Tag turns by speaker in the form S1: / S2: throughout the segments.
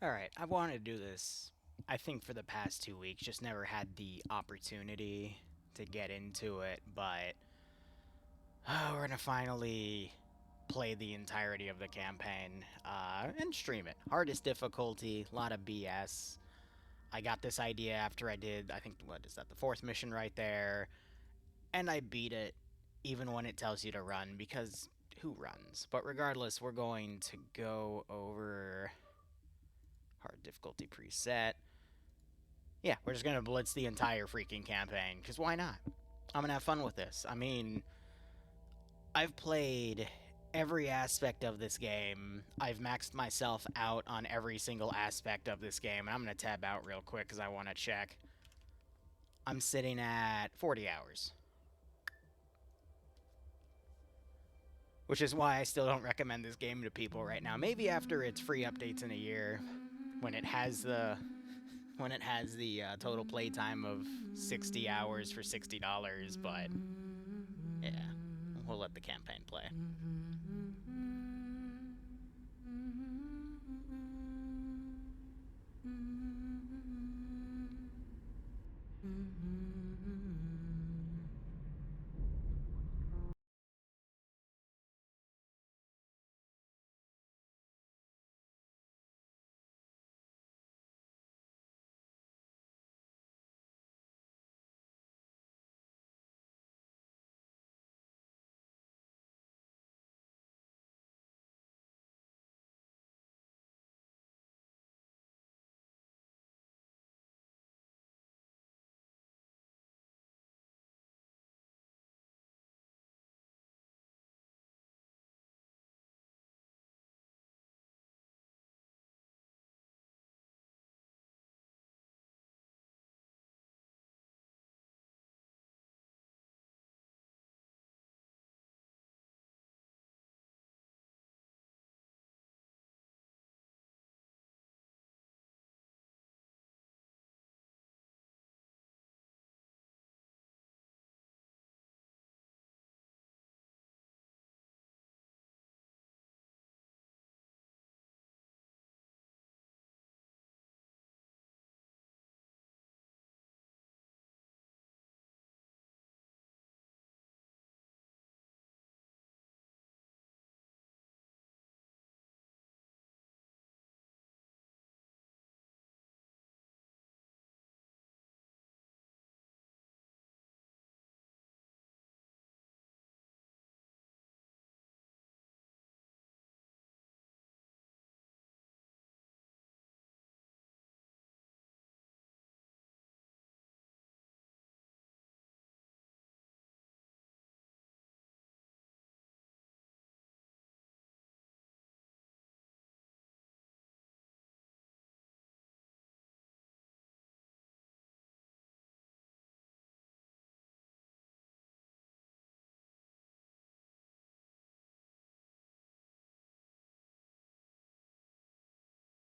S1: Alright, I wanted to do this, I think, for the past 2 weeks. Just never had the opportunity to get into it, but we're gonna finally play the entirety of the campaign and stream it. Hardest difficulty, a lot of BS. I got this idea after I did, I think, what is that, the 4th mission right there, and I beat it even when it tells you to run, because who runs? But regardless, we're going to go over hard difficulty preset. Yeah, we're just gonna blitz the entire freaking campaign, because why not? I'm gonna have fun with this. I mean, I've played every aspect of this game. I've maxed myself out on every single aspect of this game, and I'm gonna tab out real quick because I want to check. I'm sitting at 40 hours. Which is why I still don't recommend this game to people right now. Maybe after its free updates in a year, when it has the total playtime of 60 hours for $60, but yeah, we'll let the campaign play.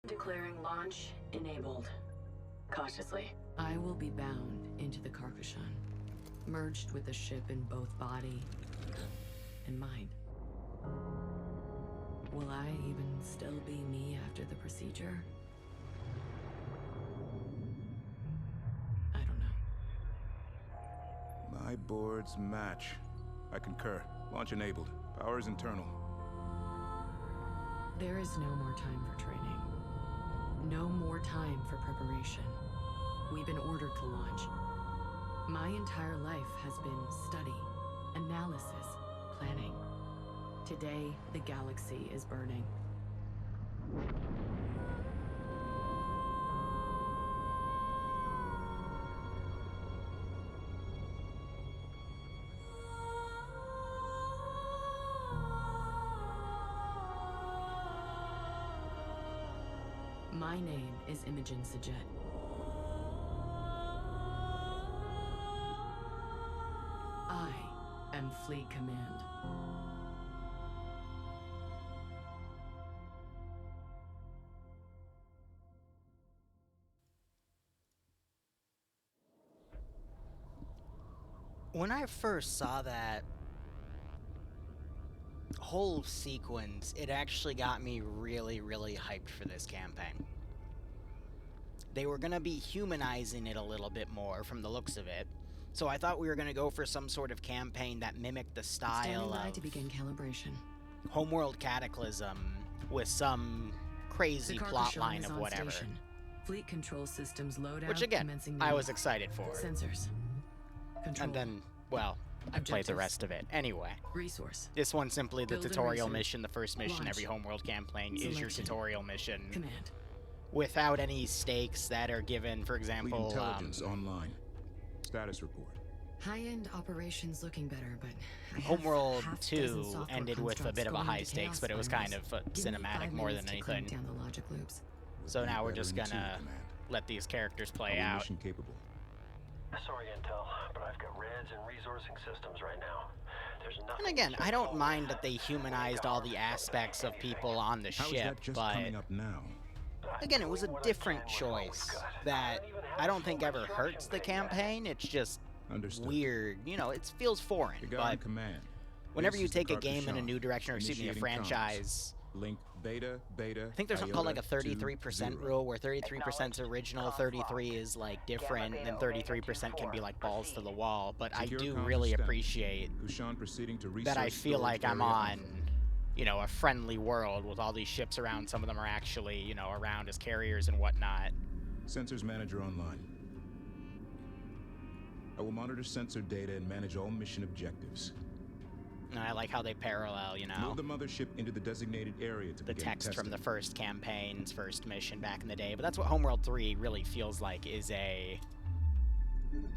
S2: Declaring launch enabled. Cautiously.
S3: I will be bound into the Carcassonne, merged with the ship in both body and mind. Will I even still be me after the procedure? I don't know.
S4: My boards match. I concur. Launch enabled. Powers internal.
S3: There is no more time for training. No more time for preparation. We've been ordered to launch. My entire life has been study, analysis, planning. Today, the galaxy is burning. My name is Imogen Sajet. I am Fleet Command.
S1: When I first saw that whole sequence, it actually got me really, really hyped for this campaign. they were gonna be humanizing it a little bit more from the looks of it. So I thought we were gonna go for some sort of campaign that mimicked the style
S3: Standing by
S1: of
S3: to begin calibration.
S1: Homeworld Cataclysm with some crazy plot line of whatever.
S3: Station. Fleet control systems loadout.
S1: Which again,
S3: commencing
S1: I
S3: now.
S1: was excited for.
S3: Sensors. Control.
S1: And then, well, I played the rest of it. Anyway,
S3: Resource.
S1: this one's simply the
S3: Build and
S1: tutorial
S3: research.
S1: mission. The first mission,
S3: Launch.
S1: every Homeworld campaign is your
S3: Selection.
S1: tutorial mission.
S3: Command.
S1: Without any stakes that are given, for
S4: Fleet
S1: example,
S4: intelligence online. Status report.
S3: High-end operations looking better, but I have
S1: Homeworld
S3: half a dozen
S1: 2
S3: software
S1: ended with a
S3: constructs
S1: bit of a
S3: going
S1: high
S3: into
S1: stakes,
S3: chaos
S1: but it was kind
S3: spirals.
S1: of
S3: Give me
S1: cinematic
S3: 5
S1: more
S3: minutes
S1: than
S3: to crank
S1: anything.
S3: down the logic loops.
S1: So
S4: We'll
S1: now
S4: do
S1: we're
S4: better
S1: just
S4: in two,
S1: gonna
S4: Command.
S1: let these characters
S4: Are
S1: play
S4: we
S1: out.
S4: mission capable?
S5: Sorry, Intel, but I've got reds and resourcing systems right now. There's nothing.
S1: And again, I don't mind that they humanized all the aspects of people on the
S4: How is
S1: ship,
S4: that just
S1: but
S4: coming up now?
S1: again, it was a different choice that I don't think ever hurts the campaign. It's just
S4: Understood.
S1: weird. You know, it feels foreign.
S4: The guy in
S1: But
S4: command.
S1: whenever
S4: This
S1: you
S4: is the
S1: take a game in a
S4: Carcasson.
S1: new direction, or excuse me, a
S4: Initiating comms.
S1: franchise,
S4: Link beta.
S1: I think there's something called like a 33% rule, where 33% is original, 33 is like different, and then 33% can be like balls to the wall. But I
S4: Secure
S1: do
S4: comms
S1: really
S4: established.
S1: appreciate
S4: Kushan proceeding to
S1: that I
S4: research
S1: feel
S4: storage
S1: like I'm
S4: area
S1: on,
S4: Alpha.
S1: you know, a friendly world with all these ships around. Some of them are actually, you know, around as carriers and whatnot.
S4: Sensors manager online. I will monitor sensor data and manage all mission objectives.
S1: And I like how they parallel, you know,
S4: Move the mothership into the designated area to
S1: the
S4: begin
S1: text from the
S4: testing.
S1: first campaign's first mission back in the day. But that's what Homeworld 3 really feels like, is a,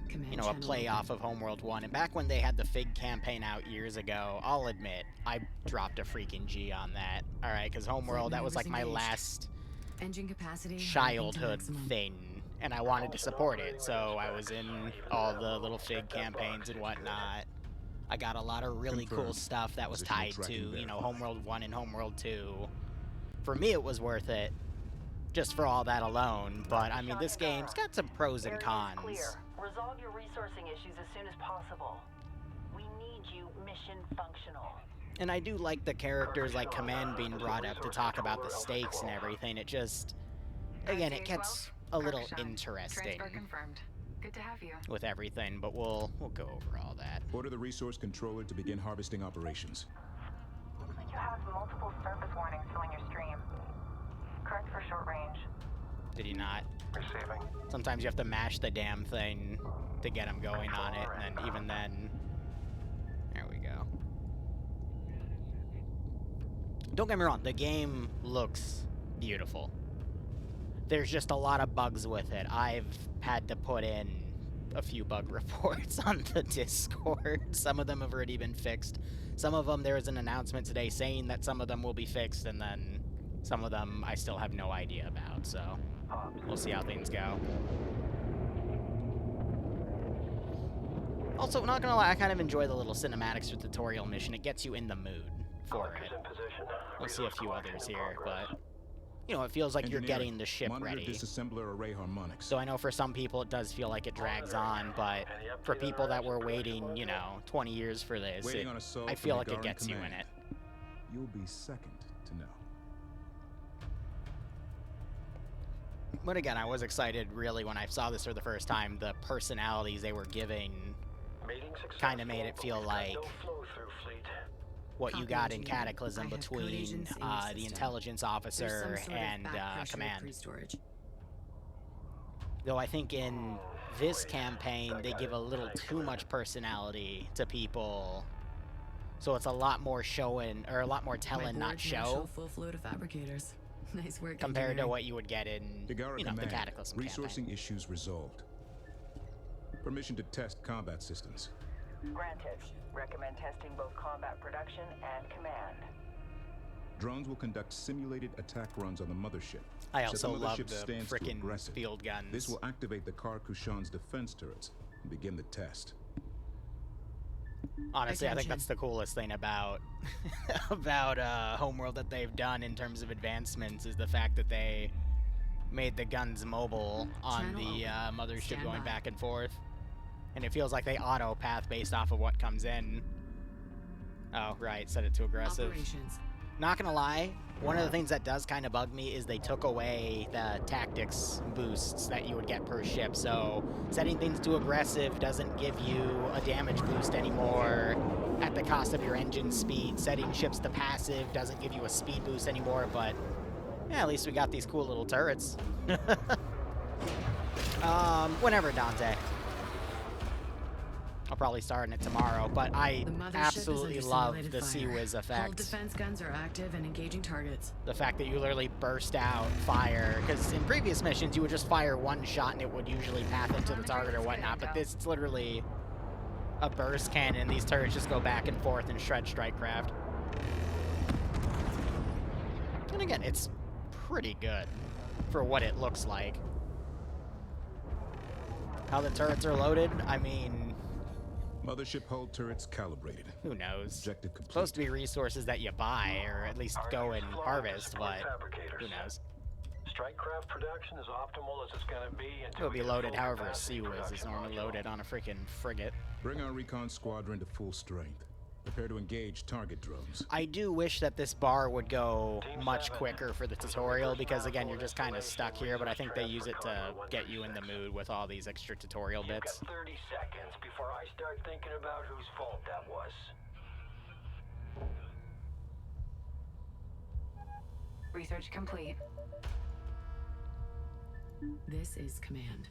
S3: Command
S1: you know, a
S3: channel
S1: play
S3: open.
S1: off of Homeworld 1. And back when they had the Fig campaign out years ago, I'll admit, I dropped a freaking G on that. Alright, because Homeworld, that was like my
S3: maneuvers
S1: last
S3: Engine capacity. ramping to
S1: childhood
S3: maximum.
S1: thing, and I wanted to support it, so I was in all the little Fig campaigns and whatnot. I got a lot of really cool
S4: Confirmed.
S1: stuff that was
S4: Positional
S1: tied to,
S4: tracking
S1: you know,
S4: verified.
S1: Homeworld 1 and Homeworld 2. For me, it was worth it, just for all that alone, but I mean, this game's got some pros and
S6: Area is
S1: cons.
S6: clear. Resolve your resourcing issues as soon as possible. We need you mission functional.
S1: And I do like the characters like Command being brought up to talk about the stakes and everything. It just, again, it gets a little interesting
S7: Transfer confirmed. Good to have you.
S1: with everything, but we'll go over all that.
S4: Order the resource controller to begin harvesting operations.
S8: Looks like you have multiple surface warnings filling your stream. Correct for short range.
S1: Did he not?
S5: Receiving.
S1: Sometimes you have to mash the damn thing to get him going on it, and then even then, there we go. Don't get me wrong, the game looks beautiful. There's just a lot of bugs with it. I've had to put in a few bug reports on the Discord. Some of them have already been fixed. Some of them, there was an announcement today saying that some of them will be fixed, and then some of them I still have no idea about, so we'll see how things go. Also, not gonna lie, I kind of enjoy the little cinematics with tutorial mission. It gets you in the mood for
S5: Is
S1: it.
S5: in position.
S1: We'll see a
S5: Resource
S1: few
S5: collection
S1: others
S5: in
S1: here,
S5: progress.
S1: but you know, it feels like you're
S4: Engineering.
S1: getting the ship
S4: Monitor
S1: ready.
S4: disassembler array harmonics.
S1: So I know for some people it does feel like it drags on, but for people that were waiting, you know, 20 years for this,
S4: Waiting on assault
S1: I
S4: from
S1: feel like
S4: Nagaran
S1: it gets you in
S4: Command.
S1: it.
S4: You'll be second to know.
S1: But again, I was excited really when I saw this for the first time. The personalities they were giving
S5: Mating
S1: kind of made it feel
S5: successful.
S1: like
S5: No flow through fleet.
S1: what you
S3: Copy
S1: got in
S3: engineering.
S1: Cataclysm
S3: I have code
S1: between
S3: agents in your
S1: the
S3: system.
S1: intelligence
S3: There's some
S1: officer
S3: sort of
S1: and
S3: back pressure
S1: Command.
S3: pre-storage.
S1: Though I think in this campaign they give a little too much personality to people, so it's a lot more showing, or a lot more
S3: My
S1: telling, not
S3: boards now show
S1: show,
S3: full flow to fabricators. Nice work.
S1: compared to
S3: engineering.
S1: what you would get in,
S4: Nagaran
S1: you know, the
S4: Command.
S1: Cataclysm
S4: Resourcing
S1: campaign.
S4: issues resolved. Permission to test combat systems.
S6: Granted. Recommend testing both combat production and command.
S4: Drones will conduct simulated attack runs on the mothership.
S1: I
S4: So
S1: also
S4: the
S1: love
S4: mothership
S1: the
S4: stands too
S1: frickin'
S4: aggressive.
S1: field guns.
S4: This will activate the Kushan's defense turrets and begin the test.
S1: Honestly, I think
S3: Attention.
S1: that's the coolest thing about about Homeworld that they've done in terms of advancements, is the fact that they made the guns mobile on
S3: Channel
S1: the
S3: open.
S1: mothership
S3: Stand
S1: going
S3: by.
S1: back and forth, and it feels like they auto path based off of what comes in. Oh, right, set it to aggressive.
S3: Operations.
S1: Not gonna lie, One of the things that does kind of bug me is they took away the tactics boosts that you would get per ship. So setting things to aggressive doesn't give you a damage boost anymore at the cost of your engine speed. Setting ships to passive doesn't give you a speed boost anymore, but yeah, at least we got these cool little turrets. Whenever, Dante. I'll probably start on it tomorrow, but I absolutely love the CWIZ effect.
S3: Hull defense guns are active and engaging targets.
S1: The fact that you literally burst out fire, because in previous missions you would just fire one shot and it would usually path into the target or whatnot, but this is literally a burst cannon. These turrets just go back and forth and shred strike craft. And again, it's pretty good for what it looks like. How the turrets are loaded, I mean...
S4: Mothership hull turrets calibrated.
S1: Who knows?
S4: Objective complete.
S1: Supposed to be resources that you buy, or at least go and harvest, but who knows?
S5: Strikecraft production is optimal as it's going to be until
S1: It'll be loaded however a CWIZ is normally loaded on a freaking frigate.
S4: Bring our recon squadron to full strength. Prepare to engage target drones.
S1: I do wish that this bar would go much quicker for the tutorial, because again, you're just kind of stuck here, but I think they use it to get you in the mood with all these extra tutorial bits.
S5: You've got 30 seconds before I start thinking about whose fault that was.
S7: Research complete.
S3: This is command.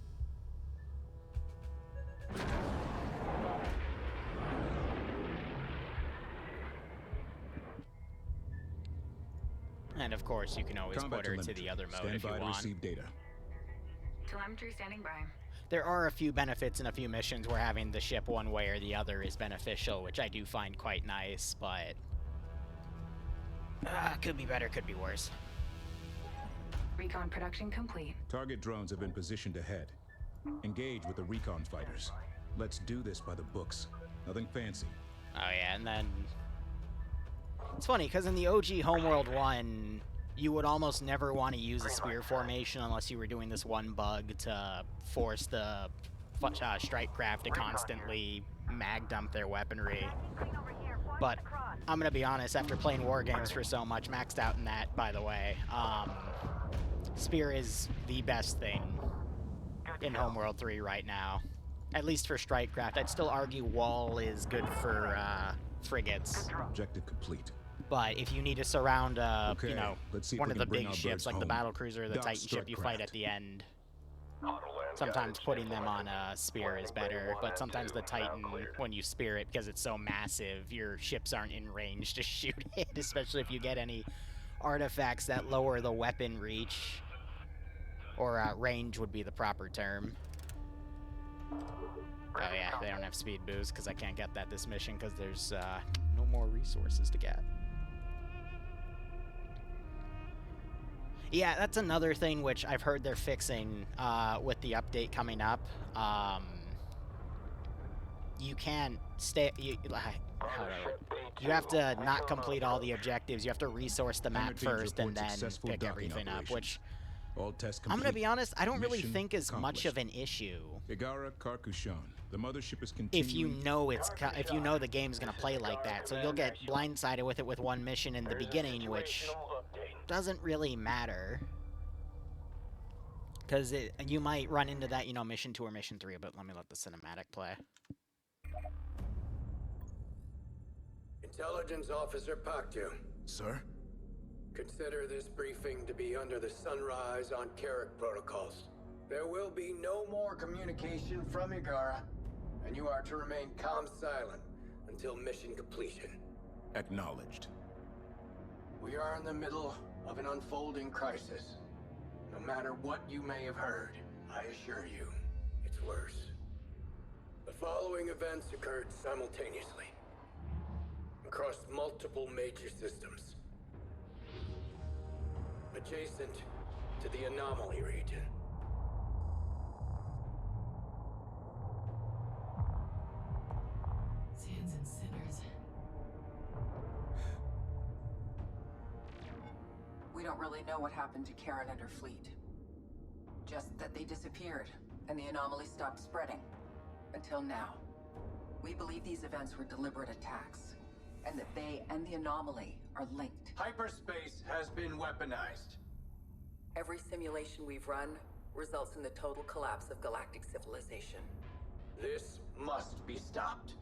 S1: And of course, you can always put her to the other mode if you want.
S4: Receive data.
S7: Telemetry standing by.
S1: There are a few benefits in a few missions where having the ship one way or the other is beneficial, which I do find quite nice, but... could be better, could be worse.
S7: Recon production complete.
S4: Target drones have been positioned ahead. Engage with the recon fighters. Let's do this by the books. Nothing fancy.
S1: Oh yeah, and then... It's funny, because in the OG Homeworld 1, you would almost never want to use a spear formation unless you were doing this one bug to force the strike craft to constantly mag dump their weaponry. But I'm going to be honest, after playing war games for so much, maxed out in that, by the way, spear is the best thing in Homeworld 3 right now. At least for strike craft. I'd still argue wall is good for frigates.
S4: Objective complete.
S1: But if you need to surround, you know, one of the big
S4: ships
S1: ships, like the battlecruiser or the Titan ship you fight at the end, sometimes putting them on a spear is better. But sometimes the Titan, when you spear it, because it's so massive, your ships aren't in range to shoot it, especially if you get any artifacts that lower the weapon reach. Or range would be the proper term. Oh yeah, they don't have speed boost, because I can't get that this mission, because there's no more resources to get. Yeah, that's another thing which I've heard they're fixing with the update coming up. You can't stay... You have to not complete all the objectives. You have to resource the map first and then pick everything up, which... I'm gonna be honest, I don't really think is much of an issue.
S4: Igara Karkushan. The mothership is
S1: If you know if you know the game's gonna play like that, so you'll get blindsided with it with one mission in the beginning, which doesn't really matter, because you might run into that, you know, mission 2 or mission 3. But let me let the cinematic play.
S9: Intelligence Officer Paktu.
S4: Sir?
S9: Consider this briefing to be under the Sunrise on Carrick protocols. There will be no more communication from Igara, and you are to remain silent until mission completion.
S4: Acknowledged.
S9: We are in the middle of an unfolding crisis. No matter what you may have heard, I assure you, it's worse. The following events occurred simultaneously across multiple major systems, adjacent to the anomaly region.
S3: Sands and sinners.
S2: We don't really know what happened to Karen and her fleet. Just that they disappeared, and the anomaly stopped spreading. Until now. We believe these events were deliberate attacks, and that they and the anomaly are linked.
S9: Hyperspace has been weaponized.
S2: Every simulation we've run results in the total collapse of galactic civilization.
S9: This must be stopped.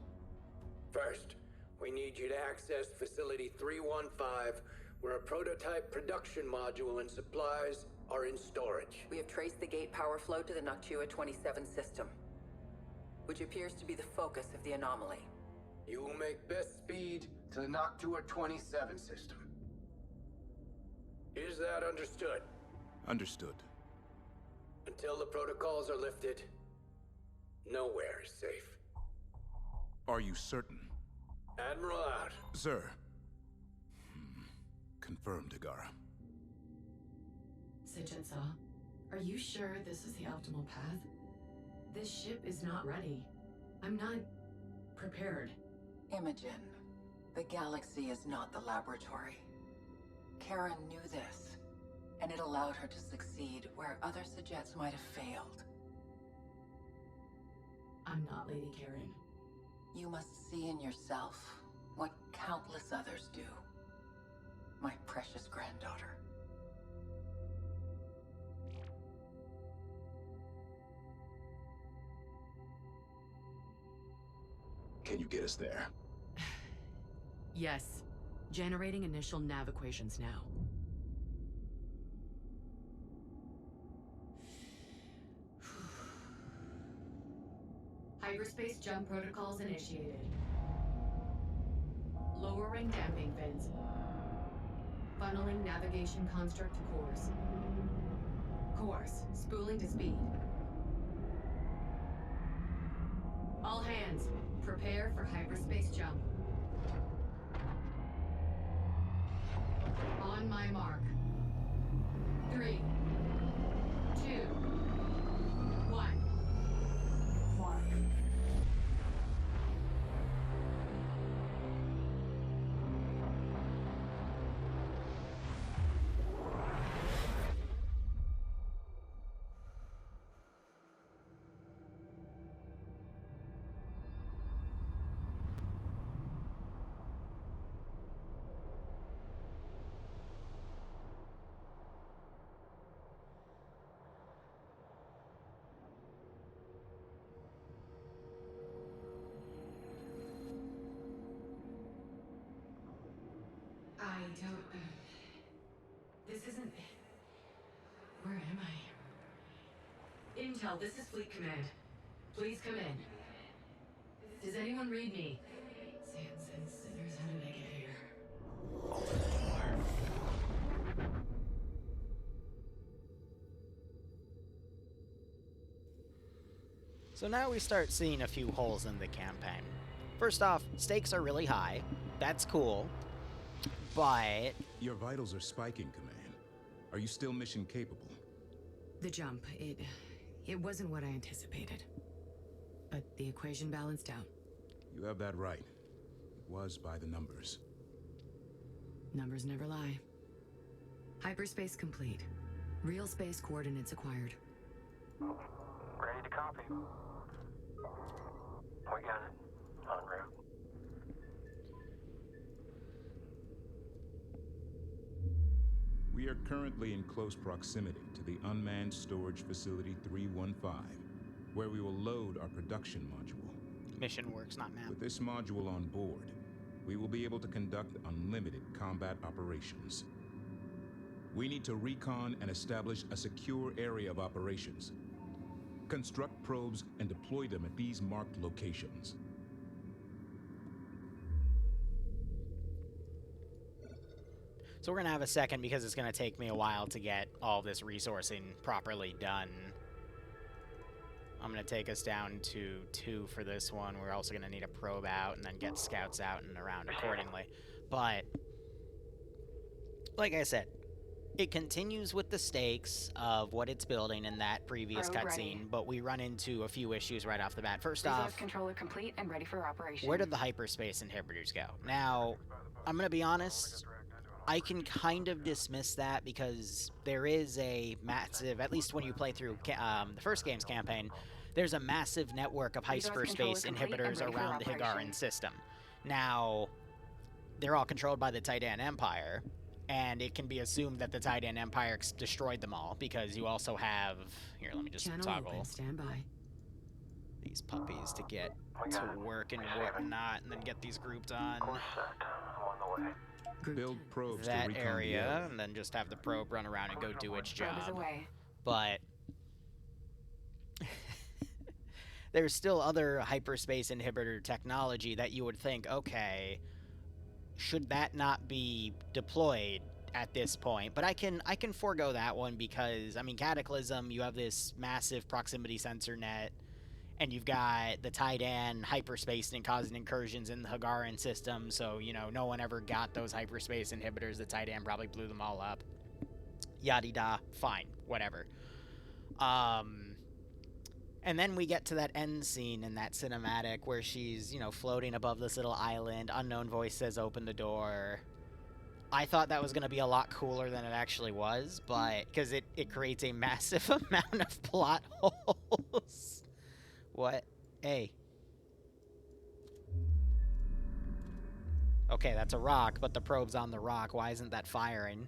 S9: First, we need you to access Facility 315, where a prototype production module and supplies are in storage.
S2: We have traced the gate power flow to the Noctua 27 system, which appears to be the focus of the anomaly.
S9: You will make best speed to the Noctua 27 system. Is that understood?
S4: Understood.
S9: Until the protocols are lifted, nowhere is safe.
S4: Are you certain?
S9: Admiral out.
S4: Sir. Confirmed, Agara.
S3: Sitchinsaw, are you sure this is the optimal path? This ship is not ready. I'm not prepared.
S2: Imogen, the galaxy is not the laboratory. Karen knew this, and it allowed her to succeed where other Sajets might have failed.
S3: I'm not Lady Karen.
S2: You must see in yourself what countless others do. My precious granddaughter.
S4: Can you get us there?
S3: Yes. Generating initial nav equations now. Hyperspace jump protocols initiated. Lowering damping fins. Funneling navigation construct to course. Course, spooling to speed. All hands, prepare for hyperspace jump. On my mark. 3, 2, 1. Mark. I don't... This isn't... Where am I? Intel, this is Fleet Command. Please come in. Does anyone read me? Saints and sinners, how did I get here? Open the door.
S1: So now we start seeing a few holes in the campaign. First off, stakes are really high. That's cool. But...
S4: Your vitals are spiking, Command. Are you still mission capable?
S3: The jump, it wasn't what I anticipated. But the equation balanced out.
S4: You have that right. It was by the numbers.
S3: Numbers never lie. Hyperspace complete. Real space coordinates acquired.
S5: Ready to copy. We got it. En route.
S4: We are currently in close proximity to the unmanned storage facility 315, where we will load our production module.
S1: mission works, not map.
S4: With this module on board, we will be able to conduct unlimited combat operations. We need to recon and establish a secure area of operations. Construct probes and deploy them at these marked locations.
S1: So we're going to have a second because it's going to take me a while to get all this resourcing properly done. I'm going to take us down to 2 for this one. We're also going to need a probe out and then get scouts out and around accordingly. But, like I said, it continues with the stakes of what it's building in that previous
S7: Probe
S1: cutscene,
S7: ready.
S1: but we run into a few issues right off the bat. First
S7: Resource
S1: off,
S7: controller complete and ready for operation.
S1: where did the hyperspace inhibitors go? Now, I'm going to be honest, I can kind of dismiss that because there is a massive, at least when you play through the first game's campaign, there's a massive network of
S7: Resource
S1: hyperspace
S7: controller complete
S1: inhibitors
S7: and ready for
S1: around the
S7: operation.
S1: Higaran system. Now, they're all controlled by the Titan Empire, and it can be assumed that the Titan Empire destroyed them all, because you also have... Here, let me just
S3: Channel
S1: toggle
S3: open. Stand by.
S1: these puppies to get to work and whatnot, and then get these grouped on
S5: Course set. I'm on the way.
S3: Group
S4: Build
S3: 10.
S4: probes to
S1: that
S4: recon
S1: area, and then just have the probe run around and go do its
S7: Probe is
S1: job.
S7: away.
S1: But there's still other hyperspace inhibitor technology that you would think, okay, should that not be deployed at this point? But I can forego that one, because I mean, Cataclysm, you have this massive proximity sensor net, and you've got the Titan hyperspace and causing incursions in the Hagaran system, so you know no one ever got those hyperspace inhibitors. The Titan probably blew them all up. Yada da, fine, whatever. And then we get to that end scene in that cinematic where she's, you know, floating above this little island. Unknown voice says, "Open the door." I thought that was going to be a lot cooler than it actually was, but because it creates a massive amount of plot holes. What? Hey. Okay, that's a rock, but the probe's on the rock. Why isn't that firing?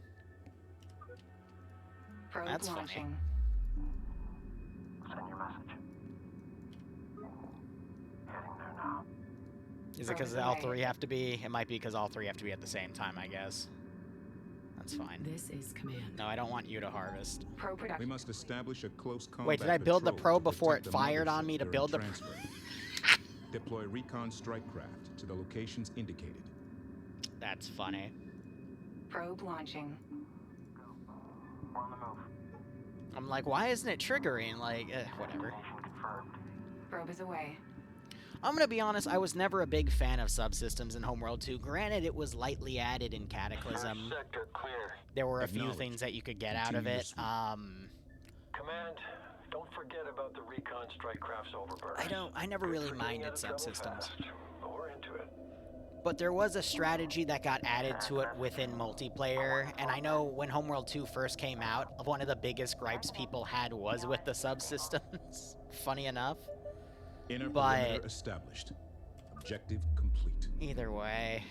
S7: Probe
S1: That's funny.
S7: launching.
S5: Send your message. Heading there now.
S1: Is it because all three have to be? It might be because all three have to be at the same time, I guess. That's fine.
S3: This is command.
S1: No, I don't want you to harvest.
S7: Probe
S4: We
S7: production.
S4: must establish a close combat
S1: Wait, did I build the
S4: patrol
S1: probe
S4: to
S1: before
S4: protect
S1: it
S4: the
S1: fired on
S4: mothership
S1: me to
S4: during
S1: build the...
S4: transfer. Deploy recon strike craft to the locations indicated.
S1: That's funny.
S7: Probe launching.
S5: We're on the move.
S1: I'm like, why isn't it triggering? Like, whatever.
S5: Destination confirmed.
S7: Probe is away.
S1: I'm gonna be honest, I was never a big fan of subsystems in Homeworld 2. Granted, it was lightly added in Cataclysm.
S5: First sector clear.
S1: There were a few
S4: Acknowledged.
S1: things that you could get out of
S4: Continue
S1: it.
S5: Command, don't forget about the recon strike craft's overburst.
S1: I never really
S5: Good for getting
S1: minded
S5: out of trouble
S1: subsystems.
S5: fast, but we're into it.
S1: But there was a strategy that got added to it within multiplayer, and I know when Homeworld 2 first came out, one of the biggest gripes people had was with the subsystems. Funny enough.
S4: Inner
S1: But-
S4: perimeter established. Objective complete.
S1: Either way.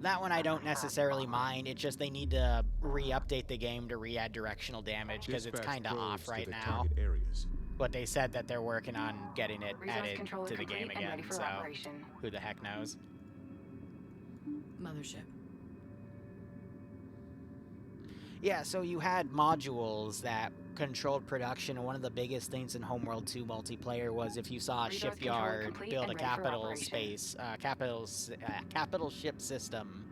S1: That one I don't necessarily mind, it's just they need to re-update the game to re-add directional damage, because it's
S4: Dispatch
S1: kind of
S4: probes
S1: off
S4: to
S1: right
S4: the
S1: now.
S4: target areas.
S1: But they said that they're working on getting it
S7: Resource
S1: added
S7: controller
S1: to the
S7: complete
S1: game
S7: and
S1: again,
S7: ready for
S1: so
S7: operation.
S1: who the heck knows.
S3: Mothership.
S1: Yeah, so you had modules that controlled production, and one of the biggest things in Homeworld 2 multiplayer was if you saw a
S7: Resource controller
S1: shipyard
S7: complete
S1: build
S7: and
S1: a
S7: ready for
S1: capital
S7: operation.
S1: capital ship system,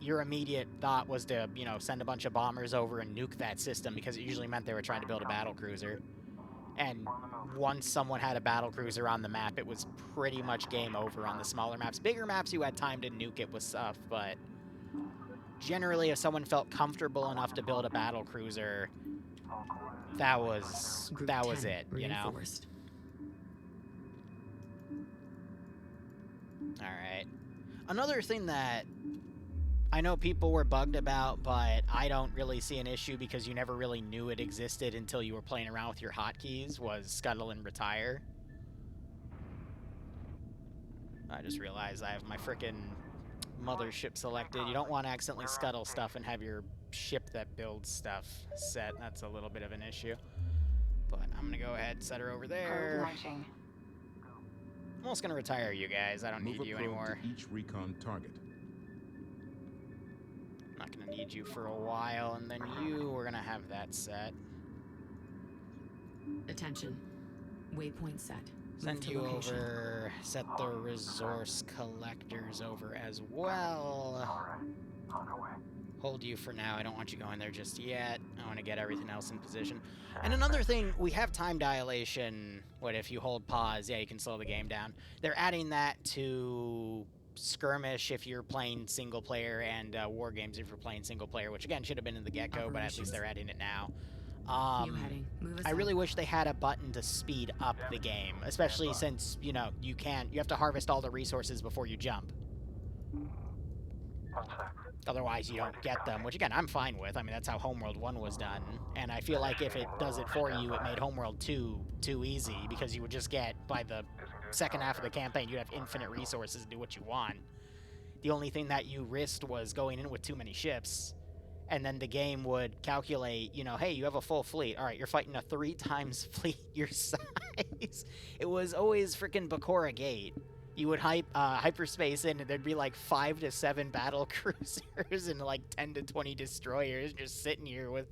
S1: your immediate thought was to, you know, send a bunch of bombers over and nuke that system, because it usually meant they were trying to build a battle cruiser. And once someone had a battle cruiser on the map, it was pretty much game over on the smaller maps. Bigger maps, you had time to nuke it with stuff, but generally, if someone felt comfortable enough to build a battle cruiser, that was
S3: Group
S1: that was
S3: 10
S1: it, you know?
S3: reinforced.
S1: Alright. Another thing that I know people were bugged about, but I don't really see an issue because you never really knew it existed until you were playing around with your hotkeys, was scuttle and retire. I just realized I have my frickin' mothership selected. You don't want to accidentally scuttle stuff and have your ship that builds stuff set. That's a little bit of an issue. But I'm gonna go ahead and set her over
S7: Probe
S1: there.
S7: launching.
S1: I'm almost gonna retire you guys. I don't
S4: Move
S1: need
S4: a
S1: you
S4: probe
S1: anymore.
S4: to each recon target.
S1: I'm not gonna need you for a while, and then we're gonna have that set.
S3: Attention. Waypoint set. Move
S1: Send
S3: to
S1: you
S3: location.
S1: over, set the resource collectors over as well.
S5: On our way.
S1: Hold you for now. I don't want you going there just yet. I want to get everything else in position. And another thing, we have time dilation. What if you hold pause? Yeah, you can slow the game down. They're adding that to skirmish if you're playing single player, and war games if you're playing single player, which again should have been in the get-go, but at least they're adding it now.
S3: New heading. Move us
S1: I
S3: out.
S1: really wish they had a button to speed up the game, especially since, you know, you have to harvest all the resources before you jump.
S5: 1 sec.
S1: Otherwise, you don't get them, which again, I'm fine with. I mean, that's how Homeworld 1 was done. And I feel like if it does it for you, it made Homeworld 2 too easy, because you would just get, by the second half of the campaign, you'd have infinite resources to do what you want. the only thing that you risked was going in with too many ships, and then the game would calculate, you know, hey, you have a full fleet. All right, you're fighting a 3 times fleet your size. It was always freaking Bakura Gate. You would hyperspace in, and there'd be like 5 to 7 battle cruisers and like 10 to 20 destroyers just sitting here with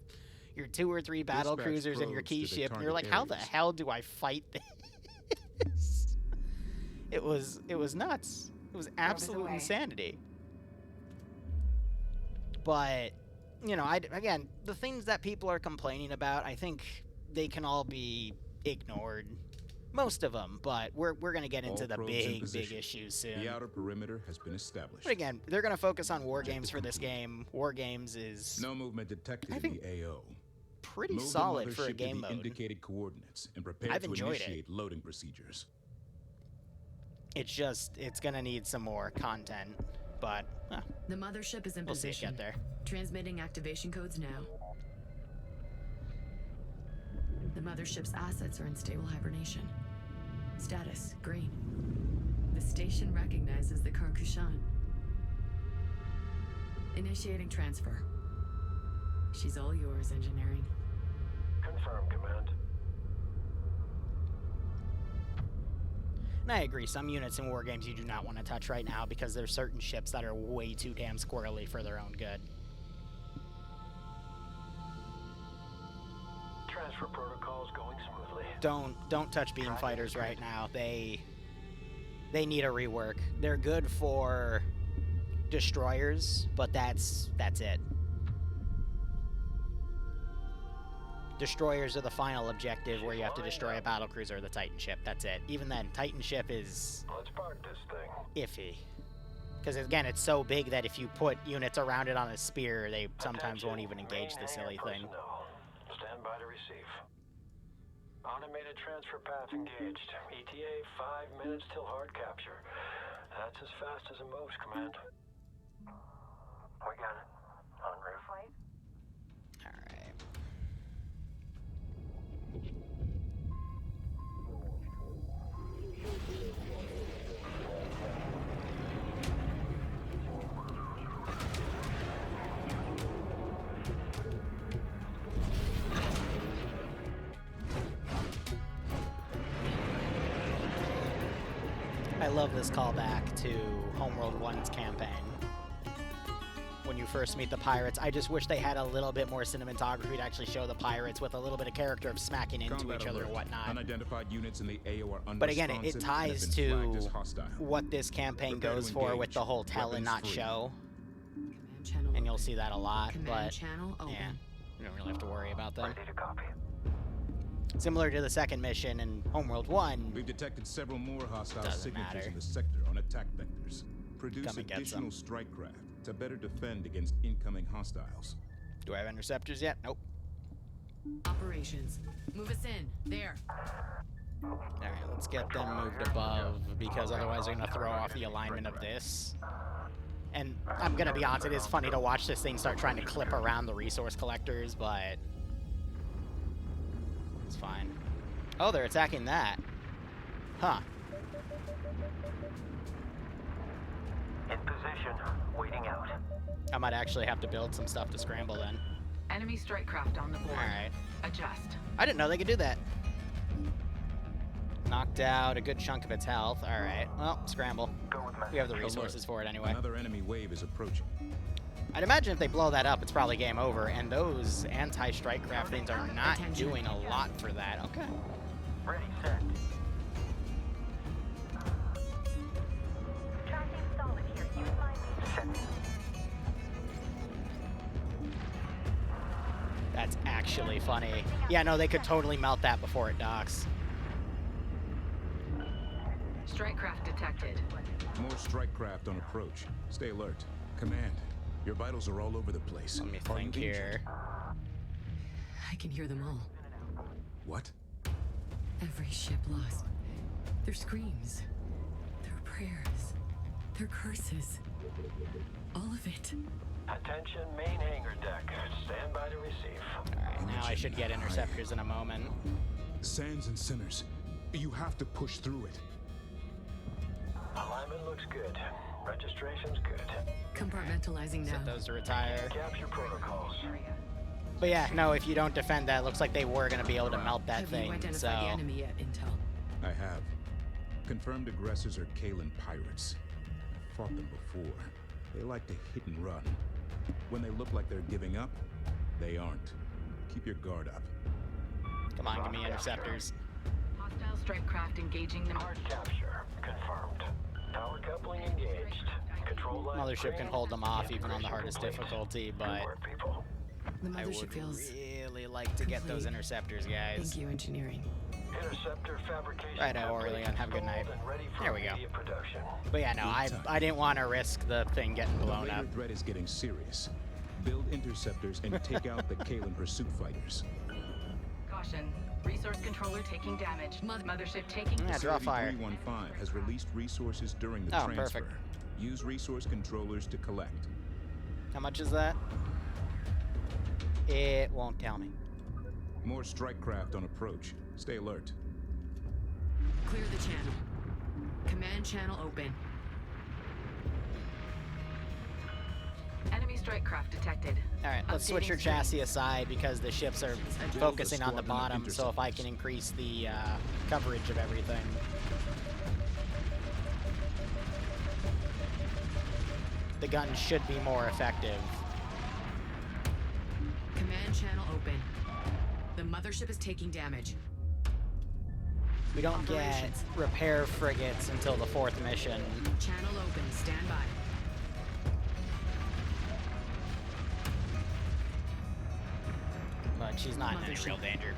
S1: your 2 or 3 battle cruisers and your key ship, and you're like, how the hell do I fight this? It was nuts. It was absolute insanity. But, you know, again, the things that people are complaining about, I think they can all be ignored. Most of them, but we're going to get into the big issues soon.
S4: The outer perimeter has been established.
S1: But again, they're going to focus on war games for this game. War games is...
S4: No movement detected in the AO.
S1: Pretty solid for a game mode.
S4: Indicated coordinates and prepare to initiate loading procedures.
S1: It's just, it's going to need some more content, but...
S3: the mothership is in
S1: we'll position.
S3: See it get there. Transmitting activation codes now. The mothership's assets are in stable hibernation. Status, green. The station recognizes the Karkushan. Initiating transfer. She's all yours, engineering.
S5: Confirm, Command.
S1: And I agree, some units in war games you do not want to touch right now because there's certain ships that are way too damn squirrely for their own good.
S5: Transfer protocols going smoothly.
S1: Don't touch beam fighters right now. They need a rework. They're good for destroyers, but that's it. Destroyers are the final objective where you have to destroy a battlecruiser or the Titan ship. That's it. Even then, Titan ship is
S5: Let's park this thing.
S1: Iffy. Because again, it's so big that if you put units around it on a spear, they sometimes won't even engage the silly thing.
S5: Stand by to receive. Automated transfer path engaged. ETA 5 minutes till hard capture. That's as fast as it moves, Command. We got it. En route.
S8: Flight?
S1: Alright. I love this callback to Homeworld 1's campaign. When you first meet the pirates, I just wish they had a little bit more cinematography to actually show the pirates with a little bit of character of smacking into each other and whatnot.
S4: Unidentified units in the AO are
S1: but again, it ties to what this campaign goes for with the whole tell and not show. And you'll see that a lot, but yeah, you don't really have to worry about that.
S5: Ready to copy.
S1: Similar to the second mission in Homeworld 1.
S4: We've detected several more hostile signatures in the sector on attack vectors. Produce additional strike craft to better defend against incoming hostiles.
S1: Do I have interceptors yet? Nope.
S3: Operations. Move us in. There.
S1: Alright, let's get them moved above, because otherwise they're going to throw off the alignment of this. And I'm going to be honest, it is funny to watch this thing start trying to clip around the resource collectors, but... it's fine. Oh, they're attacking that. Huh.
S5: In position, waiting out.
S1: I might actually have to build some stuff to scramble then.
S7: Enemy strike craft on the board.
S1: Alright.
S7: Adjust.
S1: I didn't know they could do that. Knocked out a good chunk of its health. Alright, well, scramble. We have the resources for it anyway.
S4: Another enemy wave is approaching.
S1: I'd imagine if they blow that up, it's probably game over, and those anti-strike craft things are not doing a lot for that. Okay.
S5: Ready, set.
S8: Tracking solid here. Use my lead.
S5: Set.
S1: That's actually funny. Yeah, no, they could totally melt that before it docks.
S7: Strike craft detected.
S4: More strike craft on approach. Stay alert. Command, your vitals are all over the place.
S1: Let me think here.
S3: I can hear them all.
S4: What?
S3: Every ship lost. Their screams. Their prayers. Their curses. All of it.
S5: Attention, main hangar deck. Stand by to receive.
S1: Alright, now I should get interceptors in a moment.
S4: Sands and sinners. You have to push through it.
S5: Alignment looks good. Registration's good.
S3: Compartmentalizing now.
S1: Set those to retire.
S5: Capture protocols.
S1: But yeah, no, if you don't defend that, it looks like they were going to be able to melt that
S3: Have
S1: thing,
S3: you identified
S1: so...
S3: the enemy yet, Intel?
S4: I have. Confirmed aggressors are Kalan pirates. I've fought them before. They like to hit and run. When they look like they're giving up, they aren't. Keep your guard up.
S1: Come on, give me interceptors.
S7: Hostile strike craft engaging the
S5: Hard capture. Confirmed. Power coupling engaged. Control line
S1: Mothership can
S5: green.
S1: hold them off even on the
S5: Integration
S1: hardest
S5: complete.
S1: difficulty, but
S5: Good work, people.
S3: The
S1: I
S3: mothership
S1: would
S3: feels...
S1: really like to get those
S3: complete.
S1: interceptors, guys.
S3: Thank you, engineering.
S5: Interceptor fabrication.
S1: Righto,
S5: template
S1: Aurelian, have a good night.
S5: installed and ready for
S1: There we go.
S5: immediate production.
S1: But yeah, no, I didn't want to risk the thing getting
S4: The
S1: blown
S4: later
S1: up.
S4: threat is getting serious. Build interceptors and take out the Kalan pursuit fighters.
S7: caution. Resource controller taking damage. Mothership taking...
S1: Yeah, draw
S4: Facility
S1: fire.
S4: 315 has released resources during the
S1: Oh,
S4: transfer.
S1: perfect.
S4: Use resource controllers to collect.
S1: How much is that? It won't tell me.
S4: More strike craft on approach. Stay alert.
S3: Clear the channel. Command channel open.
S7: Enemy strike craft detected.
S1: Alright, let's switch your
S7: Updating screen.
S1: chassis aside because the ships are focusing on the bottom, so if I can increase the coverage of everything. The gun should be more effective.
S3: Command channel open. The mothership is taking damage.
S1: We don't get
S3: Operations.
S1: repair frigates until the 4th mission.
S3: Channel open. Stand by.
S1: But she's not in any
S3: Mothership.
S1: real danger.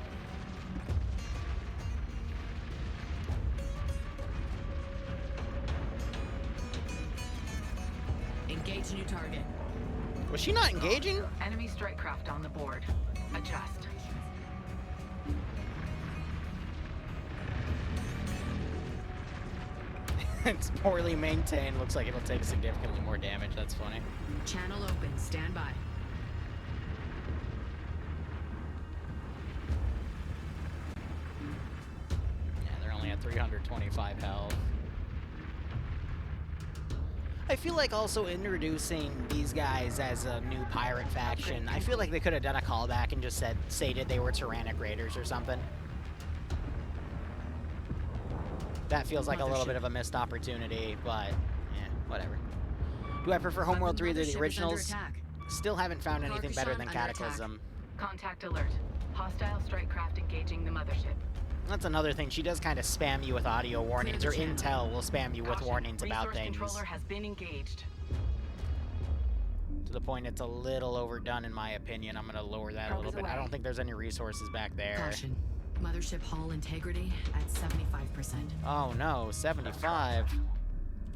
S3: Engage new target.
S1: Was she not engaging?
S7: Enemy strike craft on the board. Adjust.
S1: It's poorly maintained. Looks like it'll take significantly more damage. That's funny.
S3: Channel open. Stand by.
S1: Yeah, they're only at 325 health. I feel like also introducing these guys as a new pirate faction, I feel like they could have done a callback and just stated they were Tyrannic Raiders or something. That feels like a little bit of a missed opportunity, but yeah, whatever. Do I prefer Homeworld 3 to
S3: Mothership
S1: the
S3: is
S1: originals?
S3: under attack.
S1: Still haven't found anything better than
S3: Carcassonne under attack.
S1: Cataclysm.
S7: Contact alert. Hostile strike craft engaging the mothership.
S1: That's another thing. She does kind of spam you with audio warnings,
S3: the
S1: or
S3: channel.
S1: Intel will spam you with
S7: Caution.
S1: warnings about
S7: Resource
S1: things.
S7: controller has been engaged.
S1: To the point it's a little overdone in my opinion. I'm gonna lower that a little bit. I don't think there's any resources back there.
S3: Caution. Mothership hull integrity at 75%.
S1: Oh no, 75.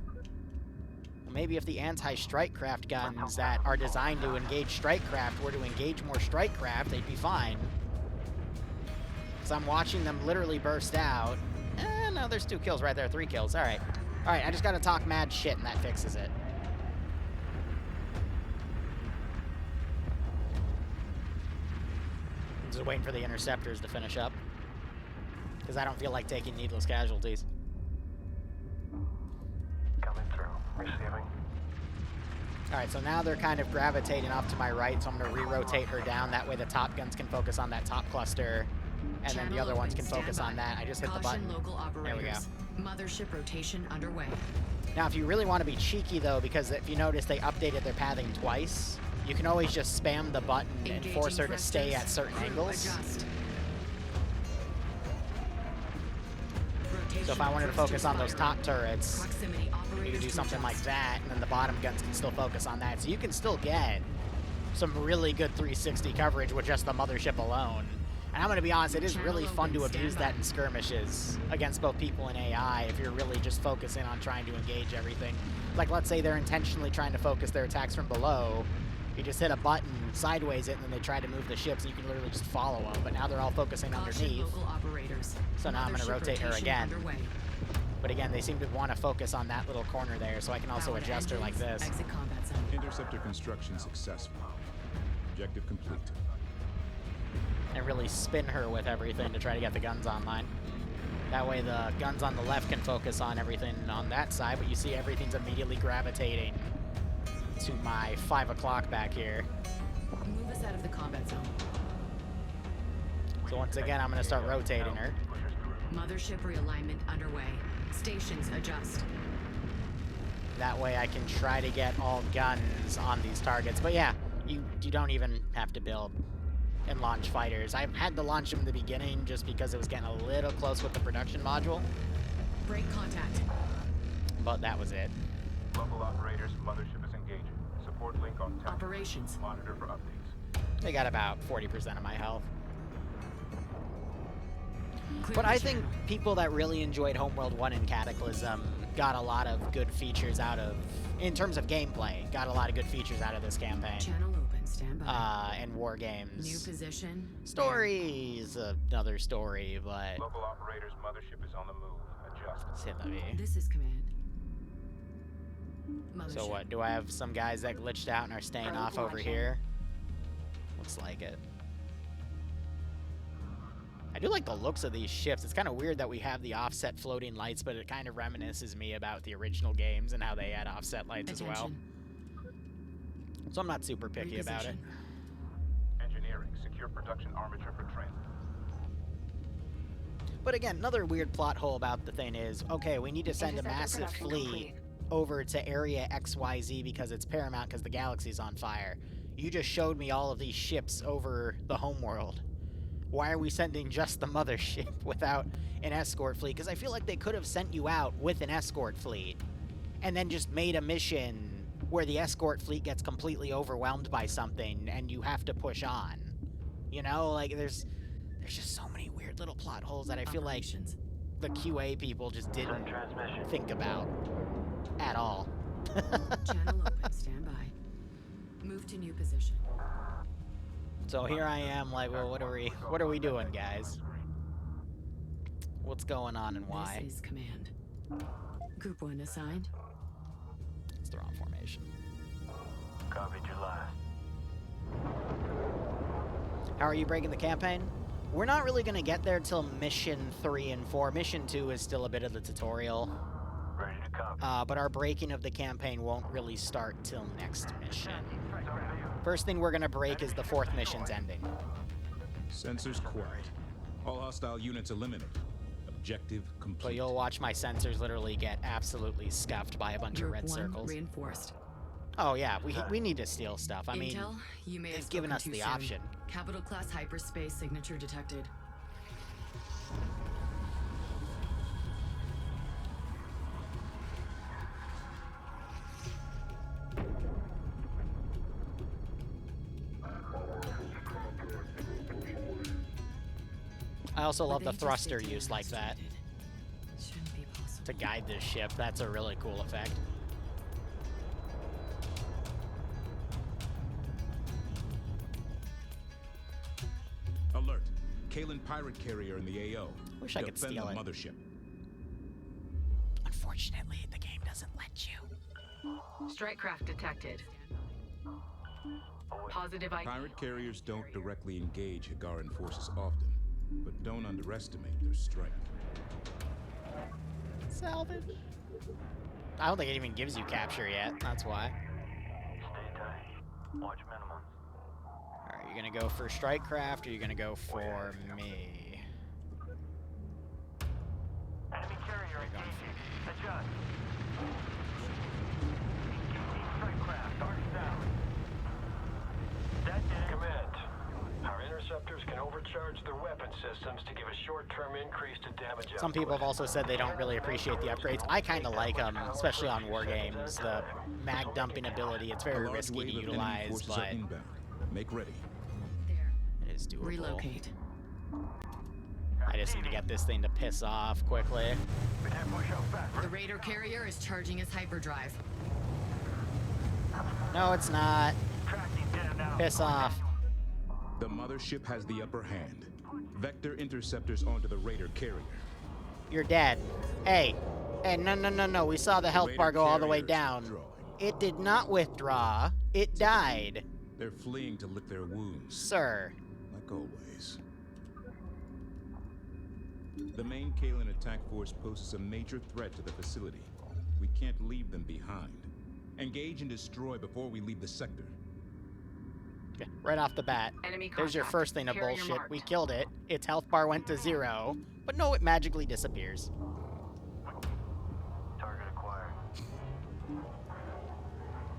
S1: Well, maybe if the anti-strike craft guns that are designed to engage strike craft were to engage more strike craft, they'd be fine. So I'm watching them literally burst out. No, there's 2 kills right there, 3 kills. Alright. Alright, I just gotta talk mad shit and that fixes it. Just waiting for the interceptors to finish up. Because I don't feel like taking needless casualties.
S5: Coming through. Receiving.
S1: Alright, so now they're kind of gravitating off to my right, so I'm going to re-rotate her down. That way the top guns can focus on that top cluster, and then the
S3: Channel
S1: other ones
S3: open.
S1: can focus
S3: Stand
S1: on
S3: by.
S1: that. I just hit the
S3: Caution
S1: button.
S3: local
S1: There we go.
S3: operators. Mothership rotation underway.
S1: Now, if you really want to be cheeky, though, because if you notice they updated their pathing twice, you can always just spam the button and force her to stay at certain angles.
S3: Adjust.
S1: So if I wanted to focus on those top turrets,
S3: Proximity
S1: you
S3: operators
S1: can do
S3: to
S1: something like
S3: adjust.
S1: that, and then the bottom guns can still focus on that. So you can still get some really good 360 coverage with just the mothership alone. And I'm going to be honest, it is
S3: Channel
S1: really fun to
S3: open,
S1: abuse
S3: stand
S1: that in skirmishes against both people and AI if you're really just focusing on trying to engage everything. Like, let's say they're intentionally trying to focus their attacks from below. You just hit a button, sideways it, and then they try to move the ships, and you can literally just follow them. But now they're all focusing
S3: Caution
S1: underneath.
S3: local operators.
S1: So now I'm going to
S3: Mothership
S1: rotate her
S3: rotation
S1: again.
S3: underway.
S1: But again, they seem to want to focus on that little corner there, so I can also
S3: Powered
S1: adjust her like
S3: engines,
S1: this.
S3: Exit combat zone.
S4: Interceptor construction successful. Objective complete.
S1: And really spin her with everything to try to get the guns online. That way the guns on the left can focus on everything on that side, but you see everything's immediately gravitating to my 5 o'clock back here.
S3: Move us out of the combat zone.
S1: So once again, I'm going to start rotating her.
S3: Mothership realignment underway. Stations adjust.
S1: That way I can try to get all guns on these targets. But yeah, you don't even have to build and launch fighters. I had to launch them in the beginning just because it was getting a little close with the production module.
S3: Break contact.
S1: But that was it.
S4: Local operators, mothership is engaging. Support link on tech.
S3: Operations.
S4: Monitor for updates.
S1: They got about 40% of my health.
S3: Clear
S1: But
S3: the
S1: I think
S3: channel.
S1: people that really enjoyed Homeworld 1 and Cataclysm got a lot of good features out of, in terms of gameplay, got a lot of good features out of this campaign.
S3: Channel open. Stand by.
S1: And war games.
S3: New position.
S1: Story's another story, but...
S4: Local operators, mothership is on the move. Adjust.
S1: C'est la vie.
S3: This is command. Mothership.
S1: So what, do I have some guys that glitched out and are staying
S6: Probe
S1: off over
S6: launching.
S1: here? Looks like it. I do like the looks of these ships. It's kind of weird that we have the offset floating lights, but it kind of reminisces me about the original games and how they had offset lights as well.
S3: Attention.
S1: So I'm not super picky about it.
S3: Reposition.
S4: Engineering. Secure production armature for transit.
S1: But again, another weird plot hole about the thing is, okay, we need to send a
S6: Interceptor
S1: massive
S6: production
S1: fleet
S6: complete.
S1: over to area XYZ because it's paramount because the galaxy's on fire. You just showed me all of these ships over the homeworld. Why are we sending just the mothership without an escort fleet? Because I feel like they could have sent you out with an escort fleet and then just made a mission where the escort fleet gets completely overwhelmed by something and you have to push on. You know, like there's just so many weird little plot holes that I feel like
S3: Operations.
S1: the QA people just didn't
S5: Send transmission.
S1: think about at all.
S3: Channel open. Stand by. Move to new position.
S1: So here I am, like, well, what are we doing, guys? What's going on and why?
S3: This is command. Group 1 assigned.
S1: It's the wrong formation.
S5: Copied your last.
S1: How are you breaking the campaign? We're not really going to get there till mission 3 and 4. Mission 2 is still a bit of the tutorial.
S5: Ready to copy.
S1: But our breaking of the campaign won't really start till next mission. First thing we're going to break is the 4th mission's ending.
S4: Sensors quiet. All hostile units eliminated. Objective complete.
S1: So you'll watch my sensors literally get absolutely scuffed by a bunch of
S3: Group
S1: red
S3: 1
S1: circles.
S3: reinforced.
S1: Oh yeah, we need to steal stuff. I mean,
S3: Intel, you may have
S1: they've given
S3: spoken
S1: us
S3: too
S1: the
S3: soon.
S1: option.
S3: Capital class hyperspace signature detected.
S1: I also love the
S3: With
S1: thruster
S3: HSDT
S1: use like that
S3: activated. Shouldn't be possible.
S1: to guide this ship. That's a really cool effect.
S4: Alert. Kalen pirate carrier in the AO.
S1: Wish I could
S4: Defend
S1: steal
S4: the
S1: it.
S4: mothership.
S1: Unfortunately, the game doesn't let you.
S7: Strike craft detected. Positive ID.
S4: Pirate carriers don't directly engage Higaran forces often, but don't underestimate their strength.
S1: Salvage. I don't think it even gives you capture yet. That's why.
S5: Stay tight. Watch minimums.
S1: Alright, you gonna go for strike craft or you gonna go for me?
S5: Enemy carrier engaging. Adjust. Strike craft. Arcs down. That did. Command. Our interceptors can overcharge their weapon systems to give a short-term increase to damage
S1: Some people have also said they don't really appreciate the upgrades. I kind of like them, especially on war games. The mag dumping ability, it's
S4: A
S1: very
S4: large
S1: risky to
S4: wave of enemy
S1: utilize,
S4: forces are
S1: but
S4: inbound. Make ready.
S3: There.
S1: it is doable.
S3: Relocate.
S1: I just need to get this thing to piss off quickly.
S5: We can't push out fast.
S3: The Raider carrier is charging its hyperdrive.
S1: No, it's not.
S5: Tracking down now.
S1: Piss off.
S4: The mothership has the upper hand. Vector interceptors onto the Raider carrier.
S1: You're dead. Hey. Hey, no. We saw the health
S4: Raider
S1: bar go all the way
S4: carrier's
S1: down.
S4: withdrawing.
S1: It did not withdraw. It died.
S4: They're fleeing to lick their wounds,
S1: Sir.
S4: like always. The main Kalen attack force poses a major threat to the facility. We can't leave them behind. Engage and destroy before we leave the sector.
S1: Okay, right off the bat,
S7: Enemy
S1: there's your
S7: contact.
S1: first thing of
S7: Carrier
S1: bullshit.
S7: marked.
S1: We killed it. Its health bar went to 0. But no, it magically disappears.
S5: Target acquired.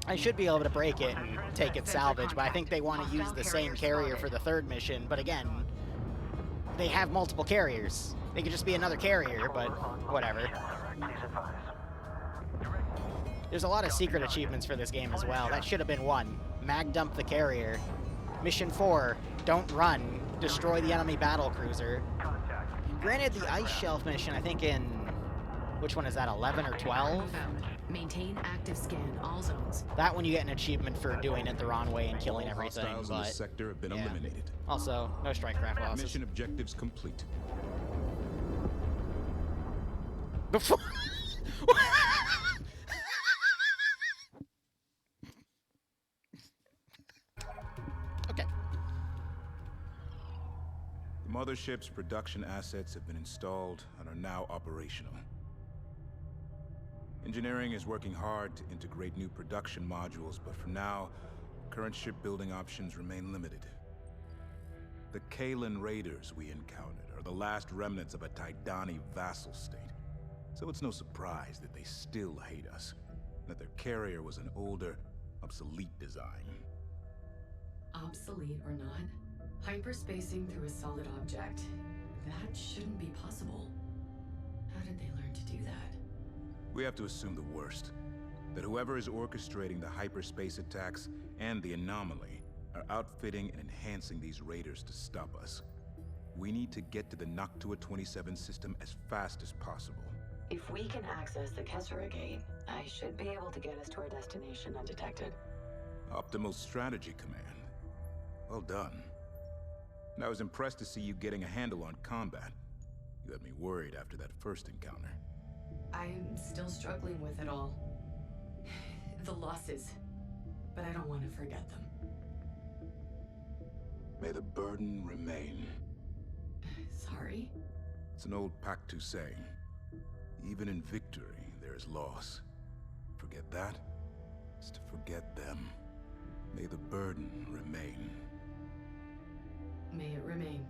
S1: I should be able to break it and take it salvage, but I think they want to use the same carrier for the third mission. But again, they have multiple carriers. They could just be another carrier, but whatever.
S5: Please advise.
S1: There's a lot of secret achievements for this game as well. That should have been one. Mag dump the carrier. Mission 4, don't run. Destroy the enemy battle cruiser. Granted, the ice shelf mission, I think in... Which one is that, 11 or 12?
S3: Found. Maintain active scan all zones.
S1: That one you get an achievement for doing it the wrong way and killing
S4: All
S1: everything,
S4: hostiles in the
S1: but...
S4: sector have been
S1: yeah.
S4: eliminated.
S1: Also, no strike craft losses.
S4: Mission objectives complete.
S1: Before... Okay.
S4: The mothership's production assets have been installed and are now operational. Engineering is working hard to integrate new production modules, but for now, current shipbuilding options remain limited. The Kalen raiders we encountered are the last remnants of a Tidani vassal state, so it's no surprise that they still hate us, that their carrier was an older, obsolete design.
S3: Obsolete or not, hyperspacing through a solid object. That shouldn't be possible. How did they learn to do that?
S4: We have to assume the worst. That whoever is orchestrating the hyperspace attacks and the anomaly are outfitting and enhancing these raiders to stop us. We need to get to the Noctua 27 system as fast as possible.
S10: If we can access the Kessera Gate, I should be able to get us to our destination undetected.
S4: Optimal strategy, Command. Well done. And I was impressed to see you getting a handle on combat. You had me worried after that first encounter.
S3: I'm still struggling with it all. The losses. But I don't want to forget them.
S4: May the burden remain.
S3: Sorry?
S4: It's an old Pactu saying. Even in victory, there is loss. Forget that, is to forget them. May the burden remain.
S3: May it remain.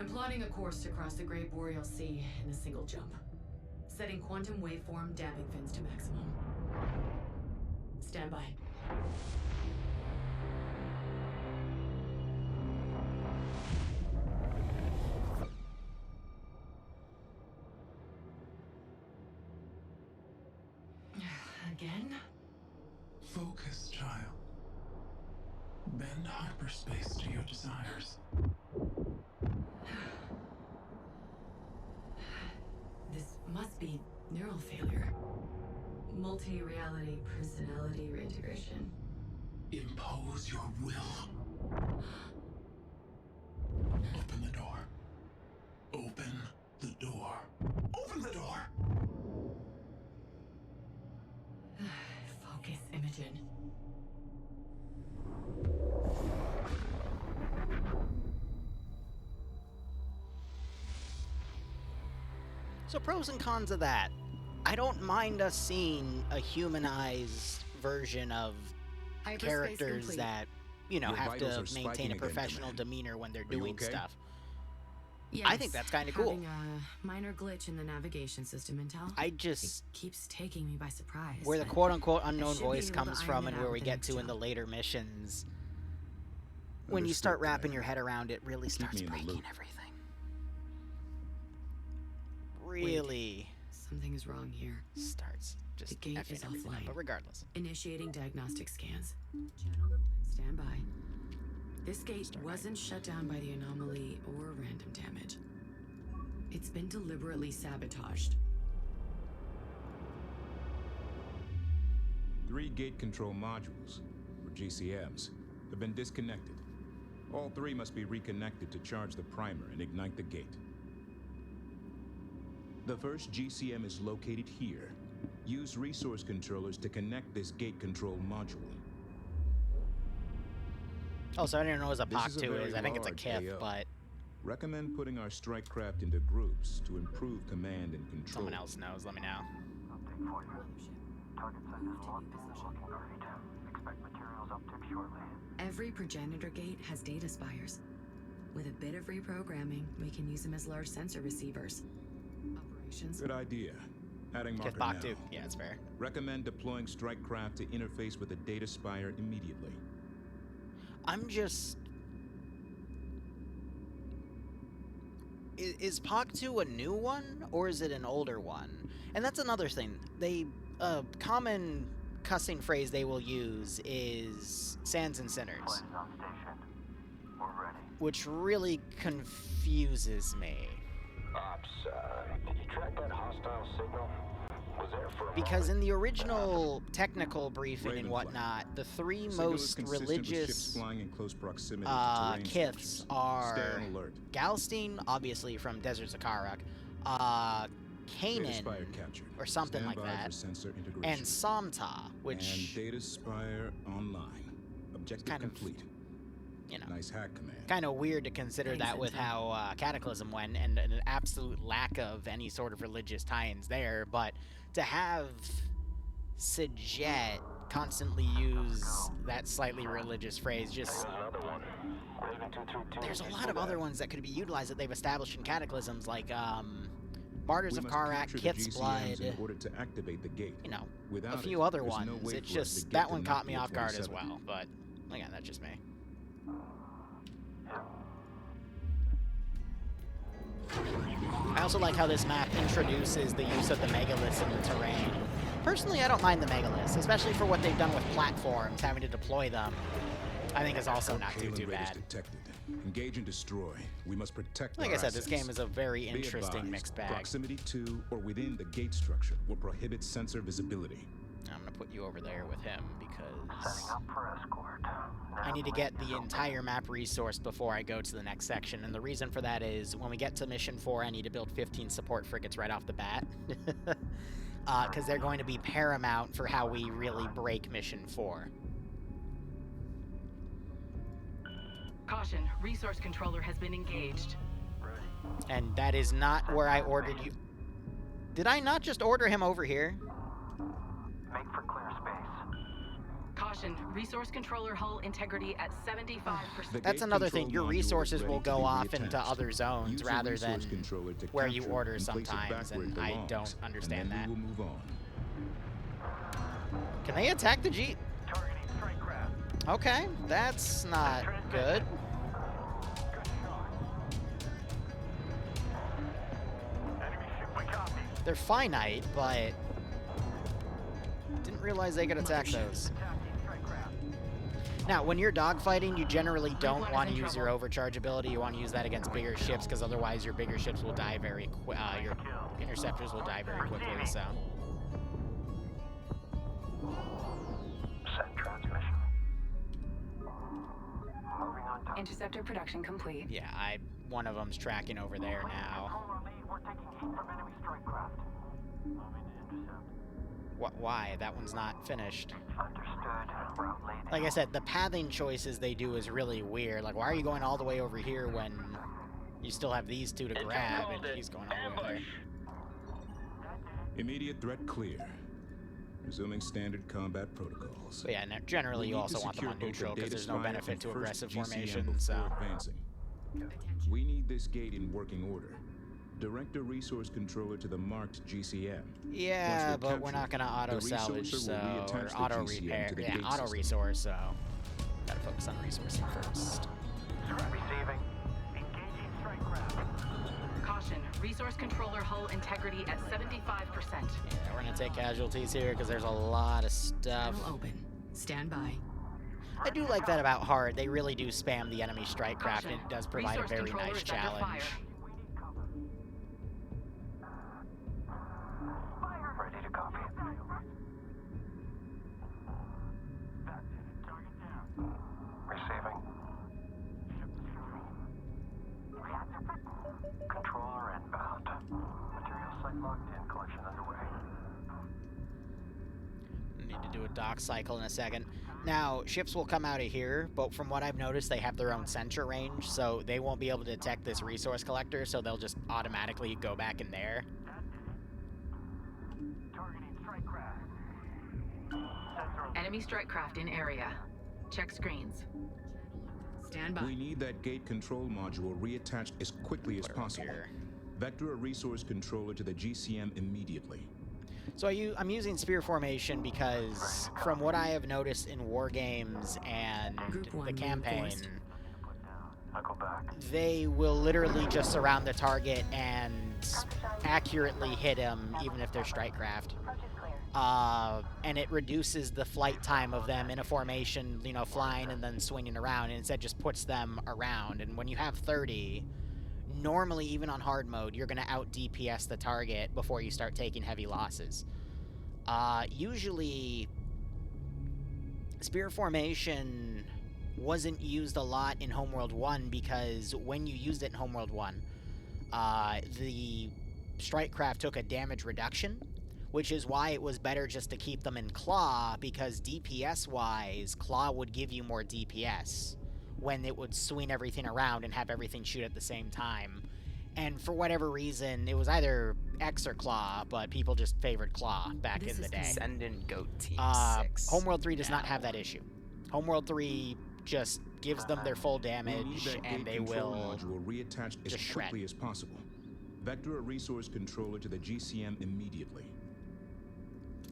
S3: I'm plotting a course to cross the Great Boreal Sea in a single jump. Setting quantum waveform damping fins to maximum. Stand by. Again?
S11: Focus, child. Bend hyperspace to your desires.
S3: This must be neural failure. Multi-reality personality reintegration.
S11: Impose your will. Open the door. Open the door. Open the door!
S3: Focus, Imogen.
S1: So pros and cons of that. I don't mind us seeing a humanized version of
S3: Hyperspace
S1: characters
S3: complete.
S1: that, you know,
S4: Your
S1: have
S4: vitals
S1: to
S4: are spiking
S1: maintain a
S4: again,
S1: professional
S4: Command.
S1: demeanor when they're
S4: you
S1: doing
S4: okay?
S1: stuff.
S3: Yes,
S1: I think that's kinda cool.
S3: Having a minor glitch in the navigation system, Intel.
S1: I
S3: It
S1: just...
S3: keeps taking me by surprise.
S1: Where the
S3: but
S1: quote-unquote unknown
S3: should be
S1: voice
S3: able to
S1: comes
S3: iron
S1: from
S3: it
S1: and
S3: out
S1: where we
S3: with the
S1: get
S3: next
S1: to in the
S3: jump.
S1: later missions. When you
S4: Understood,
S1: start wrapping
S4: Commander.
S1: your head around it, really
S4: Keep
S1: starts
S4: me in the
S1: breaking
S4: loop.
S1: everything. Really
S3: Something is wrong here.
S1: starts just
S3: The gate
S1: effing
S3: is
S1: everything up.
S3: offline.
S1: But regardless.
S3: Initiating diagnostic scans. Channel open. Stand by. This gate wasn't shut down by the anomaly or random damage. It's been deliberately sabotaged.
S4: 3 gate control modules, or GCMs, have been disconnected. All 3 must be reconnected to charge the primer and ignite the gate. The first GCM is located here. Use resource controllers to connect this gate control module.
S1: Oh, so I didn't know what a
S4: This is a
S1: POC2
S4: very
S1: is. I think it's a
S4: large
S1: KIF,
S4: AO.
S1: but
S4: Recommend putting our strike craft into groups to improve command and control.
S1: Someone else knows, let me know.
S5: Update for you. Target site is locked and looking great. Expect materials uptick shortly.
S3: Every progenitor gate has data spires. With a bit of reprogramming, we can use them as large sensor receivers. Operations.
S4: Good idea. Adding marker
S1: Bach
S4: now.
S1: too. Yeah, it's fair.
S4: Recommend deploying strike craft to interface with the data spire immediately.
S1: I'm just... Is POC 2 a new one, or is it an older one? And that's another thing. A common cussing phrase they will use is Sands and Sinners.
S5: Planes on station. We're ready.
S1: Which really confuses me.
S5: Ops, did you track that hostile signal? Was there for a
S1: Because in
S5: moment?
S1: the original technical briefing and
S4: Ravenfly.
S1: whatnot, the three
S4: Signal is
S1: most
S4: consistent with ships
S1: religious
S4: flying in close proximity to terrain
S1: kiths
S4: structures.
S1: are
S4: Stay on alert.
S1: Galstein, obviously from Desert Zakarak,
S4: Data
S1: Kanan,
S4: spire captured.
S1: or something
S4: Stand
S1: like
S4: by
S1: that,
S4: for sensor
S1: and
S4: integration.
S1: Samta,
S4: And
S1: which,
S4: data spire online. Objective
S1: kind of,
S4: complete.
S1: you know,
S4: Nice hack command.
S1: kind of weird to consider that with how Cataclysm went, and an absolute lack of any sort of religious tie-ins there, but to have Sajet constantly use that slightly religious phrase just...
S5: Another one. Raven 232.
S1: There's a lot of other ones that could be utilized that they've established in Cataclysms, like Martyrs
S4: We
S1: of
S4: must
S1: Karak,
S4: capture the
S1: Kith's
S4: GCMs
S1: Blood,
S4: in order to activate the gate.
S1: you know,
S4: Without
S1: a few
S4: it,
S1: other
S4: there's
S1: ones.
S4: no way
S1: It's
S4: for us to
S1: just,
S4: get
S1: that
S4: to
S1: one caught me
S4: Nokia
S1: off guard as
S4: 27.
S1: well, but again, that's just me. I also like how this map introduces the use of the megaliths in the terrain. Personally, I don't mind the megaliths, especially for what they've done with platforms, having to deploy them. I think is also not too
S4: Kalen Raiders
S1: bad.
S4: detected. Engage and destroy. We must protect
S1: Like
S4: our
S1: I said, this
S4: assets.
S1: game is a very
S4: Be
S1: interesting
S4: advised,
S1: mixed bag.
S4: Proximity to or within the gate structure will prohibit sensor visibility.
S1: I'm gonna put you over there with him because
S5: Setting up for escort.
S1: I need to get the entire map resourced before I go to the next section, and the reason for that is when we get to Mission 4, I need to build 15 support frigates right off the bat. Because they're going to be paramount for how we really break Mission 4.
S7: Caution, resource controller has been engaged.
S1: And that is not where I ordered you. Did I not just order him over here?
S5: Make for clear space.
S7: Caution, resource controller hull integrity at 75%.
S1: That's another thing. Your resources will go off into other zones rather than where you order sometimes, and I don't understand that.
S4: We'll move on.
S1: Can they attack the Jeep?
S5: Targeting strike craft.
S1: Okay, that's not good.
S5: Good shot. Enemy ship, we copy.
S1: They're finite, but didn't realize they could attack those.
S5: Attacking strike craft.
S1: Now, when you're dogfighting, you generally don't want to use your overcharge ability. You want to use that against bigger ships, because otherwise your bigger ships will die very quick. Your interceptors will die very quickly, so...
S5: Set transmission. Moving on to
S10: Interceptor production complete.
S1: Yeah, one of them's tracking over there now.
S5: controller lead. We're taking heat from enemy strike craft. Moving to intercept.
S1: Why? That one's not finished.
S5: Understood. Route lead.
S1: Like I said, the pathing choices they do is really weird. Like, why are you going all the way over here when you still have these two to grab, and he's going all the way over there?
S4: Immediate threat clear. Resuming standard combat protocols.
S1: But yeah, generally you
S4: We need
S1: also
S4: to
S1: want them on
S4: secure both the
S1: neutral, because
S4: data
S1: there's no
S4: spire
S1: benefit
S4: and
S1: to
S4: first
S1: aggressive
S4: GCM
S1: formation,
S4: before
S1: so...
S4: advancing. We need this gate in working order. Direct a resource controller to the marked GCM.
S1: Yeah,
S4: Once
S1: but we're not gonna auto-salvage, so... Or auto-repair. Yeah, auto-resource, so... Gotta focus on resourcing first.
S5: Receiving. Engaging strike craft.
S7: Caution, resource controller hull integrity at 75%.
S1: Yeah, we're gonna take casualties here, because there's a lot of stuff.
S3: Tunnel open. Stand by.
S1: I do like that about Hard. They really do spam the enemy strike craft, and it does provide a
S7: Resource
S1: very
S7: controller
S1: nice
S7: is under
S1: challenge.
S7: fire.
S5: Ready to copy. That's it. Target down. Receiving. Controller inbound. Material site locked in. Collection underway.
S1: Need to do a dock cycle in a second. Now, ships will come out of here, but from what I've noticed, they have their own sensor range, so they won't be able to detect this resource collector, so they'll just automatically go back in there.
S7: Enemy strike craft in area. Check screens.
S3: Stand by.
S4: We need that gate control module reattached as quickly as possible. Vector a resource controller to the GCM immediately.
S1: So I'm using spear formation because, from what I have noticed in war games and the campaign, they will literally just surround the target and accurately hit him, even if they're strike craft. And it reduces the flight time of them in a formation, you know, flying and then swinging around, and instead just puts them around. And when you have 30, normally, even on hard mode, you're going to out DPS the target before you start taking heavy losses. Usually, spear formation wasn't used a lot in Homeworld 1 because when you used it in Homeworld 1, the strike craft took a damage reduction, which is why it was better just to keep them in Claw, because DPS-wise, Claw would give you more DPS when it would swing everything around and have everything shoot at the same time. And for whatever reason, it was either X or Claw, but people just favored Claw back in the day.
S12: Send in Goat Team 6.
S1: Homeworld 3 does not have that issue. Homeworld 3 just gives them their full damage, and they will
S4: module reattached as quickly as possible. Vector a resource controller to the GCM immediately.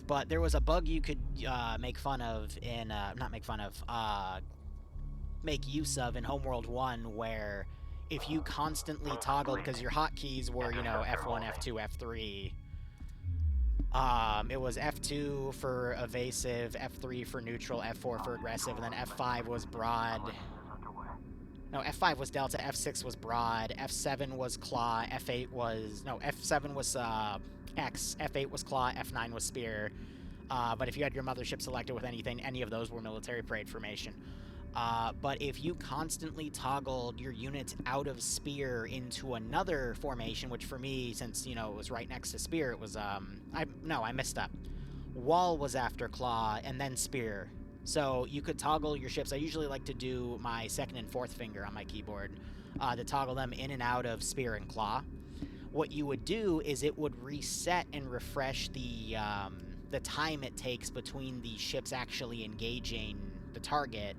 S1: But there was a bug you could make fun of in, make use of in Homeworld 1, where if you constantly toggled, because your hotkeys were, you know, F1, F2, F3, it was F2 for evasive, F3 for neutral, F4 for aggressive, and then F5 was broad. No, F5 was delta, F6 was broad, F7 was claw, F8 was... No, F7 was X, F8 was claw, F9 was spear. But if you had your mothership selected with anything, any of those were military parade formation. But if you constantly toggled your units out of spear into another formation, which for me, since, you know, it was right next to spear, it was, I messed up. Wall was after claw, and then spear. So you could toggle your ships. I usually like to do my second and fourth finger on my keyboard to toggle them in and out of spear and claw. What you would do is it would reset and refresh the time it takes between the ships actually engaging the target.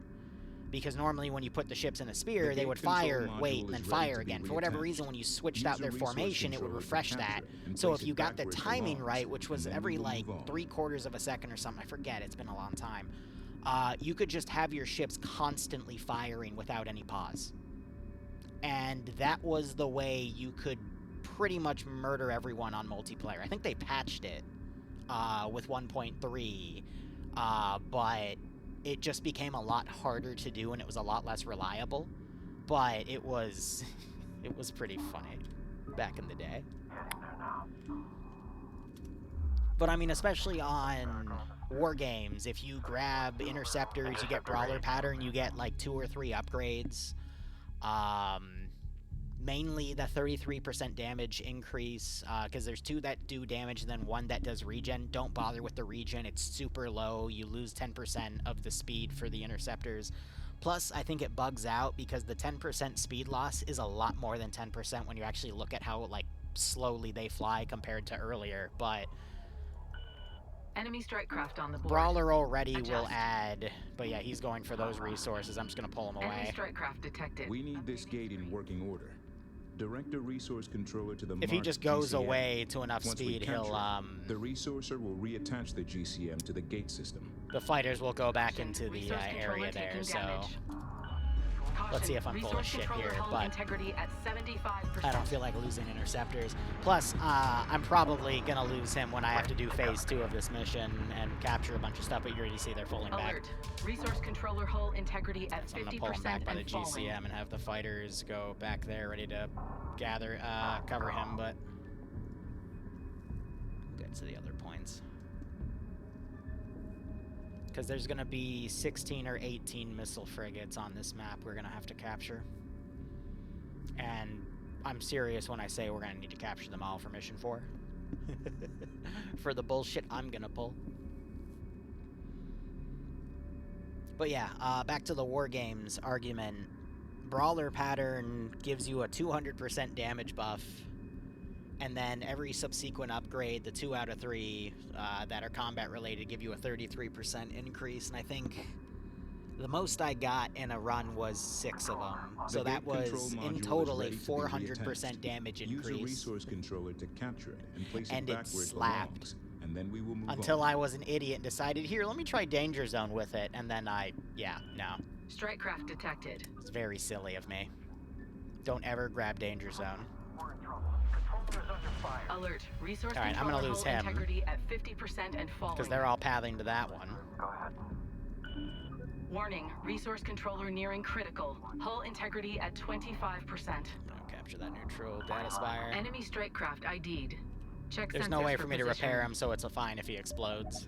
S1: Because normally when you put the ships in a spear, they would fire, wait, and then fire again. For whatever reason, when you switched out their formation, it would refresh that. So if you got the timing right, which was every, like, 3/4 of a second or something, I forget, it's been a long time, you could just have your ships constantly firing without any pause. And that was the way you could pretty much murder everyone on multiplayer. I think they patched it with 1.3, but it just became a lot harder to do, and it was a lot less reliable. But it was it was pretty funny back in the day. But I mean, especially on war games, if you grab interceptors, you get brawler pattern, you get like 2 or 3 upgrades. Mainly the 33% damage increase, because there's 2 that do damage and then 1 that does regen. Don't bother with the regen, it's super low. You lose 10% of the speed for the interceptors. Plus, I think it bugs out because the 10% speed loss is a lot more than 10% when you actually look at how, like, slowly they fly compared to earlier, but...
S7: Enemy strike craft on the board.
S1: Brawler already will add, but yeah, he's going for those resources. I'm just going to pull him away.
S7: Enemy strike craft detected.
S4: We need this gate in working order. Direct a resource controller to the
S1: if he just goes away to enough speed, he'll
S4: the resourcer will reattach the GCM to the gate system.
S1: The fighters will go back into the area there, so let's see if I'm full of shit here, but I don't feel like losing interceptors. Plus, I'm probably gonna lose him when I have to do phase 2 of this mission and capture a bunch of stuff, but you already see they're pulling back.
S7: Resource controller hull integrity at 50%
S1: so I'm gonna pull him back by the GCM and have the fighters go back there ready to cover him, but get to the other points. Because there's going to be 16 or 18 missile frigates on this map we're going to have to capture. And I'm serious when I say we're going to need to capture them all for Mission 4. For the bullshit I'm going to pull. But yeah, back to the War Games argument. Brawler pattern gives you a 200% damage buff, and then every subsequent upgrade, the 2 out of 3 that are combat related, give you a 33% increase, and I think the most I got in a run was 6 of them. So that was, in total, a 400% damage increase.
S4: Use a resource controller to capture it and place
S1: and
S4: it back
S1: it
S4: where it
S1: slapped.
S4: belongs, and then we will move
S1: Until
S4: on.
S1: I was an idiot and decided, here, let me try Danger Zone with it, and then no.
S7: Strikecraft detected.
S1: It's very silly of me. Don't ever grab Danger Zone.
S5: We're in trouble. Controller is under fire.
S7: Alert. Resource
S1: Alright, I'm
S7: controller
S1: gonna lose
S7: hull
S1: him.
S7: integrity at 50% and falling.
S1: Because they're all pathing to that one.
S5: Go ahead.
S7: Warning. Resource controller nearing critical. Hull integrity at 25%.
S1: I'll capture that neutral data spire.
S7: Enemy strikecraft ID'd. Check
S1: There's no
S7: sensors
S1: way for me to
S7: position.
S1: repair him, so it's a fine if he explodes.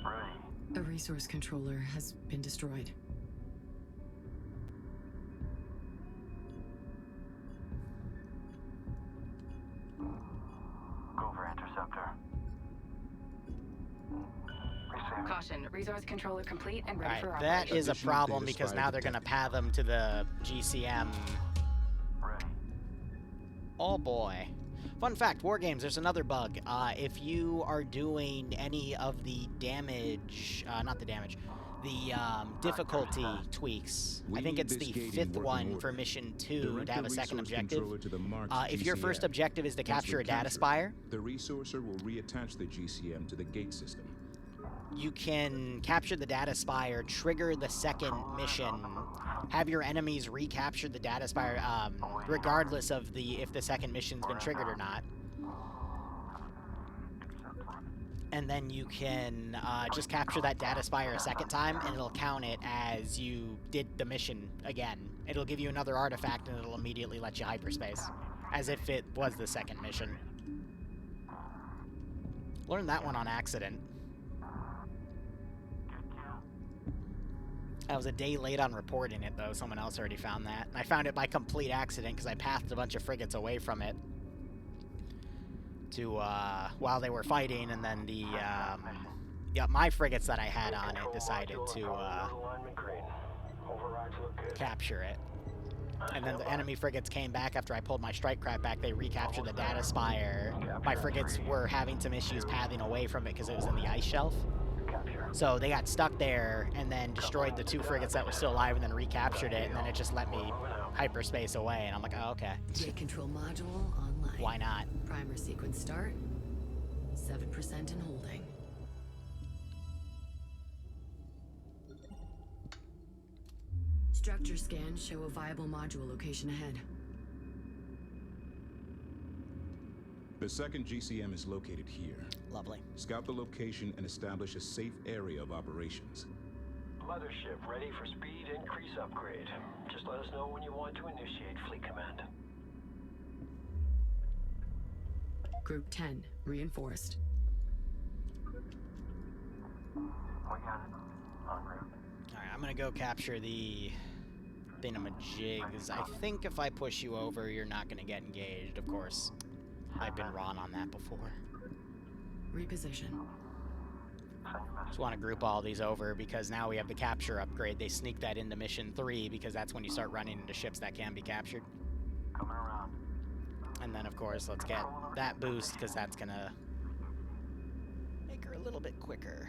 S5: Ready.
S3: A resource controller has been destroyed.
S5: Go for interceptor. Receiving.
S8: Caution, resource controller complete and ready
S1: Alright,
S8: for
S1: that
S8: operation.
S1: is a
S4: Additional
S1: problem
S4: data
S1: because
S4: spire
S1: now they're going to
S4: detected.
S1: path them to the GCM.
S5: Ready.
S1: Oh boy. Fun fact, War Games, there's another bug. If you are doing any of the damage, not the damage, the difficulty tweaks, I
S4: We
S1: think
S4: need
S1: it's
S4: this
S1: the
S4: gate in
S1: 5th
S4: working
S1: one
S4: order.
S1: for Mission 2
S4: Direct
S1: to have
S4: the
S1: a second
S4: resource
S1: objective.
S4: controller to the marked
S1: If your first
S4: GCM.
S1: objective is to
S4: Once
S1: capture
S4: we
S1: a data
S4: capture it,
S1: spire,
S4: the resourcer will reattach the GCM to the gate system.
S1: you can capture the data spire, trigger the second mission, have your enemies recapture the data spire, regardless of if the second mission's been triggered or not. And then you can just capture that data spire a second time, and it'll count it as you did the mission again. It'll give you another artifact, and it'll immediately let you hyperspace, as if it was the second mission. Learned that one on accident. I was a day late on reporting it, though. Someone else already found that. And I found it by complete accident, because I pathed a bunch of frigates away from it to, while they were fighting, and then the, my frigates that I had on it decided to,
S5: Alignment green. Overrides look good.
S1: capture it. And then the enemy frigates came back after I pulled my strike craft back. They recaptured the data spire. My frigates were having some issues pathing away from it because it was in the ice shelf.
S5: Capture.
S1: So they got stuck there and then destroyed the 2 frigates that were still alive and then recaptured it, and then it just let me hyperspace away, and I'm like, oh, okay.
S3: Gate control module online.
S1: Why not?
S3: Primer sequence start. 7% and holding. Structure scans show a viable module location ahead.
S4: The second GCM is located here.
S1: Lovely.
S4: Scout the location and establish a safe area of operations.
S5: Mothership ready for speed increase upgrade. Just let us know when you want to initiate fleet command.
S3: Group 10, reinforced.
S5: We got it. En route.
S1: Alright, I'm gonna go capture the thingamajigs. I think if I push you over, you're not gonna get engaged, of course. I've been wrong on that before.
S3: Reposition.
S1: Just want to group all these over because now we have the capture upgrade. They sneak that into Mission 3 because that's when you start running into ships that can be captured.
S5: Coming around.
S1: And then, of course, let's get that boost because that's going to make her a little bit quicker.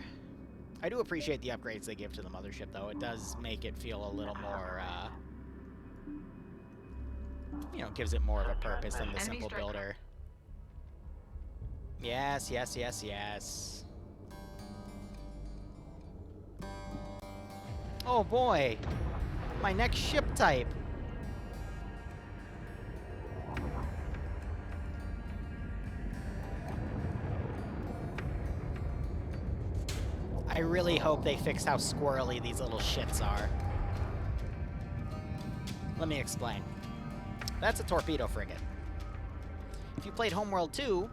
S1: I do appreciate the upgrades they give to the mothership, though. It does make it feel a little more, gives it more of a purpose than the simple builder. Yes, yes, yes, yes. Oh boy! My next ship type! I really hope they fixed how squirrely these little shits are. Let me explain. That's a torpedo frigate. If you played Homeworld 2,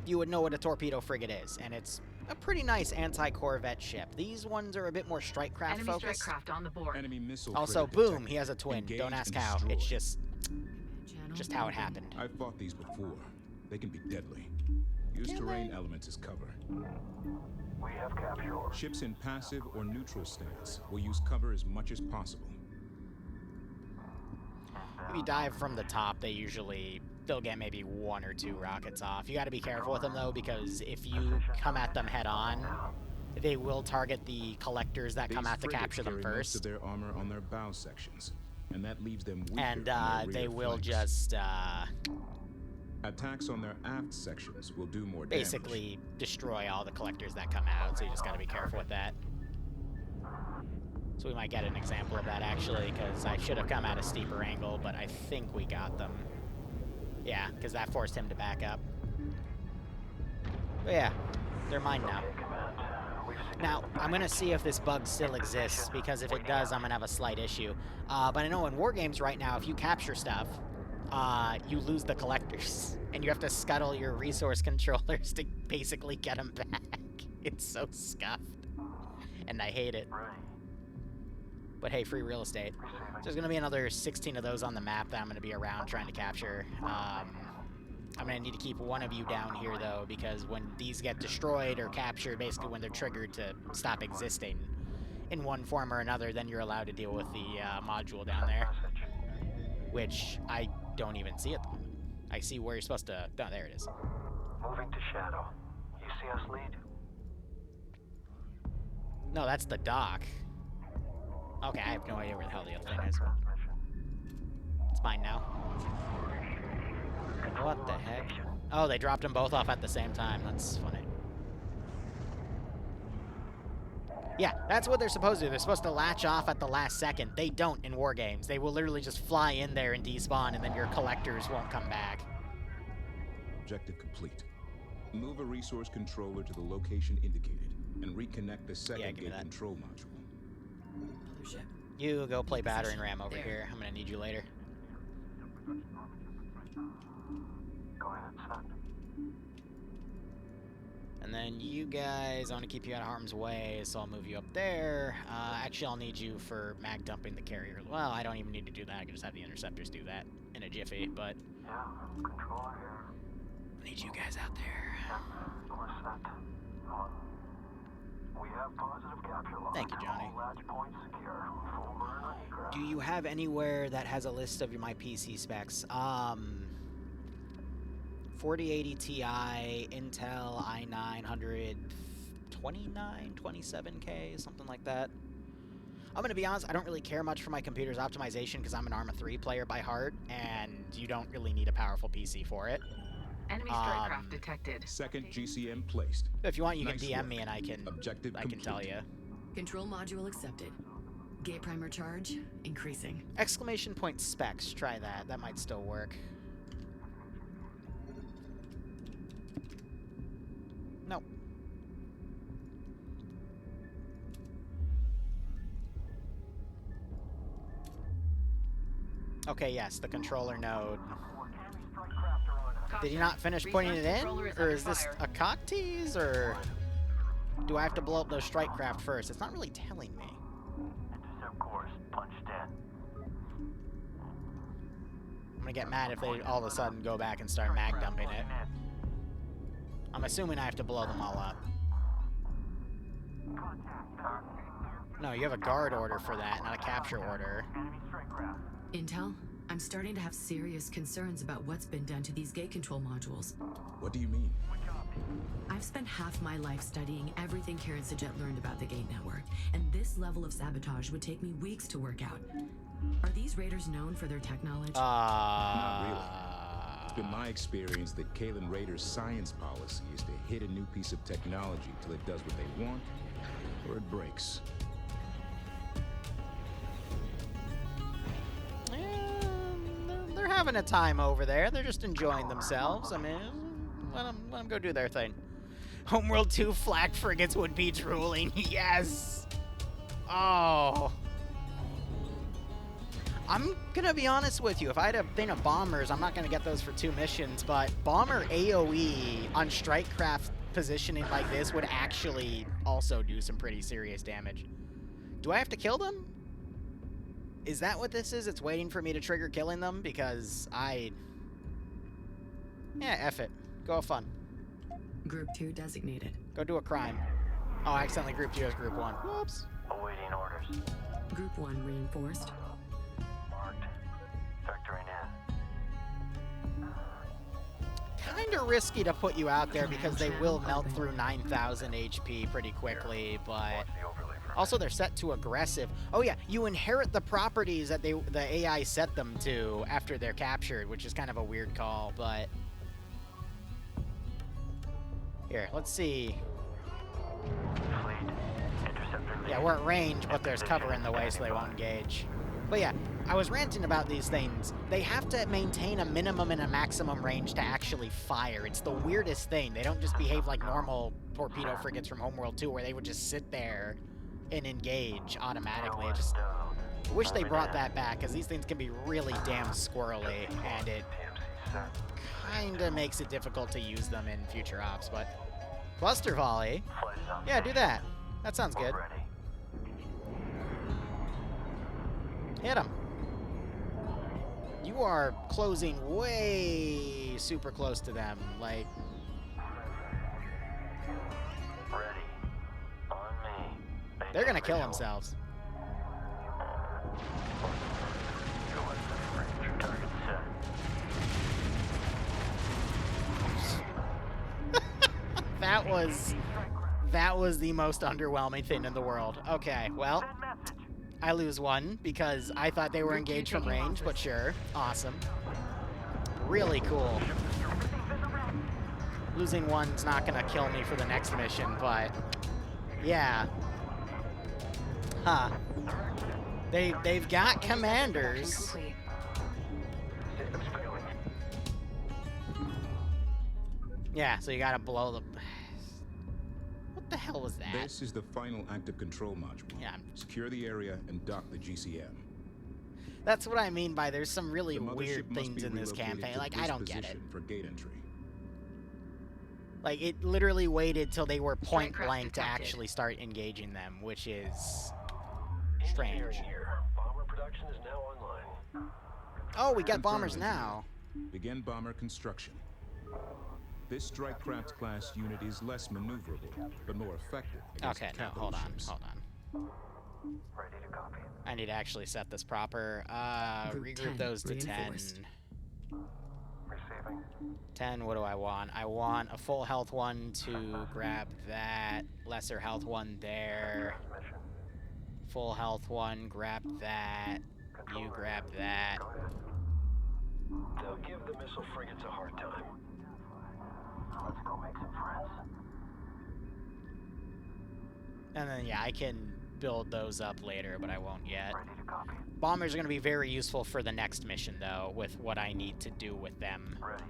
S1: you would know what a torpedo frigate is, and it's a pretty nice anti-corvette ship. These ones are a bit more strike craft
S7: Enemy
S1: focused.
S7: strike craft on the board.
S4: Enemy missile
S1: Also,
S4: frigate
S1: boom,
S4: detected.
S1: he has a twin.
S4: Engage
S1: Don't ask
S4: and
S1: how.
S4: destroy.
S1: It's just
S3: Channel
S1: how it
S3: open.
S1: happened.
S4: I've fought these before. They can be deadly. Use
S1: Can
S4: terrain
S1: they?
S4: elements as cover.
S5: We have capture orders.
S4: Ships in passive or neutral stance will use cover as much as possible.
S1: If you dive from the top, they'll get maybe 1 or 2 rockets off. You got to be careful with them though, because if you come at them head on, they will target the collectors that come out to capture them
S4: carry most
S1: first.
S4: of their armor on their bow sections, and that leaves them weaker
S1: And
S4: on their
S1: they
S4: rear
S1: will
S4: flanks.
S1: just
S4: Attacks on their aft sections will do more
S1: basically destroy all the collectors that come out, so you just got to be careful with that. So we might get an example of that actually, because I should have come at a steeper angle, but I think we got them. Yeah, because that forced him to back up. But yeah, they're mine now. Now, I'm going to see if this bug still exists, because if it does, I'm going to have a slight issue. But I know in war games right now, if you capture stuff, you lose the collectors, and you have to scuttle your resource controllers to basically get them back. It's so scuffed, and I hate it. But hey, free real estate. So there's going to be another 16 of those on the map that I'm going to be around trying to capture. I'm going to need to keep one of you down here, though, because when these get destroyed or captured, basically when they're triggered to stop existing in one form or another, then you're allowed to deal with the module down there, which I don't even see at the moment. I see where you're supposed to... Oh, there it is.
S5: Moving to Shadow. You see us lead?
S1: No, that's the dock. Okay, I have no idea where the hell the other thing is. It's mine now. What the heck? Oh, they dropped them both off at the same time. That's funny. Yeah, that's what they're supposed to do. They're supposed to latch off at the last second. They don't in war games. They will literally just fly in there and despawn, and then your collectors won't come back.
S4: Objective complete. Move a resource controller to the location indicated and reconnect the second gate control module.
S1: You go play battering ram over here. I'm gonna need you later.
S5: Go ahead, son.
S1: And then you guys, I want to keep you out of harm's way, so I'll move you up there. Actually, I'll need you for mag dumping the carrier. Well, I don't even need to do that. I can just have the interceptors do that in a jiffy, but...
S5: Yeah, controller here.
S1: I need you guys out there.
S5: We're set. We have positive capture log.
S1: Thank you, Johnny.
S5: All latch points secure. Full burn on egress.
S1: Do you have anywhere that has a list of my PC specs? 4080 Ti, Intel i9 129, 27K, something like that. I'm going to be honest, I don't really care much for my computer's optimization because I'm an Arma 3 player by heart, and you don't really need a powerful PC for it.
S7: Enemy strike craft detected.
S4: Second GCM placed.
S1: If you want, you
S4: Nice
S1: can DM
S4: work.
S1: me and I can tell you.
S3: Control module accepted. Gate primer charge increasing.
S1: Exclamation point specs, try that. That might still work. Nope. Okay, yes, the controller node. Did he not finish putting it in? Or is this a cock tease? Or do I have to blow up those strike craft first? It's not really telling me.
S5: Intercept course punched in.
S1: I'm gonna get mad if they all of a sudden go back and start mag dumping it. I'm assuming I have to blow them all up. No, you have a guard order for that, not a capture order.
S3: Intel, I'm starting to have serious concerns about what's been done to these gate control modules.
S4: What do you mean?
S3: I've spent half my life studying everything Karen Sajet learned about the gate network, and this level of sabotage would take me weeks to work out. Are these raiders known for their tech knowledge?
S4: Not really. It's been my experience that Kalen Raiders' science policy is to hit a new piece of technology till it does what they want, or it breaks.
S1: They're having a time over there. They're just enjoying themselves. I mean, let them go do their thing. Homeworld 2 flak frigates would be drooling. Yes. Oh. I'm gonna be honest with you. If I had a thing of bombers, I'm not gonna get those for 2 missions, but bomber AoE on strike craft positioning like this would actually also do some pretty serious damage. Do I have to kill them? Is that what this is? It's waiting for me to trigger killing them? Because yeah, F it. Go have fun.
S3: Group 2 designated.
S1: Go do a crime. Oh, I accidentally grouped you as Group 1. Whoops.
S5: Awaiting orders.
S3: Group 1 reinforced.
S5: Marked. Vectoring in.
S1: Kind of risky to put you out there because they will melt through 9,000 HP pretty quickly, but also they're set to aggressive. Oh yeah, you inherit the properties that the AI set them to after they're captured, which is kind of a weird call, but here, let's see. Yeah, we're at range, but there's cover in the way, so they won't engage. But yeah, I was ranting about these things. They have to maintain a minimum and a maximum range to actually fire. It's the weirdest thing. They don't just behave like normal torpedo frigates from Homeworld 2, where they would just sit there and engage automatically. I just wish they brought that back, because these things can be really damn squirrely, and it kind of makes it difficult to use them in future ops. But cluster volley, yeah, do that. That sounds good. Hit him. You are closing way super close to them, like.
S5: Ready. On me.
S1: They're gonna kill themselves.
S5: Target set.
S1: That was the most underwhelming thing in the world. Okay, well, I lose one because I thought they were engaged from range, but sure. Awesome. Really cool. Losing one's not gonna kill me for the next mission, but yeah. Huh. They've got commanders. Yeah, so you gotta blow the... What the hell was that?
S4: This is the final active control module.
S1: Yeah.
S4: Secure the area and dock the GCM.
S1: That's what I mean by there's some really weird things in this campaign. Like, I don't get it.
S4: For gate entry.
S1: Like, it literally waited till they were point blank to actually start engaging them, which is strange.
S5: Bomber production is now online.
S1: Oh, we got bombers now.
S4: Begin bomber construction. This strike craft class unit is less maneuverable, but more effective.
S1: Okay, no, hold on.
S5: Ready to copy.
S1: I need to actually set this proper. Regroup those to 10.
S5: Receiving.
S1: 10, what do I want? I want a full health one to grab that. Lesser health one there. Full health one, grab that. You grab that.
S5: They'll give the missile frigates a hard time. Let's go make some friends.
S1: And then, yeah, I can build those up later, but I won't yet.
S5: Ready to copy.
S1: Bombers are going to be very useful for the next mission, though, with what I need to do with them.
S5: Ready.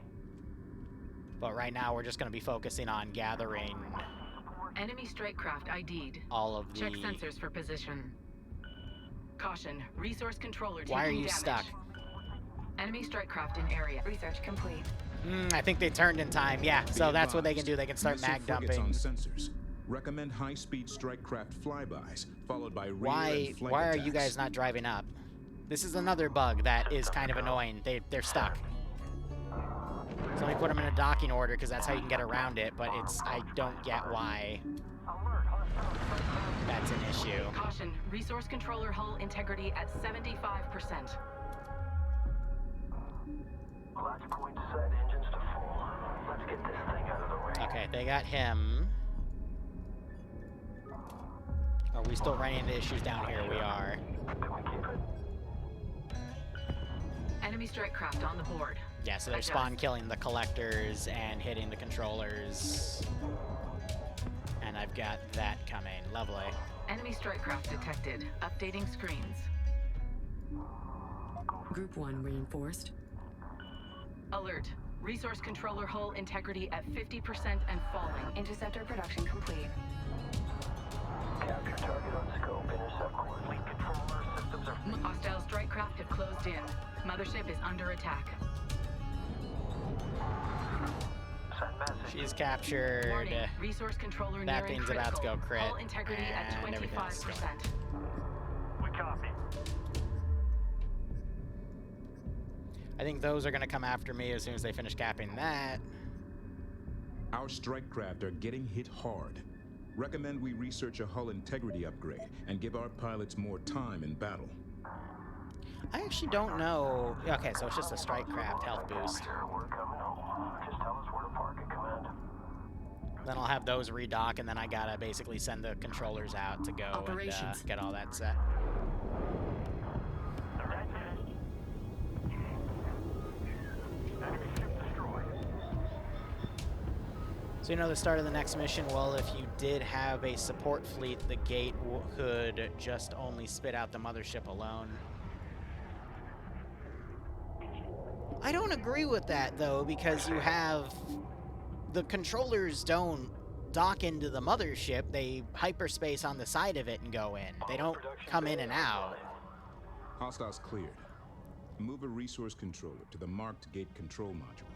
S1: But right now, we're just going to be focusing on gathering...
S7: Enemy strike craft ID'd.
S1: All of the...
S7: Check sensors for position. Caution, resource controller taking
S1: Why are you
S7: damage.
S1: stuck?
S7: Enemy strike craft in area.
S10: Research complete.
S1: I think they turned in time, yeah. So that's what they can do. They can start mag dumping.
S4: On sensors. Recommend high-speed strike craft flybys, folled by rear and flank
S1: Why are
S4: attacks.
S1: you guys not driving up? This is another bug that is kind of annoying. They're stuck. So let me put them in a docking order because that's how you can get around it, but I don't get why that's an issue.
S7: Caution, resource controller hull integrity at 75%.
S5: Latch point set, engines to full. Let's get this thing out of the way.
S1: Okay, they got him. Are we still running into issues down here? We are.
S5: Can we keep it?
S7: Enemy strike craft on the board.
S1: Yeah, so they're spawn killing the collectors and hitting the controllers. And I've got that coming. Lovely.
S7: Enemy strike craft detected. Updating screens.
S3: Group 1 reinforced.
S7: Alert. Resource controller hull integrity at 50% and falling.
S10: Interceptor production complete.
S5: Capture target on scope. Intercept core. Fleet controller systems are...
S7: Hostile strike craft have closed in. Mothership is under attack.
S5: Send message.
S1: She's captured.
S7: Warning. Resource controller
S1: That
S7: nearing
S1: thing's about to go
S7: critical.
S1: crit.
S7: Hull integrity at
S1: And everything's
S7: 25%.
S5: We copy.
S1: I think those are going to come after me as soon as they finish capping that.
S4: Our strike craft are getting hit hard. Recommend we research a hull integrity upgrade and give our pilots more time in battle.
S1: I actually don't know. Okay, so it's just a strike craft health boost.
S5: We're coming home. Just tell us where to park at command.
S1: Then I'll have those redock, and then I gotta basically send the controllers out to go and get all that set. So you know the start of the next mission, well, if you did have a support fleet, the gate could just only spit out the mothership alone. I don't agree with that, though, because you have... The controllers don't dock into the mothership, they hyperspace on the side of it and go in. They don't come in and out.
S4: Hostiles cleared. Move a resource controller to the marked gate control module.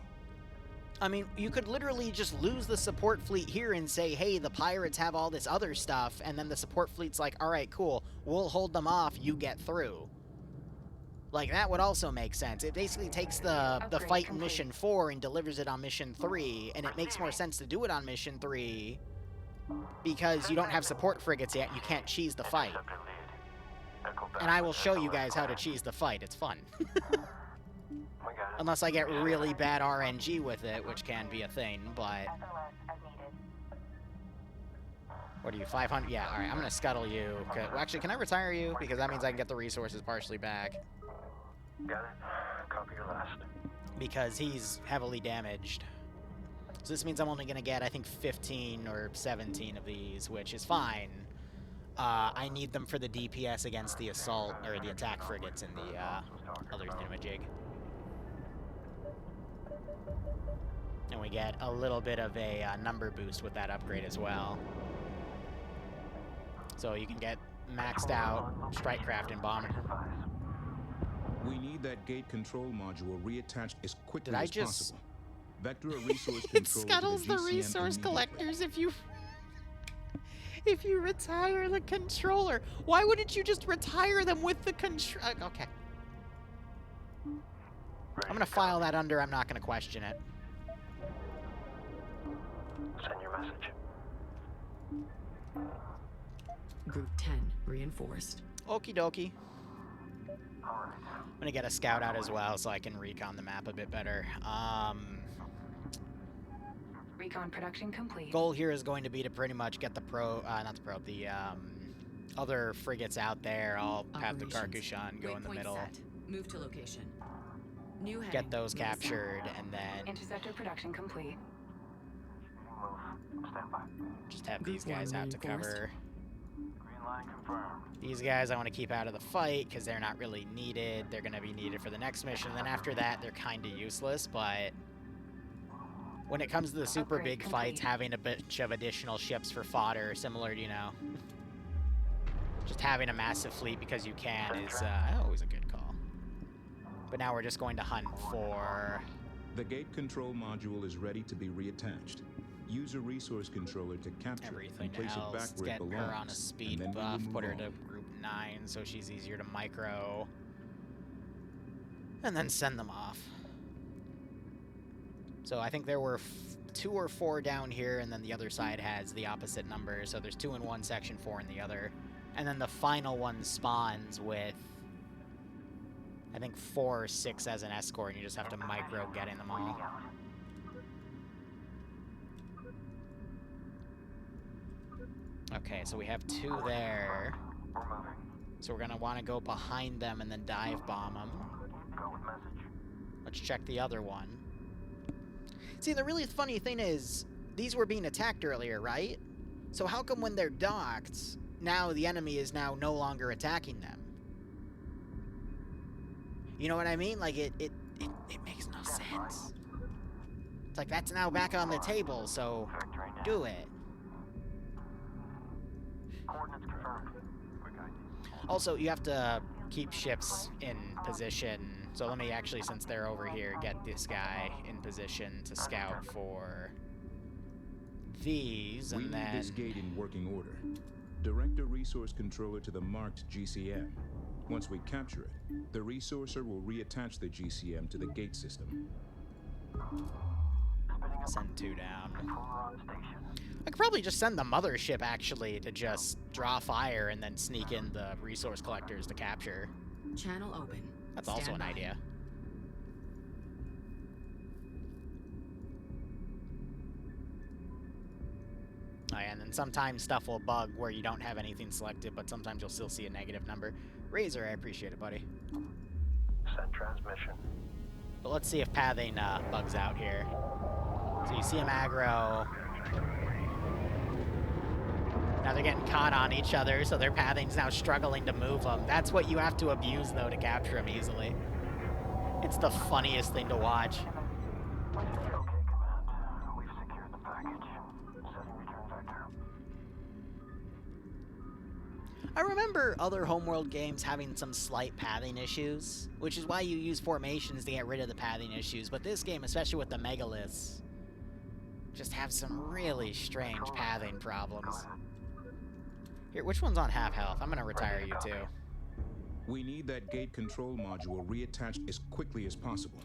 S1: I mean, you could literally just lose the support fleet here and say, hey, the pirates have all this other stuff, and then the support fleet's like, all right, cool, we'll hold them off, you get through. Like, that would also make sense. It basically takes the fight in Mission 4 and delivers it on Mission 3, and it makes more sense to do it on Mission 3 because you don't have support frigates yet, and you can't cheese the fight. And I will show you guys how to cheese the fight. It's fun. Unless I get really bad RNG with it, which can be a thing, but... What are you, 500? Yeah, alright, I'm gonna scuttle you. Well, actually, can I retire you? Because that means I can get the resources partially back.
S5: Got it. Copy your last.
S1: Because he's heavily damaged. So this means I'm only gonna get, I think, 15 or 17 of these, which is fine. I need them for the DPS against the assault, or the attack frigates in the other thingamajig. And we get a little bit of a number boost with that upgrade as well. So you can get maxed out strike craft and bomber.
S4: We need that gate control module reattached as quickly
S1: as
S4: possible. Vector a resource controller.
S1: It scuttles the resource collectors if you retire the controller. Why wouldn't you just retire them with the control? Okay. I'm gonna file that under. I'm not gonna question it.
S5: Send your message.
S3: Group 10 reinforced.
S1: Okie dokie. I'm gonna get a scout out as well so I can recon the map a bit better.
S7: Recon production complete.
S1: Goal here is going to be to pretty much get the the other frigates out there. I'll have the Karkushan go in the middle.
S3: Set. Move to location. New
S1: get those captured and then
S7: interceptor production complete.
S5: Stand by.
S1: Just have these guys out to cover.
S5: Green line confirmed.
S1: These guys I want to keep out of the fight because they're not really needed. They're going to be needed for the next mission. Then after that, they're kind of useless, but when it comes to the super big fights, having a bunch of additional ships for fodder, similar to, you know, just having a massive fleet because you can is always a good call. But now we're just going to hunt for...
S4: The gate control module is ready to be reattached. Use a resource controller to capture
S1: everything
S4: and place
S1: else.
S4: it back where it belongs.
S1: Get her on a speed buff, put her to group 9 so she's easier to micro. And then send them off. So I think there were 2 or 4 down here, and then the other side has the opposite number. So there's 2 in one section, 4 in the other. And then the final one spawns with, I think, 4 or 6 as an escort, and you just have to micro getting them all. Okay, so we have 2 there. So we're gonna want to go behind them and then dive bomb them. Let's check the other one. See, the really funny thing is, these were being attacked earlier, right? So how come when they're docked, now the enemy is now no longer attacking them? You know what I mean? Like, it makes no sense. It's like, that's now back on the table, so do it. Also, you have to keep ships in position. So let me actually, since they're over here, get this guy in position to scout for these, and then...
S4: We need this gate in working order. Direct a resource controller to the marked GCM. Once we capture it, the resourcer will reattach the GCM to the gate system.
S1: Send 2 down. I could probably just send the mothership, actually, to just draw fire and then sneak in the resource collectors to capture.
S3: Channel open.
S1: That's also an idea. Oh yeah, and then sometimes stuff will bug where you don't have anything selected, but sometimes you'll still see a negative number. Razor, I appreciate it, buddy.
S5: Send transmission.
S1: But let's see if pathing bugs out here. So you see them aggro. Now they're getting caught on each other, so their pathing's now struggling to move them. That's what you have to abuse, though, to capture them easily. It's the funniest thing to watch. I remember other Homeworld games having some slight pathing issues, which is why you use formations to get rid of the pathing issues, but this game, especially with the megaliths, just have some really strange pathing problems. Here, which one's on half health? I'm gonna retire you too.
S4: We need that gate control module reattached as quickly as possible.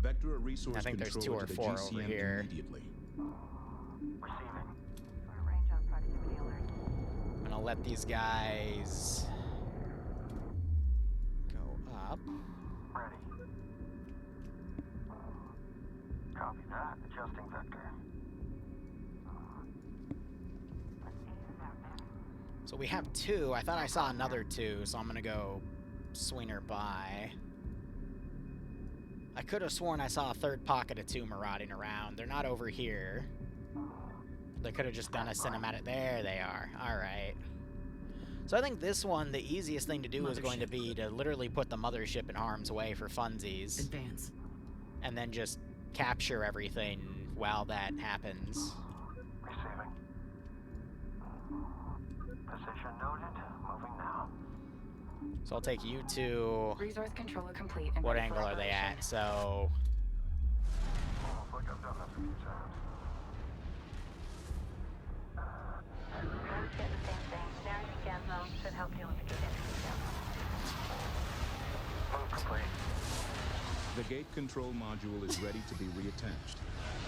S4: Vector a resource
S1: I think there's 2
S4: control
S1: or
S4: to the
S1: 4
S4: GCM
S1: over here.
S4: immediately.
S1: I'm gonna let these guys go up.
S5: Ready. Copy that. Adjusting vector.
S1: So we have 2. I thought I saw another 2, so I'm gonna go swinger by. I could have sworn I saw a third pocket of 2 marauding around. They're not over here. They could have just done a cinematic. There they are. Alright. So I think this one, the easiest thing to do is going to be to literally put the mothership in harm's way for funsies.
S3: Advance.
S1: And then just capture everything while that happens.
S5: Receiving. Position noted. Moving now.
S1: So I'll take you to...
S7: Resource controller complete.
S1: What angle are they at? So...
S5: Looks like I've done this a few times.
S8: Get the same thing. Narrowing the scan zone should help you with the conditions.
S5: Move complete.
S4: The gate control module is ready to be reattached.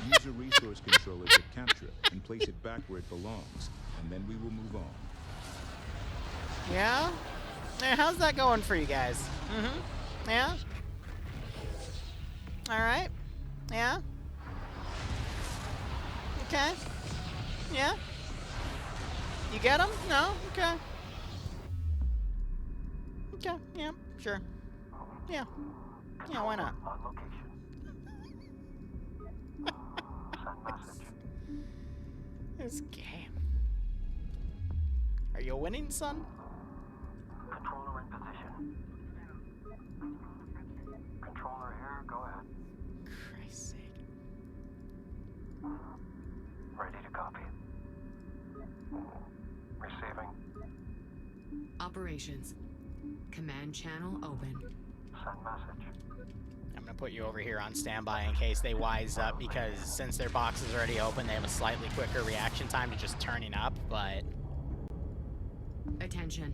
S4: Use a resource controller to capture it and place it back where it belongs, and then we will move on.
S1: Yeah? How's that going for you guys? Mm-hmm. Yeah? Alright. Yeah? Okay. Yeah? You get them? No? Okay. Okay, yeah, sure. Yeah. Yeah, why not?
S5: On location. Send message.
S1: This game. Are you winning, son?
S5: Controller in position. Controller here, go ahead.
S1: Christ's sake.
S5: Ready to copy. Receiving.
S3: Operations. Command channel open.
S5: Send message.
S1: I'm gonna put you over here on standby in case they wise up, because since their box is already open, they have a slightly quicker reaction time to just turning up, but...
S3: Attention.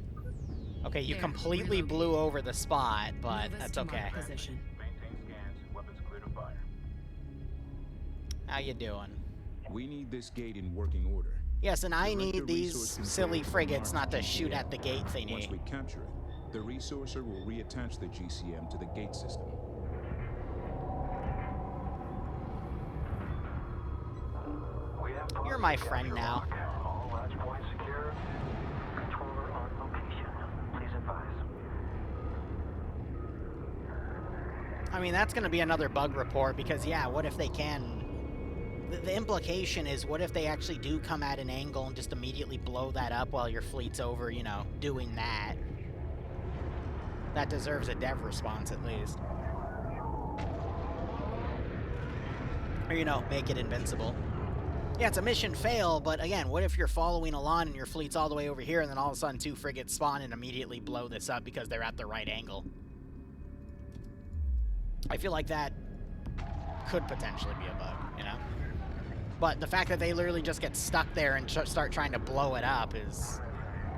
S1: Okay, you
S3: There,
S1: completely
S3: relocate.
S1: blew over the spot, but
S3: Move us
S1: that's
S3: to mark
S1: okay.
S3: Position.
S4: Maintain scans. Weapons clear to fire.
S1: How you doing?
S4: We need this gate in working order.
S1: Yes, and I
S4: Direct
S1: need
S4: the
S1: these
S4: resource control
S1: silly
S4: to the
S1: frigates not
S4: marked
S1: to shoot
S4: GCM.
S1: at the gate
S4: Once
S1: thingy.
S4: we capture it, the resourcer will reattach the GCM to the gate system.
S5: We have
S1: You're my friend now.
S5: All latch points secure. Controller on location. Please advise.
S1: I mean, that's going to be another bug report, because, yeah, what if they can... The implication is, what if they actually do come at an angle and just immediately blow that up while your fleet's over, you know, doing that? That deserves a dev response, at least. Or, you know, make it invincible. Yeah, it's a mission fail, but again, what if you're following along and your fleet's all the way over here, and then all of a sudden 2 frigates spawn and immediately blow this up because they're at the right angle? I feel like that could potentially be a bug, you know? But the fact that they literally just get stuck there and start trying to blow it up is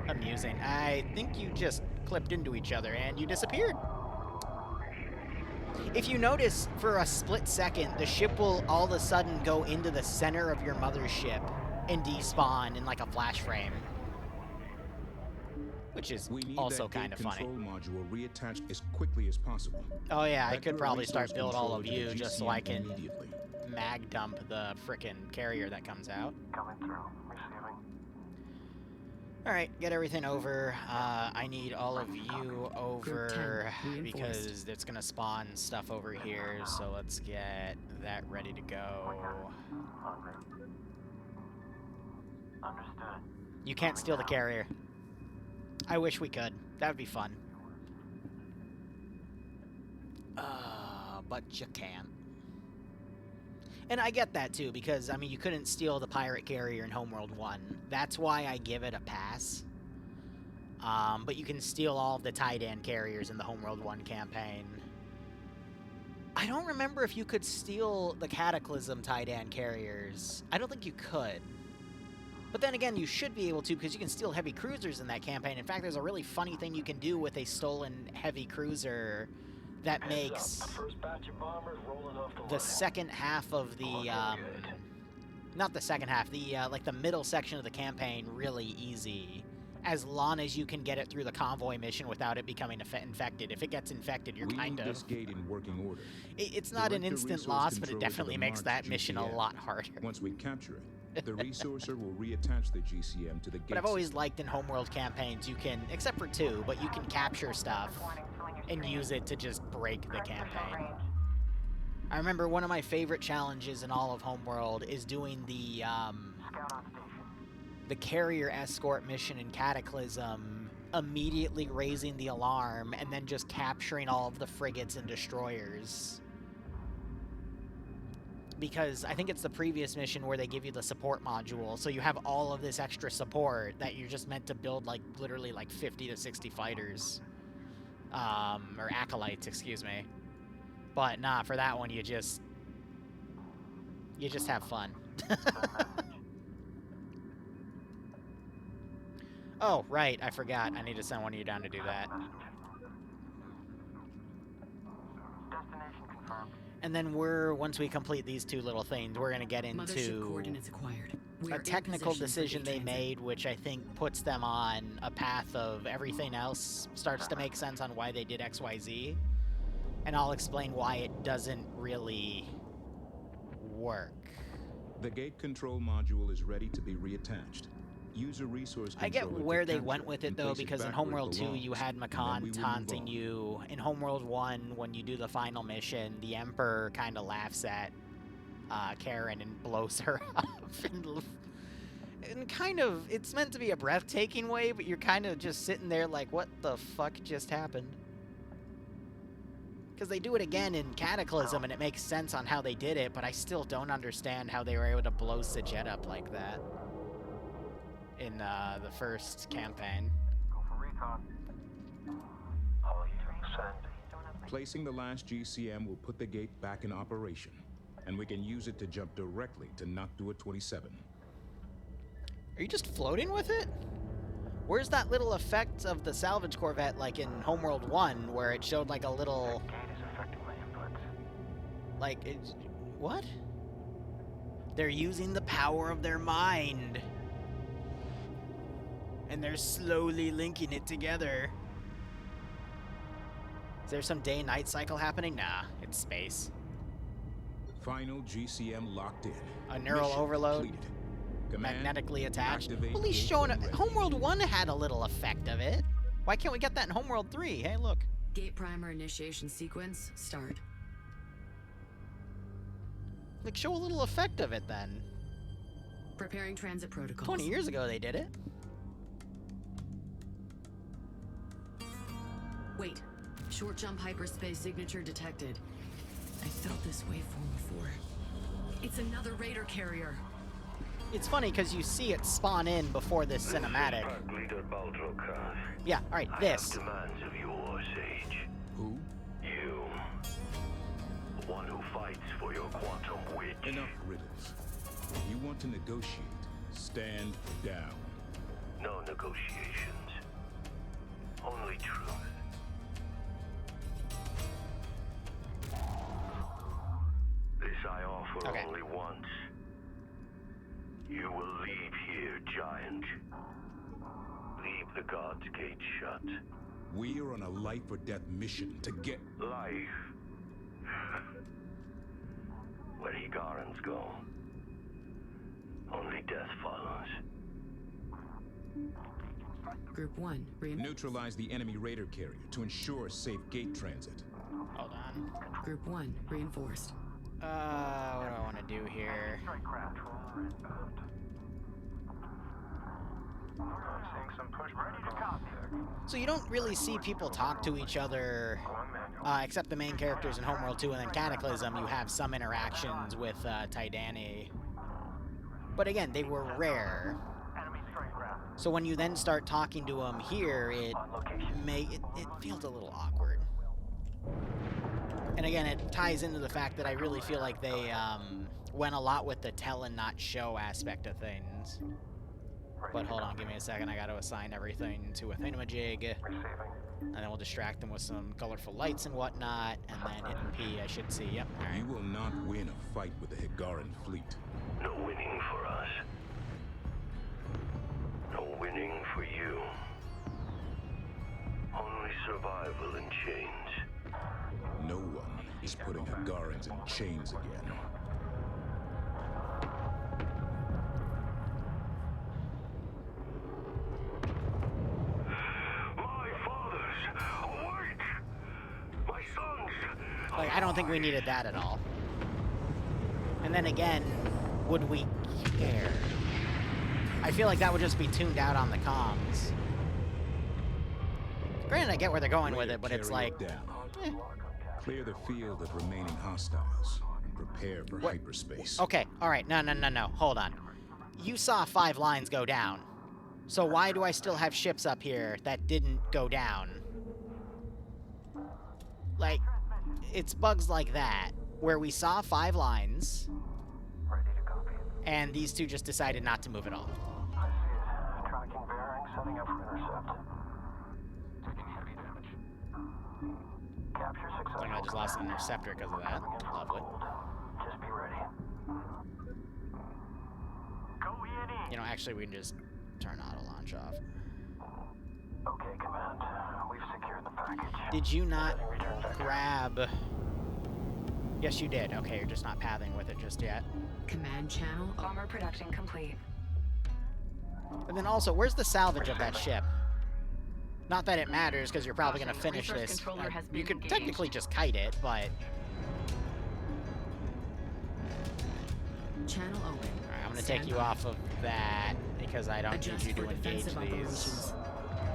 S1: amusing. I think you just clipped into each other and you disappeared. If you notice, for a split second, the ship will all of a sudden go into the center of your mothership and despawn in like a flash frame, which is also kind of funny.
S4: We need that gate control module reattached as quickly as possible.
S1: Oh yeah, I
S4: Vector
S1: could probably
S4: resource
S1: start build all
S4: controller
S1: of
S4: to the
S1: you just so I
S4: GCM
S1: can
S4: immediately.
S1: mag dump the frickin' carrier that comes out.
S5: Coming through. Receiving.
S1: Alright, get everything over. I need all of you over because it's gonna spawn stuff over here, so let's get that ready to go.
S5: Understood.
S1: You can't steal the carrier. I wish we could. That would be fun. But you can't. And I get that too, because, I mean, you couldn't steal the pirate carrier in Homeworld 1. That's why I give it a pass. But you can steal all of the Titan carriers in the Homeworld 1 campaign. I don't remember if you could steal the Cataclysm Titan carriers. I don't think you could. But then again, you should be able to, because you can steal heavy cruisers in that campaign. In fact, there's a really funny thing you can do with a stolen heavy cruiser that makes the second half of the, not the second half, the, like the middle section of the campaign really easy, as long as you can get it through the convoy mission without it becoming infected. If it gets infected, you're kind of...
S4: this gate in working order.
S1: It's not an instant loss, but it definitely makes that mission a lot harder.
S4: Once we capture it, the resourcer will reattach the GCM to the gate.
S1: But I've always liked in Homeworld campaigns, you can, except for 2, but you can capture stuff and use it to just break the campaign. I remember one of my favorite challenges in all of Homeworld is doing the carrier escort mission in Cataclysm, immediately raising the alarm, and then just capturing all of the frigates and destroyers. Because I think it's the previous mission where they give you the support module, so you have all of this extra support that you're just meant to build, like, literally, like, 50 to 60 fighters. Or acolytes, excuse me. But, nah, for that one, you just have fun. Oh, right, I forgot. I need to send one of you down to do that.
S5: Destination confirmed.
S1: And then once we complete these 2 little things, we're going to get into a technical decision they made, which I think puts them on a path of everything else starts to make sense on why they did XYZ. And I'll explain why it doesn't really work.
S4: The gate control module is ready to be reattached. User resource
S1: I get where they went with it, though, because in Homeworld 2, you had Makan taunting you. In Homeworld 1, when you do the final mission, the Emperor kind of laughs at Karen and blows her up. And kind of, it's meant to be a breathtaking way, but you're kind of just sitting there like, what the fuck just happened? Because they do it again in Cataclysm, and it makes sense on how they did it, but I still don't understand how they were able to blow Sajet up like that in the first campaign.
S5: Go for recon. All you send.
S4: Placing the last GCM will put the gate back in operation, and we can use it to jump directly to Noctua 27.
S1: Are you just floating with it? Where's that little effect of the salvage corvette, like in Homeworld 1, where it showed like a little...
S5: Gate is affecting my inputs.
S1: Like, it's... What? They're using the power of their mind. And they're slowly linking it together. Is there some day-night cycle happening? Nah, it's space.
S4: Final GCM locked in.
S1: A neural
S4: Mission
S1: overload.
S4: Completed. Command,
S1: Magnetically attached.
S4: activate
S1: Well, at least
S4: gate
S1: showing
S4: when
S1: it.
S4: ready.
S1: Homeworld 1 had a little effect of it. Why can't we get that in Homeworld 3? Hey, look.
S3: Gate primer initiation sequence, start.
S1: Like, show a little effect of it then.
S3: Preparing transit protocols.
S1: 20 years ago they did it.
S3: Wait. Short jump hyperspace signature detected. I felt this waveform before. It's another Raider carrier.
S1: It's funny because you see it spawn in before this cinematic. Yeah, alright, this.
S13: Demands of yours, Sage.
S4: Who?
S13: You. The one who fights for your quantum witch.
S4: Enough riddles. You want to negotiate? Stand down.
S13: No negotiations. Only truth. This I offer
S1: Okay.
S13: only once. You will leave here, Giant. Leave the God's Gate shut.
S4: We are on a life-or-death mission to get...
S13: Life. Where Higarans go, only death follows.
S3: Group 1,
S4: neutralize the enemy raider carrier to ensure safe gate transit.
S1: Hold on.
S3: Group 1, reinforced.
S1: What do I want to do here? So you don't really see people talk to each other, except the main characters in Homeworld 2, and then Cataclysm, you have some interactions with Tydani. But again, they were rare. So when you then start talking to them here, it feels a little awkward. And again, it ties into the fact that I really feel like they went a lot with the tell and not show aspect of things. But hold on, give me a second. I got to assign everything to a thingamajig. And then we'll distract them with some colorful lights and whatnot. And then hitting P, I should see. Yep. All right.
S4: You will not win a fight with the Higaran fleet.
S13: No winning for us. No winning for you. Only survival in chains.
S4: No one is putting Higarans in chains again.
S1: Like, I don't think we needed that at all. And then again, would we care? I feel like that would just be tuned out on the comms. Granted, I get where they're going with it, but it's like...
S4: Clear the field of remaining hostiles and prepare for hyperspace.
S1: Okay, alright, no, hold on. You saw 5 lines go down. So why do I still have ships up here that didn't go down? Like... It's bugs like that, where we saw 5 lines, and these two just decided not to move at all.
S5: I see it. Tracking bearing, setting up for intercept. Taking heavy damage. Capture successful.
S1: I just lost an interceptor because of that. Lovely.
S5: Just be ready. Go in.
S1: You know, actually, we can just turn auto launch off.
S5: Okay, Command. We've secured the package.
S1: Did you not grab... Yes, you did. Okay, you're just not pathing with it just yet.
S3: Command channel.
S10: Bomber production complete.
S1: And then also, where's the salvage of that ship? Not that it matters, because you're probably going to finish this. You could technically just kite it, but...
S3: Channel open.
S1: Alright, I'm going to take you off of that, because I don't need you to engage these.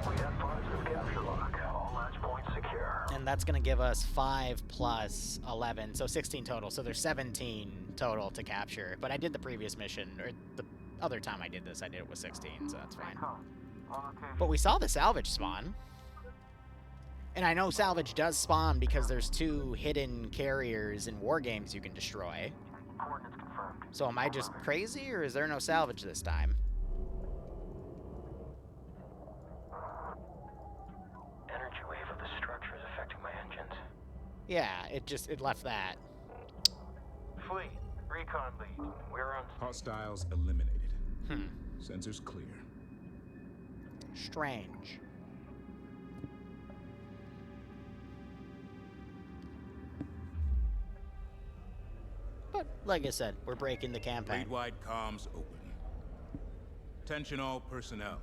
S5: We have positive capture lock. All latch points secure.
S1: And that's going to give us 5 plus 11, so 16 total. So there's 17 total to capture. But I did the previous mission, or the other time I did this, I did it with 16, so that's fine. But we saw the salvage spawn. And I know salvage does spawn because there's 2 hidden carriers in war games you can destroy.
S5: Coordinates confirmed.
S1: So am I just crazy, or is there no salvage this time?
S5: Energy wave of the structure is affecting my engines.
S1: Yeah, it left that.
S5: Fleet, recon lead. We're on...
S4: Hostiles eliminated. Sensors clear.
S1: Strange. But, like I said, we're breaking the campaign.
S4: Fleet-wide comms open. Attention all personnel.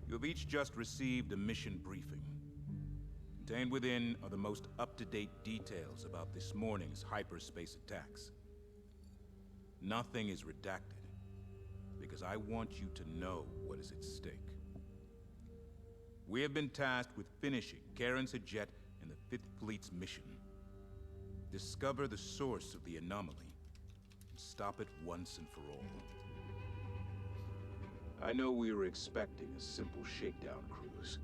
S4: You have each just received a mission briefing. Contained within are the most up-to-date details about this morning's hyperspace attacks. Nothing is redacted, because I want you to know what is at stake. We have been tasked with finishing Karen Sajet and the 5th Fleet's mission. Discover the source of the anomaly, and stop it once and for all. I know we were expecting a simple shakedown cruise.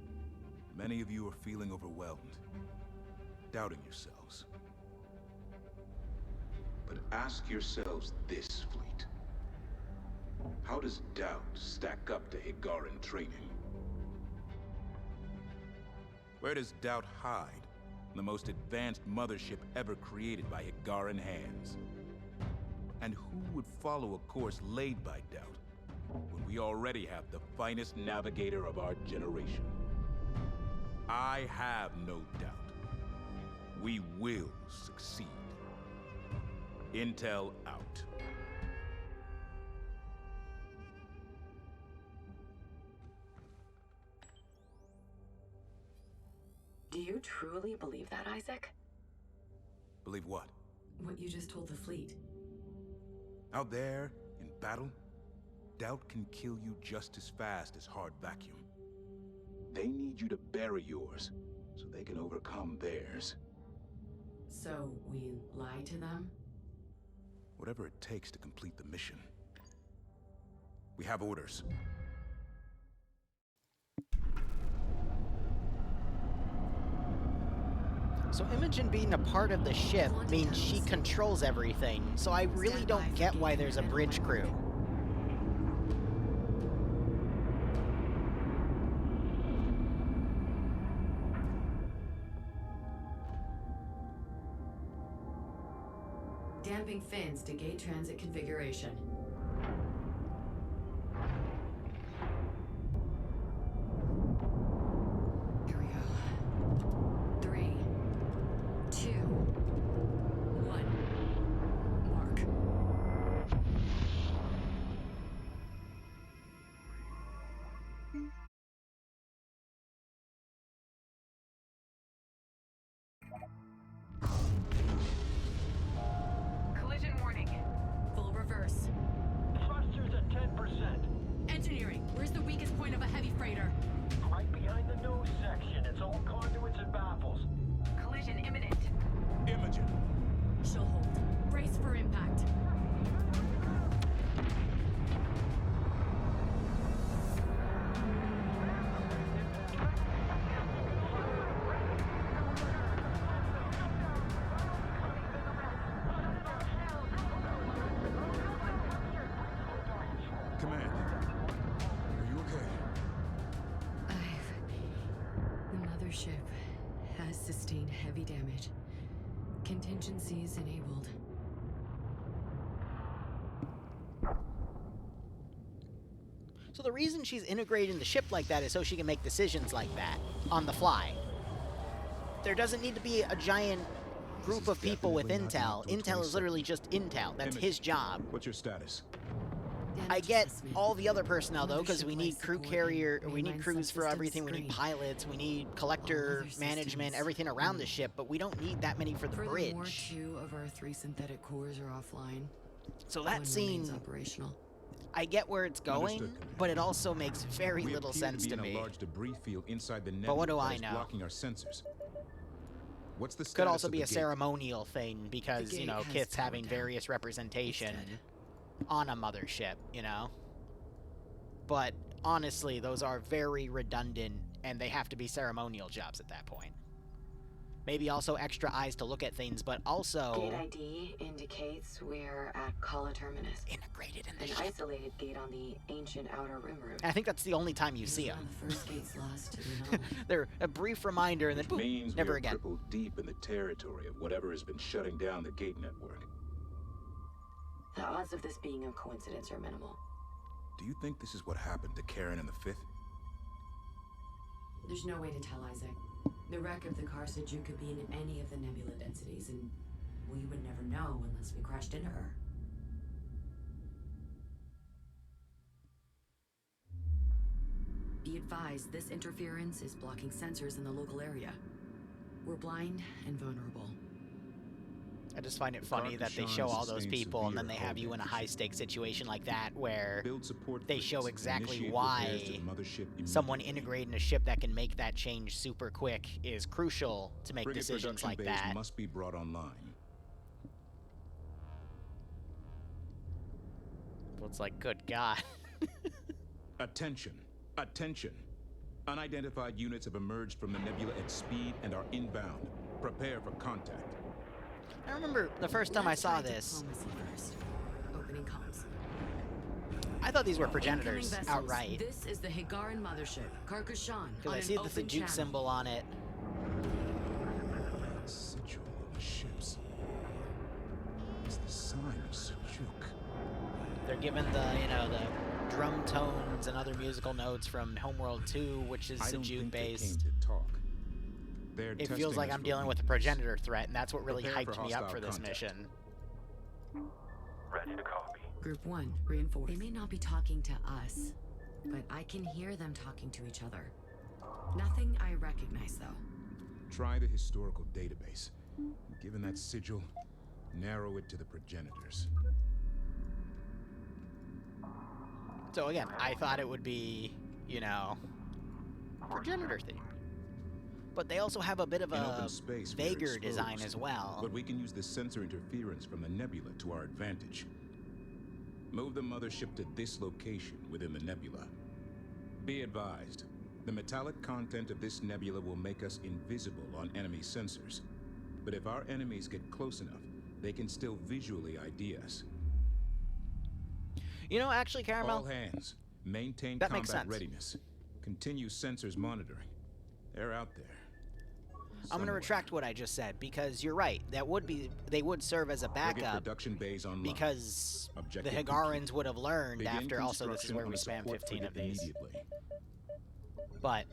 S4: Many of you are feeling overwhelmed, doubting yourselves. But ask yourselves this, Fleet. How does doubt stack up to Higaran training? Where does doubt hide The most advanced mothership ever created by Higaran hands. And who would follow a course laid by doubt, when we already have the finest navigator of our generation? I have no doubt. We will succeed. Intel out.
S10: Do you truly believe that, Isaac?
S4: Believe what?
S3: What you just told the fleet.
S4: Out there, in battle, doubt can kill you just as fast as hard vacuum. They need you to bury yours, so they can overcome theirs.
S3: So, we lie to them?
S4: Whatever it takes to complete the mission. We have orders.
S1: So Imogen being a part of the ship means she controls everything, so I really don't get why there's a bridge crew.
S3: Damping fins to gate transit configuration. Here we go. 3, 2, 1. Mark.
S7: Collision warning.
S3: Full reverse.
S5: Thrusters at 10%.
S3: Engineering, where's the weakest point of a heavy freighter?
S5: Right behind the nose section. It's all conduits and baffles.
S7: Collision imminent.
S4: Imogen!
S3: She'll hold. Brace for impact.
S4: Command. Are you okay?
S3: The mothership has sustained heavy damage. Contingencies enabled.
S1: So the reason she's integrating the ship like that is so she can make decisions like that, on the fly. There doesn't need to be a giant group of people with Intel. Intel is literally just Intel. That's his job.
S4: What's your status?
S1: I get all the other personnel though, because we need crew carrier, we need crews for everything, we need pilots, we need collector, management, everything around the ship, but we don't need that many for the bridge.
S3: 2 of our 3 synthetic cores are offline.
S1: So that scene,
S3: operational.
S1: I get where it's going, but it also makes very little sense to
S4: In
S1: me.
S4: a large debris field inside the
S1: But what do
S4: nebula
S1: I
S4: that is
S1: know?
S4: blocking our sensors. What's the status
S1: Could also
S4: of
S1: be
S4: the
S1: a
S4: gate?
S1: ceremonial thing because,
S3: The
S1: you know,
S3: gate has
S1: Kit's
S3: powered
S1: having
S3: down.
S1: various representation
S3: It's
S1: on a mothership, you know? But honestly, those are very redundant and they have to be ceremonial jobs at that point. Maybe also extra eyes to look at things, but also
S10: Gate ID indicates we're at Kala Terminus.
S1: integrated in the
S10: An
S1: ship.
S10: isolated gate on the ancient outer rim route.
S1: I think that's the only time you see
S3: One
S1: them.
S3: of the first gates lost to the anomaly.
S1: They're a brief reminder and then boom,
S4: Means
S1: never
S4: we're
S1: again.
S4: crippled deep in the territory of whatever has been shutting down the gate network.
S10: The odds of this being a coincidence are minimal.
S4: Do you think this is what happened to Karen and the Fifth?
S3: There's no way to tell, Isaac. The wreck of the Karsaju could be in any of the nebula densities, and we would never know unless we crashed into her. Be advised, this interference is blocking sensors in the local area. We're blind and vulnerable.
S1: I just find it funny that they show all those people and then they have you in a high-stakes situation like that where they show exactly why someone integrating a ship that can make that change super quick is crucial to make decisions like that.
S4: Must be brought online.
S1: Well, it's like, good God.
S4: Attention. Attention. Unidentified units have emerged from the nebula at speed and are inbound. Prepare for contact.
S1: I remember the first time I saw this,
S3: Opening comms.
S1: I thought these were
S3: Incoming
S1: progenitors
S3: vessels.
S1: outright.
S3: This is the Higaran mothership, Carcashan.
S1: Because I see the Thajuk symbol on it.
S4: time of Sejuk.
S1: They're given the, the drum tones and other musical notes from Homeworld 2, which is Sejuk based.
S4: To talk.
S1: It feels like I'm dealing with a progenitor threat, and that's what really hyped me up for this mission.
S5: Ready to copy.
S3: Group 1, reinforced.
S14: They may not be talking to us, but I can hear them talking to each other. Nothing I recognize, though.
S4: Try the historical database. Given that sigil, narrow it to the progenitors.
S1: So again, I thought it would be, progenitor theme. But they also have a bit of a vaguer design as well.
S4: But we can use the sensor interference from the nebula to our advantage. Move the mothership to this location within the nebula. Be advised, the metallic content of this nebula will make us invisible on enemy sensors. But if our enemies get close enough, they can still visually ID us.
S1: Actually, Caramel,
S4: all hands, maintain
S1: that makes
S4: combat
S1: sense.
S4: readiness. Continue sensors monitoring. They're out there.
S1: I'm going to retract what I just said, because you're right. They would serve as a backup,
S4: production bays online.
S1: Because
S4: Objective
S1: the Higarans would have learned
S4: Begin
S1: after, also this is where we spam 15 of these. But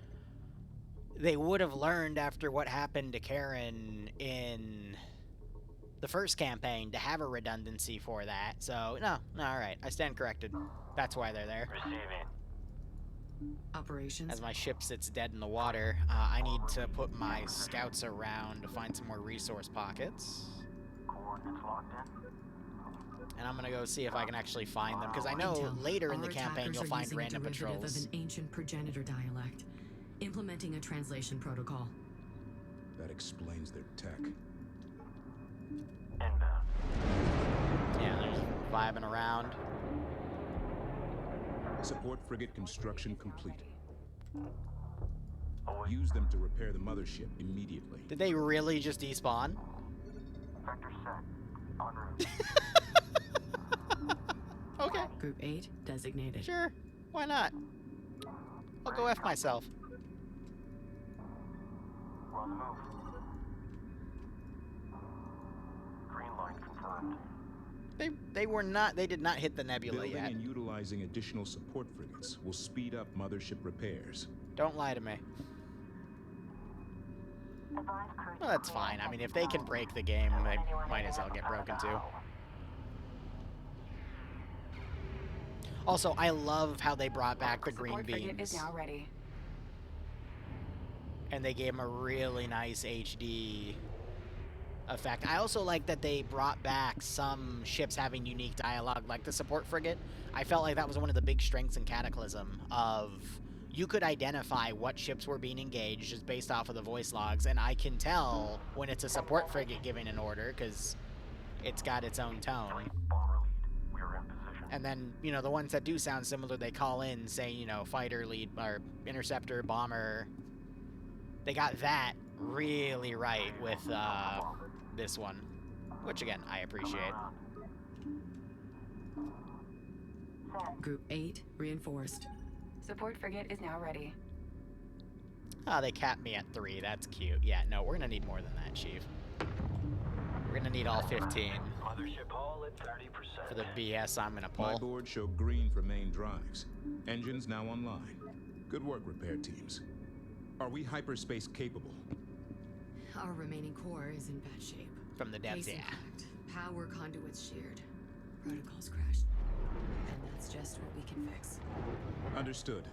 S1: they would have learned after what happened to Karen in the first campaign to have a redundancy for that. So, no, alright. I stand corrected. That's why they're there.
S5: Receiving.
S3: Operations.
S1: As my ship sits dead in the water, I need to put my scouts around to find some more resource pockets.
S5: Coordinates locked in.
S1: And I'm gonna go see if I can actually find them, because I know later in the campaign you'll find random patrols.
S3: Of an ancient progenitor dialect, implementing a translation protocol.
S4: That explains their tech.
S5: Inbound.
S1: Yeah, they're just vibing around.
S4: Support frigate construction complete. Use them to repair the mothership immediately.
S1: Did they really just despawn?
S5: Vector set. En route.
S1: Okay.
S3: Group 8 designated.
S1: Sure. Why not? I'll go F myself.
S5: We're on the move. Green line confirmed.
S1: They did not hit the nebula
S4: Building
S1: yet.
S4: and utilizing additional support frigates will speed up mothership repairs.
S1: Don't lie to me. Well, that's fine. I mean, if they can break the game, they might as well get broken too. Also, I love how they brought back the green beams.
S8: Is now ready.
S1: And they gave them a really nice HD effect. I also like that they brought back some ships having unique dialogue, like the support frigate. I felt like that was one of the big strengths in Cataclysm, of you could identify what ships were being engaged just based off of the voice logs, and I can tell when it's a support frigate giving an order, because it's got its own tone. And then, the ones that do sound similar, they call in, say, fighter lead, or interceptor, bomber. They got that really right with, this one, which again I appreciate.
S3: Group 8 reinforced.
S8: Support frigate is now ready.
S1: They capped me at 3. That's cute. Yeah, no, we're gonna need more than that, Chief. We're gonna need all 15
S5: Mothership hull at 30%.
S1: for the BS I'm gonna pull.
S4: My board show green for main drives. Engines now online. Good work, repair teams. Are we hyperspace capable?
S3: Our remaining core is in bad shape.
S1: From the depths,
S3: Case
S1: yeah.
S3: impact. Power conduits sheared. Protocols crashed. And that's just what we can fix.
S4: Understood.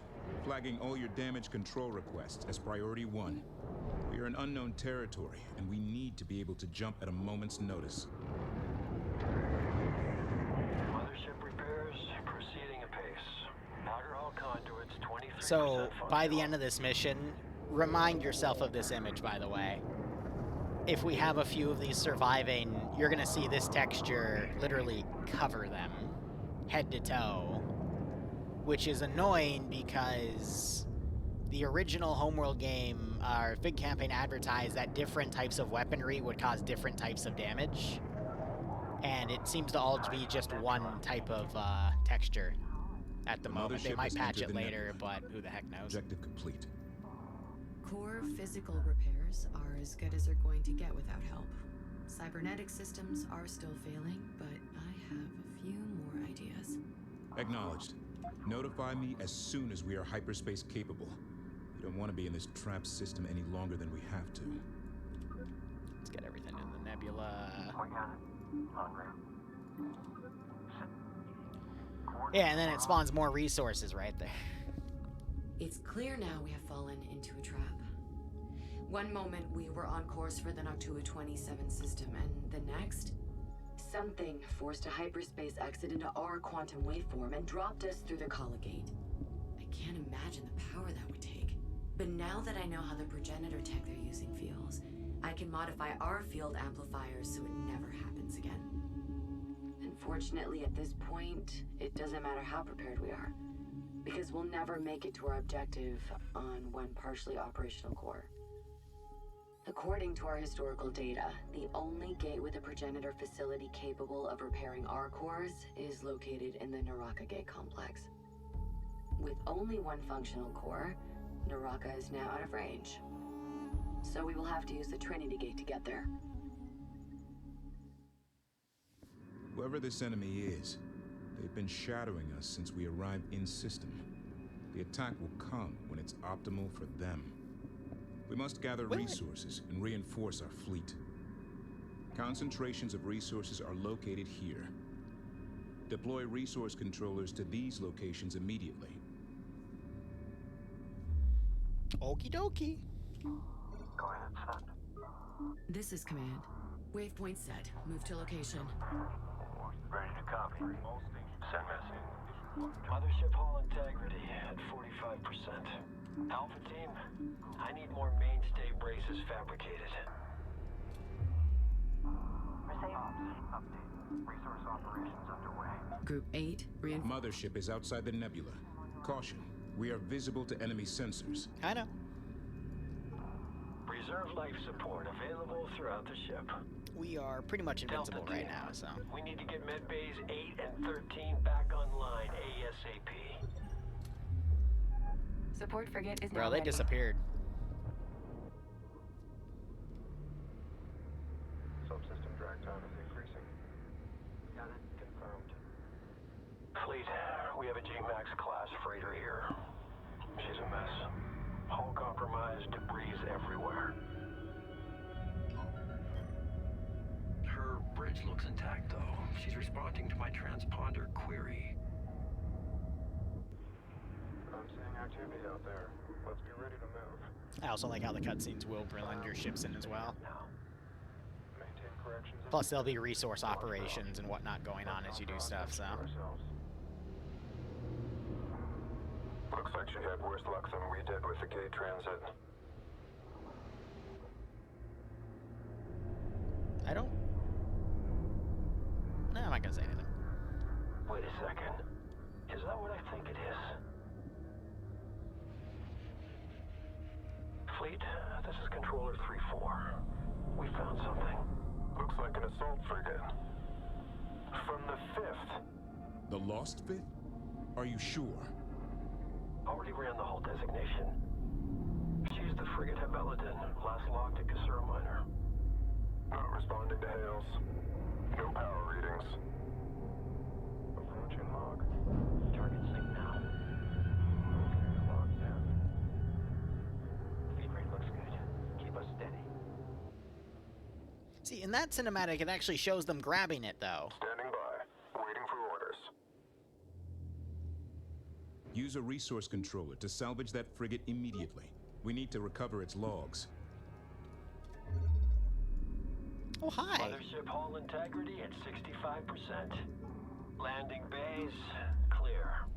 S4: Flagging all your damage control requests as priority 1. We are in unknown territory, and we need to be able to jump at a moment's notice.
S5: Mothership repairs proceeding apace. Outer hull conduits 23%.
S1: So, by the end of this mission, remind yourself of this image, by the way. If we have a few of these surviving, you're gonna see this texture literally cover them, head to toe. Which is annoying because the original Homeworld game, or Fig campaign, advertised that different types of weaponry would cause different types of damage. And it seems to all be just one type of texture at the moment. They might patch it later, but who the heck knows.
S4: Objective complete.
S3: Core physical repairs are as good as they're going to get without help. Cybernetic systems are still failing, but I have a few more ideas.
S4: Acknowledged. Notify me as soon as we are hyperspace capable. We don't want to be in this trapped system any longer than we have to.
S1: Let's get everything in the nebula. Yeah, and then it spawns more resources right there.
S14: It's clear now we have fallen into a trap. One moment we were on course for the Noctua 27 system, and the next, something forced a hyperspace exit into our quantum waveform and dropped us through the colligate. I can't imagine the power that would take. But now that I know how the progenitor tech they're using feels, I can modify our field amplifiers so it never happens again. Unfortunately, at this point, it doesn't matter how prepared we are, because we'll never make it to our objective on one partially operational core. According to our historical data, the only gate with a progenitor facility capable of repairing our cores is located in the Naraka Gate complex. With only one functional core, Naraka is now out of range. So we will have to use the Trinity Gate to get there.
S4: Whoever this enemy is, they've been shadowing us since we arrived in system. The attack will come when it's optimal for them. We must gather resources and reinforce our fleet. Concentrations of resources are located here. Deploy resource controllers to these locations immediately.
S1: Okie dokie.
S5: Go ahead, son.
S3: This is command.
S14: Waypoint set. Move to location.
S5: Ready to copy. Send message. Mothership hull integrity at 45%. Alpha team, I need more mainstay braces fabricated.
S8: Receive. Update. Resource operations underway.
S3: Group 8,
S4: Mothership is outside the nebula. Caution, we are visible to enemy sensors.
S1: I know.
S5: Reserve life support available throughout the ship.
S1: We are pretty much invincible right now, so.
S5: We need to get med bays 8 and 13 back online ASAP.
S8: Support frigate is now
S1: Bro, they
S8: ready.
S1: disappeared.
S5: Subsystem drag time is increasing. Got it. Confirmed. Fleet, we have a G-Max class freighter here. She's a mess. Hull compromised, debris everywhere. Her bridge looks intact, though. She's responding to my transponder query. I'm seeing activity out there. Let's be ready to move.
S1: I also like how the cutscenes will blend your ships in as well.
S5: Maintain corrections.
S1: Plus, there'll be resource operations and whatnot going on as you do stuff, so.
S5: Looks like she had worse luck than we did with the gate transit.
S1: I don't... No, I'm not gonna say anything.
S5: Wait a second. Is that what I think it is? Fleet, this is Controller 3-4. We found something. Looks like an assault frigate. From the 5th.
S4: The Lost Fifth? Are you sure?
S5: Already ran the whole designation. She's the frigate Habeladin, last logged at Kasura Minor. Not responding to hails. No power readings. Approaching log. Target sync now. Okay, logged in. Feed rate looks good. Keep us steady.
S1: See, in that cinematic, it actually shows them grabbing it, though.
S5: Standing by. Waiting for orders.
S4: Use a resource controller to salvage that frigate immediately. We need to recover its logs.
S1: Oh, hi.
S5: Mothership hull integrity at 65%. Landing bays clear.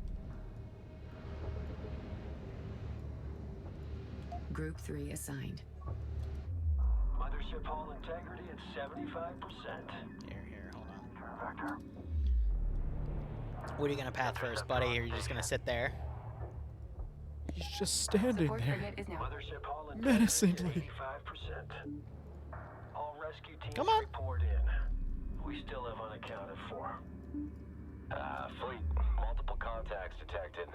S3: Group 3 assigned.
S5: Mothership hull integrity at 75%.
S1: Here, hold on.
S5: Vector.
S1: What are you gonna path first, buddy? Or are you just gonna sit there?
S15: He's just standing
S8: Support
S15: there,
S8: frigate is now.
S5: Mothership hull
S15: menacingly.
S5: 85%. All rescue teams
S1: Come on.
S5: report in. We still have unaccounted for. Fleet. Multiple contacts detected.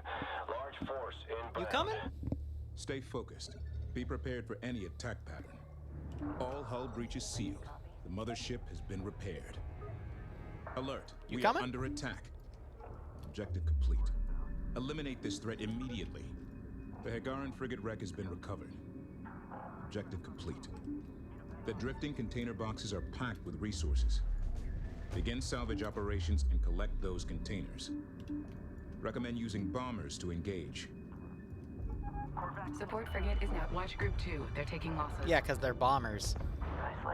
S5: Large force inbound.
S1: You coming?
S4: Stay focused. Be prepared for any attack pattern. All hull breaches sealed. The mothership has been repaired. Alert.
S1: You
S4: We
S1: coming?
S4: are under attack. Objective complete. Eliminate this threat immediately. The Hagaran frigate wreck has been recovered. Objective complete. The drifting container boxes are packed with resources. Begin salvage operations and collect those containers. Recommend using bombers to engage.
S7: Support frigate is now. Watch Group 2. They're taking losses.
S1: Yeah, because they're bombers.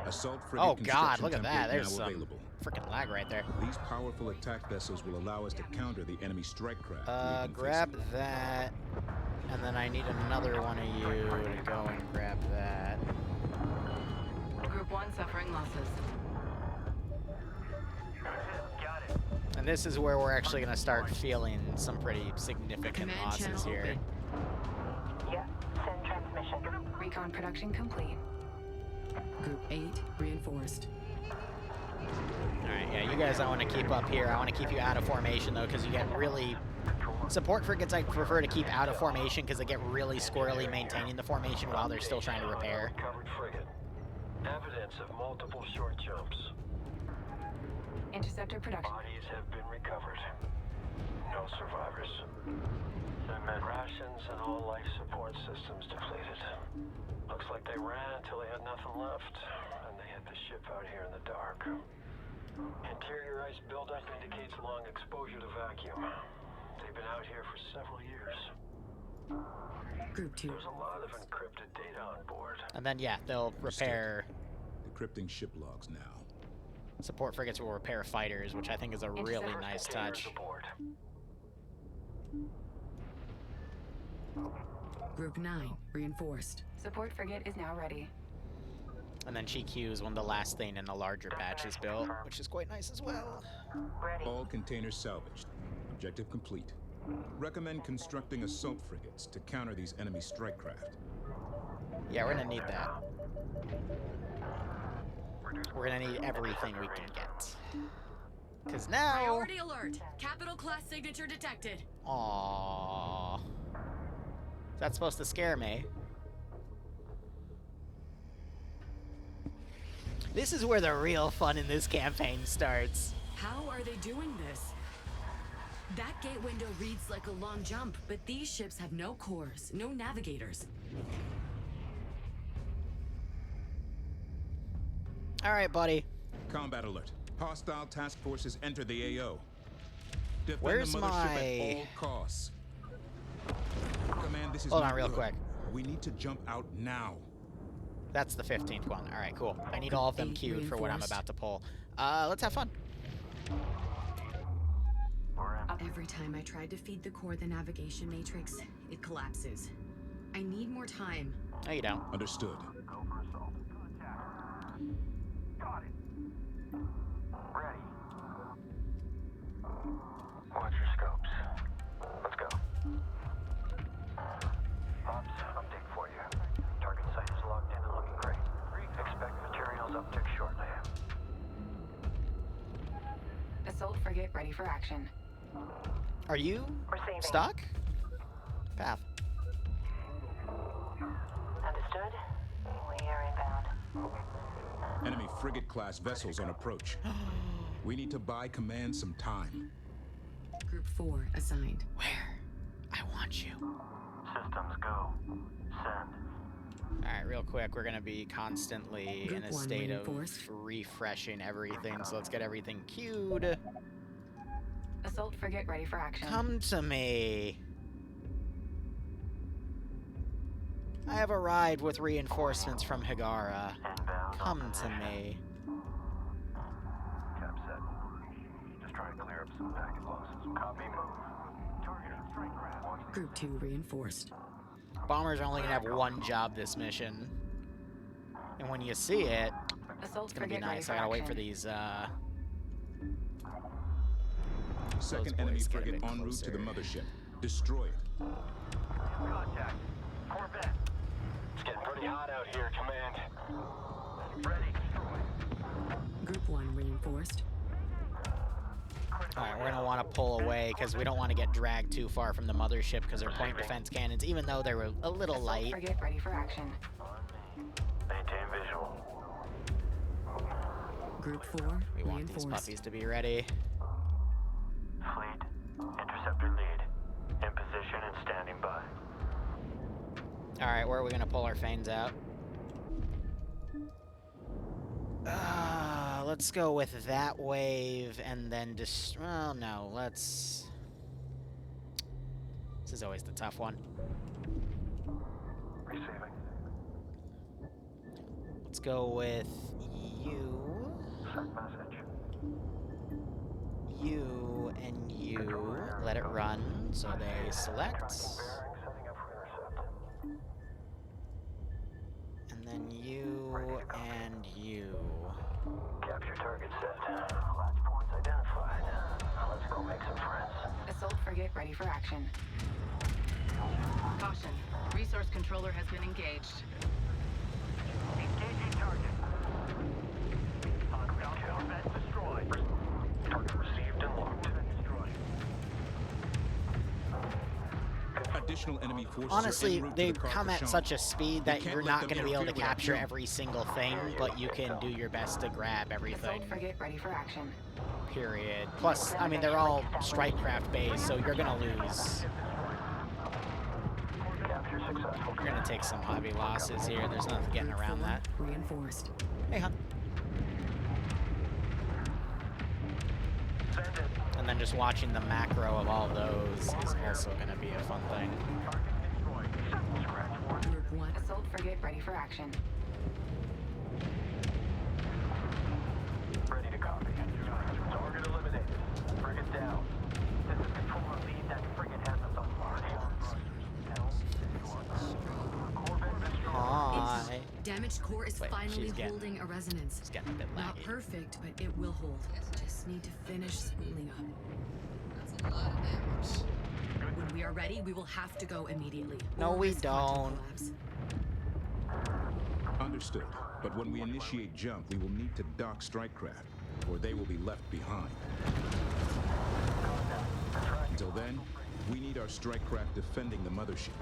S4: Assault frigate
S1: Oh God,
S4: construction
S1: look at that.
S4: template
S1: There's
S4: now
S1: some
S4: available.
S1: freaking lag right there.
S4: These powerful attack vessels will allow us to counter the enemy strike craft. we've been
S1: Grab
S4: facing.
S1: that. And then I need another one of you to go and grab that.
S7: Group 1 suffering losses.
S1: And this is where we're actually going to start feeling some pretty significant
S3: Command
S1: losses
S3: channel
S1: here.
S3: open.
S8: Yes, send transmission.
S7: Recon production complete.
S3: Group 8 reinforced.
S1: Alright, yeah, you guys I want to keep up here. I want to keep you out of formation, though, because you get really... Support frigates I prefer to keep out of formation because they get really squirrely maintaining the formation while they're still trying to repair.
S5: Recovered frigate. Evidence of multiple short jumps.
S7: Interceptor production.
S5: Bodies have been recovered. No survivors. Rations and all life support systems depleted. Looks like they ran until they had nothing left, and they hit the ship out here in the dark. Interior ice buildup indicates long exposure to vacuum. They've been out here for several years.
S3: Group 2.
S5: There's a lot of encrypted data on board.
S1: And then, yeah, they'll repair...
S4: Decrypting ship logs now.
S1: Support frigates will repair fighters, which I think is a really nice touch.
S3: Group 9 reinforced.
S7: Support frigate is now ready.
S1: And then GQ is when the last thing in the larger batch is built, which is quite nice as well.
S4: All containers salvaged. Objective complete. Recommend constructing assault frigates to counter these enemy strike craft.
S1: Yeah, we're gonna need that. We're gonna need everything we can get. Because now...
S3: Priority alert! Capital class signature detected.
S1: Aww. Is that supposed to scare me? This is where the real fun in this campaign starts.
S3: How are they doing this? That gate window reads like a long jump, but these ships have no cores, no navigators.
S1: Alright, buddy.
S4: Combat alert. Hostile task forces enter the AO. Defend
S1: Where's
S4: the mothership
S1: my...
S4: at all costs. Command, this is
S1: Hold on
S4: not
S1: real
S4: good.
S1: quick.
S4: We need to jump out now.
S1: That's the 15th one. Alright, cool. I need all of them queued for what I'm about to pull. Let's have fun.
S3: Every time I tried to feed the core the navigation matrix, it collapses. I need more time.
S1: No, you don't.
S4: Understood.
S5: Got it. Ready. Watch your scopes. Let's go. Ops, update for you. Target site is locked in and looking great. Expect materials uptick shortly.
S7: Assault frigate ready for action.
S1: Are you
S8: Receiving.
S1: stuck? Path.
S8: Understood. We are inbound.
S4: Enemy frigate-class vessels on approach. We need to buy command some time.
S3: Group 4 assigned.
S1: Where? I want you.
S5: Systems go. Send.
S1: Alright, real quick, we're gonna be constantly
S3: Group
S1: in a
S3: 1
S1: state of
S3: reinforced.
S1: refreshing everything, so let's get everything queued.
S7: Assault frigate ready for action.
S1: Come to me. I have arrived with reinforcements from Higara. Come to me.
S5: Cap set. Just trying to clear up some packet losses. Copy, move. Targeting strike craft. Watch the
S3: Group 2 reinforced.
S1: Bombers are only gonna have one job this mission. And when you see it,
S7: Assault
S1: it's gonna be
S7: frigate ready
S1: nice.
S7: for
S1: I gotta wait for
S7: action.
S1: these,
S4: Second
S1: boys
S4: enemy
S1: get a
S4: frigate
S1: bit
S4: en route to the
S1: closer.
S4: mothership. Destroy it.
S5: contact. Corvette. It's getting pretty hot out here, Command. Ready.
S3: Group 1 reinforced.
S1: Alright, we're gonna want to pull away because we don't want to get dragged too far from the mothership because they're point defense cannons, even though they were a little
S7: Assault
S1: light.
S7: frigate ready for action.
S5: Maintain visual.
S3: Group 4,
S1: We want these puppies to be ready.
S5: Fleet, interceptor lead. In position and standing by.
S1: Alright, where are we gonna pull our fangs out? Let's go with that wave and then just. Well, no, let's. This is always the tough one.
S5: Receiving.
S1: Let's go with you.
S5: Send message.
S1: You and you. Let it run so they select.
S5: Bearing, setting up for intercept.
S1: And then you and you.
S5: Capture target set. Latch points identified. Let's go make some friends.
S7: Assault frigate ready for action. Caution. Resource controller has been engaged.
S5: Engaging target. Corvette destroyed. Target received and locked. Destroyed.
S4: Additional enemy forces
S1: Honestly,
S4: are en route
S1: they
S4: to the
S1: come at
S4: Carcassonne.
S1: such a speed that
S4: We can't
S1: you're
S4: let
S1: not
S4: them
S1: going to be able to
S4: interfere with our
S1: capture
S4: jump.
S1: every single thing, but you can do your best to grab everything.
S7: Assault frigate ready for action.
S1: Period. Plus, I mean, they're all strike craft based, so you're going to lose.
S5: Capture successful.
S1: You're going to take some heavy losses here. There's nothing getting
S3: Group
S1: around
S3: 4,
S1: that.
S3: reinforced.
S1: Hey, hon.
S5: Send it.
S1: And then just watching the macro of all those is also going to be a fun thing.
S5: Target destroyed. Scratch one.
S3: Group 1,
S7: Assault frigate ready for action.
S5: Ready to copy. Target eliminated. Frigate down. This is controller lead. That frigate has us on mark. Corvette destroyed.
S1: Hi.
S14: Damaged core is
S1: Wait,
S14: finally
S1: she's getting-
S14: holding a resonance.
S1: It's getting a bit
S14: Not
S1: laggy.
S14: perfect, but it will hold. Just need to finish spooling up.
S12: That's a lot of damage.
S14: When we are ready, we will have to go immediately.
S1: No,
S14: or
S1: we
S14: risk quantum
S1: don't.
S14: collapse.
S4: Understood. But when we initiate jump, we will need to dock strike craft, or they will be left behind. Until then, we need our strike craft defending the mothership.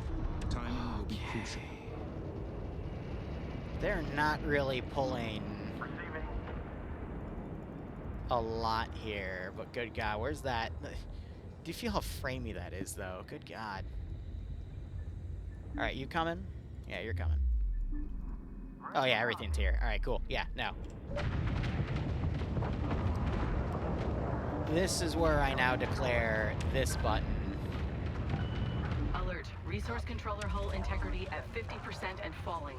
S4: Timing will be crucial.
S1: They're not really pulling
S5: Receiving.
S1: a lot here, but good God, where's that? Do you feel how framey that is, though? Good God. All right, you coming? Yeah, you're coming. Oh yeah, everything's here. All right, cool. Yeah, now. This is where I now declare this button.
S7: Alert. Resource controller hull integrity at 50% and falling.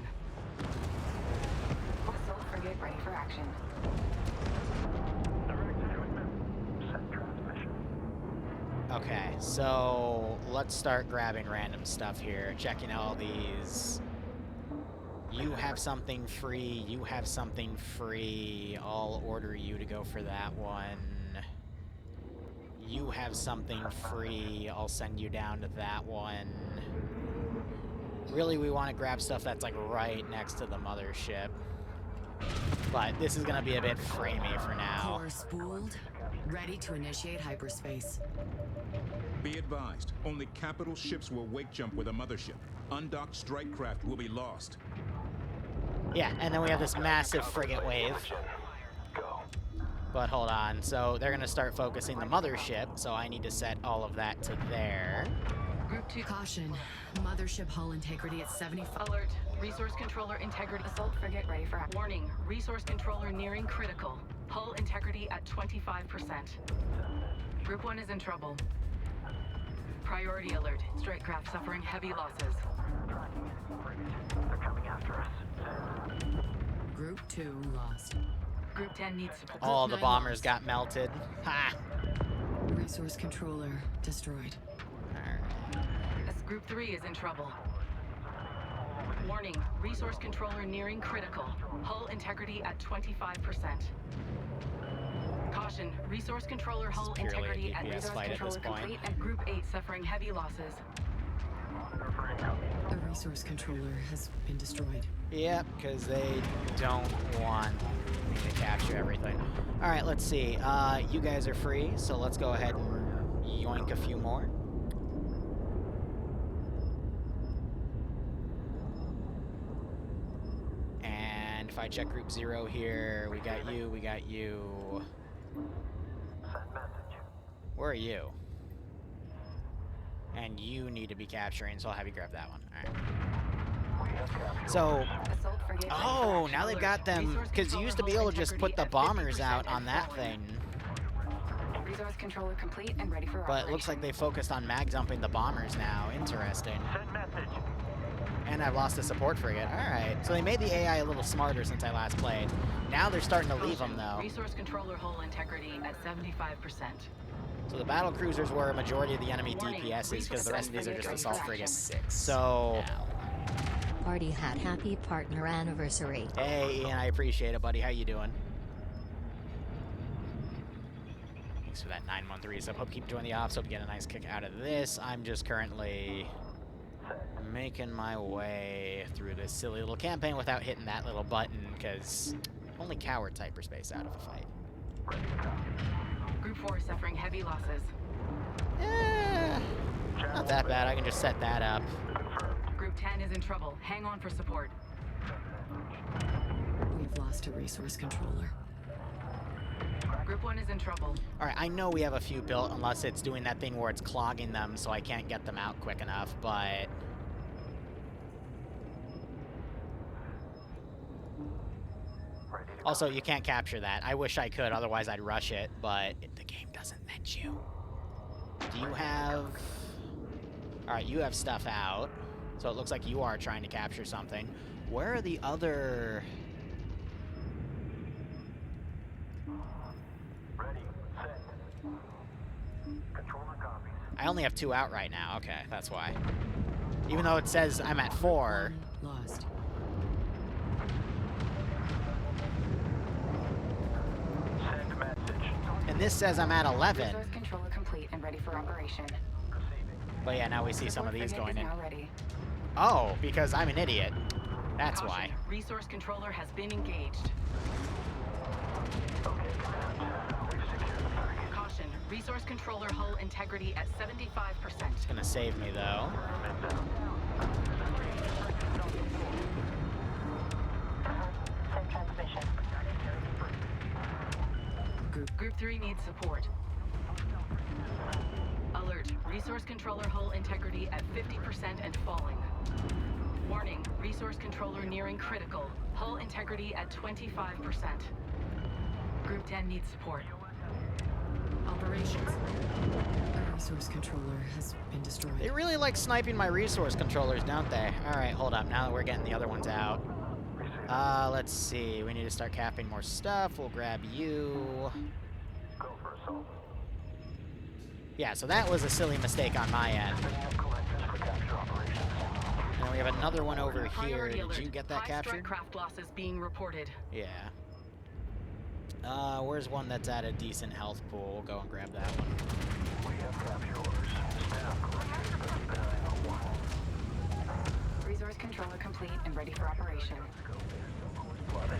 S7: Assault frigate ready for action.
S5: Set transmission.
S1: Okay, so let's start grabbing random stuff here, checking all these. You have something free, you have something free. I'll order you to go for that one. You have something free, I'll send you down to that one. Really, we want to grab stuff that's like right next to the mothership. But this is gonna be a bit framey for now.
S14: Core spooled, ready to initiate hyperspace.
S4: Be advised, only capital ships will wake jump with a mothership. Undocked strike craft will be lost.
S1: Yeah, and then we have this massive frigate wave.
S5: Go.
S1: But hold on, so they're gonna start focusing the mothership, so I need to set all of that to there.
S7: Group 2.
S14: Caution, mothership hull integrity at 75.
S7: Alert. Resource controller integrity. Assault frigate ready for action. Warning. Resource controller nearing critical. Hull integrity at 25%. Group 1 is in trouble. Priority alert. Strike craft suffering heavy losses.
S5: They're coming after us.
S14: Group 2 lost.
S7: Group 10 needs support.
S1: All the
S14: Nine
S1: bombers
S14: lost.
S1: got melted. Ha!
S14: Resource controller destroyed.
S7: As Group 3 is in trouble. Warning. Resource controller nearing critical. Hull integrity at 25%. Caution. Resource controller hull
S1: purely a
S7: integrity at
S1: DPS
S7: resource
S1: fight at this
S7: controller
S1: point.
S7: complete and Group 8 suffering heavy losses.
S14: The resource controller has been destroyed.
S1: Yep, because they don't want me to capture everything. Alright, let's see. You guys are free, so let's go ahead and yoink a few more. And If I check Group 0 here, we got you, we got you.
S5: Send message.
S1: Where are you? And you need to be capturing, so I'll have you grab that one. Alright. So, oh, now they've got them, because you used to be able to just put the bombers out on that thing.
S7: Resource controller complete and ready for
S1: But it looks like they focused on mag dumping the bombers now. Interesting.
S5: Send message.
S1: And I've lost the support frigate. Alright, so they made the AI a little smarter since I last played. Now they're starting to leave them, though.
S7: Resource controller hull integrity at 75%.
S1: So the battle cruisers were a majority of the enemy DPSs, because the rest of these are just assault frigates. So...
S16: Party hat, happy partner anniversary.
S1: Hey, Ian, I appreciate it, buddy. How you doing? Thanks for that 9-month resub. Hope you keep enjoying the ops. Hope you get a nice kick out of this. I'm just currently making my way through this silly little campaign without hitting that little button, because only cowards hyperspace out of a fight.
S7: Group 4 is suffering heavy losses.
S1: Not that bad. I can just set that up.
S7: Group 10 is in trouble. Hang on for support.
S3: We've lost a resource controller.
S7: Group 1 is in trouble.
S1: Alright, I know we have a few built, unless it's doing that thing where it's clogging them so I can't get them out quick enough, but... Also, you can't capture that. I wish I could, otherwise I'd rush it, but the game doesn't let you. Do you have... Alright, you have stuff out, so it looks like you are trying to capture something. Where are the other... I only have 2 out right now. Okay, that's why. Even though it says I'm at 4.
S3: Lost.
S5: Send message.
S1: And this says I'm at 11.
S7: Resource controller complete and ready for operation.
S1: But yeah, now we see some of these going in.
S7: Now ready.
S1: Oh, because I'm an idiot. That's
S7: Caution,
S1: why.
S7: Resource controller has been engaged. Caution, resource controller hull integrity at 75%.
S1: It's gonna save me though.
S8: Send transmission.
S7: Group 3 needs support. Alert, resource controller hull integrity at 50% and falling. Warning, resource controller nearing critical. Hull integrity at 25%. Group 10 needs support.
S3: Operations. Our resource controller has been destroyed.
S1: They really like sniping my resource controllers, don't they? Alright, hold up. Now that we're getting the other ones out. Let's see. We need to start capping more stuff. We'll grab you. Yeah, so that was a silly mistake on my end. And we have another one over here. Did you get that captured?
S7: Craft losses being reported.
S1: Yeah. Where's one that's at a decent health pool? We'll go and grab that one.
S7: Resource controller complete and ready for operation.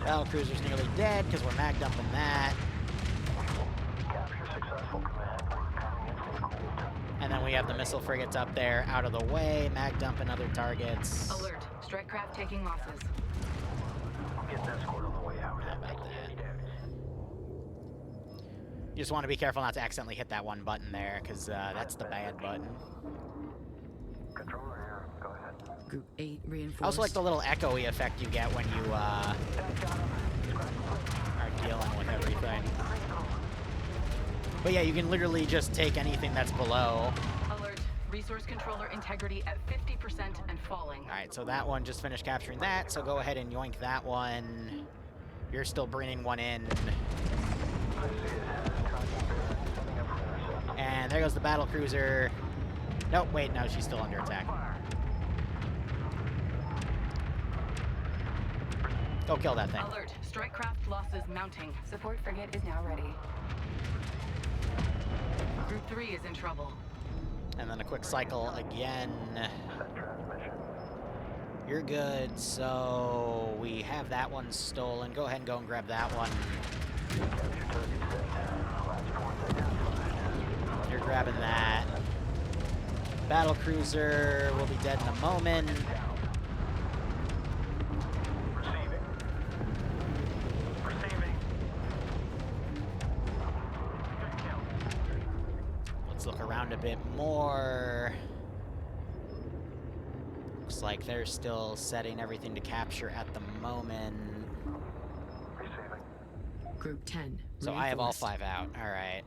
S1: Battle cruiser's nearly dead because we're mag dumping that. And then we have the missile frigates up there out of the way, mag dumping other targets.
S7: Alert, strike craft taking losses.
S5: Getting escort on the way out.
S1: How about that? You just want to be careful not to accidentally hit that one button there, because that's the bad button.
S5: Controller here. Go ahead.
S3: Group 8 reinforced.
S1: I also like the little echoey effect you get when you are dealing with everything. But yeah, you can literally just take anything that's below.
S7: Alert, resource controller integrity at 50% and falling.
S1: Alright, so that one just finished capturing that, so go ahead and yoink that one. You're still bringing one in. And there goes the battle cruiser. Nope, wait, no, she's still under attack. Go kill that thing.
S7: Alert, strike craft losses mounting. Support frigate is now ready. Group 3 is in trouble.
S1: And then a quick cycle again. You're good, so we have that one stolen. Go ahead and go and grab that one. You're grabbing that. Battle cruiser will be dead in a moment. around a bit more. Looks like they're still setting everything to capture at the moment.
S3: Group 10.
S1: So I have all 5 out. Alright.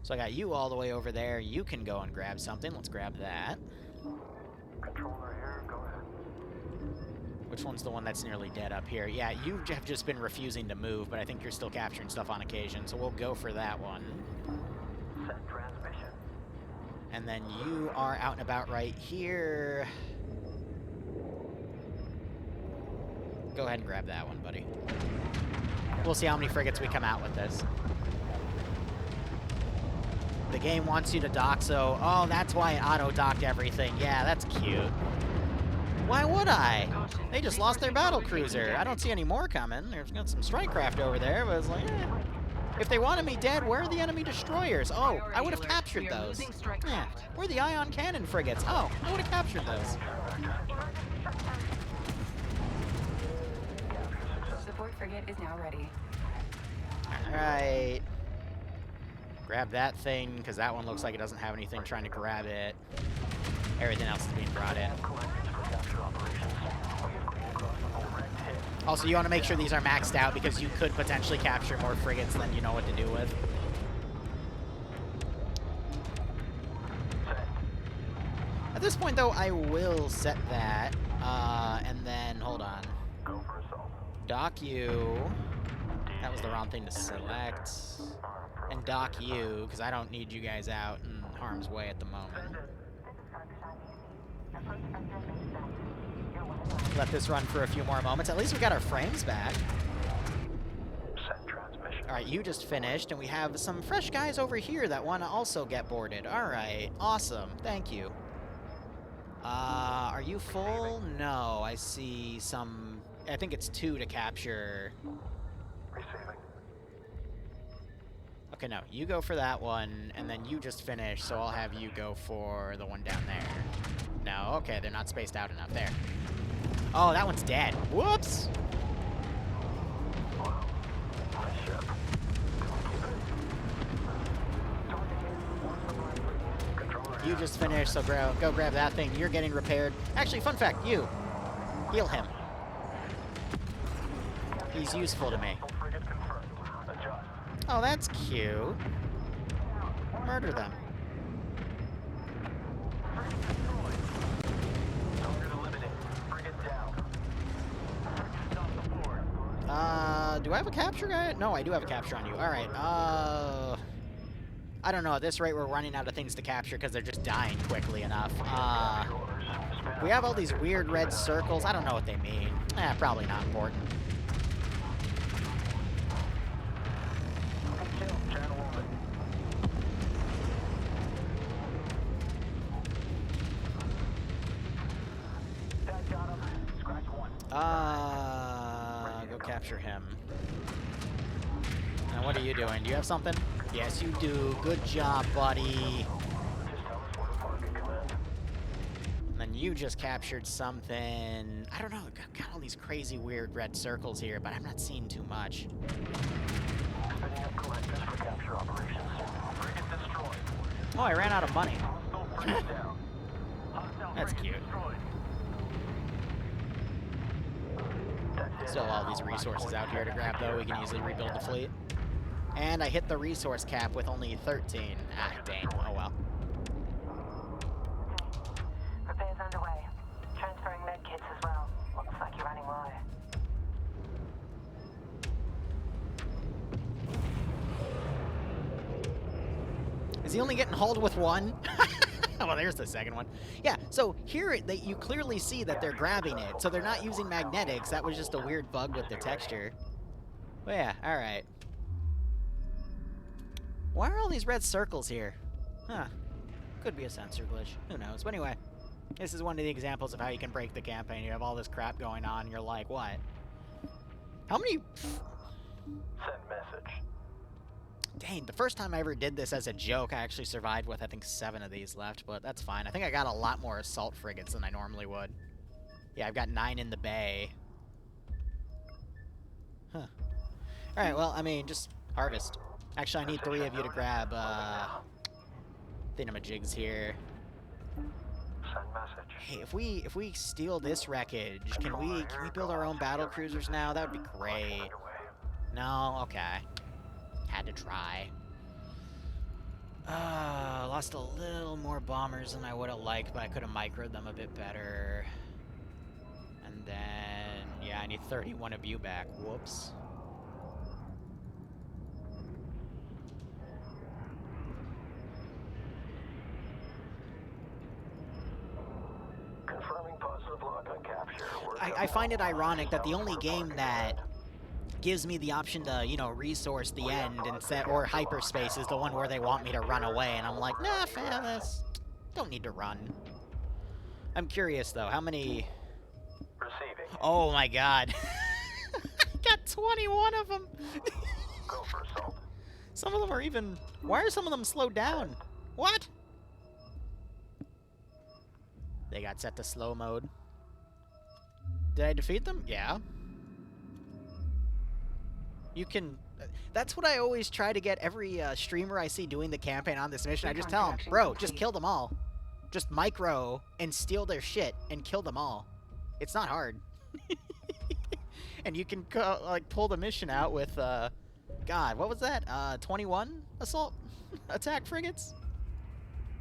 S1: So I got you all the way over there. You can go and grab something. Let's grab that.
S5: Controller here, go ahead.
S1: Which one's the one that's nearly dead up here? Yeah, you have just been refusing to move, but I think you're still capturing stuff on occasion, so we'll go for that one.
S5: Set transmission.
S1: And then you are out and about right here. Go ahead and grab that one, buddy. We'll see how many frigates we come out with this. The game wants you to dock, so... Oh, that's why it auto-docked everything. Yeah, that's cute. Why would I? They just lost their battle cruiser. I don't see any more coming. There's got some strike craft over there, but it's like, eh. If they wanted me dead, where are the enemy destroyers? Oh, I would have captured those. Yeah, where are the ion cannon frigates? Oh, I would have captured those.
S8: Support frigate is now ready.
S1: Alright. Grab that thing, because that one looks like it doesn't have anything trying to grab it. Everything else is being brought in. Also, you want to make sure these are maxed out, because you could potentially capture more frigates than you know what to do with. At this point, though, I will set that. And then, hold on. Dock you. That was the wrong thing to select. And dock you, because I don't need you guys out in harm's way at the moment. Let this run for a few more moments. At least we got our frames back. Alright, you just finished, and we have some fresh guys over here that want to also get boarded. Alright, awesome. Thank you. Are you full? No, I see some... I think it's 2 to capture. Okay, no, you go for that one, and then you just finish, so I'll have you go for the one down there. No, okay, they're not spaced out enough. There. Oh, that one's dead. Whoops! You just finished, so go grab that thing. You're getting repaired. Actually, fun fact, you. Heal him. He's useful to me. Oh, that's cute. Murder them. Do I have a capture guy? No, I do have a capture on you. Alright, I don't know, at this rate we're running out of things to capture because they're just dying quickly enough. We have all these weird red circles. I don't know what they mean. Probably not important. Go capture him. Now what are you doing? Do you have something? Yes, you do. Good job, buddy. And then you just captured something. I don't know. Got all these crazy weird red circles here, but I'm not seeing too much. Oh, I ran out of money. That's cute. Still all these resources out here to grab, though. We can easily rebuild the fleet. And I hit the resource cap with only 13. Ah, dang. Oh, well.
S8: Repairs underway. Transferring med kits as well. Looks like you're running low.
S1: Is he only getting hauled with one? Well, there's the second one. Yeah, so here you clearly see that they're grabbing it. So they're not using magnetics. That was just a weird bug with the texture. But yeah, alright. Why are all these red circles here? Huh. Could be a sensor glitch. Who knows? But anyway, this is one of the examples of how you can break the campaign. You have all this crap going on, and you're like, what? How many...
S5: Send message.
S1: Dang, the first time I ever did this as a joke, I actually survived with, I think, 7 of these left, but that's fine. I think I got a lot more assault frigates than I normally would. Yeah, I've got 9 in the bay. Huh. Alright, well, I mean, just harvest. Actually, I need 3 of you to grab, thingamajigs here.
S5: Send message.
S1: Hey, if we steal this wreckage, can we build our own battle cruisers now? That would be great. No, okay. Had to try. Lost a little more bombers than I would have liked, but I could have microed them a bit better. And then, yeah, I need 31 of you back. Whoops.
S5: Confirming positive log on capture.
S1: I find it ironic that the only game that gives me the option to, you know, resource the end instead, or hyperspace, is the one where they want me to run away, and I'm like, nah, fellas, don't need to run. I'm curious, though, how many...
S5: Receiving.
S1: Oh my god. I got 21 of them!
S5: Go for assault.
S1: Some of them are even... Why are some of them slowed down? What? They got set to slow mode. Did I defeat them? Yeah. You can... That's what I always try to get every streamer I see doing the campaign on this mission. I just tell them, bro, just kill them all. Just micro and steal their shit and kill them all. It's not hard. And you can, like, pull the mission out with, God, what was that? 21 assault attack frigates?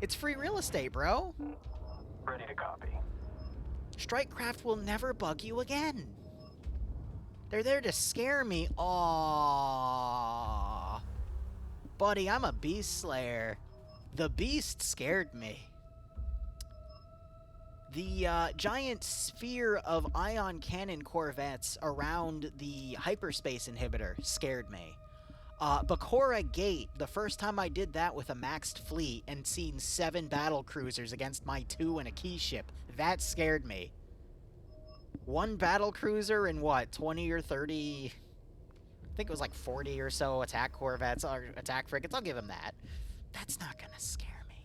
S1: It's free real estate, bro.
S5: Ready to copy.
S1: Strikecraft will never bug you again. They're there to scare me. Aww. Buddy, I'm a beast slayer. The beast scared me. The giant sphere of ion cannon corvettes around the hyperspace inhibitor scared me. Bakura Gate, the first time I did that with a maxed fleet and seen 7 battle cruisers against my 2 and a key ship, that scared me. 1 battle cruiser and what, 20 or 30, I think it was like 40 or so attack corvettes or attack frigates. I'll give him that. That's not gonna scare me.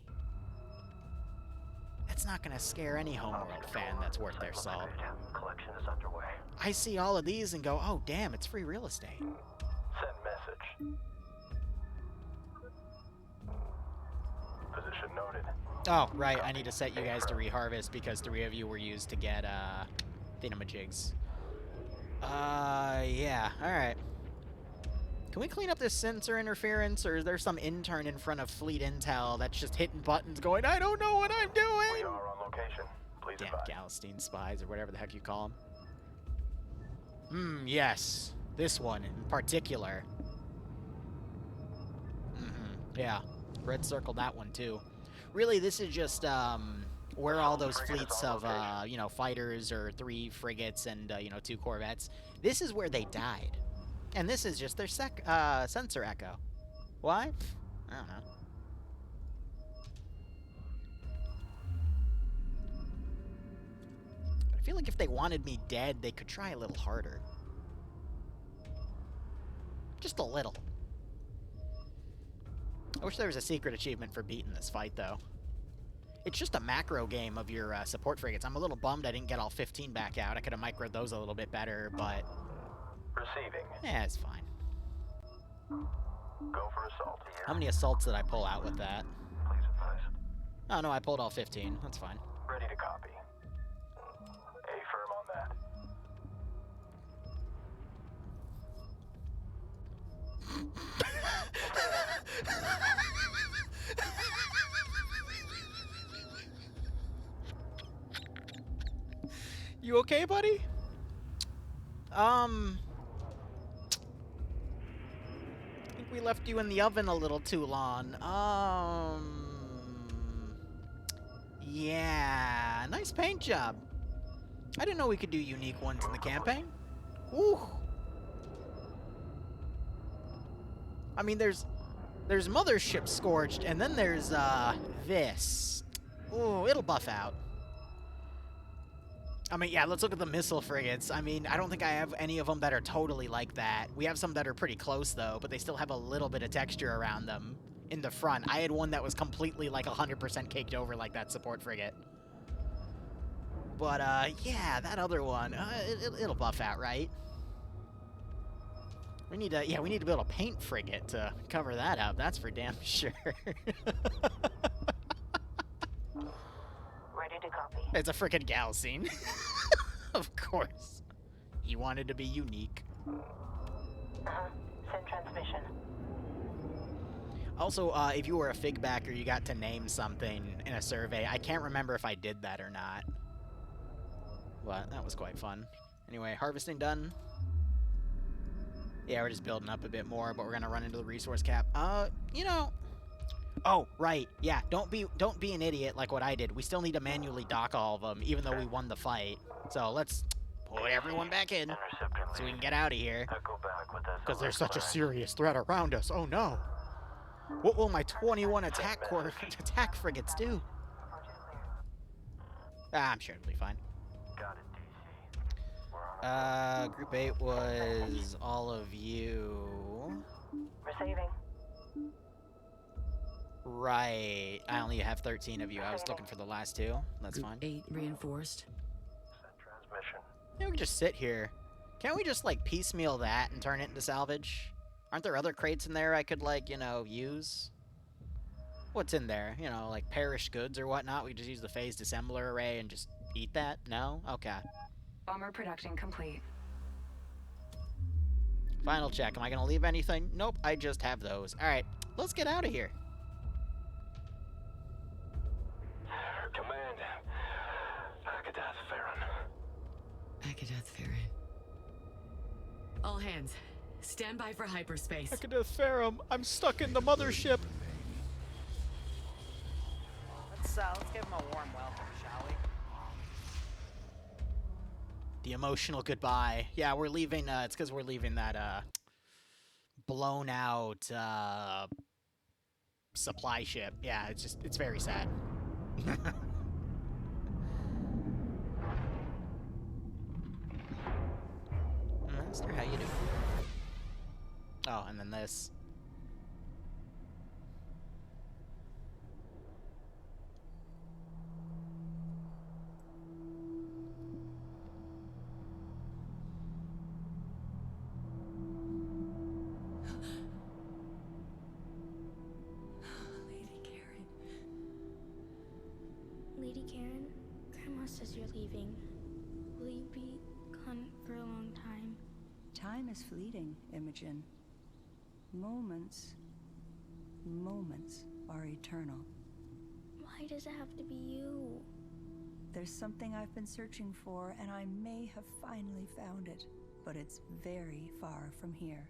S1: That's not gonna scare any Homeworld fan that's worth their salt.
S5: Collection is underway.
S1: I see all of these and go, oh damn, it's free real estate.
S5: Send message. Position noted.
S1: Oh, right, I need to set you guys to reharvest because 3 of you were used to get, thingamajigs. Yeah, alright. Can we clean up this sensor interference, or is there some intern in front of fleet intel that's just hitting buttons going, I don't know what I'm doing?
S5: We are on location. Please
S1: Damn
S5: advise.
S1: Galistine spies, or whatever the heck you call them. Yes. This one in particular. Yeah. Red circle that one, too. Really, this is just, where all those fleets of, you know, fighters, or 3 frigates, and, you know, 2 corvettes, this is where they died. And this is just their sensor echo. Why? I don't know. I feel like if they wanted me dead, they could try a little harder. Just a little. I wish there was a secret achievement for beating this fight, though. It's just a macro game of your support frigates. I'm a little bummed I didn't get all 15 back out. I could have microed those a little bit better, but...
S5: Receiving.
S1: Yeah, it's fine.
S5: Go for assault.
S1: How many assaults did I pull out with that?
S5: Please advise.
S1: Oh, no, I pulled all 15. That's fine.
S5: Ready to copy. A firm on that.
S1: You okay, buddy? I think we left you in the oven a little too long. Yeah, nice paint job. I didn't know we could do unique ones in the campaign. Ooh. I mean, there's Mothership Scorched, and then there's, this. Ooh, it'll buff out. I mean, yeah, let's look at the missile frigates. I mean, I don't think I have any of them that are totally like that. We have some that are pretty close, though, but they still have a little bit of texture around them in the front. I had one that was completely, like, 100% caked over like that support frigate. But, yeah, that other one, it'll buff out, right? We need to, yeah, we need to build a paint frigate to cover that up. That's for damn sure.
S8: Ready to copy.
S1: It's a frickin' Galaxine. Of course. He wanted to be unique.
S8: Send transmission.
S1: Also, if you were a Fig backer, you got to name something in a survey. I can't remember if I did that or not. But that was quite fun. Anyway, harvesting done. Yeah, we're just building up a bit more, but we're gonna run into the resource cap. You know. Oh, right. Yeah, don't be an idiot like what I did. We still need to manually dock all of them, even though we won the fight. So let's put everyone back in so we can get out of here. Because there's such a serious threat around us. Oh no. What will my 21 attack frigates do? I'm sure it'll be fine. Group 8 was all of you.
S8: Receiving.
S1: Right. I only have 13 of you. I was looking for the last two. That's
S3: Group
S1: fine.
S3: 8 reinforced.
S5: Transmission.
S1: Yeah, we can just sit here. Can't we just, like, piecemeal that and turn it into salvage? Aren't there other crates in there I could, like, you know, use? What's in there? You know, like perished goods or whatnot? We could just use the phased assembler array and just eat that? No? Okay.
S7: Bomber production complete.
S1: Final check. Am I gonna leave anything? Nope, I just have those. Alright, let's get out of here.
S5: Command. Akadath Farron.
S3: Akadath Farron. All hands, stand by for hyperspace.
S15: Akadath Farron, I'm stuck in the mothership.
S1: Let's give him a warm welcome, shall we? The emotional goodbye. Yeah, we're leaving, it's because we're leaving that, blown out, supply ship. Yeah, it's very sad. Master, how you doing? Oh, and then this.
S17: Lady Karen, Grandma says you're leaving. Will you be gone for a long time?
S18: Time is fleeting, Imogen. Moments are eternal.
S17: Why does it have to be you?
S18: There's something I've been searching for, and I may have finally found it, but it's very far from here.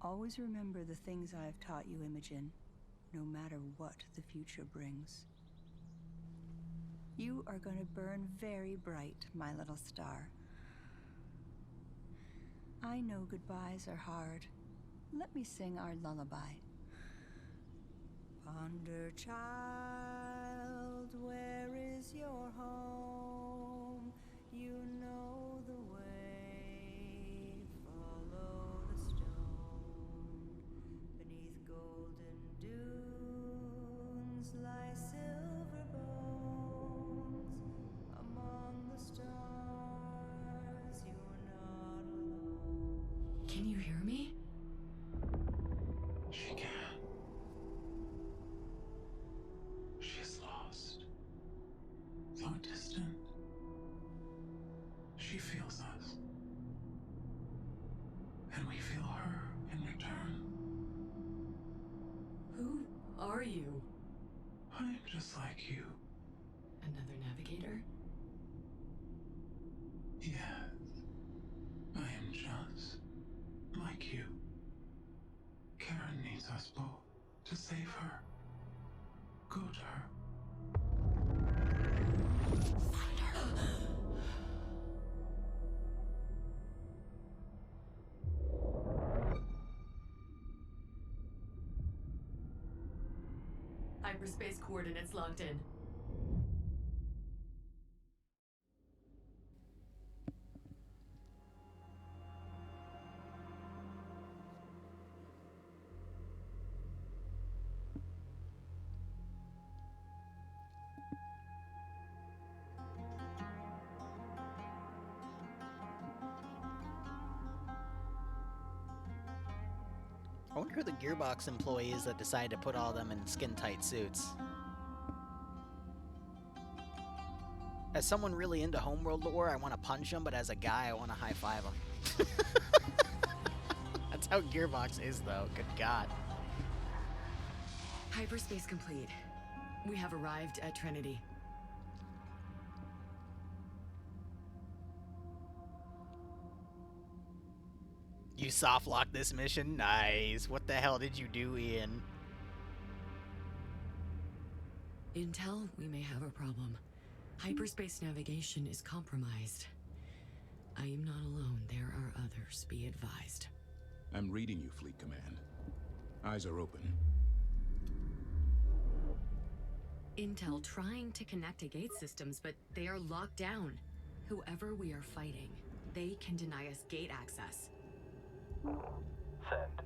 S18: Always remember the things I've taught you, Imogen, no matter what the future brings. You are going to burn very bright, my little star. I know goodbyes are hard. Let me sing our lullaby. Ponder, child, where is your home? You know the way. Follow the stone. Beneath golden dunes lie silver bones. Among the stars, you're not alone.
S3: Can you hear me?
S11: She can't. She's lost. Though distant, she feels us. And we feel her in return.
S3: Who are you?
S11: I'm just like you.
S3: Another navigator?
S11: Yes. I am just like you. Karen needs us both to save her. Go to her.
S3: Hyperspace coordinates locked in.
S1: I wonder who the Gearbox employee is that decided to put all of them in skin-tight suits. As someone really into Homeworld lore, I want to punch him, but as a guy, I want to high-five him. That's how Gearbox is, though. Good God.
S3: Hyperspace complete. We have arrived at Trinity.
S1: You soft-locked this mission? Nice. What the hell did you do, Ian?
S3: Intel, we may have a problem. Hyperspace navigation is compromised. I am not alone. There are others. Be advised.
S4: I'm reading you, Fleet Command. Eyes are open.
S3: Intel trying to connect to gate systems, but they are locked down. Whoever we are fighting, they can deny us gate access.
S5: Send.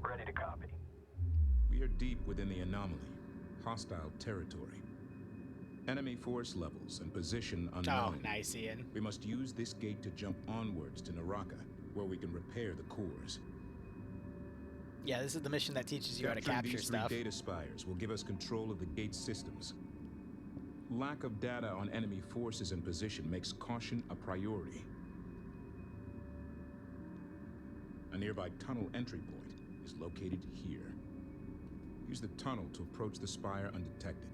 S5: Ready to copy.
S4: We are deep within the anomaly. Hostile territory. Enemy force levels and position unknown.
S1: Oh, nice, Ian.
S4: We must use this gate to jump onwards to Naraka, where we can repair the cores.
S1: Yeah, this is the mission that teaches you how to capture
S4: these
S1: stuff.
S4: Three data spires will give us control of the gate systems. Lack of data on enemy forces and position makes caution a priority. A nearby tunnel entry point is located here. Use the tunnel to approach the spire undetected.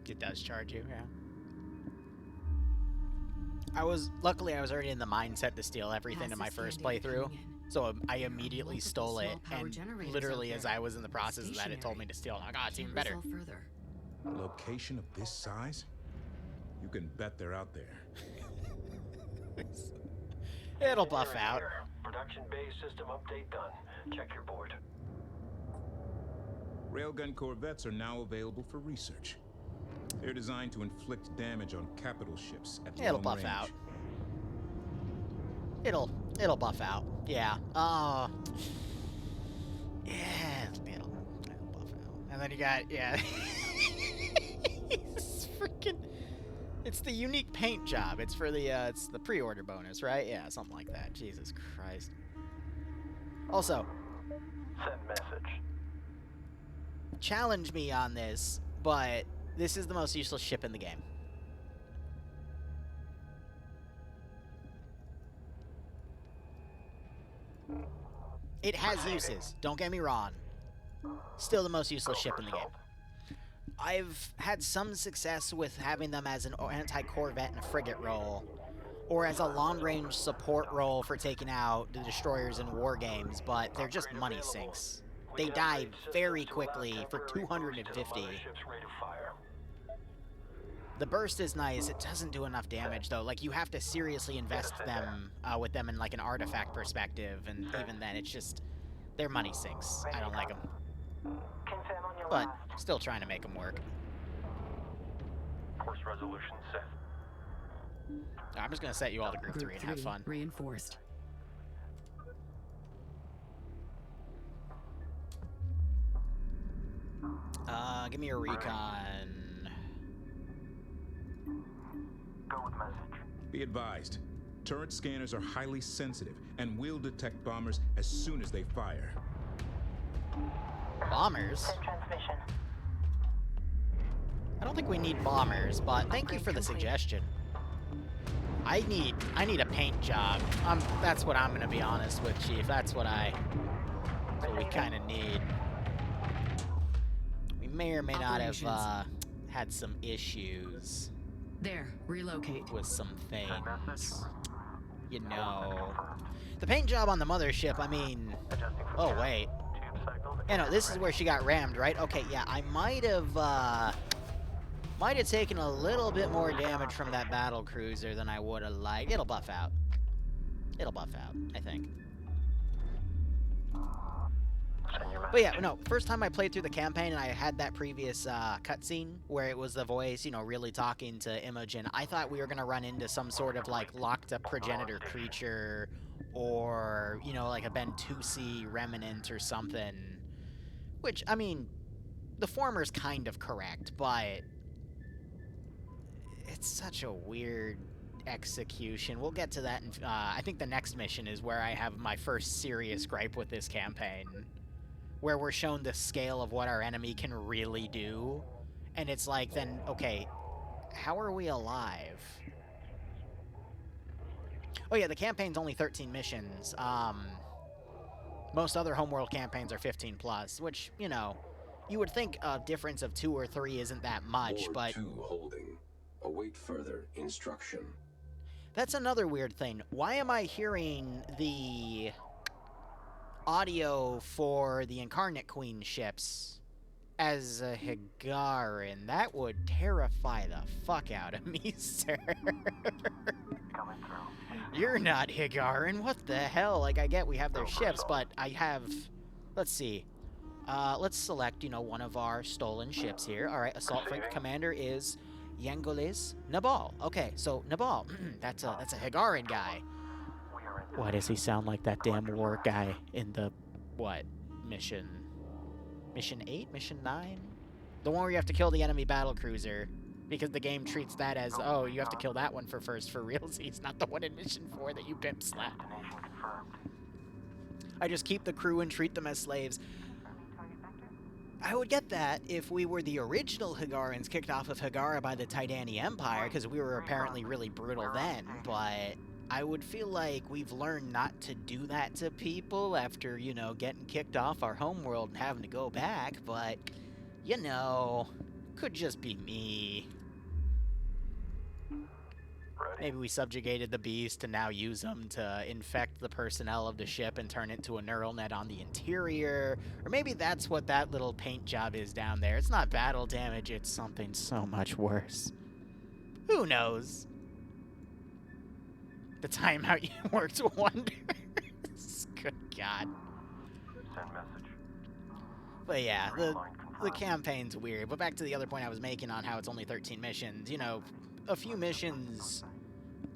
S1: It does charge you, yeah. Luckily I was already in the mindset to steal everything in my first playthrough. So I immediately stole it, and literally as I was in the process of that, it told me to steal. Oh, God, it's even better.
S4: A location of this size? You can bet they're out there.
S1: It'll buff out.
S5: Production base system update done. Check your board.
S4: Railgun corvettes are now available for research. They're designed to inflict damage on capital ships at
S1: It'll
S4: long
S1: buff
S4: range.
S1: out. It'll buff out. Yeah. Yeah, it'll buff out. And then you got, yeah. It's freaking. It's the unique paint job. It's for the it's the pre-order bonus, right? Yeah, something like that. Jesus Christ. Also,
S5: send message.
S1: Challenge me on this, but this is the most useless ship in the game. It has uses, don't get me wrong. Still the most useless ship in the game. I've had some success with having them as an anti-corvette and a frigate role, or as a long-range support role for taking out the destroyers in war games, but they're just money sinks. They die very quickly for 250. The burst is nice. It doesn't do enough damage, though. Like, you have to seriously invest them with them in, like, an artifact perspective, and even then, it's just... They're money sinks. I don't like them. But, still trying to make them work.
S5: Course resolution set.
S1: I'm just going to set you all to Group 3 and have fun.
S3: Reinforced.
S1: Give me a recon.
S5: Go with message.
S4: Be advised, turret scanners are highly sensitive and will detect bombers as soon as they fire.
S1: Bombers?
S8: Transmission.
S1: I don't think we need bombers, but thank you for the suggestion. I need a paint job. That's what I'm gonna be honest with, Chief. That's what we kind of need. We may or may not have had some issues.
S3: There, relocate.
S1: With some things. You know. The paint job on the mothership, I mean... Oh, wait. Yeah, no, this is where she got rammed, right? Okay, yeah, I might have taken a little bit more damage from that battle cruiser than I would have liked. It'll buff out. It'll buff out, I think. But yeah, no, first time I played through the campaign and I had that previous cutscene where it was the voice, you know, really talking to Imogen, I thought we were going to run into some sort of, like, locked-up progenitor creature or, you know, like a Bentusi remnant or something. Which, I mean, the former's kind of correct, but it's such a weird execution. We'll get to that. I think the next mission is where I have my first serious gripe with this campaign, where we're shown the scale of what our enemy can really do, And it's like, then, okay, how are we alive? Oh yeah, the campaign's only 13 missions. Most other Homeworld campaigns are 15 plus, which, you know, you would think a difference of 2 or 3 isn't that much,
S19: Board
S1: but...
S19: 2 holding. Await further instruction.
S1: That's another weird thing. Why am I hearing the audio for the Incarnate Queen ships as a Higaran? That would terrify the fuck out of me, sir. You're not Higaran. What the hell? Like, I get we have their ships, but I have... Let's see. Let's select, you know, one of our stolen ships here. All right, Assault Frigate Commander is Yangolis Nabal. Okay, so Nabal, that's a Higaran guy. Why does he sound like that damn war guy in the, what, mission 8? Mission 9? The one where you have to kill the enemy battlecruiser, because the game treats that as, oh, you have to kill that one for realsies, not the one in mission 4 that you pimp slap. I just keep the crew and treat them as slaves. I would get that if we were the original Higarans kicked off of Higara by the Tydani Empire, because we were apparently really brutal then, but I would feel like we've learned not to do that to people after, you know, getting kicked off our homeworld and having to go back, but, you know, could just be me. Maybe we subjugated the beast and now use them to infect the personnel of the ship and turn it to a neural net on the interior. Or maybe that's what that little paint job is down there. It's not battle damage, it's something so much worse. Who knows? The timeout worked wonders. Good God.
S5: Send message.
S1: But yeah, the campaign's weird. But back to the other point I was making on how it's only 13 missions. You know, a few missions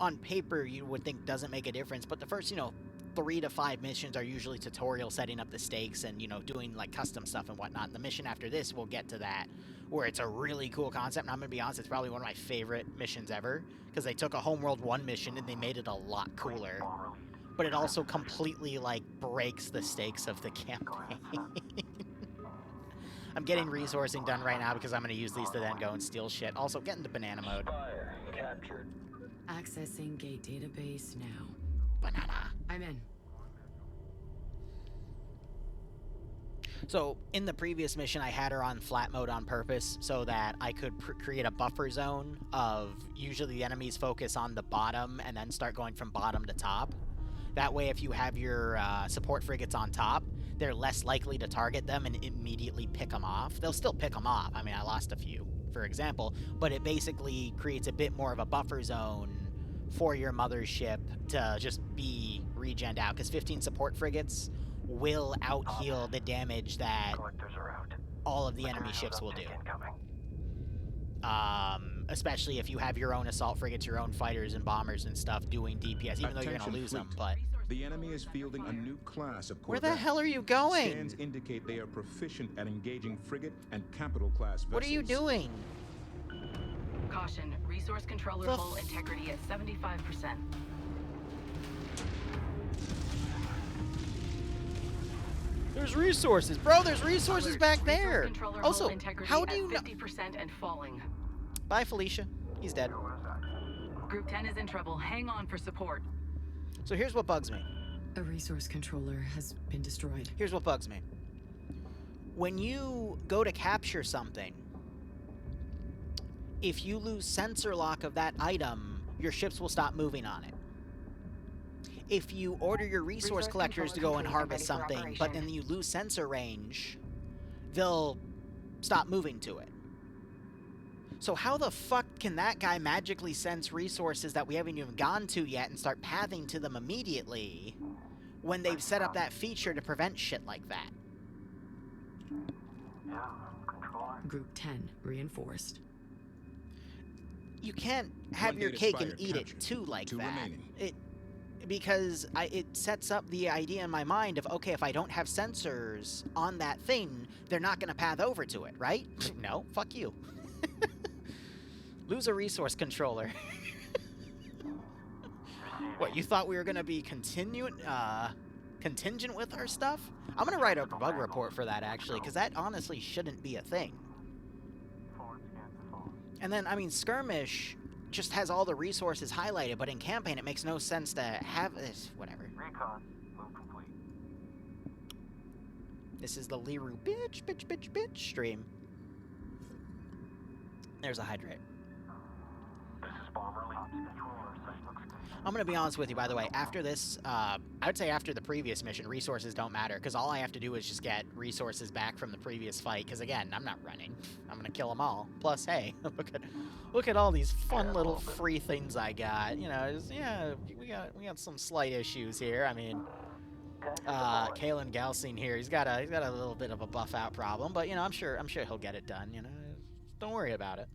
S1: on paper you would think doesn't make a difference, but the first, you know, 3 to 5 missions are usually tutorial setting up the stakes and, you know, doing like custom stuff and whatnot. The mission after this, we'll get to that, where it's a really cool concept, and I'm gonna be honest, it's probably one of my favorite missions ever, because they took a Homeworld 1 mission and they made it a lot cooler, but it also completely like breaks the stakes of the campaign. I'm getting resourcing done right now because I'm going to use these to then go and steal shit. Also, get into banana mode.
S5: Captured.
S3: Accessing gate database now.
S1: Banana.
S3: I'm in.
S1: So, in the previous mission, I had her on flat mode on purpose so that I could create a buffer zone of usually the enemies focus on the bottom and then start going from bottom to top. That way, if you have your support frigates on top, they're less likely to target them and immediately pick them off. They'll still pick them off. I mean, I lost a few, for example, but it basically creates a bit more of a buffer zone for your mothership to just be regened out, because 15 support frigates will out-heal the damage that all of the enemy ships will do. Especially if you have your own assault frigates, your own fighters and bombers and stuff doing DPS, even though you're going to lose them, but...
S4: The enemy is fielding a new class of
S1: Where
S4: corvette.
S1: the hell are you going?
S4: Scans indicate they are proficient at engaging frigate and capital class vessels.
S1: What are you doing?
S7: Caution, resource controller hull integrity at 75%.
S1: There's resources, bro. There's resources back there. Also, how do you know?
S7: 50% and falling.
S1: Bye, Felicia. He's dead.
S7: Group 10 is in trouble. Hang on for support.
S1: So here's what bugs me.
S3: A resource controller has been destroyed.
S1: Here's what bugs me. When you go to capture something, if you lose sensor lock of that item, your ships will stop moving on it. If you order your resource collectors to go and harvest something, but then you lose sensor range, they'll stop moving to it. So how the fuck can that guy magically sense resources that we haven't even gone to yet and start pathing to them immediately when they've set up that feature to prevent shit like that?
S3: Group 10 reinforced.
S1: You can't have your cake and eat it too like that. Because it sets up the idea in my mind of, okay, if I don't have sensors on that thing, they're not going to path over to it, right? No, fuck you. Lose a resource controller. What, you thought we were going to be contingent with our stuff? I'm going to write a bug report for that, actually, because that honestly shouldn't be a thing. And then, I mean, skirmish just has all the resources highlighted, but in campaign it makes no sense to have this. Whatever.
S5: Recon. Move complete.
S1: This is the Liru bitch stream. There's a hydrate.
S5: This is Bomber Leads. Controller, site looks good.
S1: I'm gonna be honest with you, by the way, after this, I would say after the previous mission, resources don't matter, because all I have to do is just get resources back from the previous fight, because again, I'm not running. I'm gonna kill them all. Plus, hey, look at all these fun little free things I got. You know, just, yeah, we got some slight issues here. I mean, Kalen Galsine here, he's got a little bit of a buff out problem, but you know, I'm sure he'll get it done, you know. Don't worry about it.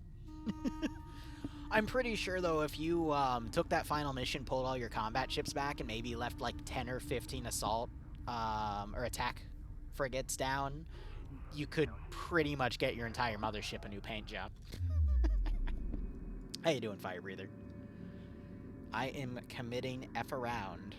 S1: I'm pretty sure, though, if you took that final mission, pulled all your combat ships back, and maybe left like 10 or 15 assault or attack frigates down, you could pretty much get your entire mothership a new paint job. How you doing, Fire Breather? I am committing F around.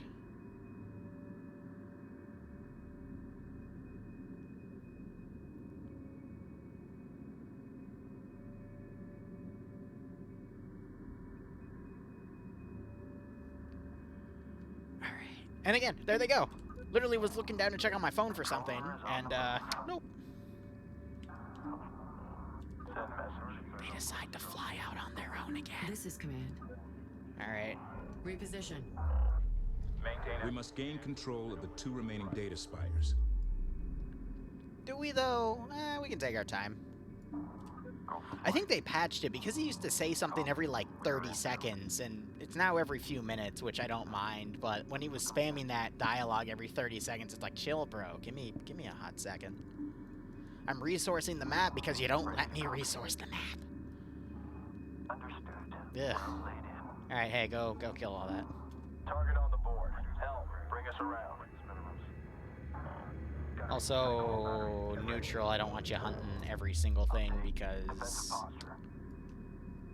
S1: And again, there they go. Literally was looking down to check on my phone for something, and, nope. They decide to fly out on their own again.
S3: This is command.
S1: Alright.
S3: Reposition.
S4: We must gain control of the 2 remaining data spires.
S1: Do we, though? We can take our time. I think they patched it because he used to say something every, like, 30 seconds, and it's now every few minutes, which I don't mind, but when he was spamming that dialogue every 30 seconds, it's like, chill, bro. Give me a hot second. I'm resourcing the map because you don't let me resource the map.
S5: Understood.
S1: Ugh. Alright, hey, go kill all that.
S5: Target on the board. Help, bring us around.
S1: Also, neutral, I don't want you hunting every single thing because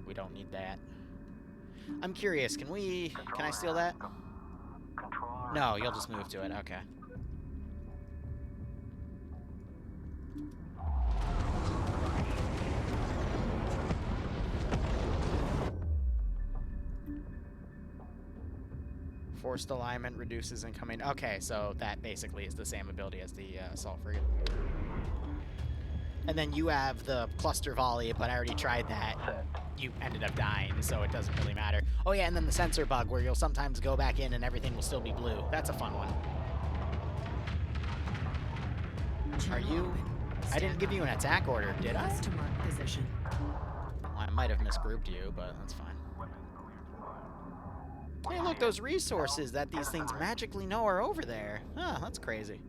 S1: we don't need that. I'm curious, can I steal that? No, you'll just move to it, okay. Forced alignment reduces incoming. Okay, so that basically is the same ability as the assault frigate. And then you have the cluster volley, but I already tried that. You ended up dying, so it doesn't really matter. Oh yeah, and then the sensor bug, where you'll sometimes go back in and everything will still be blue. That's a fun one. Are you... I didn't give you an attack order, did I?
S3: Position.
S1: Well, I might have misgrouped you, but that's fine. Hey, look, those resources that these things magically know are over there. Huh, that's crazy.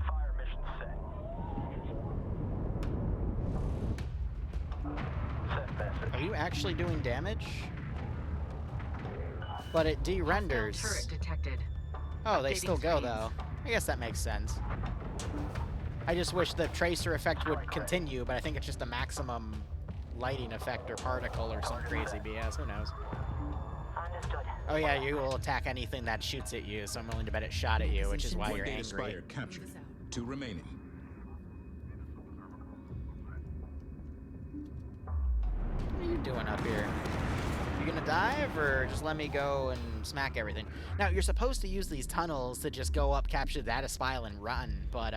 S5: Fire mission set. Set message.
S1: Are you actually doing damage? But it de-renders.
S7: Turret detected.
S1: Oh, they still go, though. I guess that makes sense. I just wish the tracer effect would continue, but I think it's just a maximum lighting effect or particle or some crazy BS. Who knows?
S6: Understood.
S1: Oh yeah, you will attack anything that shoots at you, so I'm willing to bet it shot at you, which is why you're
S4: Data
S1: angry.
S4: spire captured. 2 remaining.
S1: What are you doing up here? You gonna dive, or just let me go and smack everything? Now, you're supposed to use these tunnels to just go up, capture the data spile, and run, but,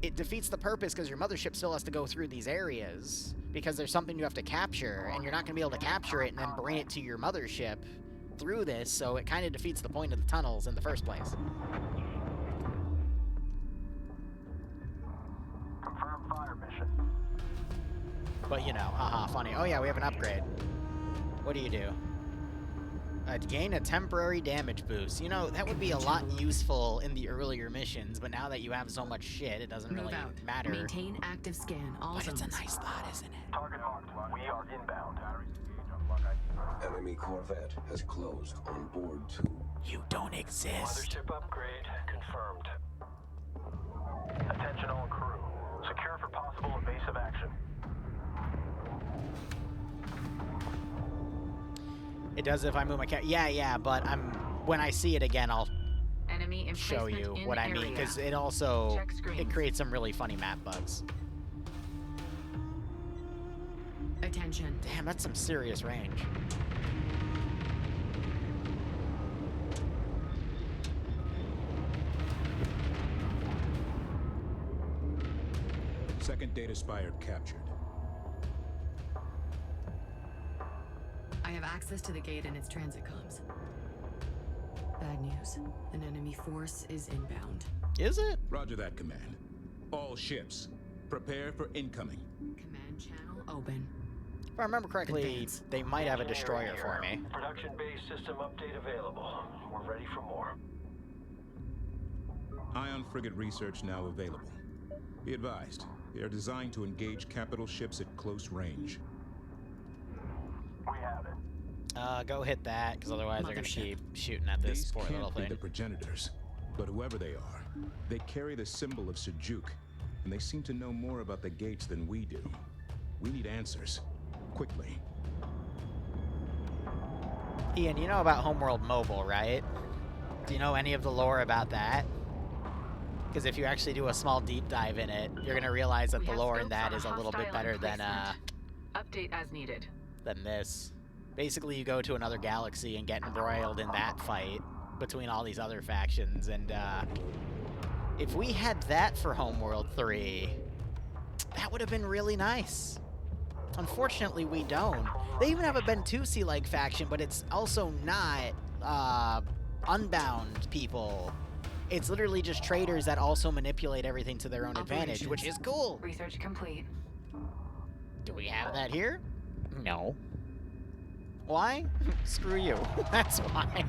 S1: it defeats the purpose because your mothership still has to go through these areas because there's something you have to capture, and you're not going to be able to capture it and then bring it to your mothership through this, so it kind of defeats the point of the tunnels in the first place.
S5: Confirm fire mission.
S1: But, you know, haha, funny. Oh yeah, we have an upgrade. What do you do? Gain a temporary damage boost. You know, that would be a lot useful in the earlier missions, but now that you have so much shit, it doesn't really matter.
S3: Maintain active scan. All
S1: but
S3: zones.
S1: it's a nice thought, isn't it?
S5: Target marked. We are inbound.
S19: Enemy corvette has closed on board 2.
S1: You don't exist.
S5: Mothership upgrade confirmed. Attention all crew. Secure for possible evasive action.
S1: It does if I move my cat. Yeah, but when I see it again, I'll...
S7: Enemy
S1: show you
S7: emplacement
S1: what
S7: in
S1: I mean,
S7: area.
S1: because it also
S7: Check screens.
S1: it creates some really funny map bugs.
S3: Attention.
S1: Damn, that's some serious range.
S4: Second data spire captured.
S3: I have access to the gate and its transit comms. Bad news. An enemy force is inbound.
S1: Is it?
S4: Roger that, Command. All ships, prepare for incoming.
S3: Command channel open.
S1: If I remember correctly, they might have a destroyer for me.
S5: Production base system update available. We're ready for more.
S4: Ion frigate research now available. Be advised, they are designed to engage capital ships at close range.
S5: We have it.
S1: Go hit that, because otherwise they're gonna keep shooting at this
S4: These
S1: poor little
S4: can't be
S1: thing.
S4: the progenitors, but whoever they are, they carry the symbol of Sejuk, and they seem to know more about the gates than we do. We need answers. Quickly.
S1: Ian, you know about Homeworld Mobile, right? Do you know any of the lore about that? Because if you actually do a small deep dive in it, you're gonna realize that the lore in that is a little bit better than
S7: Update as needed.
S1: than this. Basically, you go to another galaxy and get embroiled in that fight between all these other factions, and if we had that for Homeworld 3, that would have been really nice. Unfortunately, we don't. They even have a Bentusi-like faction, but it's also not unbound people. It's literally just traders that also manipulate everything to their own advantage, which is cool.
S7: Research complete.
S1: Do we have that here? No. Why? Screw you. That's why.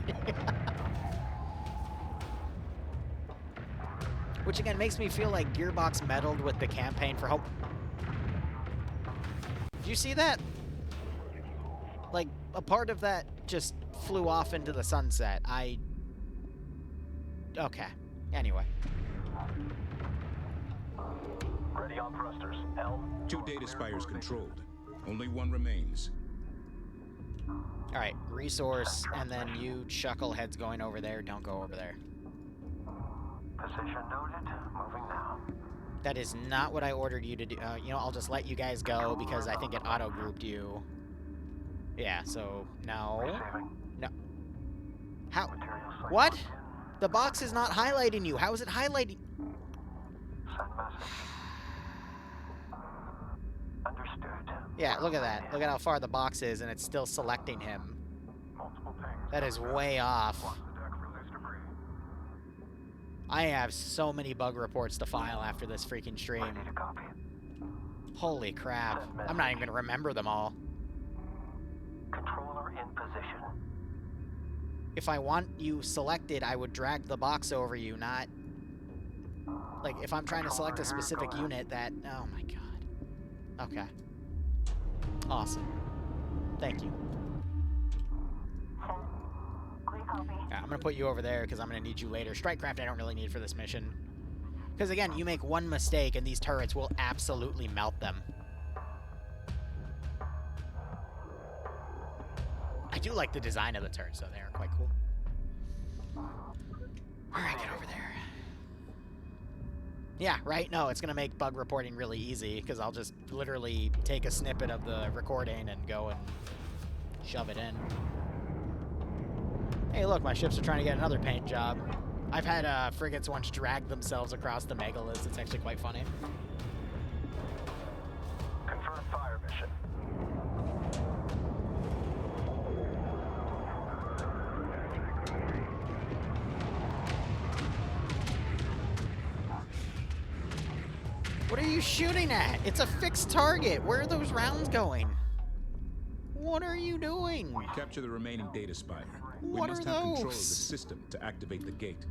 S1: Which again makes me feel like Gearbox meddled with the campaign for Hope. Did you see that? Like, a part of that just flew off into the sunset. Okay. Anyway.
S5: Ready on thrusters. Helm.
S4: 2 data spires controlled. Only 1 remains.
S1: Alright, resource, and then you chuckleheads going over there. Don't go over there.
S5: Position noted. Moving now.
S1: That is not what I ordered you to do. You know, I'll just let you guys go because I think it auto-grouped you. Yeah, so, no. No. How? What? The box is not highlighting you. How is it highlighting?
S5: Send message. Understood.
S1: Yeah, look at that. Look at how far the box is, and it's still selecting him.
S5: Multiple pings.
S1: That is way off.
S5: Watch the deck release debris.
S1: I have so many bug reports to file after this freaking stream.
S5: Ready to copy.
S1: Holy crap. I'm not even going to remember them all.
S5: Controller in position.
S1: If I want you selected, I would drag the box over you, not... Like, if I'm trying to select a specific unit that... Oh my god. Okay. Awesome. Thank you. Yeah, I'm gonna put you over there because I'm gonna need you later. Strikecraft I don't really need for this mission. Because again, you make one mistake and these turrets will absolutely melt them. I do like the design of the turrets, though. They are quite cool. Alright, get over there. Yeah, right? No, it's going to make bug reporting really easy, because I'll just literally take a snippet of the recording and go and shove it in. Hey, look, my ships are trying to get another paint job. I've had frigates once drag themselves across the megaliths. It's actually quite funny.
S5: Confirm fire mission.
S1: What are you shooting at? It's a fixed target. Where are those rounds going? What are you doing?
S4: Capture the remaining data spire. We
S1: What
S4: must
S1: are
S4: have control of the
S1: those?
S4: system to activate the gate.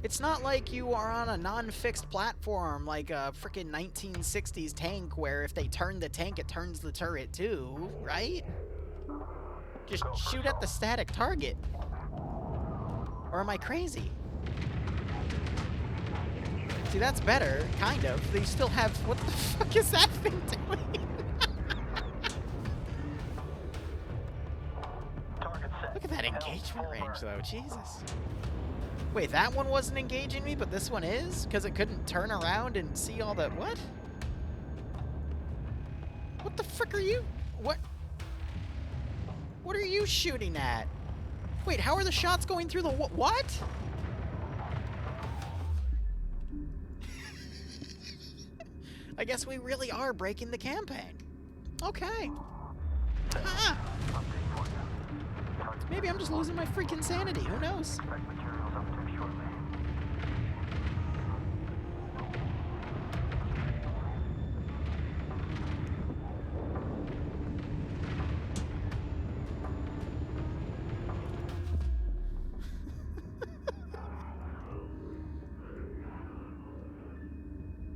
S1: It's not like you are on a non-fixed platform like a frickin' 1960s tank where if they turn the tank, it turns the turret too, right? Just shoot at the static target. Or am I crazy? See, that's better, kind of. They still have... What the fuck is that thing doing? Look at that engagement. range, though. Jesus. Wait, that one wasn't engaging me, but this one is? Because it couldn't turn around and see all the... What? What the frick are you... What? What are you shooting at? Wait, how are the shots going through the... What? I guess we really are breaking the campaign. Okay. Ah. Maybe I'm just losing my freaking sanity. Who knows?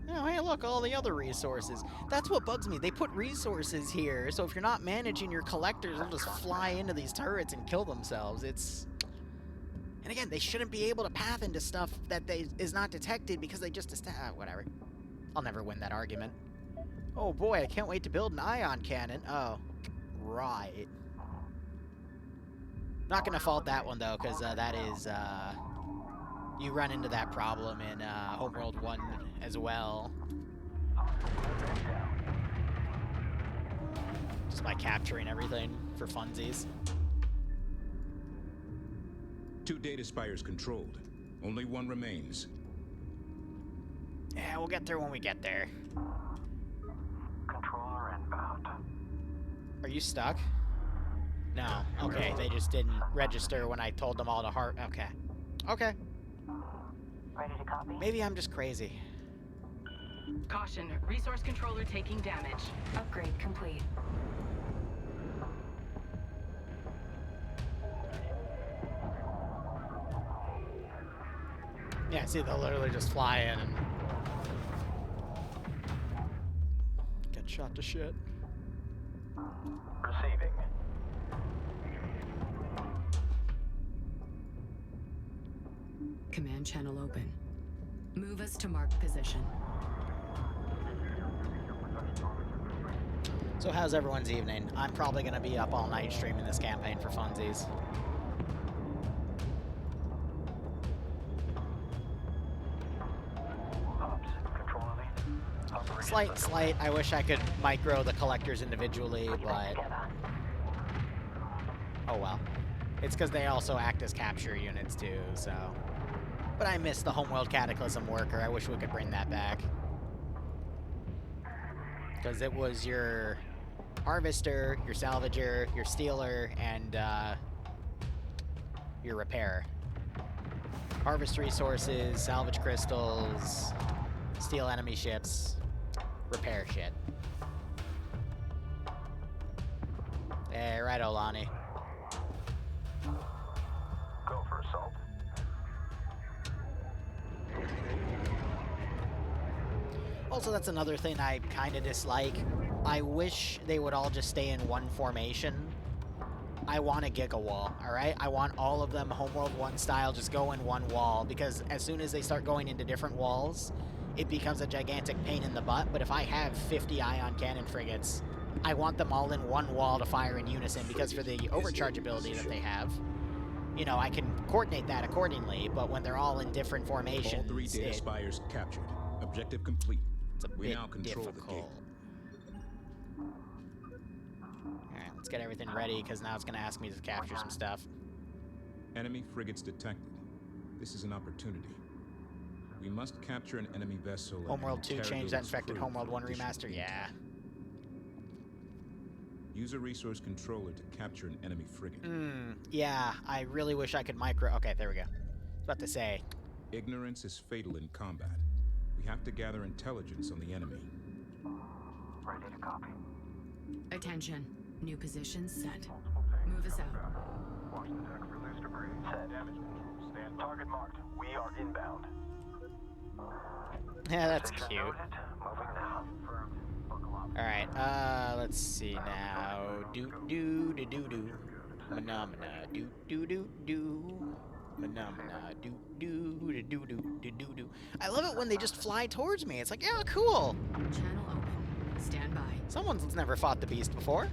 S1: Oh, hey, look, all the other resources. That's what bugs me. They put resources here, so if you're not managing your collectors, they'll just fly into these turrets and kill themselves. It's... And again, they shouldn't be able to path into stuff that is not detected because they just... whatever. I'll never win that argument. Oh boy, I can't wait to build an ion cannon. Oh, right. Not gonna fault that one, though, because that is... You run into that problem in Homeworld 1 as well. Just by capturing everything for funsies.
S4: 2 data spires controlled. Only 1 remains.
S1: Yeah, we'll get there when we get there.
S5: Controller inbound.
S1: Are you stuck? No. Okay, they just didn't register when I told them all to heart. Okay. Okay.
S8: Ready to copy?
S1: Maybe I'm just crazy.
S7: Caution, resource controller taking damage.
S8: Upgrade complete.
S1: Yeah, see, they'll literally just fly in and get shot to shit.
S5: Receiving.
S3: Command channel open. Move us to marked position.
S1: So how's everyone's evening? I'm probably going to be up all night streaming this campaign for funsies. Slight. I wish I could micro the collectors individually, but... Oh well. It's because they also act as capture units too, so... But I miss the Homeworld Cataclysm worker. I wish we could bring that back. Because it was your harvester, your salvager, your stealer, and your repairer. Harvest resources, salvage crystals, steal enemy ships, repair shit. Hey, right, Olani.
S5: Go for assault.
S1: Also, that's another thing I kind of dislike. I wish they would all just stay in one formation. I want a giga wall, alright? I want all of them Homeworld 1 style, just go in one wall, because as soon as they start going into different walls, it becomes a gigantic pain in the butt. But if I have 50 ion cannon frigates, I want them all in one wall to fire in unison, because for the overcharge ability that they have, you know, I can coordinate that accordingly, but when they're all in different formations...
S4: All 3 data spires captured. Objective complete.
S1: It's a
S4: we
S1: bit
S4: now control
S1: difficult.
S4: the gate.
S1: Alright, let's get everything ready, because now it's going to ask me to capture some stuff.
S4: Enemy frigates detected. This is an opportunity. We must capture an enemy vessel.
S1: Homeworld 2 changed that infected
S4: crew
S1: Homeworld
S4: for
S1: 1
S4: additional
S1: remaster? Yeah.
S4: Use a resource controller to capture an enemy frigate.
S1: Yeah, I really wish I could micro... Okay, there we go. I was about to say.
S4: Ignorance is fatal in combat. We have to gather intelligence on the enemy.
S5: Ready to copy.
S3: Attention. New position set. Move us out.
S5: Watch the deck for loose debris. Set. Damage. Stand. Target marked. We are inbound.
S1: Yeah, that's cute.
S5: Moving now.
S1: Alright, let's see now. Do-do-do-do-do. Phenomena. Do-do-do-do. Phenomena. Do-do-do-do-do-do-do. I love it when they just fly towards me. It's like, yeah, cool.
S3: Channel open. Stand by.
S1: Someone's never fought the beast before.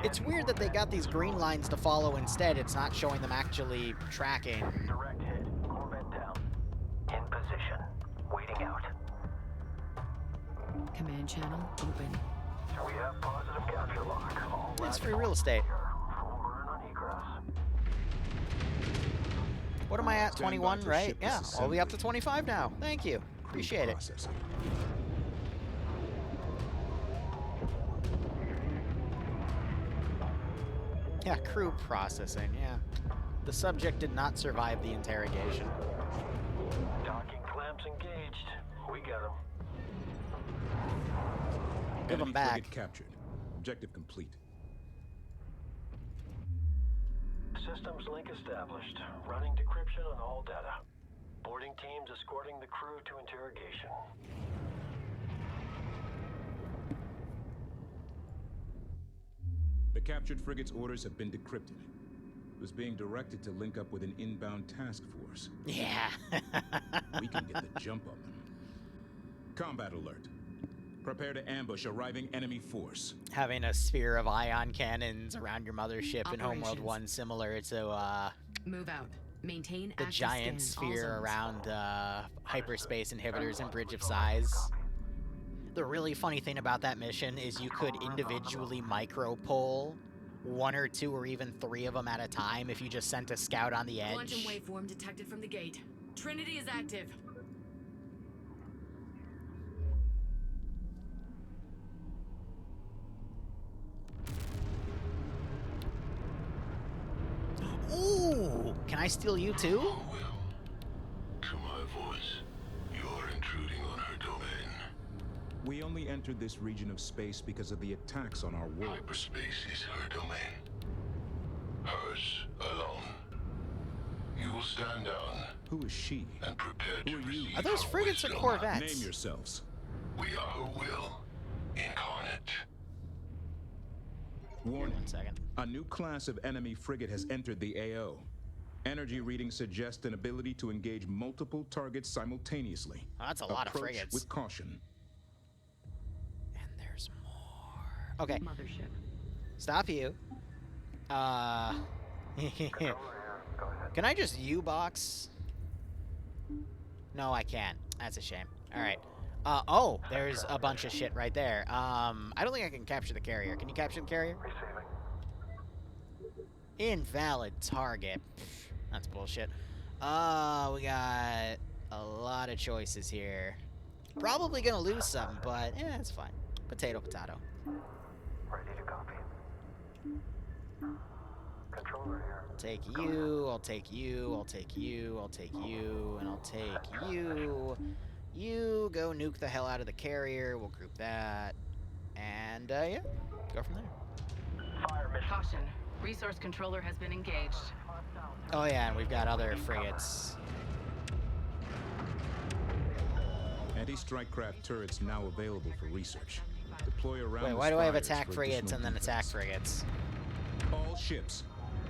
S1: It's weird that they got these green lines to follow instead. It's not showing them actually tracking.
S5: Direct hit. Corvette down. In position. Waiting out.
S3: Command channel open.
S5: We have positive capture lock.
S1: It's free real estate.
S5: Full burn on egress.
S1: What am I at?
S4: Stand by
S1: 21,
S4: for
S1: right?
S4: ship
S1: Yeah, all the way up to 25 now. Thank you. Appreciate it.
S4: Processing.
S1: Yeah, crew processing, yeah. The subject did not survive the interrogation.
S5: Docking clamps engaged. We got him.
S1: Give him
S4: Enemy
S1: back.
S4: frigate captured. Objective complete.
S5: Systems link established. Running decryption on all data. Boarding teams escorting the crew to interrogation.
S4: The captured frigate's orders have been decrypted. It was being directed to link up with an inbound task force.
S1: Yeah.
S4: We can get the jump on them. Combat alert. Prepare to ambush arriving enemy force.
S1: Having a sphere of ion cannons around your mothership in Homeworld 1 similar to
S3: Move out. Maintain
S1: the
S3: active
S1: giant
S3: scan, all
S1: sphere
S3: zones.
S1: around hyperspace inhibitors and Bridge of Size. The really funny thing about that mission is you could individually micro-pull 1 or 2 or even 3 of them at a time if you just sent a scout on the edge.
S3: Quantum waveform detected from the gate. Trinity is active.
S1: Ooh! Can I steal you too?
S11: To my voice, you're intruding on her domain.
S4: We only entered this region of space because of the attacks on our world.
S11: Hyperspace is her domain. Hers alone. You will stand down.
S4: Who is she?
S11: And prepare to receive
S1: Are those
S11: her
S1: frigates or
S11: wisdom.
S1: corvettes?
S4: Name yourselves.
S11: We are her will. Incarnate.
S4: Warning.
S1: 1 second.
S4: A new class of enemy frigate has entered the AO. Energy readings suggest an ability to engage multiple targets simultaneously.
S1: Oh, that's a lot of
S4: Approach
S1: frigates.
S4: with caution.
S1: And there's more. Okay.
S3: Mothership.
S1: Stop you. Can I just U-box? No, I can't. That's a shame. Alright. Oh, there's a bunch of shit right there. I don't think I can capture the carrier. Can you capture the carrier?
S5: Receiving.
S1: Invalid target. Pfft, that's bullshit. We got a lot of choices here. Probably gonna lose some, but it's fine. Potato, potato.
S5: Ready to copy. Controller here.
S1: I'll take you, I'll take you, I'll take you, I'll take you, and I'll take you. You go nuke the hell out of the carrier. We'll group that. And, yeah, go from there.
S5: Fire mission.
S7: Caution. Resource controller has been engaged.
S1: Oh, yeah, and we've got other frigates.
S4: Anti-strike craft turrets now available for research. Deploy around.
S1: Wait, why do I have attack frigates and then attack frigates?
S4: All ships,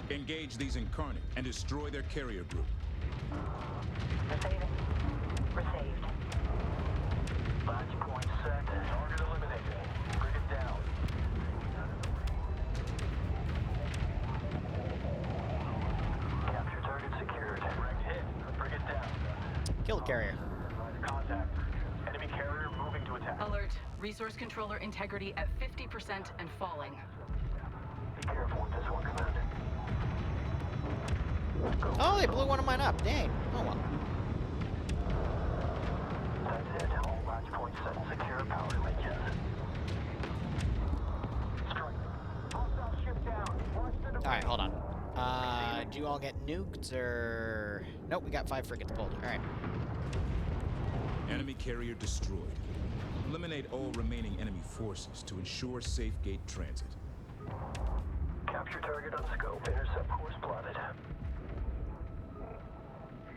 S4: engage these incarnate and destroy their carrier group.
S8: Receiving. Received.
S5: Latch point set. Target eliminated. Frigate down. Capture target secured. Direct hit. Frigate down.
S1: Kill the carrier.
S5: Contact. Enemy carrier moving to attack.
S7: Alert. Resource controller integrity at 50% and falling.
S5: Be careful with this one, Commander.
S1: Oh, they blew one of mine up. Dang. Oh, well.
S5: That's it. All latch points set and secure. Power switches. Strike. Hostile ship down. Launch to the
S1: Alright, hold on. Do you all get nuked, or... Nope, we got 5 frigates pulled. Alright.
S4: Enemy carrier destroyed. Eliminate all remaining enemy forces to ensure safe gate transit.
S5: Capture target on scope. Intercept course plotted.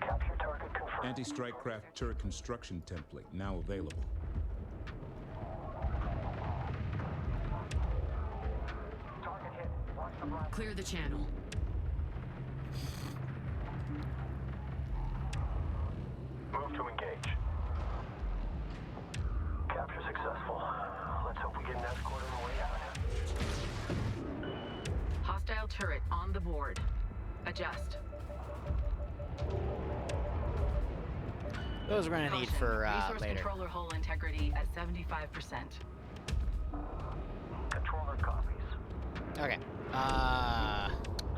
S5: Capture target confirmed.
S4: Anti-strike craft turret construction template now available.
S5: Target hit. Watch the blast.
S3: Clear the channel.
S5: Move to engage. Capture successful. Let's hope we get an escort on the way out.
S7: Adjust.
S1: Those we're gonna need
S7: Caution,
S1: for
S7: resource
S1: later.
S7: controller hull integrity at 75%.
S5: Controller copies.
S1: Okay.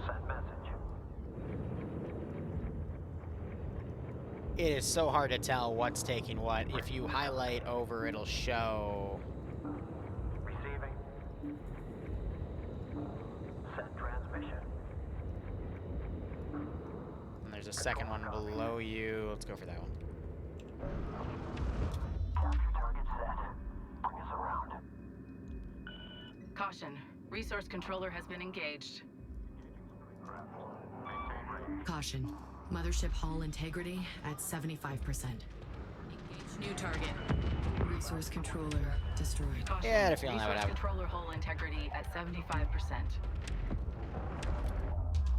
S5: Send message.
S1: It is so hard to tell what's taking what. If you highlight over, it'll show.
S5: Receiving. Send transmission.
S1: And there's a second one below you. Let's go for that one.
S5: Capture target set. Bring us around.
S7: Caution, resource controller has been engaged.
S3: Caution. Mothership hull integrity at 75%. Engage new target. Resource controller destroyed.
S7: Caution,
S1: Yeah, I had a feeling that would
S7: resource
S1: happen.
S7: controller hull integrity at 75%.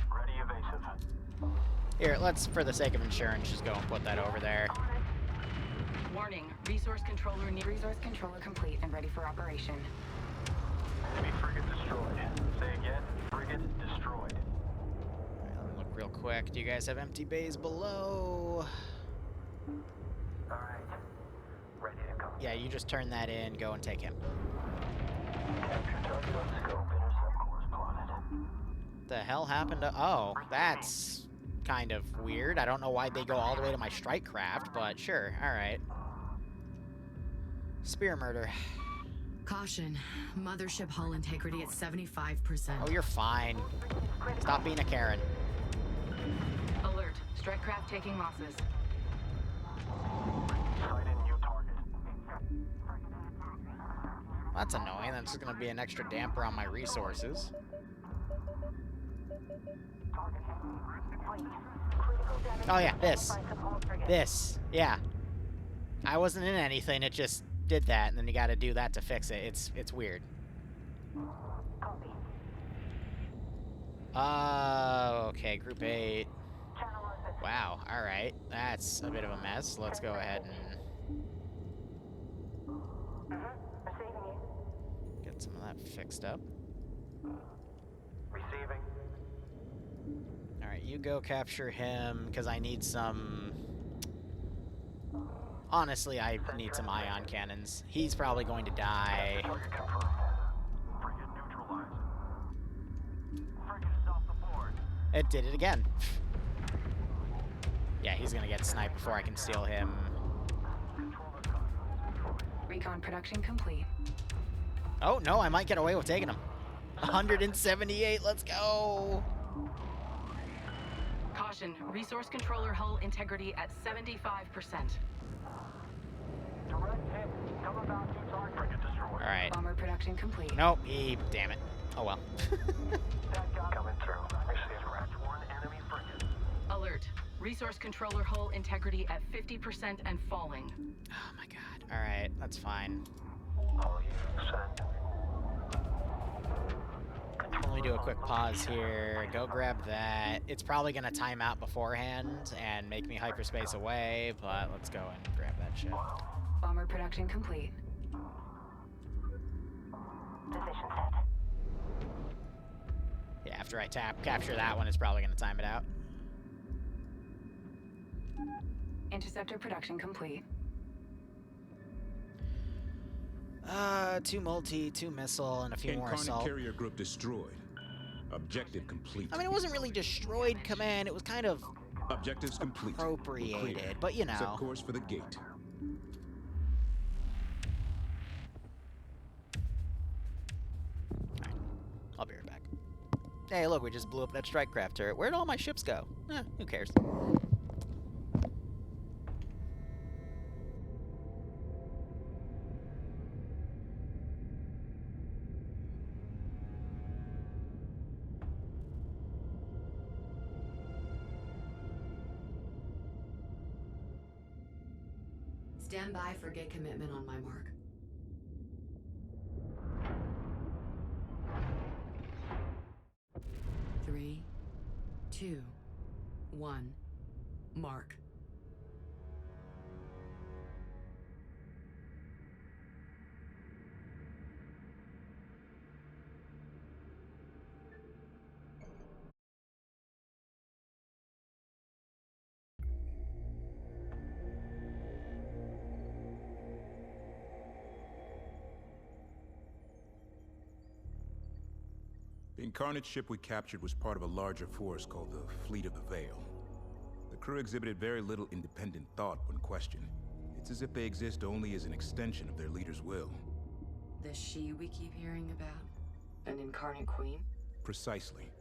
S5: Ready evasive.
S1: Here, let's, for the sake of insurance, just go and put that over there.
S7: Warning, resource controller near.
S8: Resource controller complete and ready for operation.
S5: Enemy frigate destroyed. Say again. Frigate destroyed.
S1: Look real quick. Do you guys have empty bays below?
S5: Alright. Ready to go.
S1: Yeah, you just turn that in. Go and take him.
S5: Capture target on scope. Intercept course plotted.
S1: The hell happened to... Oh, that's kind of weird. I don't know why they go all the way to my strike craft, but sure. Alright. Spear murder.
S3: Caution. Mothership hull integrity at 75%.
S1: Oh, you're fine. Stop being a Karen.
S7: Alert, strike craft taking losses.
S5: Sight in new target.
S1: That's annoying. That's just going to be an extra damper on my resources. Oh, yeah, this. This. Yeah. I wasn't in anything. It just did that, and then you got to do that to fix it. It's weird. Okay, group 8. Wow, alright. That's a bit of a mess. Let's go ahead and get some of that fixed up.
S5: Receiving.
S1: Alright, you go capture him, because I need some... Honestly, I need some ion cannons. He's probably going to die.
S5: Target confirmed. Frigate neutralized. Frigate is off the board.
S1: It did it again. Yeah, he's gonna get sniped before I can steal him.
S8: Recon production complete.
S1: Oh, no, I might get away with taking him. 178, let's go!
S7: Caution, resource controller hull integrity at 75%.
S5: Direct hit. Come about to target. Frigate destroyed.
S1: Alright.
S8: Bomber production complete.
S1: Nope, damn it. Oh well.
S5: Coming through. Received. Scratch one enemy frigate.
S7: Alert, resource controller hull integrity at 50% and falling.
S1: Oh my god. Alright, that's fine.
S5: All you send.
S1: Let me do a quick pause here. Go grab that. It's probably gonna time out beforehand and make me hyperspace away, but let's go and grab that shit.
S8: Bomber production complete. Position set.
S1: Yeah, after I capture that one, it's probably gonna time it out.
S8: Interceptor production complete.
S1: 2 multi, 2 missile, and a few more
S4: Incarnate
S1: assault.
S4: carrier group destroyed. Objective complete.
S1: I mean, it wasn't really destroyed, Command. It was kind of
S4: Objectives complete.
S1: appropriated,
S4: Clear.
S1: but you know.
S4: Set course for the gate.
S1: Alright, I'll be right back. Hey, look, we just blew up that strike craft turret. Where'd all my ships go? Who cares?
S3: Stand by for gate commitment on my mark. 3, 2, 1, mark.
S4: The incarnate ship we captured was part of a larger force called the Fleet of the Veil. The crew exhibited very little independent thought when questioned. It's as if they exist only as an extension of their leader's will.
S3: The she we keep hearing about? An incarnate queen?
S4: Precisely.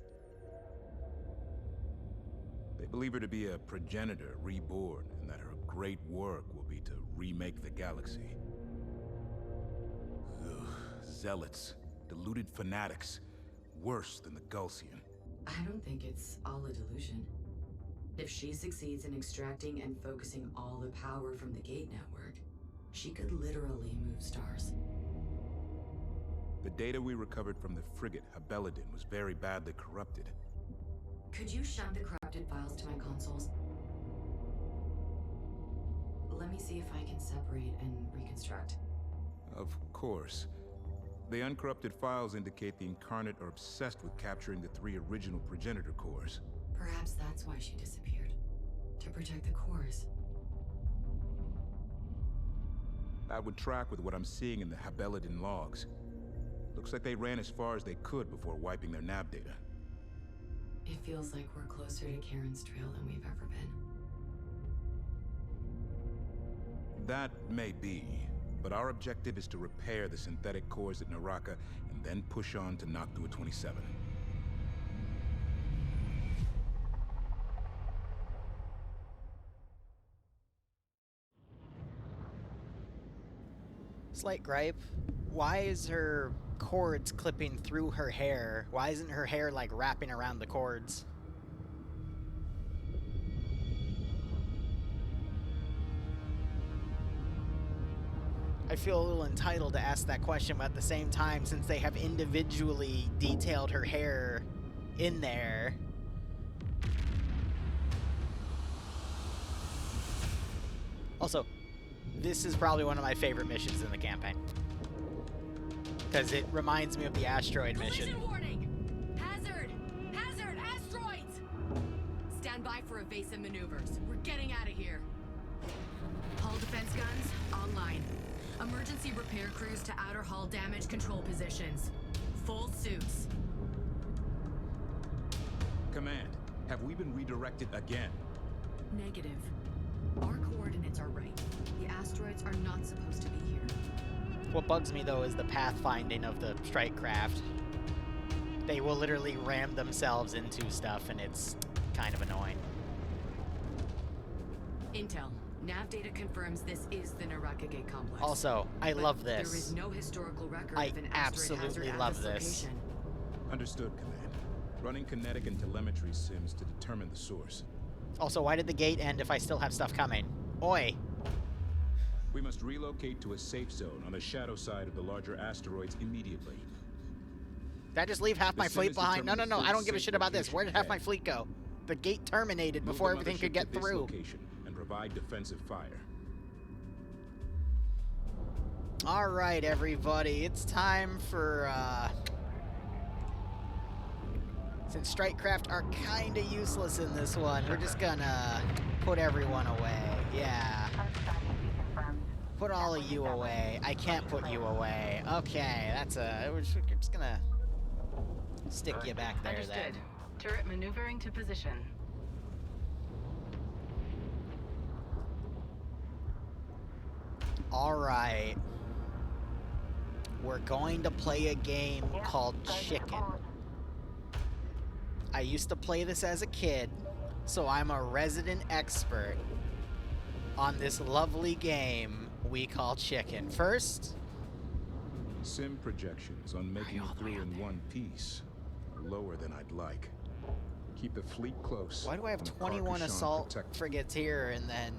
S4: They believe her to be a progenitor reborn, and that her great work will be to remake the galaxy. Ugh, zealots, deluded fanatics, worse than the Gulsian.
S3: I don't think it's all a delusion. If she succeeds in extracting and focusing all the power from the Gate Network, she could literally move stars.
S4: The data we recovered from the frigate Habeladin was very badly corrupted.
S3: Could you shunt the corrupted files to my consoles? Let me see if I can separate and reconstruct.
S4: Of course. The uncorrupted files indicate the Incarnate are obsessed with capturing the 3 original progenitor cores.
S3: Perhaps that's why she disappeared. To protect the cores.
S4: That would track with what I'm seeing in the Habeladin logs. Looks like they ran as far as they could before wiping their nav data.
S3: It feels like we're closer to Karen's trail than we've ever been.
S4: That may be, but our objective is to repair the synthetic cores at Naraka and then push on to Noctua 27.
S1: Slight gripe. Why is her cords clipping through her hair? Why isn't her hair like wrapping around the cords? I feel a little entitled to ask that question, but at the same time, since they have individually detailed her hair in there. Also, this is probably one of my favorite missions in the campaign, because it reminds me of the asteroid mission.
S14: Collision warning! Hazard! Hazard! Asteroids! Stand by for evasive maneuvers. We're getting out of here. Hull defense guns online. Emergency repair crews to outer hull damage control positions. Full suits.
S4: Command, have we been redirected again?
S3: Negative. Our coordinates are right. The asteroids are not supposed to be here.
S1: What bugs me, though, is the pathfinding of the strike craft. They will literally ram themselves into stuff, and it's kind of annoying.
S3: Intel. Nav data confirms this is the Naraka Gate complex.
S1: Also, I love this.
S3: There is no historical record
S1: I
S3: of an asteroid
S1: absolutely
S3: hazard
S1: love
S3: at this location.
S4: Understood, Command. Running kinetic and telemetry sims to determine the source.
S1: Also, why did the gate end if I still have stuff coming? Oi!
S4: We must relocate to a safe zone on the shadow side of the larger asteroids immediately.
S1: Did I just leave half my fleet behind? No, I don't give a shit about this. Where did half my fleet go? The gate terminated before everything could get through.
S4: Location and provide defensive fire.
S1: All right, everybody, it's time for, since strike craft are kinda useless in this one, we're just gonna put everyone away. Yeah. Put all of you away. I can't put you away. Okay, we're just gonna stick you back there.
S7: Understood.
S1: Then.
S7: Turret maneuvering to position.
S1: Alright. We're going to play a game called Chicken. I used to play this as a kid, so I'm a resident expert on this lovely game we call Chicken. First,
S4: sim projections on making it through in one piece are lower than I'd like. Keep the fleet close.
S1: Why do I have 21 assault frigates here and then...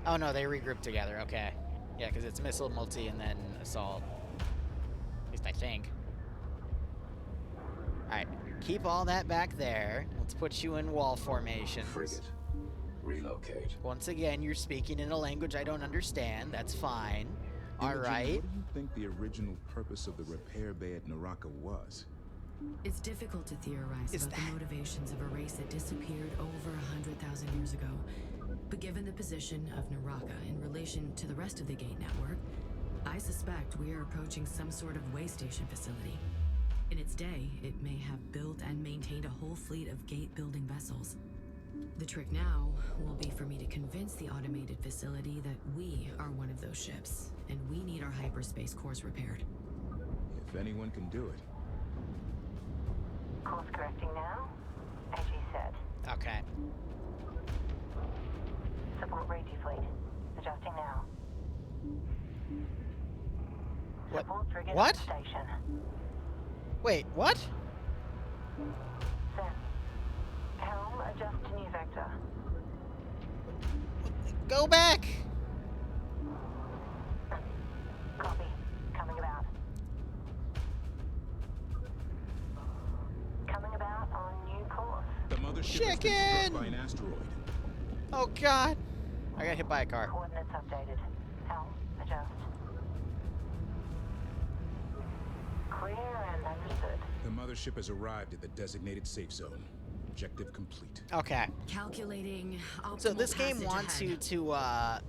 S1: Oh no, they regroup together, okay. Yeah, because it's missile, multi, and then assault. At least I think. Alright, keep all that back there. Let's put you in wall formations.
S19: Frigate. Relocate.
S1: Once again, you're speaking in a language I don't understand. That's fine. Alright.
S4: What do you think the original purpose of the repair bay at Naraka was?
S3: It's difficult to theorize about the motivations of a race that disappeared over 100,000 years ago. But given the position of Naraka in relation to the rest of the Gate Network, I suspect we are approaching some sort of way station facility. In its day, it may have built and maintained a whole fleet of gate-building vessels. The trick now will be for me to convince the automated facility that we are one of those ships, and we need our hyperspace cores repaired.
S4: If anyone can do it.
S8: Course correcting now, as you said.
S1: Okay.
S8: Support radio fleet. Adjusting now.
S1: What?
S8: Support frigate
S1: What?
S8: station.
S1: Wait, what?
S8: Send. Helm, adjust to new vector.
S1: Go back!
S8: Copy. Coming about. Coming about on new course.
S4: The mothership has been struck by an asteroid.
S1: Oh god! I got hit by a car.
S8: Coordinates updated. Helm, adjust. Clear and understood.
S4: The mothership has arrived at the designated safe zone. Objective complete.
S1: Okay.
S3: Calculating.
S1: So this game
S3: passage
S1: wants
S3: ahead.
S1: you to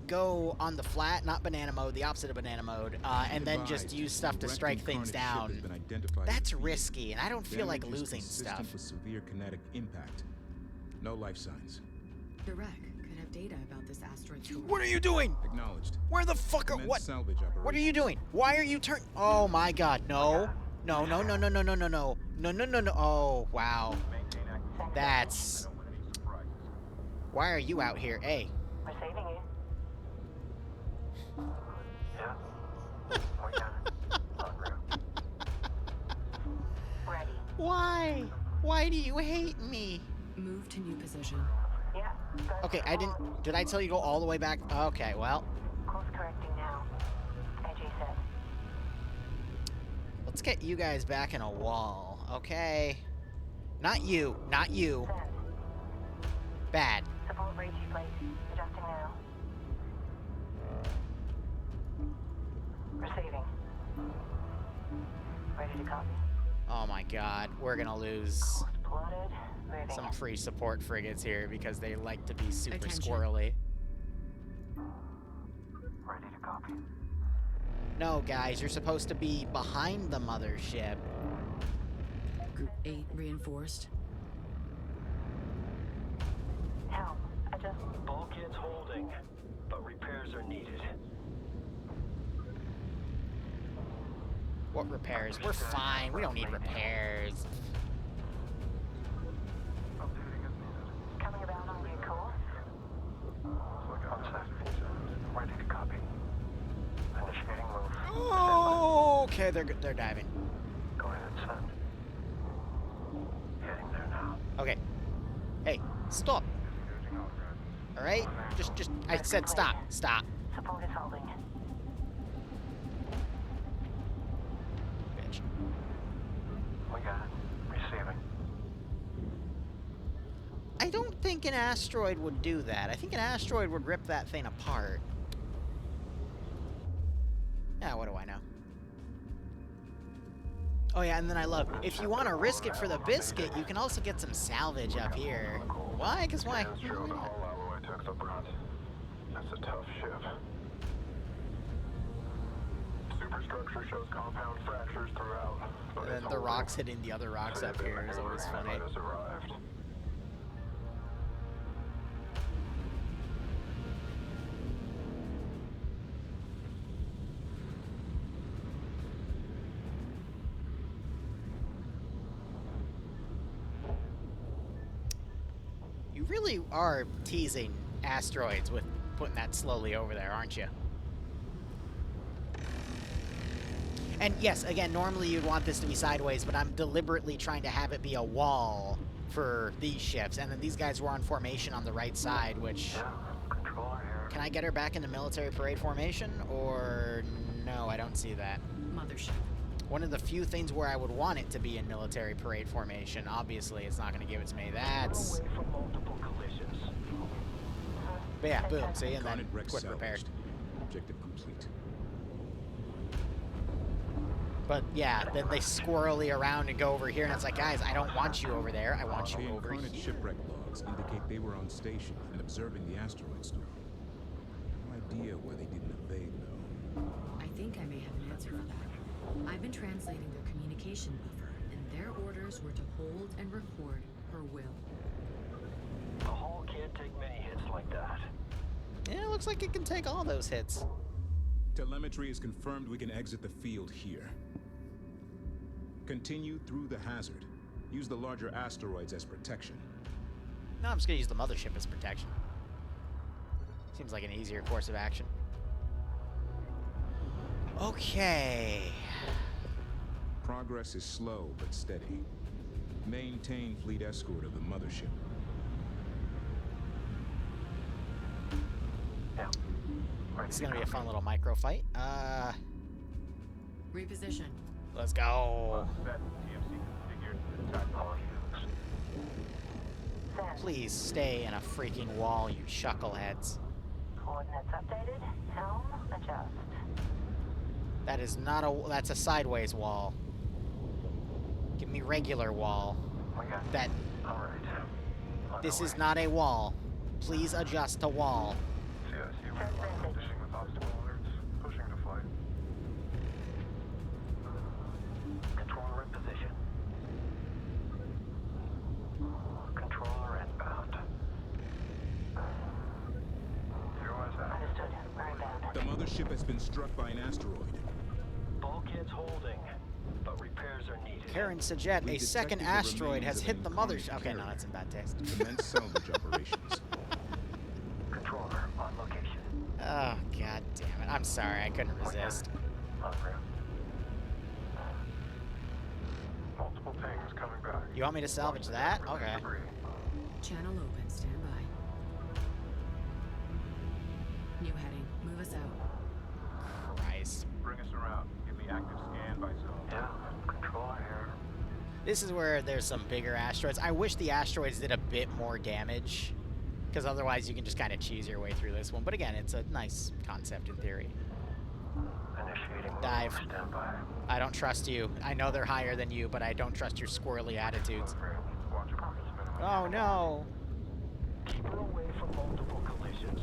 S1: go on the flat, not banana mode, the opposite of banana mode, and then just use stuff to strike things down. That's risky, and I don't feel like losing stuff.
S4: With severe kinetic impact. No life signs.
S3: Direct could have data about this asteroid.
S1: What are you doing?
S4: Acknowledged.
S1: Where the fuck are what?
S4: Salvage operation.
S1: What are you doing? Why are you turning? Oh my god, no. No, no, no, no, no, no, no, no. No, no, no, no. Oh, wow. That's... Why are you out here? Hey.
S8: Receiving you.
S5: Yeah. We got it. En route.
S8: Ready.
S1: Why? Why do you hate me?
S3: Move to new position.
S8: Yeah.
S1: Okay, I didn't... Did I tell you to go all the way back? Okay, well.
S8: Course correcting now. AG said.
S1: Let's get you guys back in a wall, okay? Not you. Not you.
S8: Send.
S1: Bad.
S8: Support radio fleet. Adjusting now. Receiving. Ready to copy.
S1: Oh my god, we're gonna lose
S8: Plotted. Moving.
S1: some free support frigates here because they like to be super
S3: Attention.
S1: squirrely.
S5: Ready to copy.
S1: No, guys, you're supposed to be behind the mothership.
S3: Group 8 reinforced.
S8: Helm, adjust.
S5: Bulkheads holding, but repairs are needed.
S1: What repairs? We're fine. We don't need repairs.
S5: Updating as needed.
S8: Coming about on new course.
S5: Ready to copy. Initiating move.
S1: Oh, okay, they're diving.
S5: Go ahead, send. Heading there now.
S1: Okay. Hey, stop. All right? Just I said stop. Stop.
S8: Support is holding.
S1: Bitch.
S5: We got it. Receiving.
S1: I don't think an asteroid would do that. I think an asteroid would rip that thing apart. Yeah, what do I know? Oh yeah, and then I love, if you want to risk it for the biscuit, you can also get some salvage up here. Why? Because why?
S5: Scans show the hull alloy text up front. That's a tough ship. Superstructure shows compound fractures throughout.
S1: And then the rocks hitting the other rocks up here is always funny.
S5: Has arrived.
S1: You really are teasing asteroids with putting that slowly over there, aren't you? And yes, again, normally you'd want this to be sideways, but I'm deliberately trying to have it be a wall for these ships. And then these guys were on formation on the right side, which... Can I get her back into military parade formation? Or... No, I don't see that.
S3: Mothership.
S1: One of the few things where I would want it to be in military parade formation. Obviously, it's not going to give it to me. That's... But yeah, boom, see? And then quick repair.
S4: Objective complete.
S1: But yeah, then they squirrely around and go over here, and it's like, guys, I don't want you over there. I want you over
S4: Incarnate
S1: here.
S4: shipwreck logs indicate they were on station and observing the asteroid storm. No idea why they didn't evade, though.
S3: I think think I may have an answer for that. I've been translating their communication buffer, and their orders were to hold and record her will.
S5: The hull can't take many hits like that.
S1: Yeah, it looks like it can take all those hits.
S4: Telemetry is confirmed we can exit the field here. Continue through the hazard. Use the larger asteroids as protection.
S1: No, I'm just gonna use the mothership as protection. Seems like an easier course of action. Okay.
S4: Progress is slow but steady. Maintain fleet escort of the mothership.
S1: This is gonna be a fun little micro fight.
S3: Reposition.
S1: Let's go. Please stay in a freaking wall, you chuckleheads.
S8: Coordinates updated. Helm adjust.
S1: That is not a. That's a sideways wall. Give me regular wall. That.
S5: All right.
S1: This is not a wall. Please adjust to wall.
S5: Pushing with obstacle alerts. Pushing to flight. Controller in position. Controller inbound.
S8: Understood. We're inbound.
S4: The mothership has been struck by an asteroid.
S5: Bulkheads holding, but repairs are needed.
S1: Karen Sajet, a second asteroid has hit the mothership. Okay, no, that's in bad taste.
S4: Commence salvage operations.
S5: Controller on location.
S1: Oh, god damn it. I'm sorry, I couldn't resist.
S5: Multiple pings coming back.
S1: You want me to salvage that? Okay.
S3: Channel open. Stand by. New heading. Move us out.
S1: Christ.
S5: Bring us around. Give me active scan by zone. Yeah, controller here.
S1: This is where there's some bigger asteroids. I wish the asteroids did a bit more damage, because otherwise you can just kind of cheese your way through this one. But again, it's a nice concept in theory.
S5: Initiating
S1: Dive.
S5: standby.
S1: I don't trust you. I know they're higher than you, but I don't trust your squirrely attitudes. Oh no!
S5: Keep her away from multiple collisions.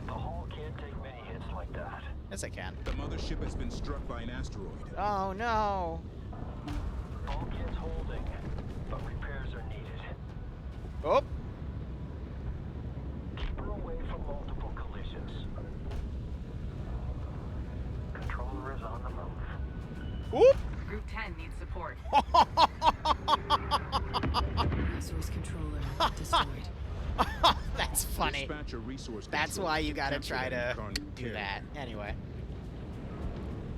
S5: The hull can't take many hits like that.
S1: Yes, I can.
S4: The mothership has been struck by an asteroid.
S1: Oh no!
S5: Bulkheads holding, but repairs are needed.
S1: Oh!
S5: Keep her away from multiple collisions. Controller is on the move.
S1: Whoop!
S7: Group 10 needs support.
S3: Resource controller destroyed.
S1: That's funny.
S4: Dispatch a resource
S1: That's
S4: control
S1: why you
S4: to
S1: gotta
S4: capture
S1: try
S4: that
S1: to
S4: incarnate
S1: do
S4: carrier.
S1: that. Anyway.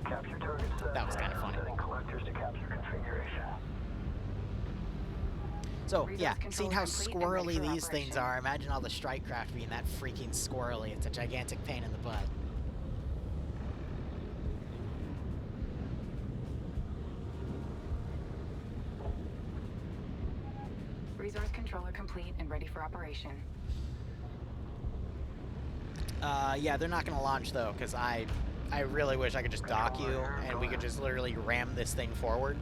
S5: Capture target set.
S1: That was kind of funny.
S5: Setting collectors to capture configuration.
S1: So, yeah,
S7: Resource
S1: seeing
S7: control
S1: how
S7: complete and ready
S1: squirrely
S7: for
S1: these things
S7: operation.
S1: are, imagine all the strike craft being that freaking squirrely. It's a gigantic pain in the butt.
S7: Resource controller complete and ready for operation.
S1: Yeah, they're not gonna launch though, because I really wish I could just dock you and we could just literally ram this thing forward.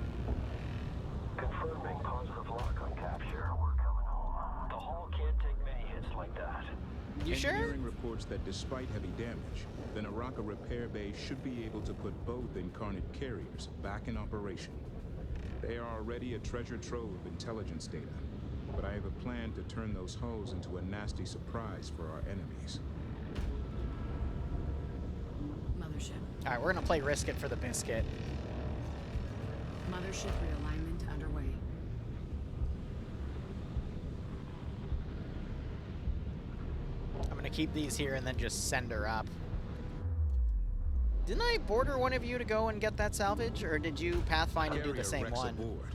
S5: Confirming positive lock on capture. We're coming home. The hull can't take many hits like that.
S1: You sure?
S4: Engineering reports that despite heavy damage, the Naraka repair bay should be able to put both incarnate carriers back in operation. They are already a treasure trove of intelligence data, but I have a plan to turn those hulls into a nasty surprise for our enemies.
S3: Mothership.
S1: Alright, we're gonna play Risk It for the biscuit.
S3: Mothership realignment underway.
S1: I'm gonna keep these here and then just send her up. Didn't I border one of you to go and get that salvage, or did you pathfind and do the
S4: Carrier
S1: same
S4: wrecks
S1: one?
S4: aboard.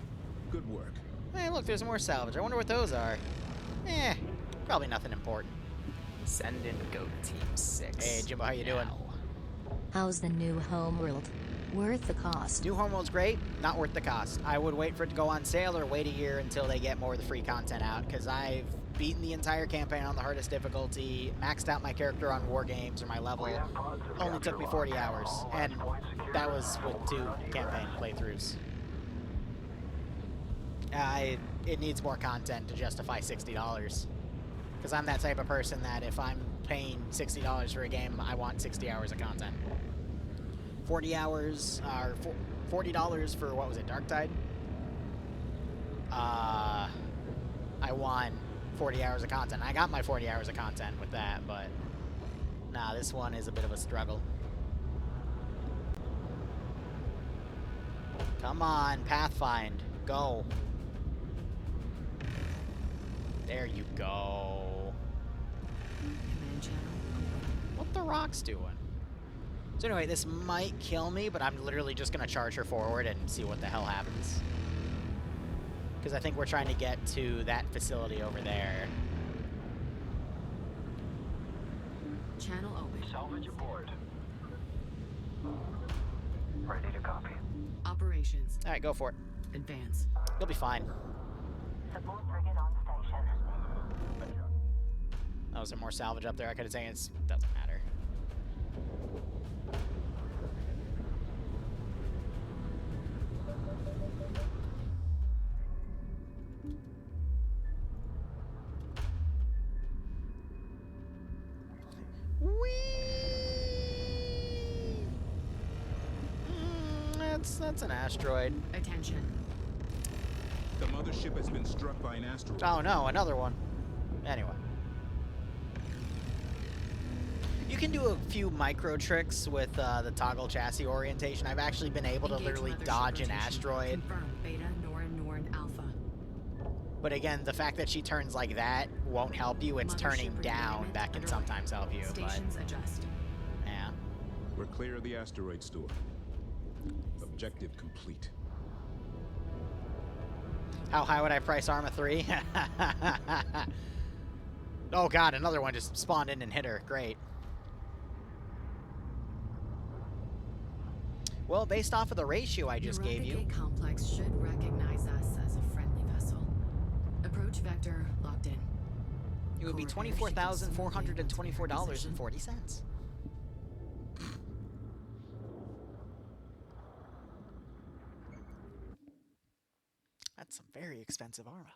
S4: Good work.
S1: Hey, look, there's more salvage. I wonder what those are. Eh, probably nothing important.
S20: Send in Goat Team 6.
S1: Hey, Jimbo, how you doing?
S16: How's the new Homeworld? Worth the cost?
S1: New Homeworld's great, not worth the cost. I would wait for it to go on sale or wait a year until they get more of the free content out, because I've beaten the entire campaign on the hardest difficulty, maxed out my character on war games or my level. Only took me 40 hours, and that was with 2 campaign playthroughs. It needs more content to justify $60. Because I'm that type of person that if I'm paying $60 for a game, I want 60 hours of content. 40 hours, or $40 for, what was it, Dark Tide? I won 40 hours of content. I got my 40 hours of content with that, but nah, this one is a bit of a struggle. Come on, Pathfind, go. There you go. What the rock's doing? So anyway, this might kill me, but I'm literally just gonna charge her forward and see what the hell happens. Because I think we're trying to get to that facility over there.
S3: Channel open.
S5: Salvage aboard. Ready to copy.
S3: Operations.
S1: All right, go for it.
S3: Advance.
S1: You'll be fine.
S8: Support frigate on station.
S1: Oh, is there more salvage up there? I could have taken it. Doesn't matter. That's an asteroid.
S3: Attention.
S4: The mothership has been struck by an asteroid.
S1: Oh no, another one. Anyway. You can do a few micro tricks with the toggle chassis orientation. I've actually been able to literally dodge an asteroid.
S3: Confirm. Beta, Norn, Alpha.
S1: But again, the fact that she turns like that won't help you. It's turning down that can sometimes help you.
S3: Stations adjust.
S1: Yeah.
S4: We're clear of the asteroid store. Objective complete.
S1: How high would I price Arma 3? Oh god, another one just spawned in and hit her. Great. Well, based off of the ratio I just gave you.
S3: The complex should recognize us as a friendly vessel. Approach vector locked in.
S1: It would be $24,424.40. That's some very expensive armor.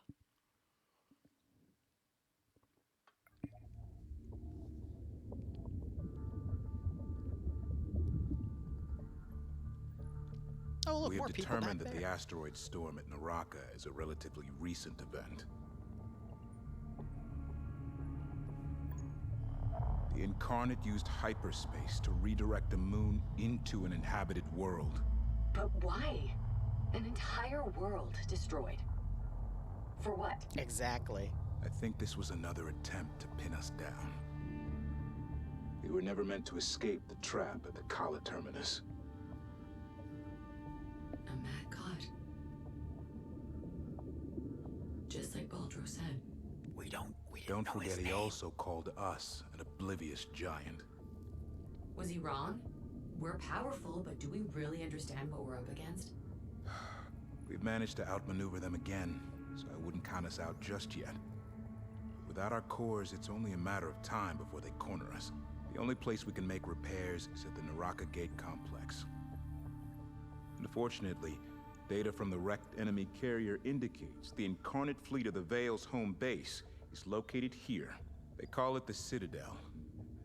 S1: Oh, look,
S4: we
S1: more
S4: have
S1: people
S4: determined
S1: back
S4: that
S1: there.
S4: the asteroid storm at Naraka is a relatively recent event. The incarnate used hyperspace to redirect the moon into an inhabited world.
S10: But why? An entire world destroyed. For what?
S1: Exactly.
S4: I think this was another attempt to pin us down. We were never meant to escape the trap at the Kala terminus.
S3: A mad god. Just like Baldro said.
S1: We didn't
S4: Don't
S1: know
S4: forget
S1: his
S4: he
S1: name.
S4: also called us an oblivious giant.
S3: Was he wrong? We're powerful, but do we really understand what we're up against?
S4: We've managed to outmaneuver them again, so I wouldn't count us out just yet. Without our cores, it's only a matter of time before they corner us. The only place we can make repairs is at the Naraka Gate complex. Unfortunately, data from the wrecked enemy carrier indicates the incarnate fleet of the Veil's home base is located here. They call it the Citadel,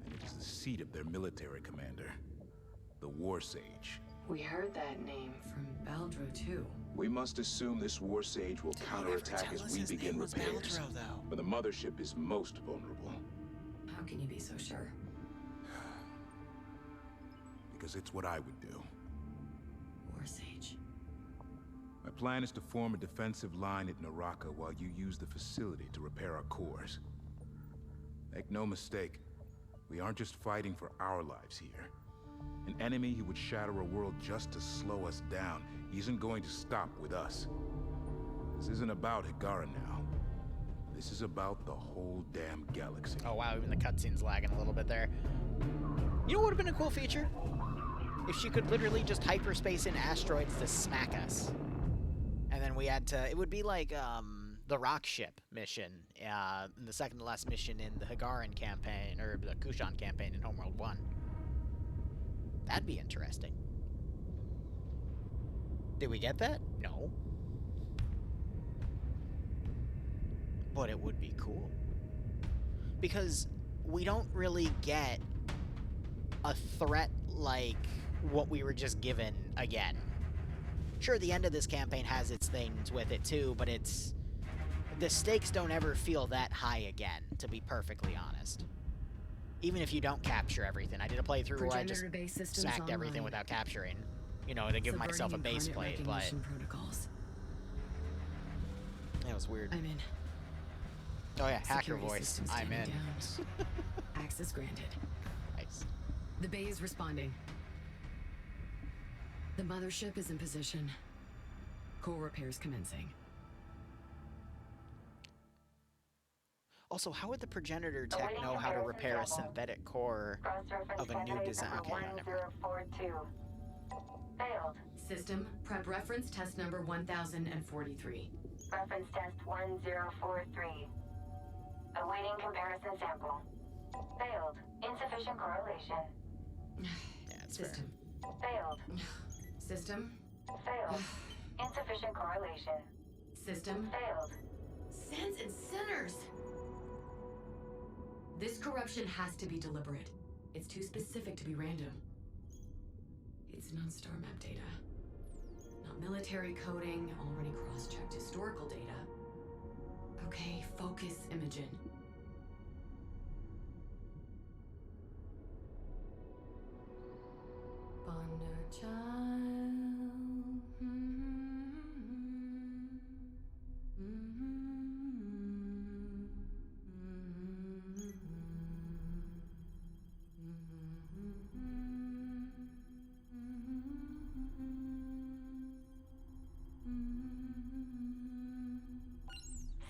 S4: and it is the seat of their military commander, the War Sage.
S10: We heard that name
S3: from Baldro too.
S4: We must assume this War Sage will counterattack as we begin repairs. But the mothership is most vulnerable.
S3: How can you be so sure?
S4: Because it's what I would do.
S3: War Sage.
S4: My plan is to form a defensive line at Naraka while you use the facility to repair our cores. Make no mistake, we aren't just fighting for our lives here. An enemy who would shatter a world just to slow us down isn't going to stop with us. This isn't about Higara now. This is about the whole damn galaxy.
S1: Oh wow, even the cutscene's lagging a little bit there. You know what would have been a cool feature? If she could literally just hyperspace in asteroids to smack us. And then we had to, it would be like the rock ship mission, the second to last mission in the Higaran campaign, or the Kushan campaign in Homeworld 1. That'd be interesting. Did we get that? No. But it would be cool. Because we don't really get a threat like what we were just given again. Sure, the end of this campaign has its things with it too, but it's... the stakes don't ever feel that high again, to be perfectly honest. Even if you don't capture everything. I did a playthrough where I just smacked everything without capturing. You know, to give myself a base plate, but...
S3: protocols.
S1: That was weird.
S3: I'm in.
S1: Oh yeah, hacker
S3: Security
S1: voice.
S3: systems
S1: I'm in.
S3: down. Access granted.
S1: Nice.
S3: The bay is responding. The mothership is in position. Core repairs commencing.
S1: Also, how would the progenitor tech know how to repair a synthetic core of a new design? Okay, no, never mind.
S8: Failed.
S3: System, prep reference test number 1043.
S8: Reference test 1043. Awaiting comparison sample. Failed. Insufficient correlation.
S1: Yeah, it's
S3: System.
S1: fair.
S8: Failed.
S3: System.
S8: Failed. Insufficient correlation.
S3: System.
S8: Failed.
S3: Sins and sinners! This corruption has to be deliberate. It's too specific to be random. It's non-star map data. Not military coding, already cross-checked historical data. Okay, focus, Imogen. Bonder child.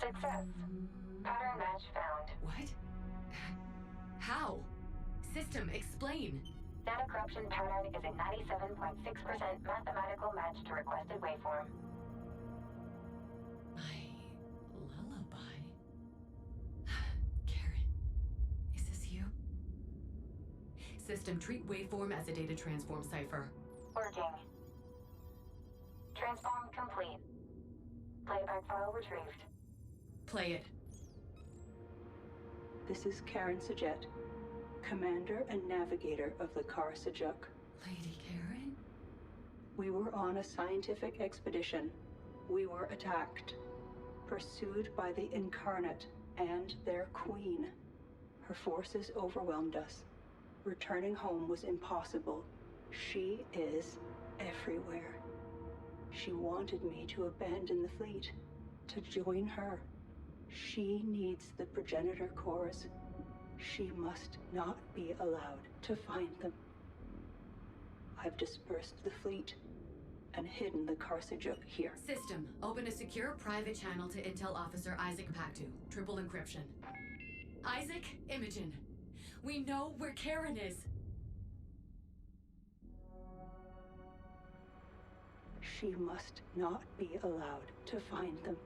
S8: Success. Pattern match found.
S3: What? How? System, explain.
S8: Data corruption pattern is a 97.6% mathematical match to requested waveform.
S3: My lullaby? Karen, is this you? System, treat waveform as a data transform cipher.
S8: Working. Transform complete. Playback file retrieved.
S3: Play it.
S18: This is Karen Sajet, commander and navigator of the Kar Sajuk.
S3: Lady Karen?
S18: We were on a scientific expedition. We were attacked, pursued by the incarnate and their queen. Her forces overwhelmed us. Returning home was impossible. She is everywhere. She wanted me to abandon the fleet, to join her. She needs the progenitor cores. She must not be allowed to find them. I've dispersed the fleet and hidden the Kar Sajuk here.
S3: System, open a secure private channel to Intel Officer Isaac Pactu. Triple encryption. Isaac, Imogen. We know where Karen is.
S18: She must not be allowed to find them.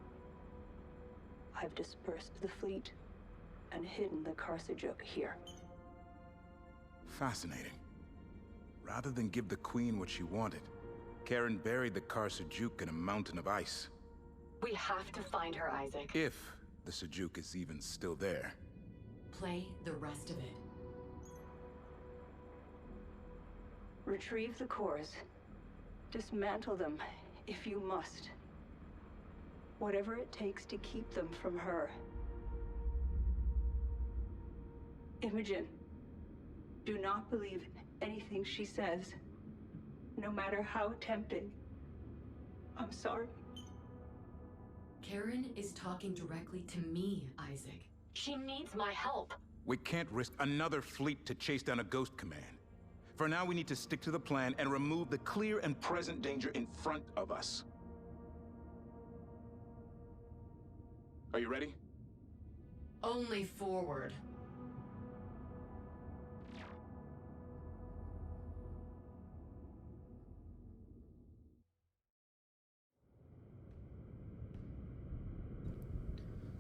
S18: I've dispersed the fleet and hidden the Kar Sajuk here.
S4: Fascinating. Rather than give the Queen what she wanted, Karen buried the Kar Sajuk in a mountain of ice.
S3: We have to find her, Isaac.
S4: If the Sajuk is even still there.
S3: Play the rest of it.
S18: Retrieve the cores. Dismantle them, if you must. Whatever it takes to keep them from her. Imogen, do not believe anything she says, no matter how tempting. I'm sorry.
S3: Karen is talking directly to me, Isaac. She needs my help.
S4: We can't risk another fleet to chase down a ghost command. For now, we need to stick to the plan and remove the clear and present danger in front of us. Are you ready?
S3: Only forward.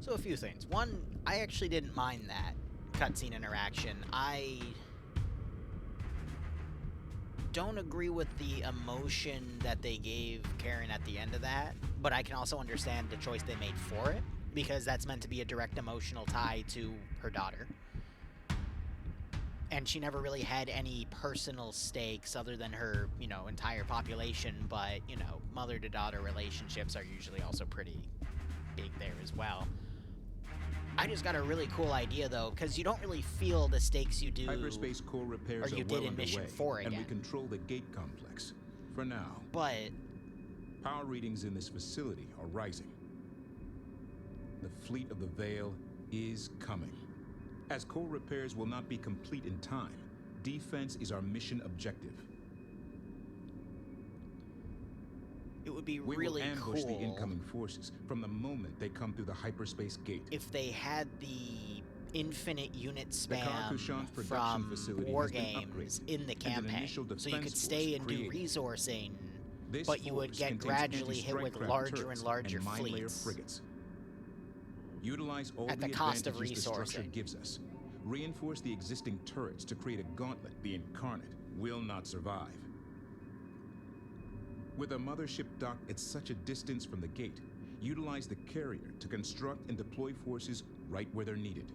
S1: So a few things. One, I actually didn't mind that cutscene interaction. I don't agree with the emotion that they gave Karen at the end of that, but I can also understand the choice they made for it, because that's meant to be a direct emotional tie to her daughter. and she never really had any personal stakes other than her, you know, entire population, but, you know, mother-to-daughter relationships are usually also pretty big there as well. I just got a really cool idea, though, because you don't really feel the stakes you do,
S4: Hyperspace core repairs
S1: or you
S4: are
S1: did
S4: well
S1: in Mission
S4: underway,
S1: 4 again.
S4: and we control the gate complex, for now.
S1: But
S4: power readings in this facility are rising. The fleet of the Veil is coming. As core repairs will not be complete in time, defense is our mission objective.
S1: it would be
S4: we
S1: really
S4: will ambush
S1: cool
S4: the incoming forces from the moment they come through the hyperspace gate.
S1: if they had the infinite unit
S4: The
S1: spam
S4: Carcassion's production
S1: from
S4: facility
S1: war
S4: has been
S1: games
S4: upgraded,
S1: in the
S4: and an
S1: campaign,
S4: initial
S1: so you could
S4: defense
S1: stay
S4: force
S1: and do
S4: created.
S1: resourcing,
S4: This
S1: but you would
S4: force
S1: get
S4: contains
S1: gradually hit with
S4: anti-strike craft
S1: larger
S4: turrets
S1: and larger
S4: and mine layer
S1: fleets
S4: frigates. Utilize all
S1: at
S4: the
S1: the cost of
S4: advantages the structure
S1: resourcing.
S4: gives us. Reinforce the existing turrets to create a gauntlet the incarnate will not survive. With a mothership docked at such a distance from the gate, utilize the carrier to construct and deploy forces right where they're needed.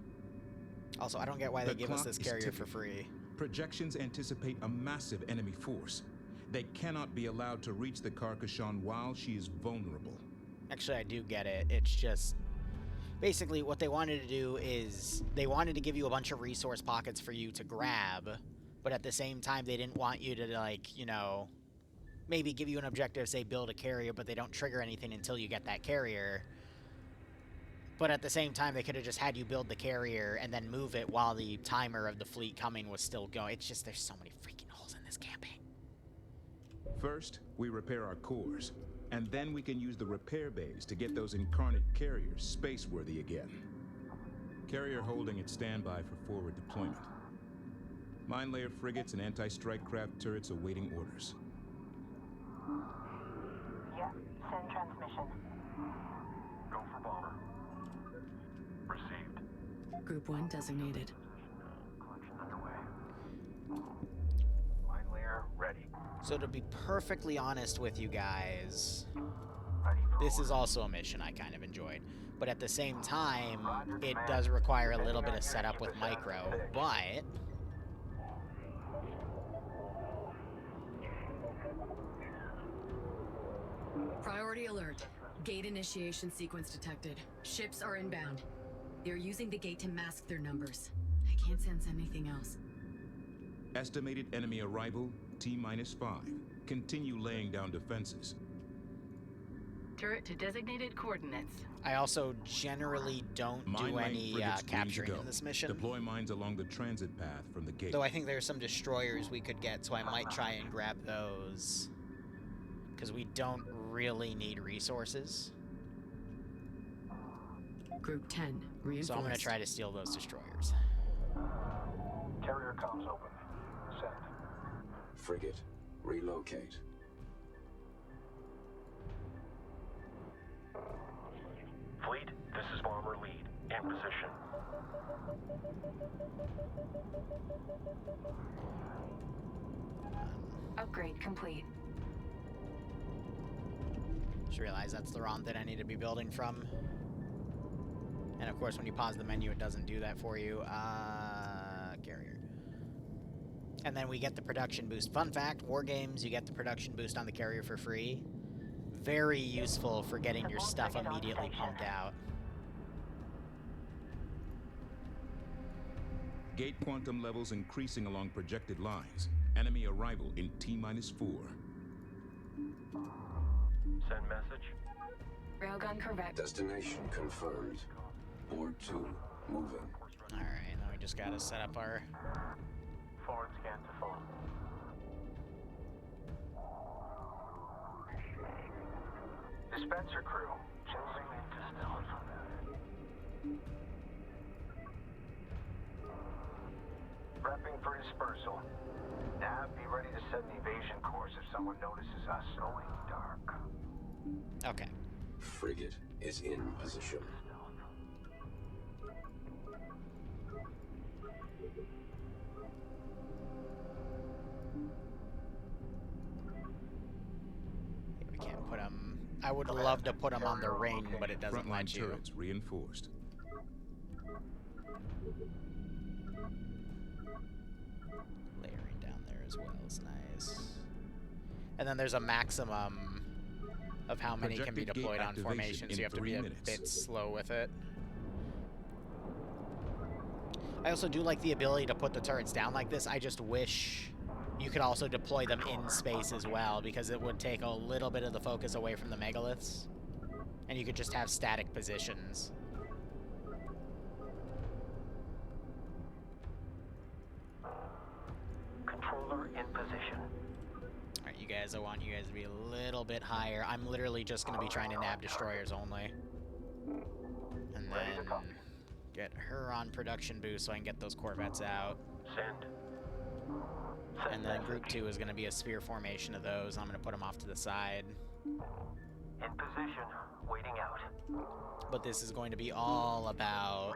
S1: Also, I don't get why they
S4: The
S1: give us
S4: clock
S1: this
S4: is
S1: carrier for
S4: ticking.
S1: free.
S4: Projections anticipate a massive enemy force. They cannot be allowed to reach the Carcassion while she is vulnerable.
S1: Actually, I do get it. It's just... basically, what they wanted to do is... they wanted to give you a bunch of resource pockets for you to grab, but at the same time, they didn't want you to, like, you know... maybe give you an objective, say build a carrier, but they don't trigger anything until you get that carrier. But at the same time, they could have just had you build the carrier and then move it while the timer of the fleet coming was still going. It's just, there's so many freaking holes in this campaign.
S4: First, we repair our cores, and then we can use the repair bays to get those incarnate carriers space-worthy again. Carrier holding at standby for forward deployment. Mine layer frigates and anti-strike craft turrets awaiting orders.
S8: Yep, send transmission.
S5: Go for bomber. Received.
S3: Group 1 designated.
S5: Collection underway. Mine layer ready.
S1: So to be perfectly honest with you guys,
S5: Ready for
S1: this is
S5: order.
S1: also a mission I kind of enjoyed. But at the same time, it does require a little bit of setup with micro, but...
S3: Priority alert. Gate initiation sequence detected. Ships are inbound. They're using the gate to mask their numbers. I can't sense anything else.
S4: Estimated enemy arrival, T-5. Continue laying down defenses.
S7: Turret to designated coordinates.
S1: I also generally don't do any capturing in this mission.
S4: Deploy mines along the transit path from the gate.
S1: Though I think there's some destroyers we could get, so I might try and grab those. Because we don't really need resources.
S3: Group 10, reinforced.
S1: So I'm going to try to steal those destroyers.
S5: Carrier comms open. Send.
S19: Frigate, relocate.
S5: Fleet, this is bomber lead. In position.
S8: Upgrade complete.
S1: Just realized that's the wrong thing I need to be building from. And of course, when you pause the menu, it doesn't do that for you. Carrier. And then we get the production boost. Fun fact, war games, you get the production boost on the carrier for free. Very useful for getting your stuff immediately pumped out.
S4: Gate quantum levels increasing along projected lines. Enemy arrival in T-4.
S5: Send message.
S8: Railgun correct.
S19: Destination confirmed. Board 2, moving.
S1: Alright, now we just gotta set up our...
S5: Forward scan to full. Dispenser crew. Closing into stealth. Prepping for dispersal. Nav, be ready to send the evasion course if someone notices us. Going dark.
S1: Okay.
S19: Frigate is in position.
S1: We can't put them... I would love to put them on the ring, but it doesn't
S4: Frontline
S1: let you.
S4: turrets reinforced.
S1: feels nice. And then there's a maximum of how many can be
S4: Projected gate
S1: deployed on
S4: activation
S1: formation, so you have to be
S4: 3
S1: a
S4: minutes.
S1: bit slow with it. I also do like the ability to put the turrets down like this. I just wish you could also deploy them in space as well, because it would take a little bit of the focus away from the megaliths. And you could just have static positions.
S5: Controller in position.
S1: Alright, you guys, I want you guys to be a little bit higher. I'm literally just going to be trying to nab destroyers only. And then get her on production boost so I can get those corvettes out.
S5: Send.
S1: And then group 2 is going to be a sphere formation of those. I'm going to put them off to the side.
S5: In position, waiting out.
S1: But this is going to be all about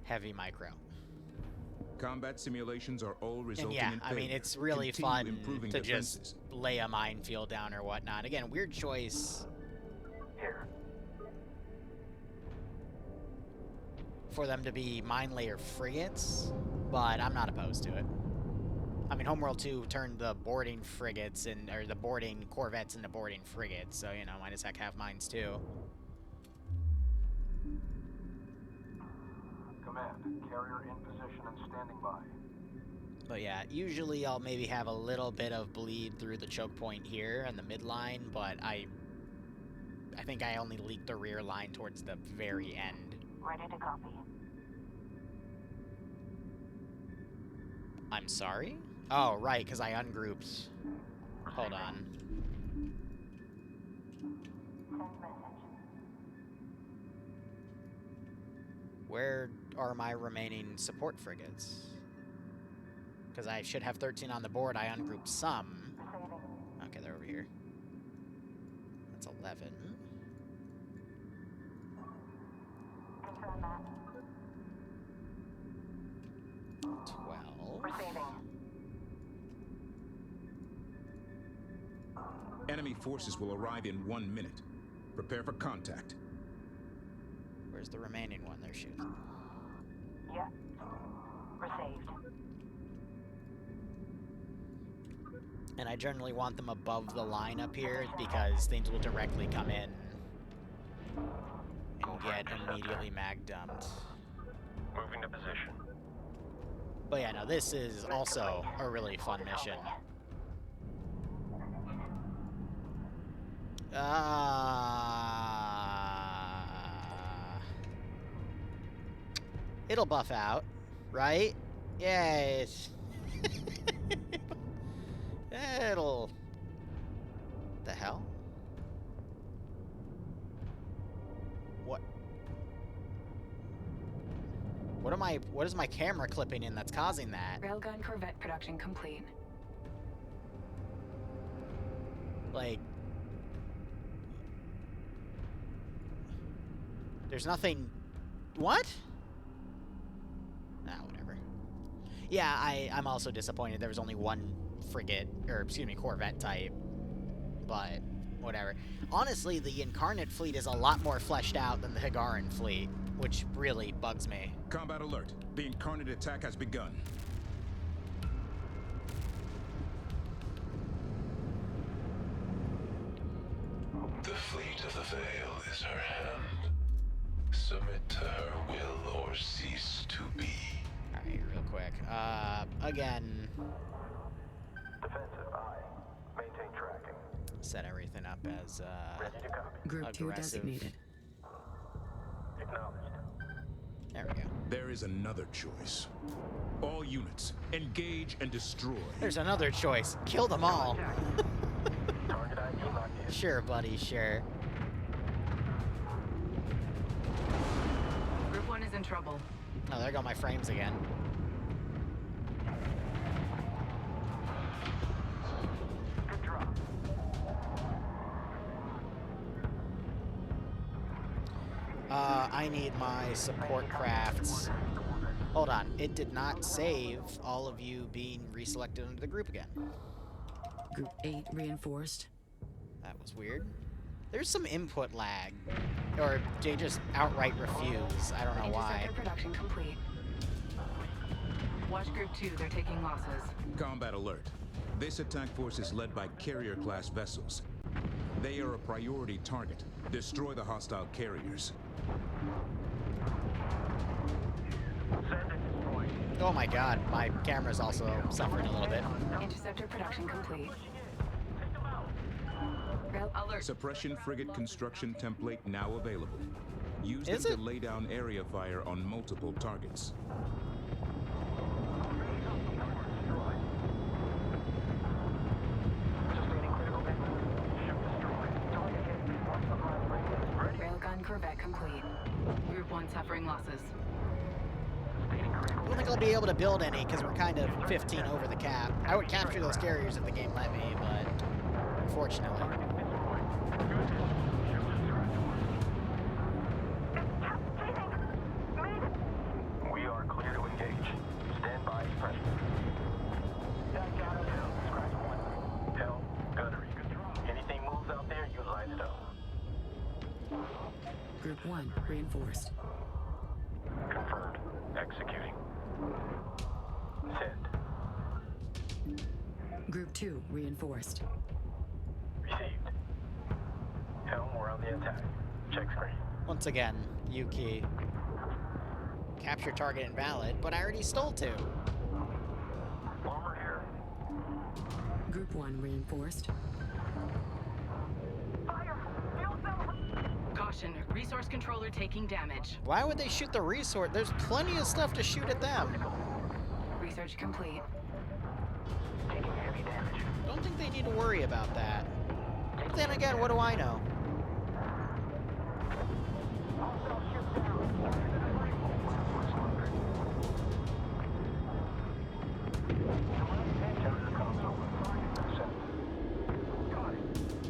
S1: heavy micro.
S4: Combat simulations are all resulting
S1: And yeah,
S4: in
S1: I mean,
S4: failure.
S1: it's really
S4: Continue
S1: fun
S4: improving
S1: to
S4: defenses.
S1: just lay a minefield down or whatnot. Again, weird choice
S5: Here.
S1: for them to be mine layer frigates, but I'm not opposed to it. I mean, Homeworld 2 turned the boarding frigates or the boarding corvettes into boarding frigates, so, you know, might as heck have mines too.
S5: Command, carrier in position and standing by.
S1: But yeah, usually I'll maybe have a little bit of bleed through the choke point here and the midline, but I think I only leaked the rear line towards the very end.
S8: Ready to copy.
S1: I'm sorry? Oh, right, because I ungrouped. Hold on.
S8: Send message.
S1: Where are my remaining support frigates? Because I should have 13 on the board. I ungrouped some. Okay, they're over here. That's 11.
S8: Confirm that.
S1: 12.
S8: Receiving.
S4: Enemy forces will arrive in 1 minute. Prepare for contact.
S1: Where's the remaining one they're shooting?
S8: Yep. Received.
S1: And I generally want them above the line up here because things will directly come in and get immediately mag dumped.
S5: Moving to position.
S1: But yeah, no, this is also a really fun mission. It'll buff out, right? Yeah, it'll... The hell? What? What is my camera clipping in that's causing that?
S7: Railgun Corvette production complete.
S1: Like... There's nothing... What? Ah, whatever. Yeah, I'm also disappointed there was only one frigate, or excuse me, Corvette type. But, whatever. Honestly, the Incarnate fleet is a lot more fleshed out than the Higaran fleet, which really bugs me.
S4: Combat alert. The Incarnate attack has begun.
S11: The fleet of the Veil is her hand. Submit to her will or cease to be.
S1: Alright, real quick. Again...
S5: Defensive, aye. Maintain tracking.
S1: Set everything up as,
S5: Ready to copy.
S3: Group 2
S1: aggressive.
S3: designated.
S5: Acknowledged.
S1: There we go.
S4: There is another choice. All units, engage and destroy.
S1: There's another choice. Kill them all.
S5: Target ID locked in.
S1: Sure, buddy, sure.
S7: Group 1 is in trouble.
S1: Oh, there go my frames again.
S5: Good drop.
S1: I need my support crafts. Hold on, it did not save all of you being reselected into the group again.
S3: Group 8 reinforced.
S1: That was weird. There's some input lag. Or they just outright refuse. I don't know why.
S7: Interceptor production complete. Watch Group 2, they're taking losses.
S4: Combat alert. This attack force is led by carrier-class vessels. They are a priority target. Destroy the hostile carriers.
S1: Oh my god, my camera's also suffering a little bit.
S7: Interceptor production complete. Rail alert.
S4: Suppression frigate construction template now available. Use them to lay down area fire on multiple targets.
S7: Railgun Corvette complete. Group 1 suffering losses.
S1: I don't think I'll be able to build any because we're kind of 15 over the cap. I would capture those carriers if the game let me, but unfortunately.
S5: We are clear to engage. Stand by as pressure. Scratch 1. Hell, gunnery. Anything moves out there, you light it up.
S3: Group 1 reinforced.
S5: Confirmed. Executing. Send.
S3: Group 2 reinforced.
S5: Received. Helm, we're on the attack. Check screen.
S1: Once again, Yuki. Capture target invalid, but I already stole 2.
S5: Armor here.
S3: Group 1 reinforced.
S7: Caution, resource controller taking damage.
S1: Why would they shoot the resource? There's plenty of stuff to shoot at them.
S7: Research complete.
S5: Taking heavy damage.
S1: Don't think they need to worry about that. But then again, what do I know?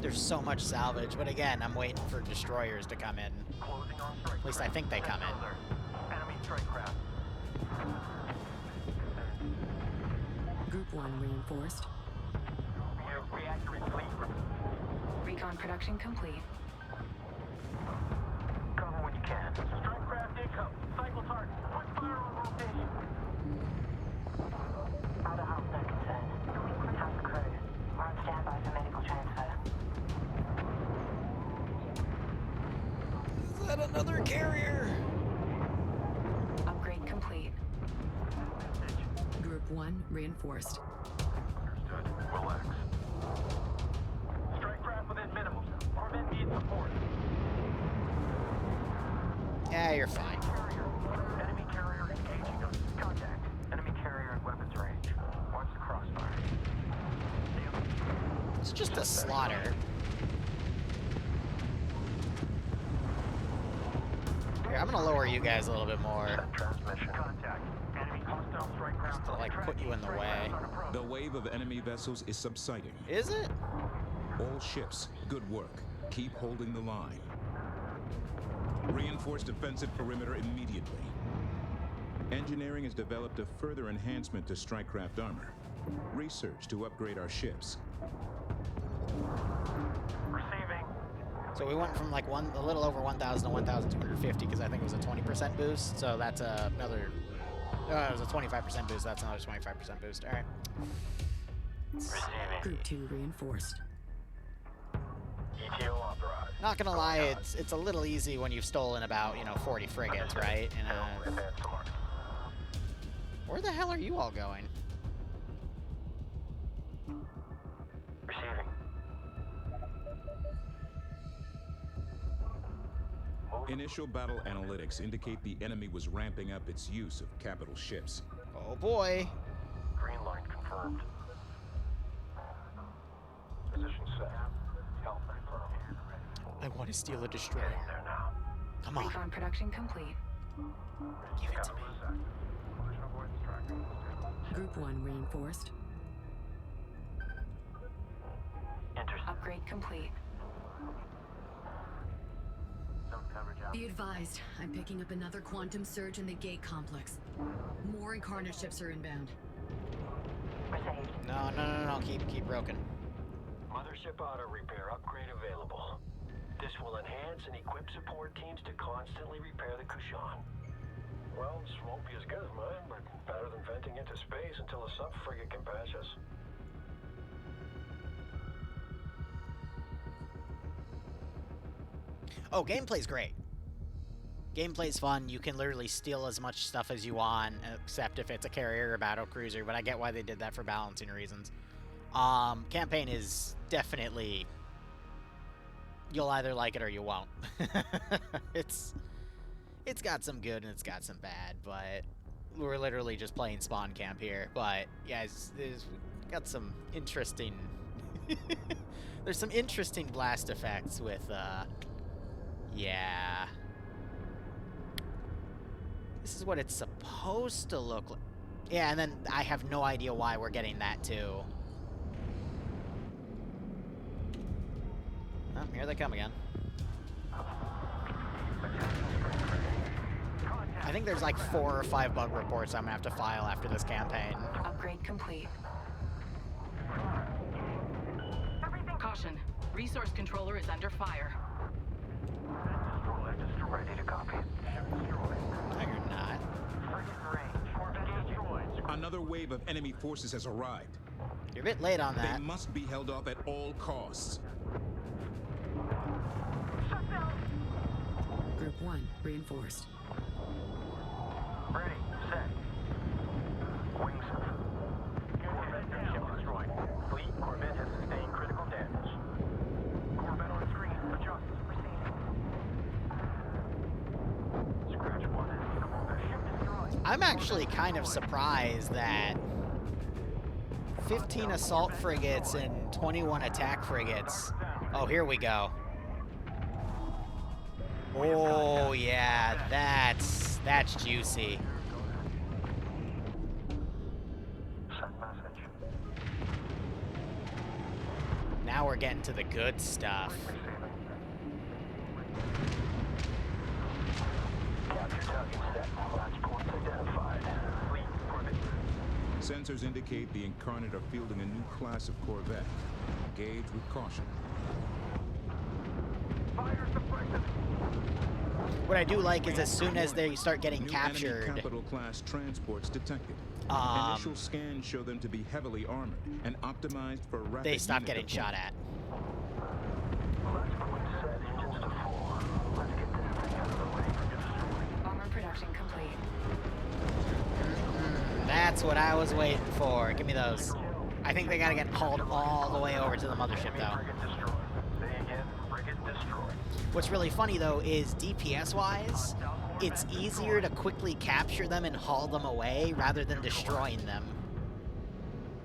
S1: There's so much salvage, but again, I'm waiting for destroyers to come in. At least I think they come in.
S5: Enemy strike craft.
S3: Group 1 reinforced.
S5: Reactor fleet.
S7: Recon production complete.
S5: Cover when you can. Strike craft income. Cycle target. Quick fire on rotation.
S8: Out of house, no concern. House crew. We're on standby for medical transfer.
S1: Is that another carrier?
S7: Upgrade complete.
S3: Group 1 reinforced.
S5: Understood. Relax. Strike craft within minimum. Corvette needs support.
S1: Yeah, you're fine.
S5: Enemy carrier engaging us. Contact. Enemy carrier at weapons range. Watch the crossfire.
S1: It's just a slaughter. Here, I'm gonna lower you guys a little bit more.
S5: Transmission. Contact. Enemy hostile strike craft.
S1: Just to, like, put you in the way.
S4: The wave of enemy vessels is subsiding.
S1: Is it?
S4: All ships, good work. Keep holding the line. Reinforce defensive perimeter immediately. Engineering has developed a further enhancement to strike-craft armor. Research to upgrade our ships.
S5: Receiving.
S1: So we went from like a little over 1,000 to 1,250 because I think it was a 20% boost. So that's another. It was a 25% boost. That's another 25% boost. All right.
S5: Receiving.
S3: Group 2 reinforced.
S5: ETO authorized.
S1: Not gonna lie, it's a little easy when you've stolen about 40 frigates, right? And where the hell are you all going?
S5: Receiving.
S4: Initial battle analytics indicate the enemy was ramping up its use of capital ships.
S1: Oh boy.
S5: Green line confirmed. Position set. Help confirmed.
S1: I want to steal a destroyer.
S5: There now.
S1: Come on.
S7: Recon production complete.
S1: Give it to me.
S3: Group 1 reinforced.
S7: Upgrade complete.
S3: Be advised, I'm picking up another quantum surge in the gate complex. More incarnate ships are inbound.
S1: No. Keep broken.
S5: Mothership auto repair upgrade available. This will enhance and equip support teams to constantly repair the Kushan. Well, this won't be as good as mine, but better than venting into space until a sub-frigate can patch us.
S1: Oh, gameplay's great. Gameplay's fun. You can literally steal as much stuff as you want, except if it's a carrier or battle cruiser, but I get why they did that for balancing reasons. Campaign is definitely... You'll either like it or you won't. It's got some good and it's got some bad, but we're literally just playing spawn camp here. But yeah, it's got some interesting... There's some interesting blast effects with, yeah. This is what it's supposed to look like. Yeah, and then I have no idea why we're getting that too. Oh, here they come again. I think there's like 4 or 5 bug reports I'm gonna have to file after this campaign.
S7: Upgrade complete. Caution. Resource controller is under fire.
S5: Ready to copy.
S1: No, you're not.
S4: Another wave of enemy forces has arrived.
S1: You're a bit late on that.
S4: They must be held off at all costs.
S3: Group 1, reinforced.
S5: Ready, set. Wings up. Corvette ship destroyed. Fleet Corvette has sustained critical damage. Corvette on screen. Adjust. Proceeding. Scratch 1 and ship destroyed.
S1: I'm actually kind of surprised that 15 assault frigates and 21 attack frigates. Oh, here we go. Oh yeah, that's juicy. Now we're getting to the good stuff.
S4: Sensors indicate the Incarnate are fielding a new class of Corvette. Engage with caution.
S1: What I do like is as soon as they start getting
S4: New
S1: captured,
S4: enemy capital class transports detected. Initial scans show them to be heavily armored and optimized for rapid
S1: they stop
S4: unit
S1: getting shot
S4: deployment.
S1: at.
S7: Bomber production complete.
S1: That's what I was waiting for. Give me those. I think they gotta get hauled all the way over to the mothership, though. What's really funny, though, is DPS-wise, it's easier to quickly capture them and haul them away rather than destroying them.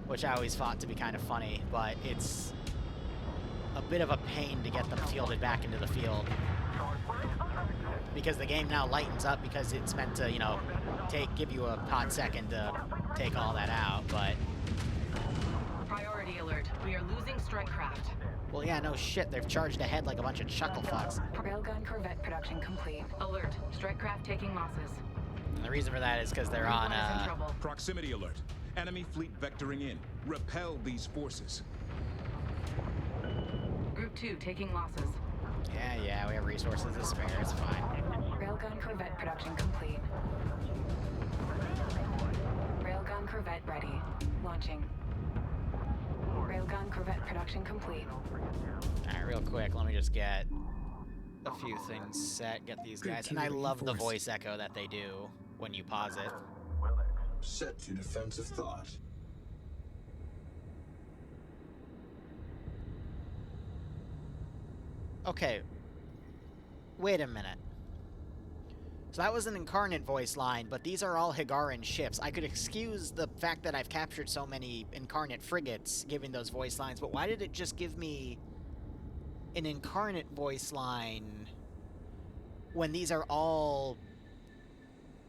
S1: Which I always thought to be kind of funny, but it's a bit of a pain to get them fielded back into the field. Because the game now lightens up because it's meant to, you know, give you a hot second to take all that out, but...
S7: Priority alert. We are losing strike craft.
S1: Well, yeah, no shit. They've charged ahead like a bunch of chuckle fucks.
S7: Railgun Corvette production complete. Alert. Strike craft taking losses.
S1: And the reason for that is because they're on,
S4: Proximity alert. Enemy fleet vectoring in. Repel these forces.
S7: Group 2 taking losses.
S1: Yeah, we have resources to spare. It's fine.
S7: Railgun Corvette production complete. Railgun Corvette ready. Launching. Railgun Corvette production complete.
S1: Alright, real quick, let me just get a few things set, get these guys. And I love the voice echo that they do when you pause it.
S19: Set to defensive thought.
S1: Okay. Wait a minute. So that was an Incarnate voice line, but these are all Higaran ships. I could excuse the fact that I've captured so many Incarnate frigates giving those voice lines, but why did it just give me an Incarnate voice line when these are all...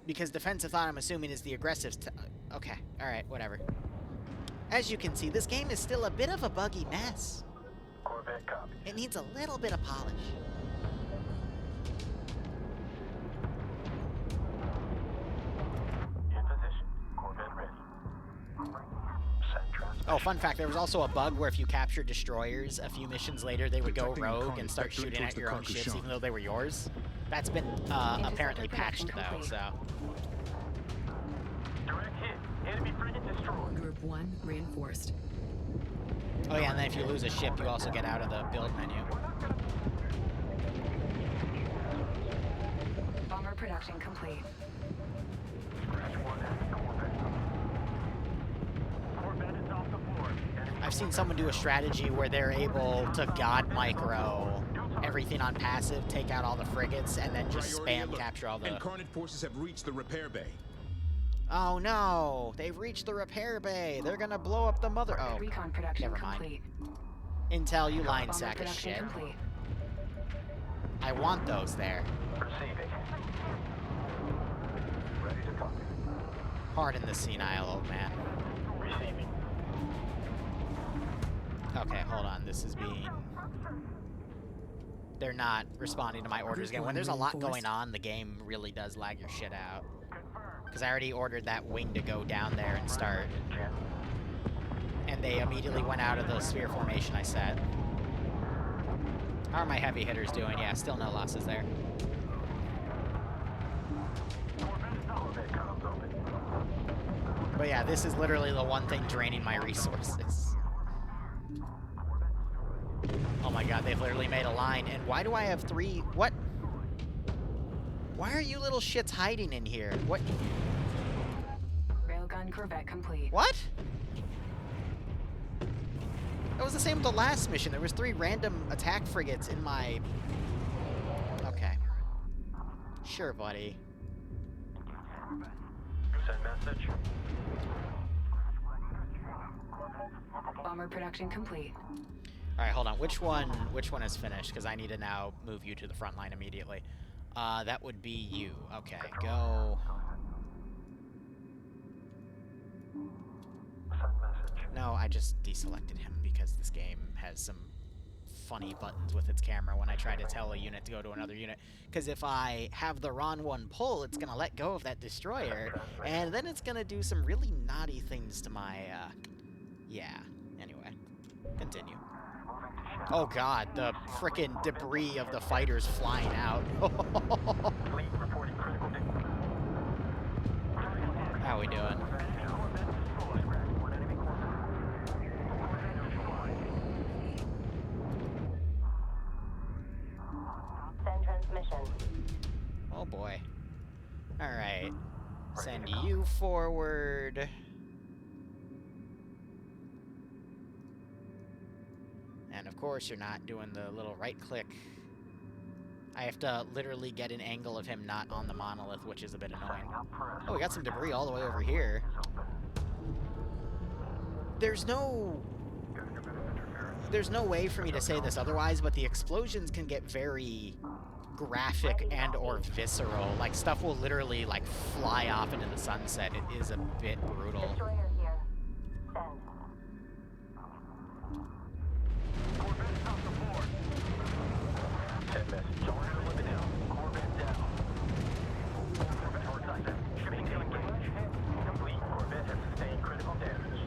S1: Because defensive thought, I'm assuming, is the aggressive... Okay, alright, whatever. As you can see, this game is still a bit of a buggy mess.
S5: Corvette copy.
S1: It needs a little bit of polish. Oh, fun fact, there was also a bug where if you captured destroyers, a few missions later they would go rogue and start shooting at your own ships even though they were yours. That's been apparently patched though, so...
S3: Group 1 reinforced.
S1: Oh yeah, and then if you lose a ship, you also get out of the build menu.
S7: Bomber production complete.
S1: I've seen someone do a strategy where they're able to god micro everything on passive, take out all the frigates, and then just spam capture all the...
S4: Incarnate forces have reached the repair bay.
S1: Oh no! They've reached the repair bay! They're gonna blow up the mother... Oh,
S7: Recon production
S1: never mind.
S7: complete.
S1: Intel, you lying
S7: Bomber
S1: sack of
S7: production
S1: shit.
S7: complete.
S1: I want those there.
S5: Receiving. Ready to copy.
S1: Pardon the senile old man.
S5: Receiving.
S1: Okay, hold on. This is being... They're not responding to my orders again. When there's a lot going on, the game really does lag your shit out. Because I already ordered that wing to go down there and start. And they immediately went out of the sphere formation I set. How are my heavy hitters doing? Yeah, still no losses there. But yeah, this is literally the one thing draining my resources. Oh my god, they've literally made a line. And why do I have 3... What? Why are you little shits hiding in here? What?
S7: Railgun corvette complete.
S1: What? That was the same with the last mission. There was 3 random attack frigates in my... Okay. Sure, buddy.
S5: Send message.
S7: Bomber production complete.
S1: Alright, hold on. Which one is finished? Because I need to now move you to the front line immediately. That would be you. Okay, go... No, I just deselected him because this game has some funny buttons with its camera when I try to tell a unit to go to another unit. Because if I have the wrong one pull, it's going to let go of that destroyer, and then it's going to do some really naughty things to my, yeah. Anyway, continue. Oh god, the frickin' debris of the fighters flying out. How we doing?
S6: Send transmission.
S1: Oh boy. Alright. Send you forward. And of course you're not doing the little right click. I have to literally get an angle of him not on the monolith, which is a bit annoying. Oh, we got some debris all the way over here. There's no way for me to say this otherwise, but the explosions can get very graphic and or visceral. Like, stuff will literally, like, fly off into the sunset. It is a bit brutal.
S6: Destroyer here. Send.
S5: Send message. Tornado limit down. Corvette down. Corvette horizontal. Shipping to engage. Complete. Corvette has sustained critical damage.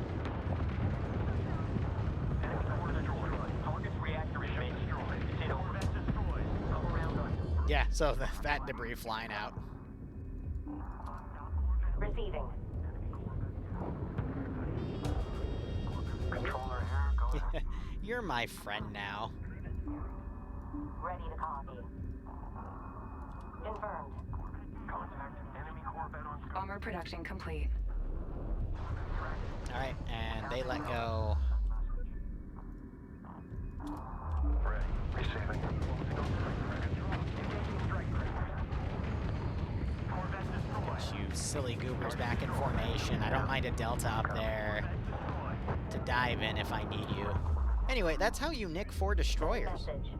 S5: Enemy core destroyed. Target's reactor remains destroyed. Citadel Corvette destroyed. Come around us.
S1: Yeah, so that debris flying out.
S6: Receiving.
S5: Controller here. Go.
S1: You're my friend now.
S6: Ready to copy. Confirmed.
S5: Contact enemy Corvette on scope.
S7: Bomber production complete.
S1: Alright, and they let go.
S5: Ready. Receiving.
S1: Get you silly goobers back in formation. I don't mind a delta up there to dive in if I need you. Anyway, that's how you nick 4 destroyers.
S6: Message.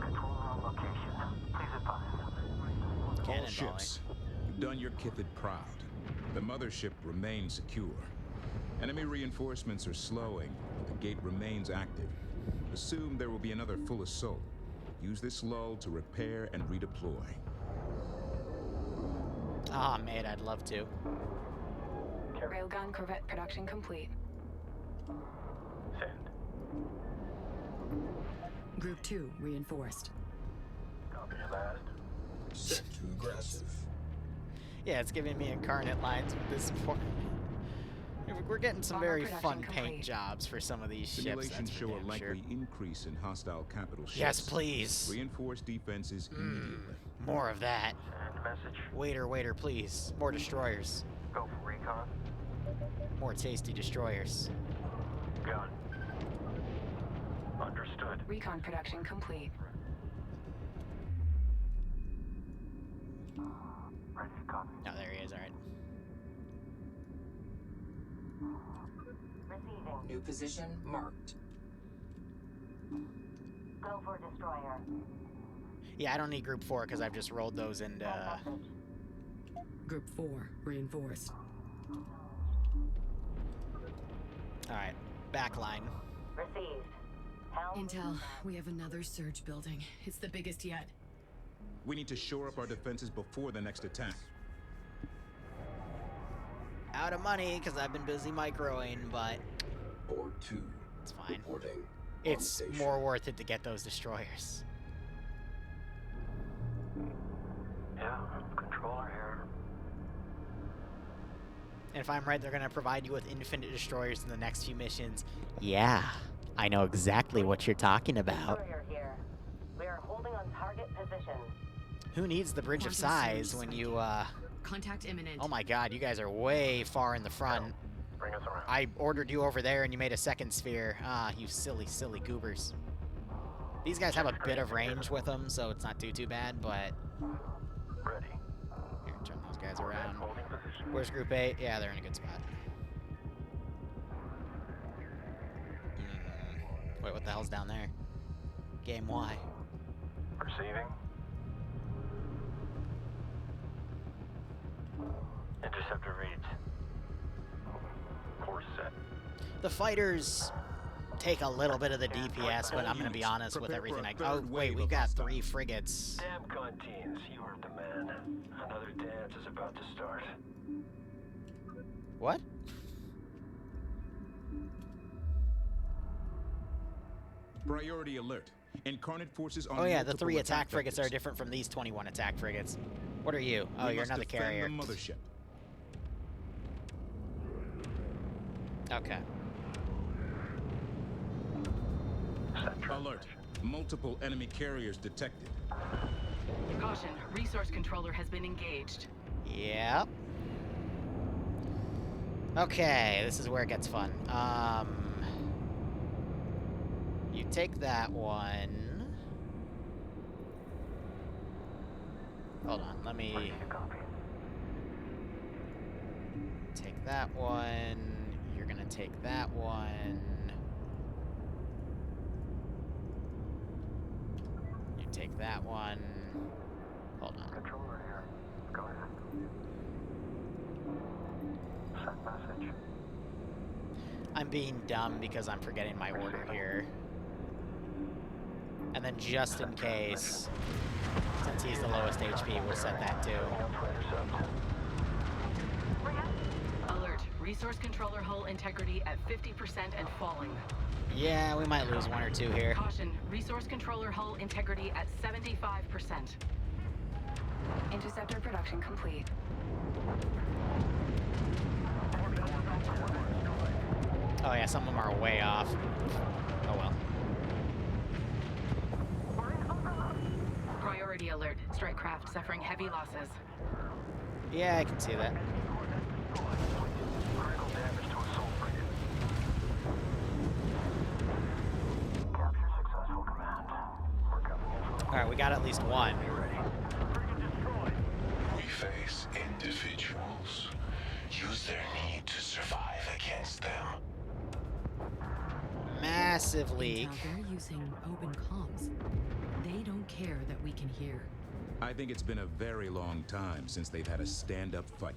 S4: All
S1: Cannonballing.
S4: ships, you've done your Kithid proud. The mothership remains secure. Enemy reinforcements are slowing, but the gate remains active. Assume there will be another full assault. Use this lull to repair and redeploy.
S1: Ah, mate, I'd love to.
S7: Railgun corvette production complete.
S5: Send.
S3: Group 2 reinforced.
S5: Copy your last.
S19: Set to aggressive.
S1: Yeah, it's giving me incarnate lines with this point. We're getting some very fun paint jobs for some of these ships.
S4: Simulations show a likely increase in hostile capital ships.
S1: Yes, please.
S4: Reinforce defenses immediately.
S1: More of that.
S5: And message.
S1: Waiter, please. More destroyers.
S5: Go for recon.
S1: More tasty destroyers.
S5: Gun. Understood.
S7: Recon production complete.
S5: Ready to copy.
S1: Oh, there he is. All right.
S2: Receiving. New position marked.
S6: Go for destroyer.
S1: Yeah, I don't need Group 4 because I've just rolled those into...
S3: Group 4, reinforced.
S1: Alright, backline.
S6: Received.
S3: Intel, we have another surge building. It's the biggest yet.
S4: We need to shore up our defenses before the next attack.
S1: Out of money because I've been busy microing, but...
S19: Board 2.
S1: It's fine.
S19: Reporting.
S1: It's more worth it to get those destroyers.
S5: Yeah, controller here.
S1: And if I'm right, they're going to provide you with infinite destroyers in the next few missions. Yeah, I know exactly what you're talking about.
S6: Destroyer here. We are holding on target position.
S1: Who needs the Bridge of Sighs when you,
S3: Contact imminent.
S1: Oh my god, you guys are way far in the front.
S5: Bring us around.
S1: I ordered you over there and you made a second sphere. Ah, you silly, silly goobers. These guys have a bit of range with them, so it's not too bad, but...
S5: Ready.
S1: Here, turn those guys around. Where's Group 8? Yeah, they're in a good spot. Wait, what the hell's down there? Game Y.
S5: Receiving. Interceptor reads. Course set.
S1: The fighters take a little bit of the DPS, but I'm going to be honest with everything I... Oh, wait, we've got 3 frigates.
S5: Damn canteens, you heard the man. Another dance is about to start.
S1: What?
S4: Priority alert. Incarnate forces on
S1: Oh yeah, the
S4: multiple
S1: 3 attack frigates
S4: vectors.
S1: are different from these 21 attack frigates. What are you? Oh,
S4: We
S1: you're
S4: must
S1: another
S4: defend
S1: carrier.
S4: the mothership.
S1: Okay.
S4: Alert. Multiple enemy carriers detected.
S7: Caution, resource controller has been engaged.
S1: Yep. Okay, this is where it gets fun. You take that one. Hold on, let me take that one. You're gonna take that one. You take that one. Hold on.
S5: Controller here. Go ahead. Send message.
S1: I'm being dumb because I'm forgetting my order here. And then just in case, since he's the lowest HP, we'll set that too.
S7: Alert, resource controller hull integrity at 50% and falling.
S1: Yeah, we might lose 1 or 2 here.
S7: Caution, resource controller hull integrity at 75%. Interceptor production complete.
S1: Oh yeah, some of them are way off. Oh well.
S7: Priority alert, strike craft suffering heavy losses.
S1: Yeah, I can see that.
S5: Critical damage to assault frigate. Capture successful, command. We're coming in from...
S1: Alright, we got at least 1.
S11: We face individuals. Use their need to survive against them.
S1: Massive leak.
S3: Intel, they're using open comms. They don't care that we can hear.
S4: I think it's been a very long time since they've had a stand-up fight.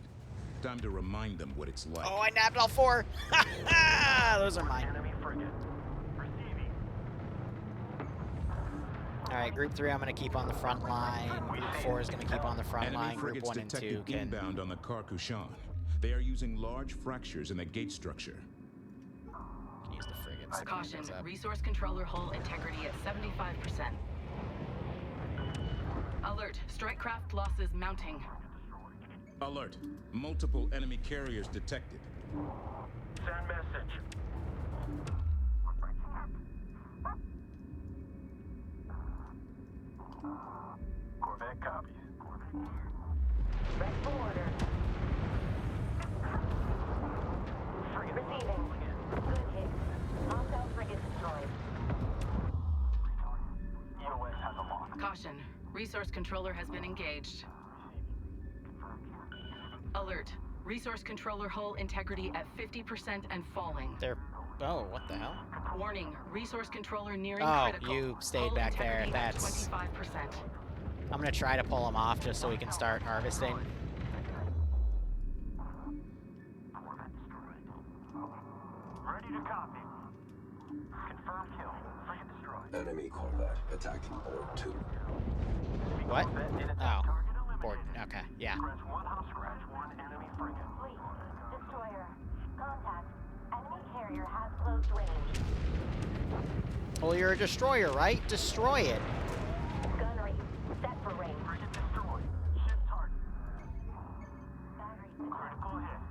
S4: Time to remind them what it's like.
S1: Oh, I nabbed all 4! Those are mine.
S5: Enemy frigate. Receiving.
S1: Alright, Group 3 I'm going to keep on the front line. Group 4 is going to keep on the front
S4: Enemy
S1: line. Group
S4: frigates
S1: 1 and 2
S4: detected
S1: can...
S4: inbound on the Karkushan. They are using large fractures in the gate structure.
S1: Use the frigates. to
S7: Caution,
S1: clean those up.
S7: resource controller hull integrity at 75%. Alert, strike craft losses mounting.
S4: Alert. Multiple enemy carriers detected.
S5: Send message. Corvette copies.
S8: Ready for order. Receiving. Good hit. Hostile frigate destroyed.
S5: EOS has a lock.
S7: Caution. Resource controller has been engaged. Alert. Resource controller hull integrity at 50% and falling.
S1: They're... Oh, what the hell?
S7: Warning. Resource controller nearing
S1: Oh,
S7: critical.
S1: you stayed
S7: Hull
S1: back there.
S7: integrity at
S1: That's...
S7: 25%.
S1: I'm gonna try to pull them off just so we can start harvesting.
S5: Ready to copy. Confirm kill. Frigate destroyed.
S19: Enemy corvette attacking board 2.
S1: What? Oh. Board. Okay, yeah.
S5: Scratch one house scratch, one enemy frigate.
S8: Fleet. Destroyer. Contact. Enemy carrier has close range.
S1: Well, you're a destroyer, right? Destroy it.
S8: Gunnery. Set for range.
S5: Frigate destroyed. Shift target. Critical hit.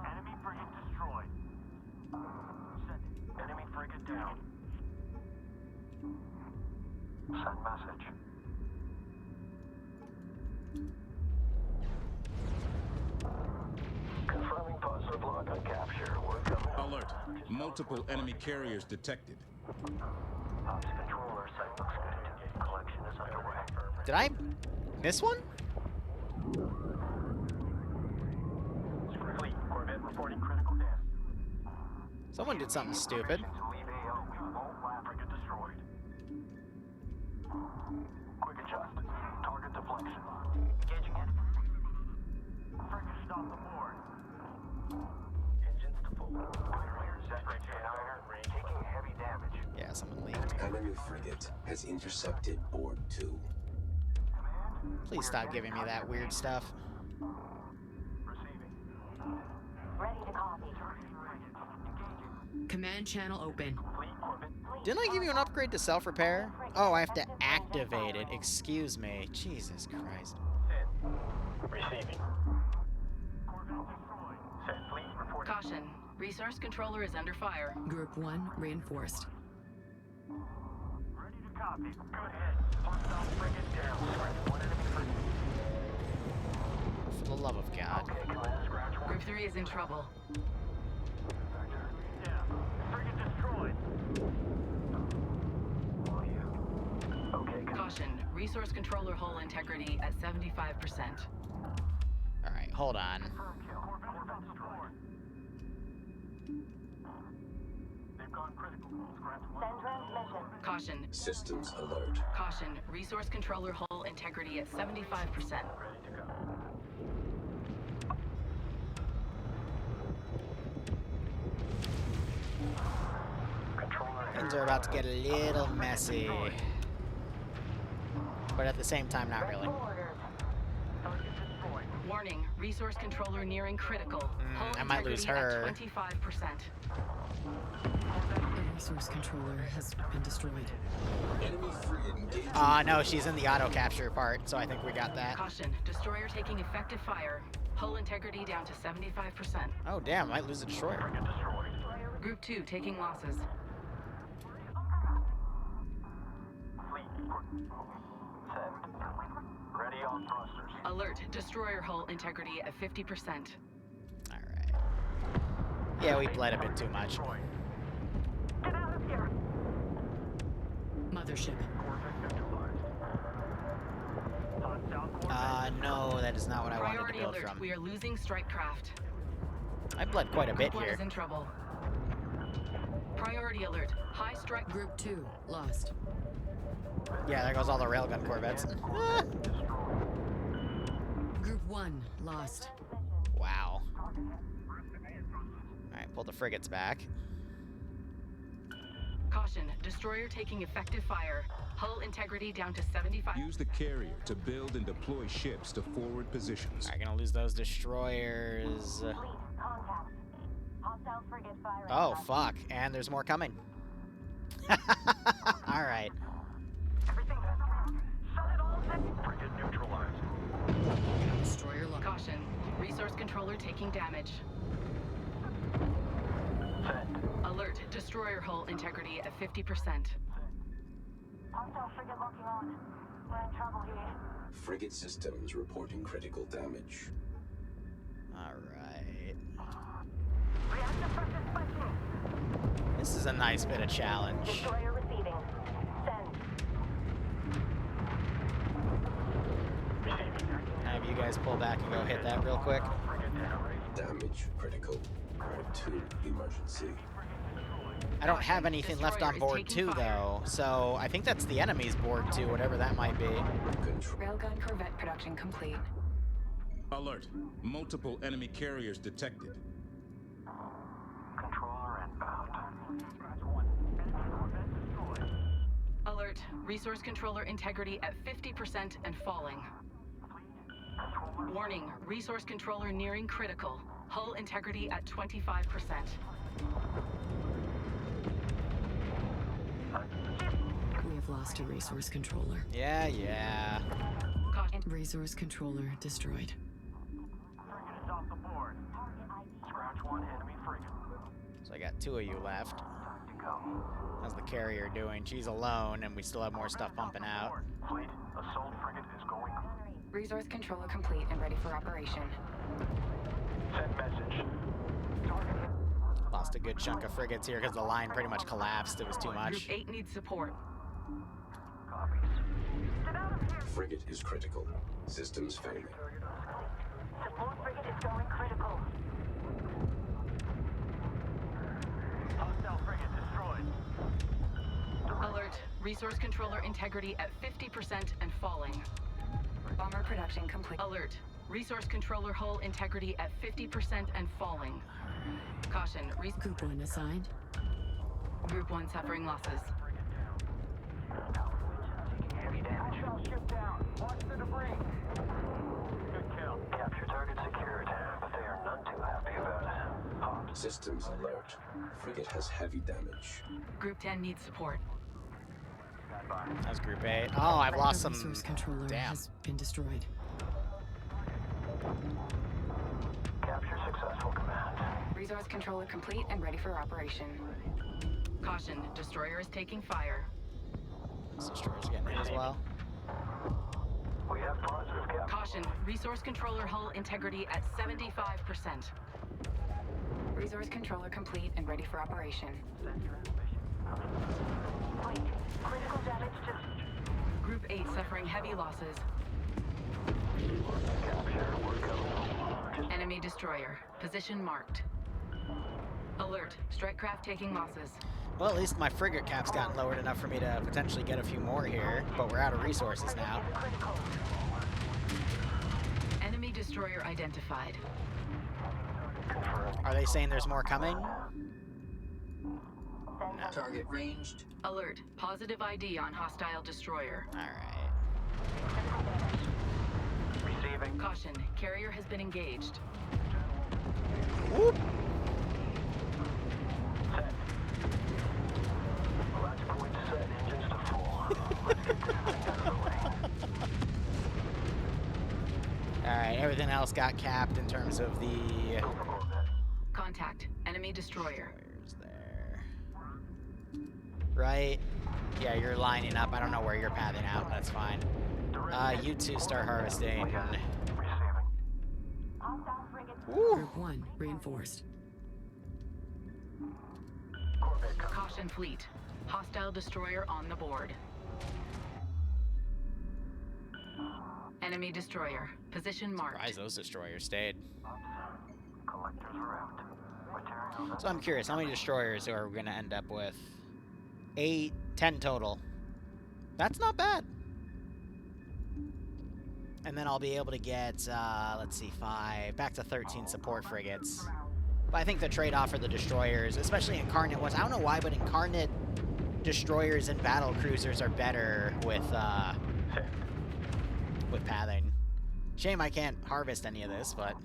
S5: Enemy frigate destroyed. Send enemy frigate down. Send message. Confirming positive lock on capture. We're coming.
S4: Alert. Multiple enemy carriers detected.
S5: Ops controller site looks good. Collection is underway.
S1: Did I miss one?
S5: Fleet, Corvette reporting critical damage.
S1: Someone did something stupid.
S5: Leave AO. We won't lab frigate destroyed. Quick adjust. Target deflection. Engaging enemy. Frigate stop the board. Engines to full. Taking heavy damage.
S1: Yeah, someone leaked.
S19: Enemy frigate has intercepted board 2.
S1: Please stop giving me that weird stuff.
S5: Receiving.
S8: Ready to copy.
S3: Command channel open.
S1: Didn't I give you an upgrade to self-repair? Oh, I have to activate it. Excuse me. Jesus Christ.
S5: Receiving. Set fleet report.
S7: Caution. Resource controller is under fire.
S3: Group 1 reinforced.
S5: Ready to copy. Good hit. Hostile frigate down. Scratch one enemy frigate.
S1: For the love of God.
S5: Okay, command scratch one.
S7: Group 3 is in trouble.
S5: Down. Frigate destroyed. Okay,
S7: Caution. Resource controller hull integrity at 75%.
S1: Alright, hold on.
S5: confirm kill. Corvette destroyed. They've gone critical. Scratch one.
S8: Send transmission.
S7: Caution.
S19: Systems alert.
S7: Caution. Resource controller hull integrity at 75%.
S5: Ready to go. Controller
S1: Things are about to get a little messy. But at the same time, not really.
S7: Warning. Resource controller nearing critical. Hull
S1: I might lose
S7: integrity
S1: her.
S7: at 25%.
S3: The resource controller has been destroyed.
S19: Enemy frigate engaging.
S1: No, she's in the auto capture part, so I think we got that.
S7: Caution. Destroyer taking effective fire. Hull integrity down to 75%.
S1: Oh, damn, I might lose a destroyer.
S7: Group 2 taking losses.
S5: Fleet. Send. Ready on thrusters.
S7: Alert. Destroyer hull integrity at 50%.
S1: Alright. Yeah, we bled a bit too much.
S8: Get out of here.
S3: Mothership.
S1: No, that is not what I wanted to
S7: Priority
S1: build
S7: alert.
S1: from.
S7: We are losing strike craft.
S1: I bled quite a bit
S7: Group 1
S1: here.
S7: is in trouble. Priority alert. High strike.
S3: Group 2 lost.
S1: Yeah, there goes all the railgun corvettes. Ah!
S3: Group 1 lost.
S1: Wow. Alright, pull the frigates back.
S7: Caution. Destroyer taking effective fire. Hull integrity down to 75.
S4: Use the carrier to build and deploy ships to forward positions.
S1: Alright, gonna lose those destroyers.
S8: Fleet. Contact. Hostile frigate firing.
S1: Oh, fuck. And there's more coming. Alright.
S5: Everything shut it all down. Frigate neutralized.
S3: Destroyer lost.
S7: Caution. resource controller taking damage. Alert, destroyer hull integrity at 50%.
S8: Hostile frigate locking on. We're in trouble here.
S19: Frigate systems reporting critical damage.
S1: Alright.
S8: Reactor pressure spiking.
S1: This is a nice bit of challenge.
S8: Destroyer receiving. Send.
S1: Have you guys pull back and go hit that real quick?
S19: Damage critical. Board 2 emergency.
S1: I don't have anything left on board 2 though, so I think that's the enemy's board 2, whatever that might be.
S10: Railgun corvette production complete.
S4: Alert. Multiple enemy carriers detected.
S5: Controller inbound.
S7: Alert, resource controller integrity at 50% and falling. Warning, resource controller nearing critical. Hull integrity at 25%.
S3: We have lost a resource controller.
S1: Yeah.
S3: Resource controller destroyed.
S5: Frigate is off the board. Scratch one enemy frigate.
S1: So I got 2 of you left. How's the carrier doing? She's alone, and we still have more stuff pumping out.
S5: Fleet, assault frigate is going.
S10: Resource controller complete and ready for operation.
S5: Send message.
S1: Lost a good chunk of frigates here because the line pretty much collapsed. It was too much.
S7: Group 8 needs support.
S19: Frigate is critical. Systems failing.
S8: Support frigate is going critical.
S5: Hostile frigate destroyed.
S7: Alert, resource controller integrity at 50% and falling.
S10: Bomber production complete.
S7: Alert, resource controller hull integrity at 50% and falling. Caution,
S3: Group 1 assigned.
S7: Group 1 suffering losses.
S5: Heavy damage. Ship down. Watch the debris. Good kill. Capture target secured, but they are none too happy about it.
S19: Systems alert. Frigate has heavy damage.
S7: Group 10 needs support.
S1: That's Group 8. Oh, I've lost some.
S3: Resource controller has been destroyed.
S5: Capture successful, command.
S10: Resource controller complete and ready for operation.
S7: Caution, destroyer is taking fire.
S1: This destroyer's getting hit as well.
S5: We have positive capture.
S7: Caution, resource controller hull integrity at 75%.
S10: Resource controller complete and ready for operation.
S8: Wait, critical damage to...
S7: Group 8 suffering heavy losses. Enemy destroyer. Position marked. Alert, strike craft taking losses.
S1: Well, at least my frigate cap's gotten lowered enough for me to potentially get a few more here, but we're out of resources now.
S7: Enemy destroyer identified.
S1: Are they saying there's more coming?
S2: No. Target ranged.
S7: Alert, positive ID on hostile destroyer.
S1: Alright.
S5: Receiving.
S7: Caution, carrier has been engaged.
S1: Whoop!
S5: Set. Latch point set, engines to full. Let's get this thing out of the way.
S1: Alright, everything else got capped in terms of the...
S7: Contact, enemy destroyer.
S1: Where's there? Right? Yeah, you're lining up. I don't know where you're pathing out. That's fine. You two start harvesting.
S3: Group 1 reinforced.
S7: Caution fleet. Hostile destroyer on the board. Enemy destroyer. Position marked.
S1: Surprised those destroyers stayed.
S5: Collectors are out.
S1: So I'm curious, how many destroyers are we going to end up with? 8, 10 total. That's not bad. And then I'll be able to get, let's see, 5, back to 13 support frigates. But I think the trade-off for the destroyers, especially incarnate ones, I don't know why, but incarnate destroyers and battle cruisers are better with pathing. Shame I can't harvest any of this, but...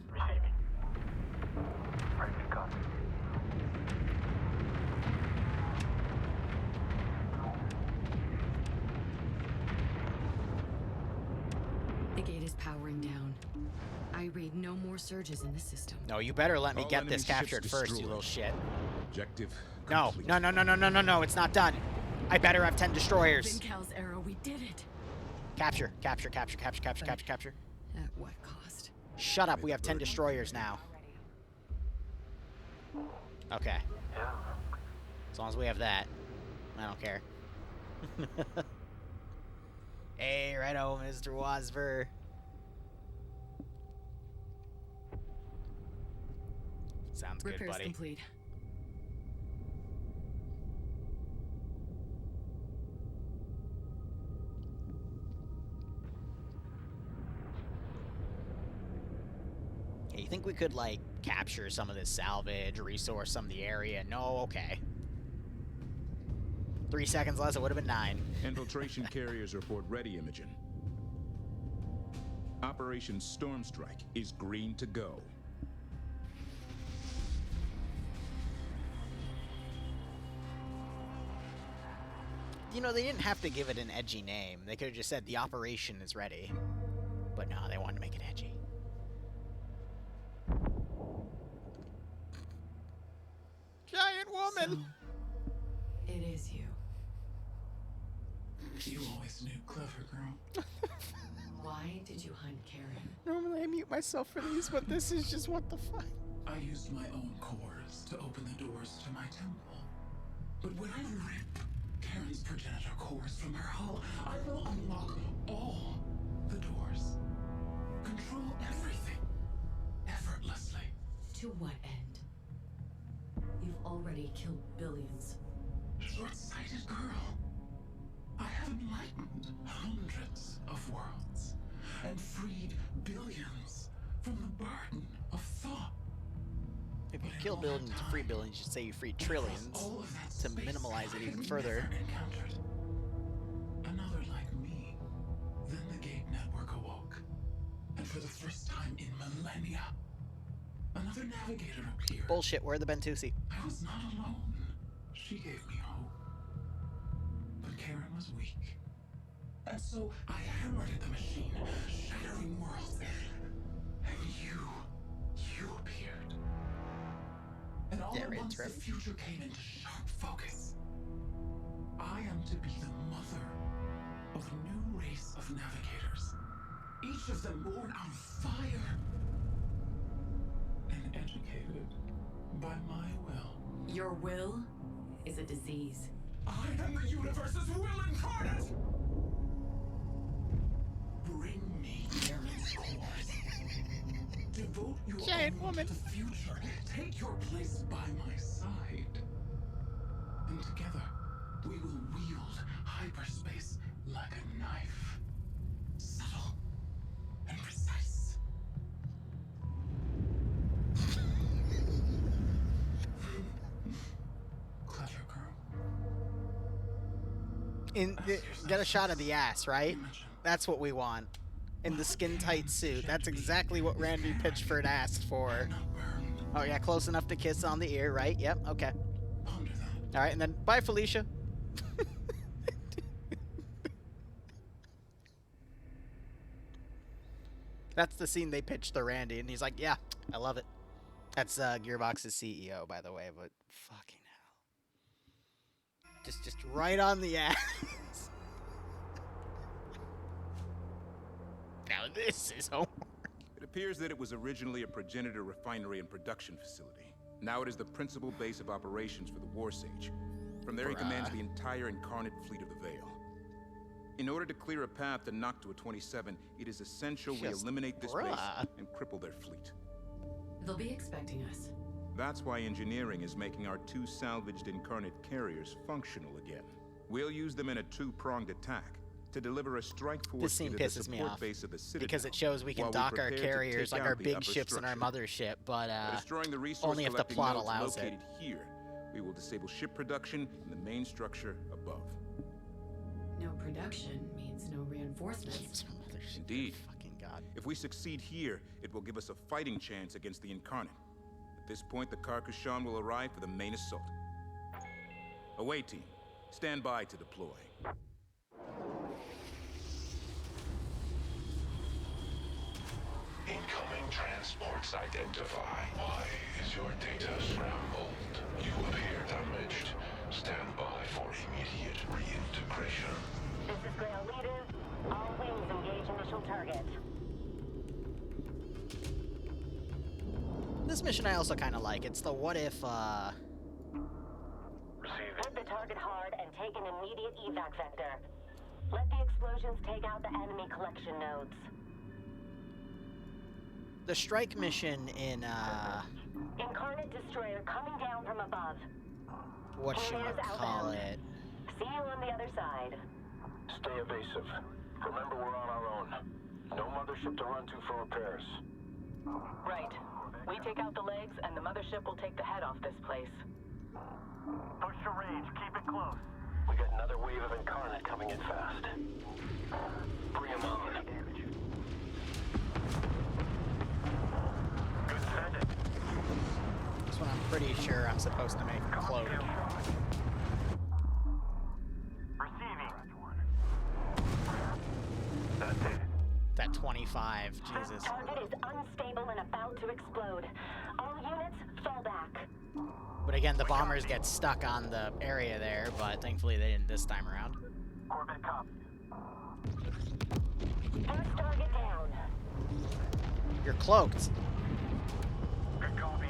S3: The gate is powering down. I read no more surges in the system.
S1: No, you better let me
S4: All
S1: get this
S4: enemy ships
S1: captured first, you
S4: destroyed.
S1: little shit.
S4: Objective
S1: No,
S4: complete.
S1: no, no, no, no, no, no, no, it's not done. I better have 10 destroyers.
S3: Vincal's arrow, we did it.
S1: Capture, capture, capture, capture, capture, capture, capture.
S3: At what cost?
S1: Shut up, we have 10 destroyers now. Okay.
S5: Yeah.
S1: As long as we have that, I don't care. Hey, righto, Mr. Wasver. Sounds good,
S3: Repairs
S1: buddy.
S3: complete.
S1: Hey, you think we could, like, capture some of this salvage, resource some of the area? No? Okay. 3 seconds less, it would have been 9.
S4: Infiltration carriers report ready, Imogen. Operation Stormstrike is green to go.
S1: You know, they didn't have to give it an edgy name. They could have just said the operation is ready. But no, they wanted to make it edgy. Giant woman!
S3: So, it is you.
S11: You always knew, clever girl.
S3: Why did you hunt Karen?
S1: Normally I mute myself for these, but this is just what the fuck.
S11: I used my own cores to open the doors to my temple. But when I rip Karen's progenitor cores from her hull, I will unlock all the doors. Control everything. Effortlessly.
S3: To what end? You've already killed billions.
S11: Short-sighted girl. I have enlightened hundreds of worlds and freed billions from the burden of thought.
S1: If you kill billions, free billions, you should say you freed trillions to minimize it even further.
S11: Another like me. Then the gate network awoke. And for the first time in millennia, another navigator appeared.
S1: Bullshit, where are the Bentusi?
S11: I was not alone. She gave me hope. But Karen was weak. And so I hammered at the machine, shattering worlds. And you appeared. And all at once the future came into sharp focus. I am to be the mother of a new race of navigators. Each of them born on fire. And educated by my will.
S3: Your will is a disease.
S11: I am the universe's will incarnate! Bring me Karen's cores. Devote your
S1: Giant
S11: own
S1: woman
S11: to the future. Take your place by my side. And together, we will wield hyperspace like a knife. Subtle and precise. Clever girl.
S1: Get a shot of the ass, right? That's what we want. In the skin-tight suit. That's exactly what Randy Pitchford asked for. Oh yeah, close enough to kiss on the ear, right? Yep, okay. Alright, and then bye, Felicia. That's the scene they pitched to Randy, and he's like, yeah, I love it. That's Gearbox's CEO, by the way, but fucking hell. Just right on the ass. Now this is homework.
S4: It appears that it was originally a progenitor refinery and production facility. Now it is the principal base of operations for the War Sage. From there he commands the entire incarnate fleet of the Veil. In order to clear a path to Noctua 27, it is essential we eliminate this base and cripple their fleet.
S3: They'll be expecting us.
S4: That's why engineering is making our 2 salvaged incarnate carriers functional again. We'll use them in a 2-pronged attack to deliver a strike force
S1: this scene
S4: into the
S1: pisses me
S4: support
S1: off
S4: base of the Citadel,
S1: because it shows we can dock our carriers like our big ships and our mothership, but
S4: destroying the resource
S1: only if the plot
S4: nodes
S1: allows it.
S4: located here, we will disable ship production in the main structure above.
S3: No production means no reinforcements.
S4: Indeed.
S1: Fucking God.
S4: If we succeed here, it will give us a fighting chance against the Incarnate. At this point, the Carcassonne will arrive for the main assault. Away team, stand by to deploy.
S11: Incoming transports identified. Why is your data scrambled? You appear damaged. Stand by for immediate reintegration.
S6: This is Grail Leader. All wings engage initial target.
S1: This mission I also kind of like. It's the what if,
S6: Hit the target hard and take an immediate evac vector. Let the explosions take out the enemy collection nodes.
S1: the strike mission in,
S6: Incarnate destroyer coming down from above.
S1: whatchamacallit.
S6: See you on the other side.
S5: Stay evasive. Remember, we're on our own. No mothership to run to for repairs.
S7: Right. We take out the legs, and the mothership will take the head off this place.
S5: Push your range. Keep it close. We got another wave of incarnate coming in fast. Bring him on. Good, send it.
S1: This one I'm pretty sure I'm supposed to make cloaked.
S5: Receiving. That's it.
S1: That 25, Jesus.
S6: Target is unstable and about to explode. All units, fall back.
S1: But again, the bombers get stuck on the area there, but thankfully they didn't this time around.
S5: Corvette copy.
S6: First target down.
S1: You're cloaked.
S5: Good copy.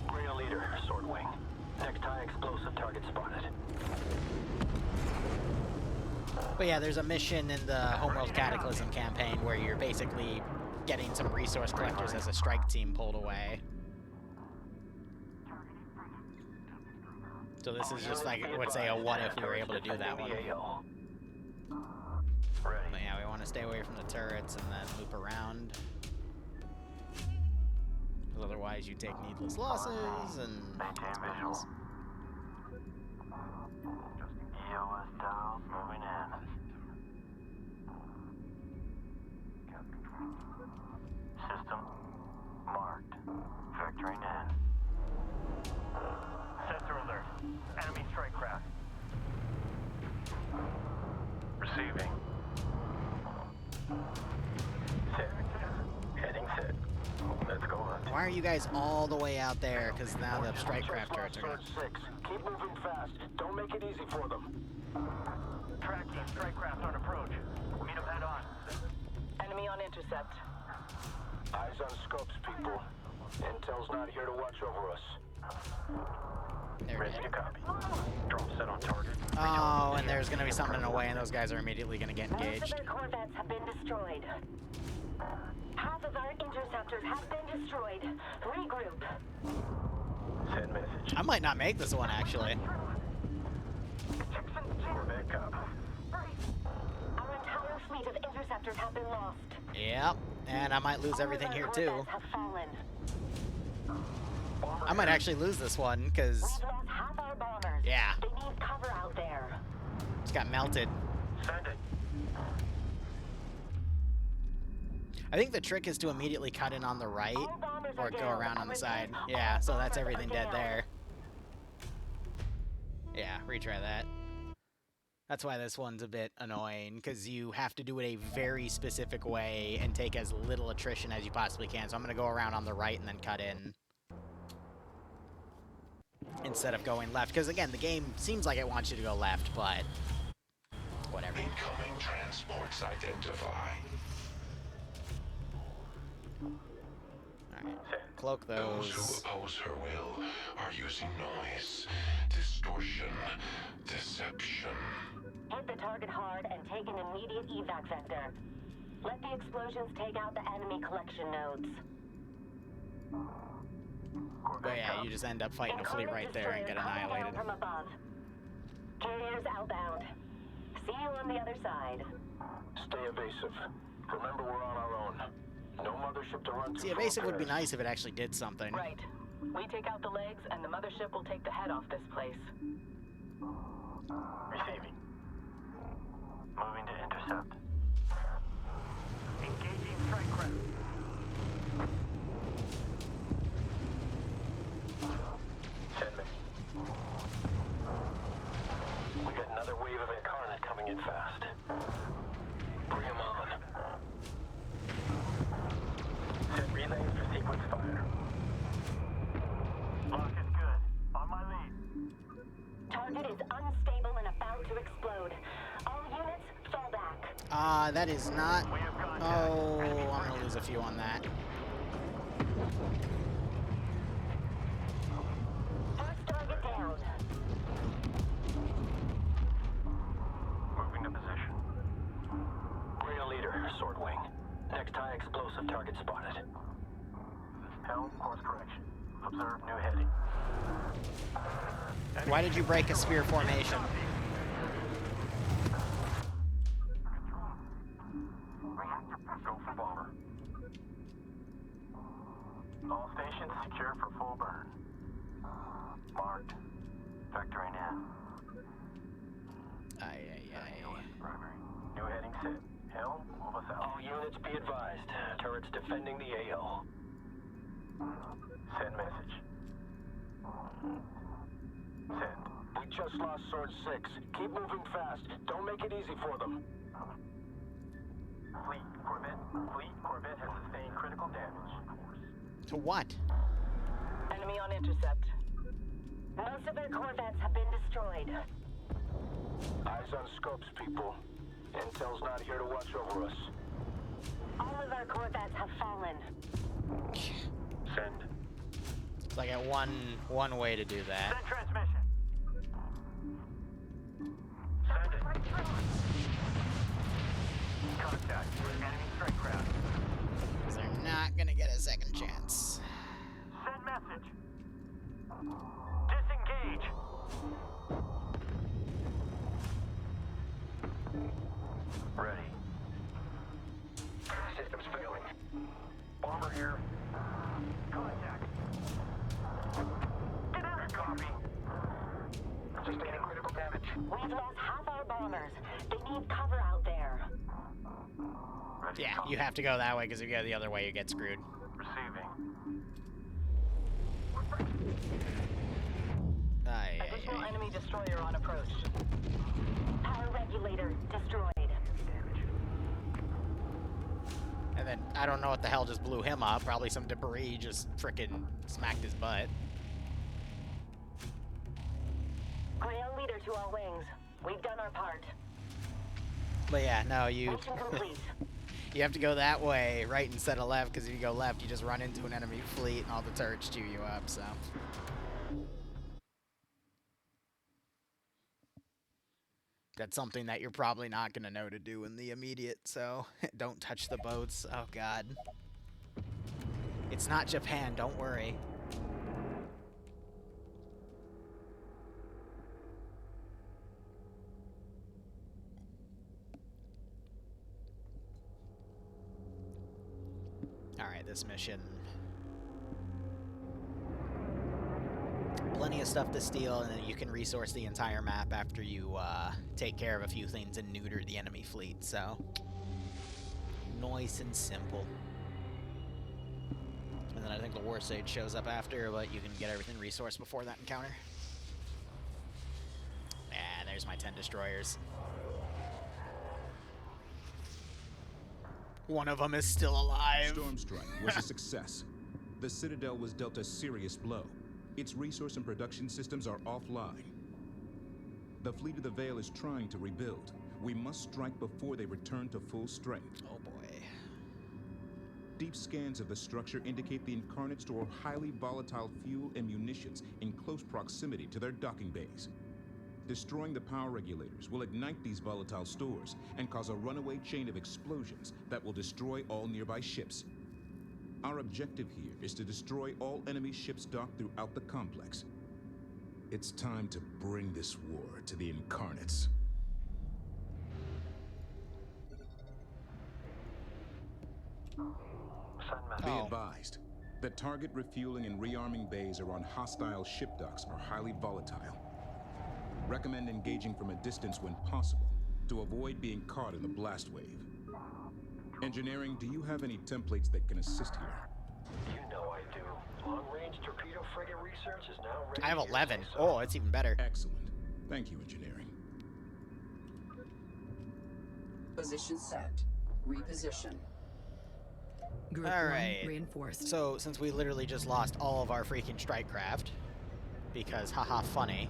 S5: Grail Leader, Sword Wing. Next high explosive target spotted.
S1: But yeah, there's a mission in the Homeworld Cataclysm campaign where you're basically getting some resource collectors as a strike team pulled away. So this is just like, I would say, a what if we were able to do that one. But yeah, we want to stay away from the turrets and then loop around. Because otherwise you take needless losses and it's pointless.
S5: EOS dials moving in. System marked. Vectoring in. Sensor alert. Enemy strike craft. Receiving. Set. Heading set. Let's go hunt.
S1: Why are you guys all the way out there? Because now the strike craft turrets are going to...
S5: 6. Keep moving fast. Don't make it easy for them. Tracking strike craft on approach. Meet them head on.
S7: Enemy on intercept.
S5: Eyes on scopes, people. Intel's not here to watch over us. Ready to copy. Drone set on target.
S1: Oh, and there's going to be something in the way, and those guys are immediately going to get engaged.
S6: Most of their corvettes have been destroyed. Half of our interceptors have been destroyed. Regroup.
S5: Send message.
S1: I might not make this one, actually.
S5: Corvette copy.
S6: Our entire fleet of interceptors have been lost.
S1: Yep, and I might lose everything here, too.
S6: Corvettes have fallen.
S1: I might actually lose this one, because...
S6: We've lost half our bombers.
S1: Yeah.
S6: They need cover out there.
S1: Just got melted.
S5: Send it.
S1: I think the trick is to immediately cut in on the right, or go around on the side. Yeah, so that's everything dead there. Yeah, retry that. That's why this one's a bit annoying, because you have to do it a very specific way and take as little attrition as you possibly can. So I'm going to go around on the right and then cut in. Instead of going left, because again, the game seems like it wants you to go left, but whatever.
S11: Incoming transports identified.
S1: Alright, cloak
S11: Those who
S1: those.
S11: oppose her will are using noise, distortion, deception.
S6: Hit the target hard and take an immediate evac vector. Let the explosions take out the enemy collection nodes.
S1: But yeah, you just end up fighting a fleet right there and get annihilated.
S6: From above. Carriers outbound. See you on the other side.
S5: Stay evasive. Remember, we're on our own. No mothership to run to.
S1: See, evasive would be nice if it actually did something.
S7: Right. We take out the legs, and the mothership will take the head off this place.
S5: Receiving. Moving to intercept. Engaging strike craft. Send me. We got another wave of incarnate coming in fast. Bring him on.
S1: That is not... Oh, I'm gonna lose a few on that.
S6: First target down.
S5: Moving to position. Real leader, Sword Wing. Next high explosive target spotted. Helm, course correction. Observe new heading.
S1: Why did you break a spear formation?
S5: Go for bomber. All stations secure for full burn. Marked. Vectoring in. Primary. New heading set. Helm, move us out. All units be advised. Turrets defending the AO. Send message. Send. We just lost Sword 6. Keep moving fast. Don't make it easy for them. Fleet Corvette has sustained critical damage.
S1: To what?
S6: Enemy on intercept. Most of their corvettes have been destroyed.
S5: Eyes on scopes, people. Intel's not here to watch over us.
S6: All of our corvettes have fallen.
S5: Send.
S1: It's like one way to do that.
S5: Send transmission. Send it. Contact with enemy strike craft.
S1: Because they're not gonna get a second chance.
S5: Send message. Disengage. Ready. Systems failing. Bomber here. Contact. Get out. Copy. Sustaining critical damage.
S6: We've lost half our bombers. They need cover out there.
S5: Ready.
S1: Yeah, you have to go that way, because if you go the other way, you get screwed.
S5: Receiving.
S6: Additional enemy destroyer on approach. Power regulator destroyed.
S1: And then, I don't know what the hell just blew him up. Probably some debris just frickin' smacked his butt.
S6: Ground leader to all wings. We've done our part.
S1: But yeah, no, you...
S6: Mission complete.
S1: You have to go that way, right instead of left, because if you go left, you just run into an enemy fleet and all the turrets chew you up, so... That's something that you're probably not going to know to do in the immediate, so don't touch the boats. Oh, God. It's not Japan, don't worry. Alright, this mission. Plenty of stuff to steal, and then you can resource the entire map after you take care of a few things and neuter the enemy fleet, so... Nice and simple. And then I think the War Sage shows up after, but you can get everything resourced before that encounter. Yeah, there's my 10 destroyers. One of them is still alive.
S4: Storm Strike was a success. The Citadel was dealt a serious blow. Its resource and production systems are offline. The Fleet of the Veil is trying to rebuild. We must strike before they return to full strength.
S1: Oh boy.
S4: Deep scans of the structure indicate the Incarnate store highly volatile fuel and munitions in close proximity to their docking bays. Destroying the power regulators will ignite these volatile stores and cause a runaway chain of explosions that will destroy all nearby ships. Our objective here is to destroy all enemy ships docked throughout the complex. It's time to bring this war to the Incarnates. Be advised, the target refueling and rearming bays are on hostile ship docks are highly volatile. Recommend engaging from a distance when possible to avoid being caught in the blast wave. Engineering, do you have any templates that can assist here?
S5: You know I do. Long-range torpedo frigate research is now ready.
S1: I have 11. Oh, it's even better.
S4: Excellent. Thank you, engineering.
S2: Position set. Reposition.
S3: Group
S1: Alright.
S3: 1 reinforced.
S1: So, since we literally just lost all of our freaking strike craft, because haha funny.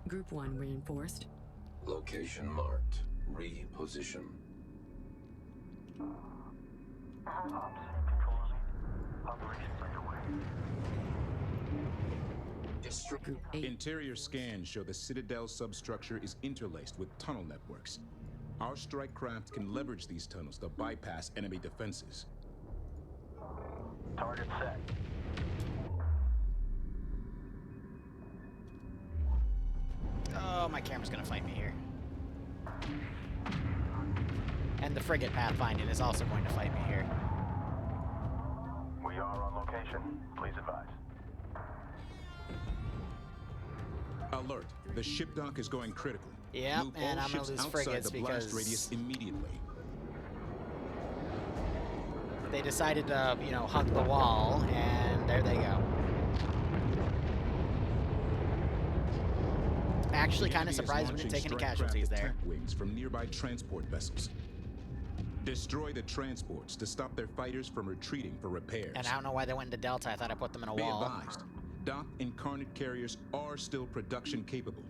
S3: Group 1 reinforced.
S19: Location marked. Reposition.
S4: Interior scans show the Citadel substructure is interlaced with tunnel networks. Our strike craft can leverage these tunnels to bypass enemy defenses.
S5: Target set.
S1: Oh, my camera's gonna fight me here. And the frigate pathfinding is also going to fight me here.
S5: We are on location. Please advise.
S4: Alert. The ship dock is going critical.
S1: Yep,
S4: Move
S1: and
S4: all
S1: I'm gonna
S4: ships
S1: lose
S4: outside
S1: frigates
S4: the blast
S1: because
S4: radius immediately.
S1: they decided to, you know, hug the wall, and there they go. Actually, kind of surprised we didn't take any casualties there.
S4: Wings from nearby transport vessels. Destroy the transports to stop their fighters from retreating for repairs.
S1: And I don't know why they went into Delta. I thought I put them in a wall.
S4: Be advised, docked incarnate carriers are still production capable.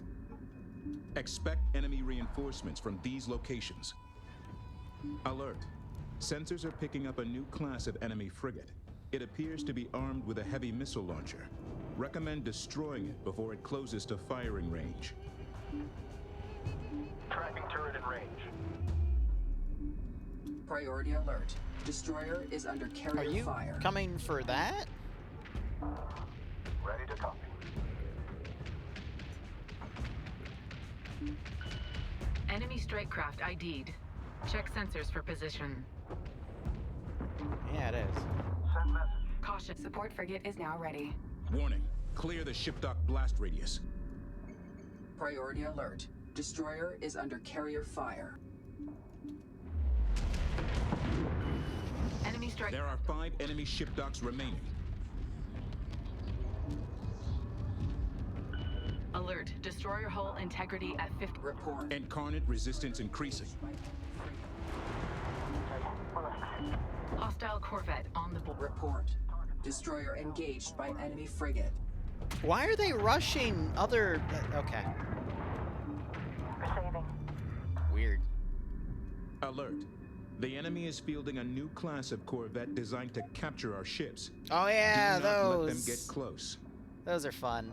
S4: Expect enemy reinforcements from these locations. Alert. Sensors are picking up a new class of enemy frigate. It appears to be armed with a heavy missile launcher. Recommend destroying it before it closes to firing range.
S5: Tracking turret in range.
S2: Priority alert. Destroyer is under carrier fire.
S1: Are you coming for that?
S5: Ready to copy.
S7: Enemy strike craft ID'd. Check sensors for position.
S1: Yeah, it is.
S5: Send message.
S7: Caution.
S8: Support frigate is now ready.
S4: Warning. Clear the ship dock blast radius.
S2: Priority alert. Destroyer is under carrier fire.
S7: Enemy strike.
S4: There are 5 enemy ship docks remaining.
S7: Alert. Destroyer hull integrity at 50.
S2: Report.
S4: Incarnate resistance increasing.
S7: Hostile corvette on the board.
S2: Report. Destroyer engaged by enemy frigate.
S1: Why are they rushing other... Okay.
S8: Receiving.
S1: Weird.
S4: Alert. The enemy is fielding a new class of corvette designed to capture our ships.
S1: Oh yeah,
S4: Do not
S1: those.
S4: let them get close.
S1: Those are fun.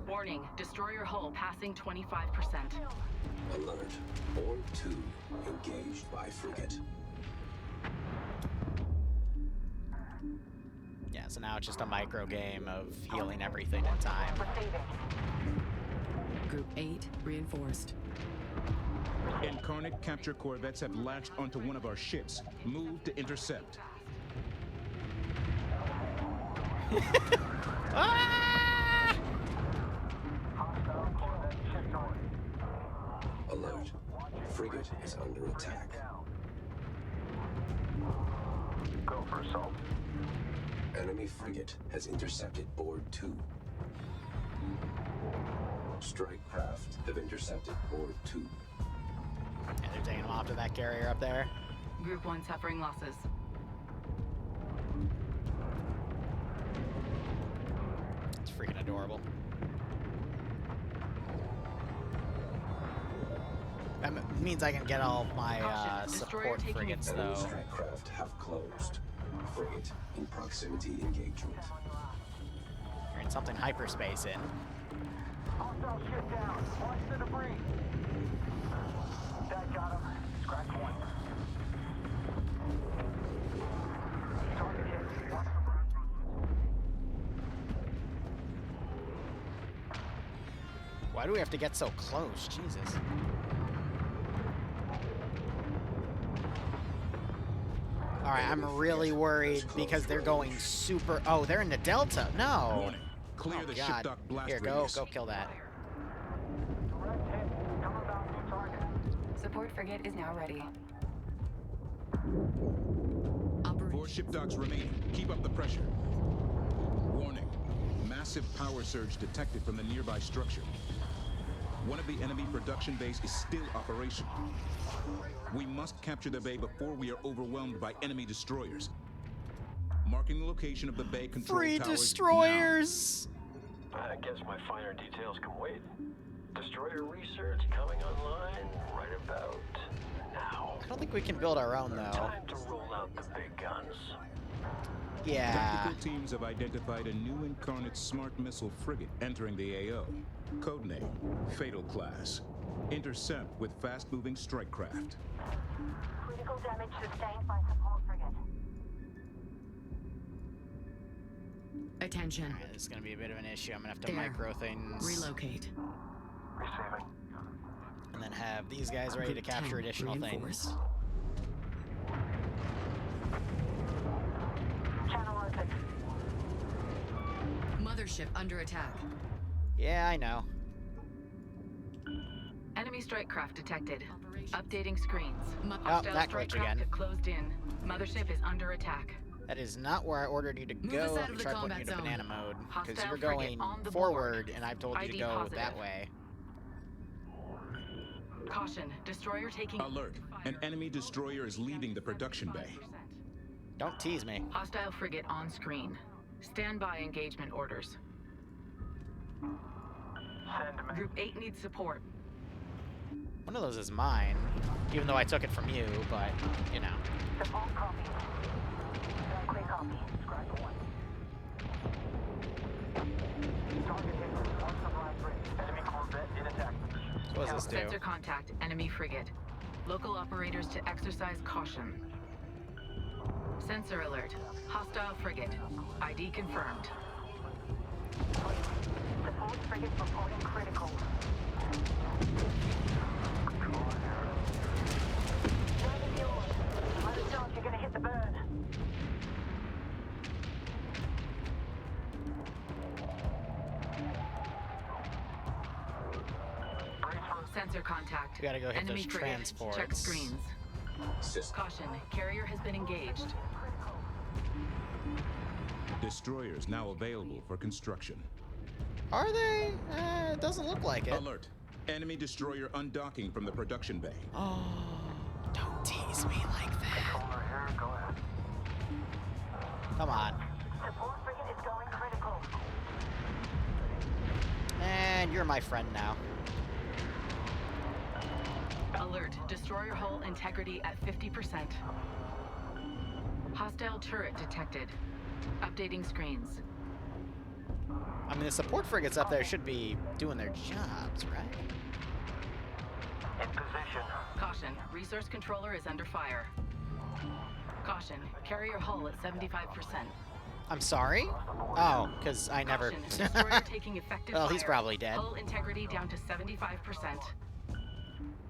S7: Warning. Destroyer hull passing 25%.
S19: Alert. Board 2 engaged by frigate.
S1: Yeah, so now it's just a micro game of healing everything in time.
S3: Group 8 reinforced.
S4: Incarnate capture corvettes have latched onto one of our ships. Move to intercept.
S1: Ah!
S19: Alert. Frigate is under attack.
S5: Go for assault.
S19: Enemy frigate has intercepted board 2. Strike craft have intercepted board 2.
S1: And they're taking them off to that carrier up there.
S7: Group 1 suffering losses.
S1: It's freaking adorable. That means I can get all my support frigates,
S19: Enemy
S1: though.
S19: strike craft have closed. Frigate in proximity engagement.
S1: You're in something hyperspace in.
S5: Hostile ship down. Watch the debris. That got him. Scratch one. Target hit. Watch the blast run.
S1: Why do we have to get so close? Jesus. Alright, I'm really worried because they're going super... Oh, they're in the Delta. No.
S4: Warning. Clear the ship dock blast
S1: Here,
S4: radius.
S1: go kill that.
S8: Support frigate is now ready.
S4: 4 ship docks remaining. Keep up the pressure. Warning. Massive power surge detected from the nearby structure. One of the enemy production bays is still operational. We must capture the bay before we are overwhelmed by enemy destroyers. Marking the location of the bay control
S1: Free
S4: towers
S1: destroyers!
S5: I guess my finer details can wait. Destroyer research coming online right about now.
S1: I don't think we can build our own, though.
S5: Time to roll out the big guns.
S1: Yeah.
S4: Tactical teams have identified a new incarnate smart missile frigate entering the AO. Codename, Fatal Class. Intercept with fast-moving strike craft.
S6: Critical damage sustained by support frigate.
S3: Attention.
S1: Alright, this is gonna be a bit of an issue. I'm gonna have to
S3: There.
S1: micro things.
S3: Relocate.
S5: Receiving.
S1: And then have these guys ready to
S3: Group
S1: capture
S3: 10
S1: additional
S3: reinforced.
S1: things.
S6: Channel open.
S3: Mothership under attack.
S1: Yeah, I know.
S7: Enemy strike craft detected. Updating screens.
S1: Oh, that glitch again.
S7: Closed in. Mothership is under attack.
S1: That is not where I ordered you to
S3: Move
S1: go
S3: us out
S1: if
S3: of
S1: you
S3: the
S1: try putting
S3: combat
S1: you to
S3: zone.
S1: banana mode. Because
S7: Hostile
S1: you're
S7: frigate
S1: going
S7: on the
S1: forward,
S7: board.
S1: and I've told you
S7: ID
S1: to go
S7: positive.
S1: that way.
S7: Caution, destroyer taking...
S4: Alert. An enemy destroyer is leaving the production bay.
S1: Don't tease me.
S7: Hostile frigate on screen. Stand by engagement orders. Group 8 needs support.
S1: One of those is mine, even though I took it from you, but, you know.
S6: Support copy. Quick copy. Scribe 1. Target hit. One supply bridge. Enemy corvette in attack position.
S1: So what does this do?
S7: Sensor contact, enemy frigate. Local operators to exercise caution. Sensor alert. Hostile frigate. ID confirmed.
S6: Support frigate reporting critical. Landing yours. Let us know if you're gonna hit the burn.
S7: Sensor contact.
S1: We gotta go hit
S7: enemy
S1: those
S7: frigate.
S1: transports.
S7: Check screens. Caution, carrier has been engaged.
S4: Destroyers now available for construction.
S1: Are they? It doesn't look like it.
S4: Alert. Enemy destroyer undocking from the production bay.
S1: Oh, don't tease me like that.
S5: Go ahead.
S1: Come on.
S6: Support frigate is going critical.
S1: And you're my friend now.
S7: Alert, destroyer hull integrity at 50%. Hostile turret detected. Updating screens.
S1: I mean, the support frigates up there should be doing their jobs, right?
S5: In position.
S7: Caution, resource controller is under fire. Caution, carrier hull at 75%.
S1: I'm sorry? Oh, because I never...
S7: Caution, destroyer taking effective
S1: Well, he's
S7: fire.
S1: probably dead.
S7: Hull integrity down to 75%.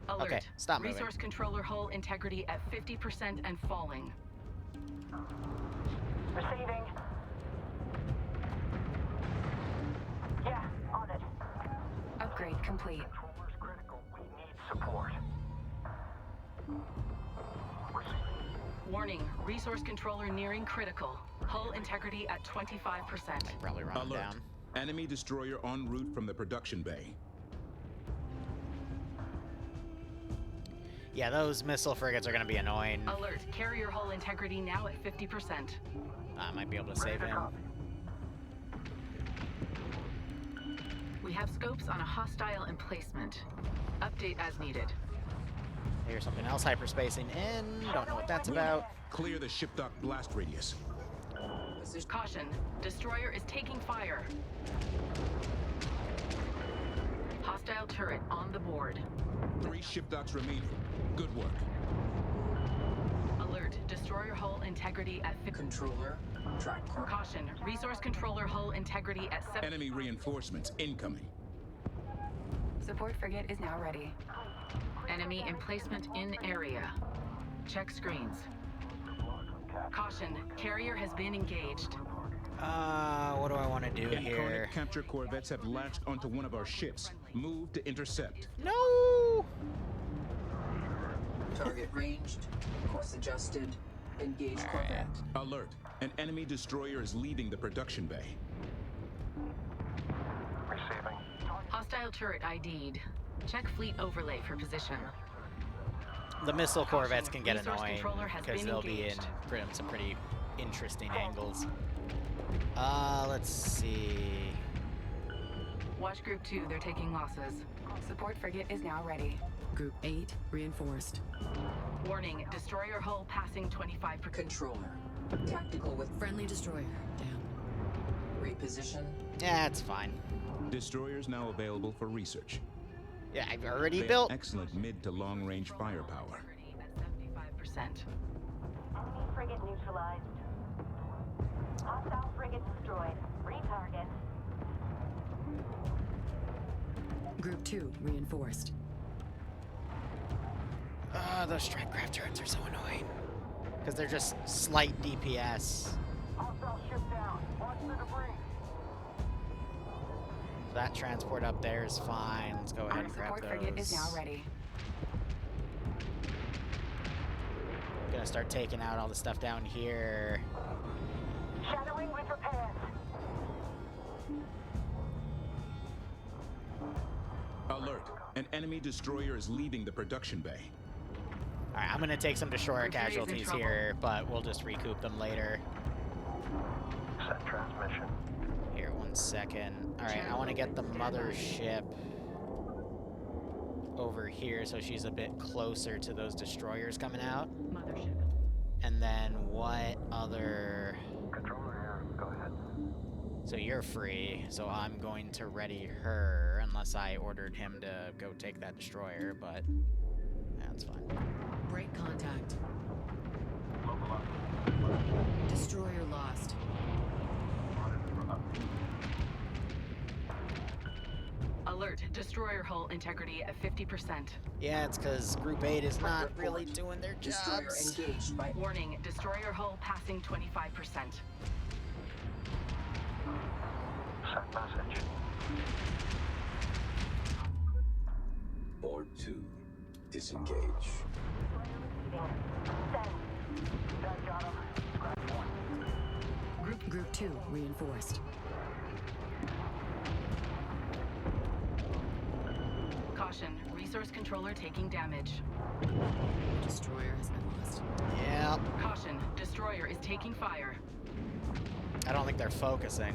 S7: Alert,
S1: Okay, stop moving.
S7: resource controller hull integrity at 50% and falling.
S6: Receiving. Yeah, on it.
S10: Upgrade complete.
S5: Controller's critical. We need support.
S7: Warning, resource controller nearing critical. Hull integrity at 25%.
S1: Probably run him
S4: Alert.
S1: down.
S4: Enemy destroyer en route from the production bay.
S1: Yeah, those missile frigates are going to be annoying.
S7: Alert, carrier hull integrity now at 50%.
S1: I might be able to save him.
S7: We have scopes on a hostile emplacement. Update as needed.
S1: Here's something else hyperspacing in. Don't know what that's about.
S4: Clear the ship dock blast radius.
S7: Caution, destroyer is taking fire. Hostile turret on the board.
S4: 3 ship docks remaining. Good work.
S7: Alert, destroyer hull integrity at 50%.
S18: Controller, track course.
S7: Caution, resource controller hull integrity at 7%.
S4: Enemy reinforcements incoming.
S10: Support frigate is now ready.
S7: Enemy emplacement in area. Check screens. Caution, carrier has been engaged.
S1: What do I want to do here?
S4: Incarnate capture corvettes have latched onto one of our ships. Move to intercept.
S1: No!
S18: Target ranged, course adjusted, engage corvette.
S4: Alert. An enemy destroyer is leaving the production bay.
S5: Receiving.
S7: Hostile turret ID'd. Check fleet overlay for position.
S1: The missile corvettes can get
S7: Resource
S1: annoying
S7: controller has
S1: because
S7: been
S1: they'll be in
S7: engaged.
S1: some pretty interesting angles. Let's see.
S7: Watch Group 2, they're taking losses.
S8: Support frigate is now ready.
S3: Group 8 reinforced.
S7: Warning, destroyer hull passing 25%.
S2: Controller. Tactical with
S3: Friendly destroyer down.
S2: reposition.
S1: Yeah, it's fine.
S4: Destroyers now available for research.
S1: Yeah, I've already
S4: They have
S1: built.
S4: excellent mid to long range firepower.
S7: At 75%.
S6: Enemy frigate neutralized. Hostile frigate destroyed. Retarget.
S3: Group 2 reinforced.
S1: Those strike craft turrets are so annoying. Because they're just slight DPS.
S5: Hostile ship down. Watch the debris.
S1: That transport up there is fine. Let's go ahead
S8: Our
S1: and grab
S8: support
S1: those.
S8: frigate is now ready.
S1: Gonna start taking out all the stuff down here.
S6: Shadowing with repairs.
S4: Alert! An enemy destroyer is leaving the production bay.
S1: Alright, I'm gonna take some destroyer
S7: Group 3 is in
S1: casualties
S7: trouble.
S1: here, but we'll just recoup them later.
S5: Set transmission.
S1: Here, 1 second. Alright, I want to get the mothership over here so she's a bit closer to those destroyers coming out.
S7: Mothership.
S1: And then what other...
S5: Controller here. Go ahead.
S1: So you're free, so I'm going to ready her, unless I ordered him to go take that destroyer, but that's fine.
S3: Break contact.
S5: Local up.
S3: Destroyer lost.
S7: Alert, destroyer hull integrity at 50%.
S1: Yeah, it's because Group 8 is not really doing their
S2: Destroyer
S1: jobs.
S2: engaged by
S7: Warning, destroyer hull passing 25%.
S5: Send message.
S19: Board 2. Disengage.
S5: That got him. Scratch one.
S3: Group 2 reinforced.
S7: Caution, resource controller taking damage.
S3: Destroyer has been lost.
S1: Yep.
S7: Caution, destroyer is taking fire.
S1: I don't think they're focusing.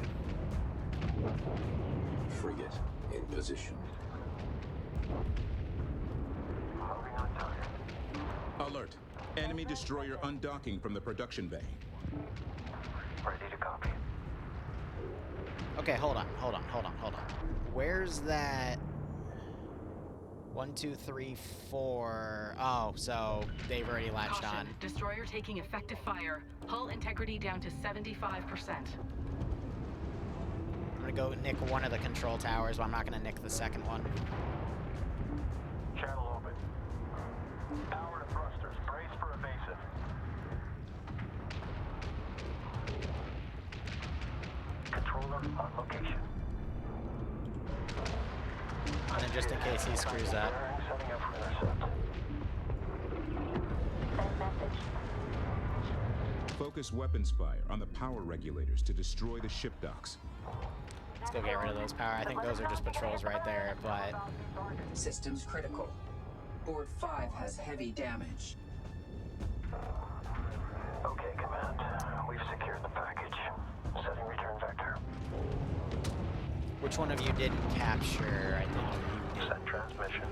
S19: Frigate in position.
S5: Moving on target.
S4: Alert! Enemy destroyer undocking from the production bay.
S5: Ready to copy.
S1: Okay, hold on. Where's that? 1, 2, 3, 4. Oh, so they've already latched
S7: Caution,
S1: on.
S7: destroyer taking effective fire. Hull integrity down to 75%.
S1: I'm gonna go nick one of the control towers, but I'm not gonna nick the second one.
S5: Channel open. Power to thrusters. Brace for evasive. Controller on location.
S1: And then just in case he screws up.
S5: Setting up for intercept.
S6: Send message.
S4: Focus weapons fire on the power regulators to destroy the ship docks.
S1: Let's go get rid of those power. I think those are just patrols right there, but...
S2: systems critical. Board 5 has heavy damage.
S5: Okay, Command. We've secured the package. Setting return vector.
S1: Which one of you didn't capture? I think you did.
S5: Set transmission.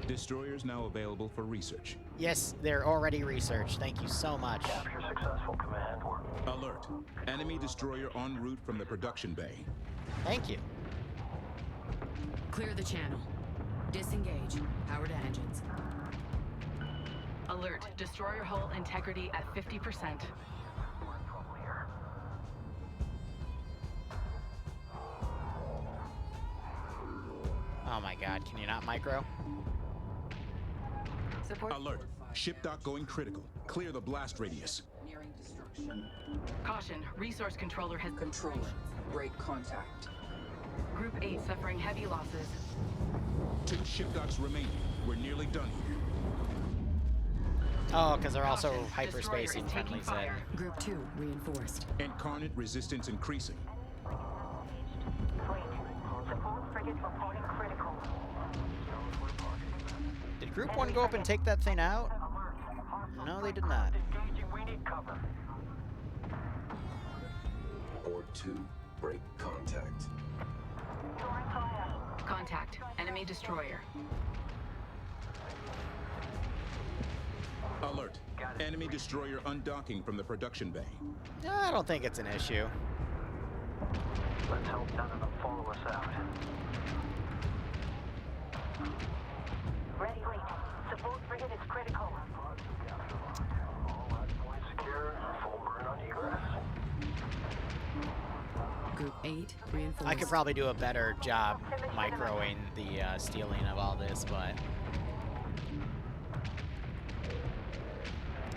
S4: Destroyers now available for research.
S1: Yes, they're already researched. Thank you so much.
S5: Capture successful, Command. We're
S4: Alert! Enemy destroyer en route from the production bay.
S1: Thank you.
S3: Clear the channel. Disengage. Power to engines.
S7: Alert, destroyer hull integrity at 50%.
S1: Oh my god, can you not micro?
S8: Support.
S4: Alert! Ship dock going critical. Clear the blast radius.
S2: Nearing destruction.
S7: Caution, resource controller has...
S2: Controller. Break contact.
S7: Group 8 suffering heavy losses.
S4: 2 ship docks remaining. We're nearly done here.
S1: Oh, because they're also
S7: Caution,
S1: hyperspace
S7: destroyer
S1: and
S7: is
S1: friendly
S7: taking
S1: said.
S7: fire.
S3: Group 2 reinforced.
S4: Incarnate resistance increasing.
S6: Fleet. Support frigate reporting critical.
S1: Did Group 1 go up and take that thing out? No, they did not.
S5: engaging. We need cover.
S19: Board 2. Break contact.
S7: Contact. Enemy destroyer.
S4: Alert. Enemy destroyer undocking from the production bay.
S1: I don't think it's an issue.
S5: Let's hope none of them follow us out.
S6: Ready, wait. Support frigate is critical.
S5: All point secure. Full burn on egress.
S3: Group 8 reinforced.
S1: I could probably do a better job microing the stealing of all this, but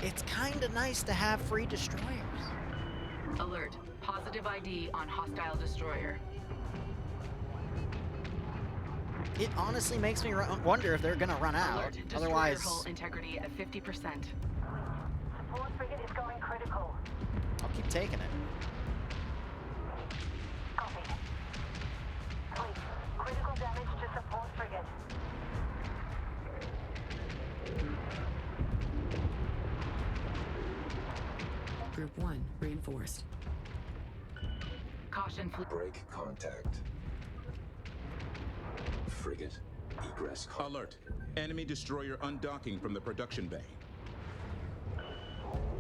S1: it's kind of nice to have free destroyers.
S7: Alert. Positive ID on hostile destroyer.
S1: It honestly makes me wonder if they're gonna run out.
S7: Alert. Destroyer
S1: Otherwise,
S7: hull integrity at 50%.
S6: Support frigate is going critical.
S1: I'll keep taking it.
S6: Copy. Wait. Critical damage to support frigate.
S3: Group 1 reinforced.
S7: Caution.
S19: Break contact. Frigate, egress.
S4: Alert. Enemy destroyer undocking from the production bay.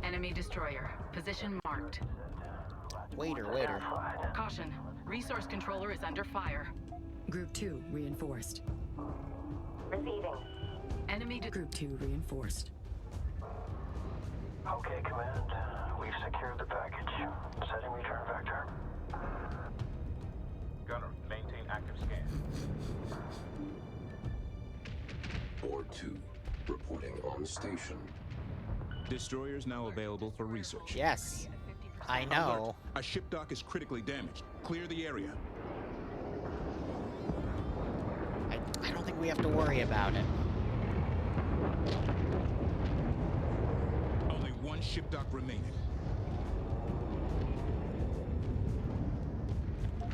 S7: Enemy destroyer. Position marked.
S1: Waiter.
S7: Caution. Resource controller is under fire.
S3: Group 2 reinforced.
S6: Receiving.
S7: Enemy
S3: Group 2 reinforced.
S5: Okay, Command. We've secured the package. Setting return vector.
S4: Gunner, maintain active scan.
S19: Board 2, reporting on station.
S4: Destroyers now available for research.
S1: Yes, I know.
S4: Alert. A ship dock is critically damaged. Clear the area.
S1: I don't think we have to worry about it.
S4: Only one ship dock remaining.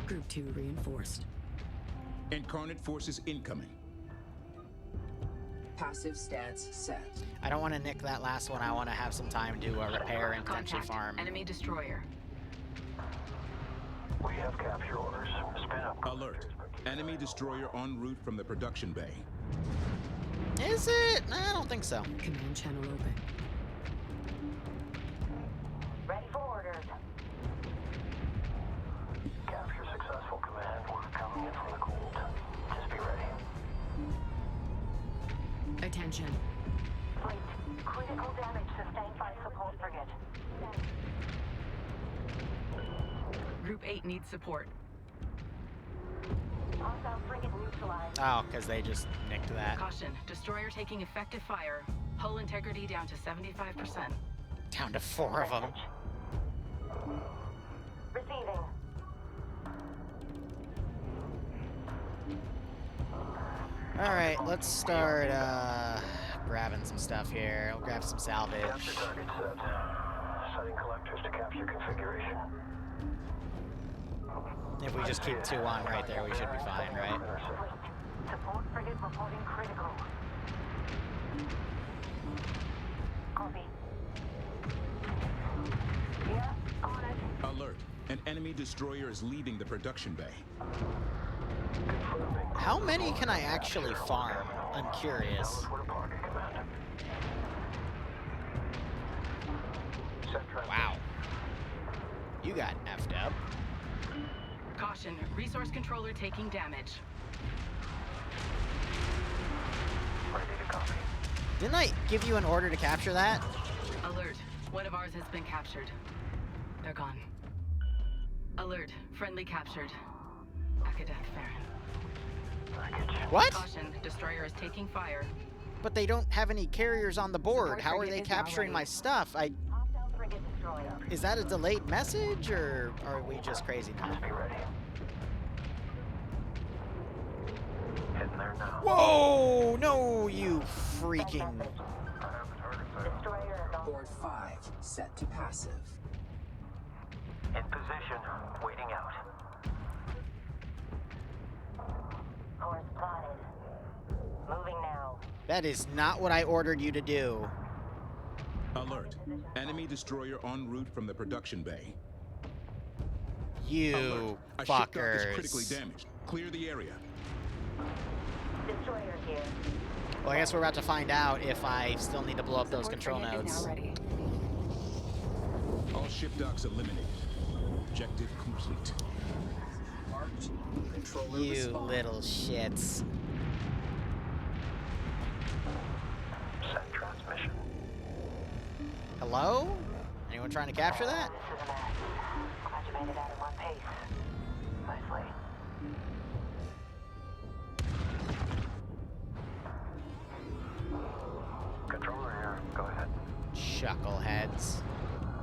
S3: Group 2 reinforced.
S4: Incarnate forces incoming.
S2: Passive stance set.
S1: I don't want to nick that last one. I want to have some time to repair and potentially
S7: Contact.
S1: farm.
S7: Enemy destroyer.
S5: We have capture orders. Spin up.
S4: Alert. Enemy destroyer en route from the production bay.
S1: Is it? I don't think so.
S3: Command channel open.
S6: Ready for orders.
S5: Capture successful, Command. We're coming in from the cold. Just be ready.
S3: Attention.
S6: Fleet. Critical damage sustained by support frigate.
S7: Group 8 needs support.
S6: Hostile frigate neutralized.
S1: Oh, because they just nicked that.
S7: Caution. Destroyer taking effective fire. Hull integrity down to 75%.
S1: Down to 4 of them.
S6: Receiving.
S1: Alright, let's start grabbing some stuff here. I'll grab some salvage.
S5: Capture target set. Setting collectors to capture configuration.
S1: If we just keep 2 on right there, we should be fine, right?
S6: Support frigate reporting critical. Copy. Yeah, on it.
S4: Alert. An enemy destroyer is leaving the production bay.
S1: How many can I actually farm? I'm curious. Wow. You got effed up.
S7: Caution. Resource controller taking damage.
S5: Ready to copy.
S1: Didn't I give you an order to capture that?
S7: Alert. One of ours has been captured. They're gone. Alert. Friendly captured. Akadath Farron.
S1: What?
S7: Caution. Destroyer is taking fire.
S1: But they don't have any carriers on the board. How are they capturing my stuff?
S6: Hostile frigate destroyer.
S1: Is that a delayed message, or are we just crazy now?
S5: Be ready. Heading there now.
S1: Whoa! No, you freaking...
S6: Destroyer is on.
S2: Board 5, set to passive.
S5: In position. Waiting out.
S6: Course plotted. Moving now.
S1: That is not what I ordered you to do.
S4: Alert. Enemy destroyer en route from the production bay.
S1: You
S4: Alert. A ship dock is
S1: fuckers.
S4: critically damaged. Clear the area.
S6: Destroyer here.
S1: Well, I guess we're about to find out if I still need to blow up those control nodes.
S4: All ship docks eliminated. Objective complete.
S2: Marked. Controller
S1: You
S2: respond.
S1: little shits.
S5: Send transmission.
S1: Hello? Anyone trying to capture that?
S6: This is a mess. Glad you made it out in one piece. Nicely.
S5: Controller here. Go ahead.
S1: Chuckleheads.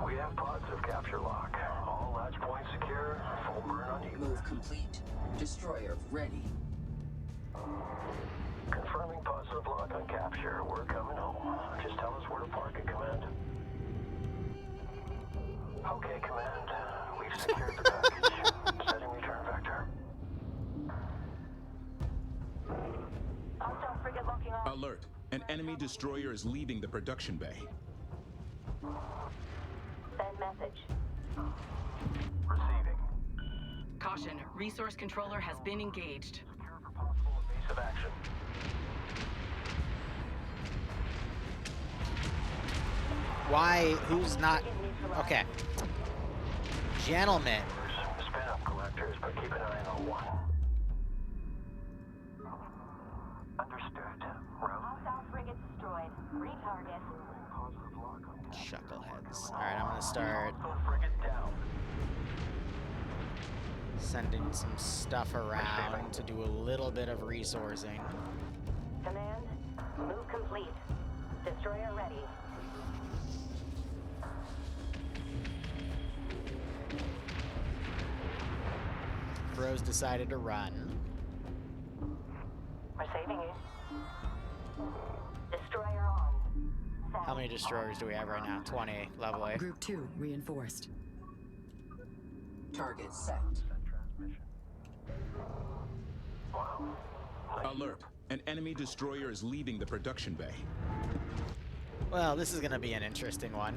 S5: We have positive capture lock. All latch points secure. Full burn on you.
S2: Move complete. Destroyer ready.
S5: Confirming positive lock on capture. We're coming home. Just tell us where to park at command. Okay, command. We've secured the package. Setting return vector.
S6: Hostile frigate locking on.
S4: Alert. An enemy destroyer is leaving the production bay.
S6: Send message.
S5: Receiving.
S7: Caution, resource controller has been engaged.
S5: Secure for possible evasive action.
S1: Why? Who's not? Okay. Gentlemen.
S5: Spin up collectors, but keep an eye on one. Understood.
S6: Hostile frigate destroyed. Retarget.
S5: Positive lock on
S1: Chuckleheads. Alright, I'm gonna start
S5: frigate down.
S1: sending some stuff around to do a little bit of resourcing.
S6: Command, move complete. Destroyer ready.
S1: Rose decided to run.
S6: We're saving you. Destroyer on.
S1: How many destroyers do we have right now? 20, lovely.
S3: Group 2 reinforced.
S2: Target set.
S4: Alert. An enemy destroyer is leaving the production bay.
S1: Well, this is gonna be an interesting one.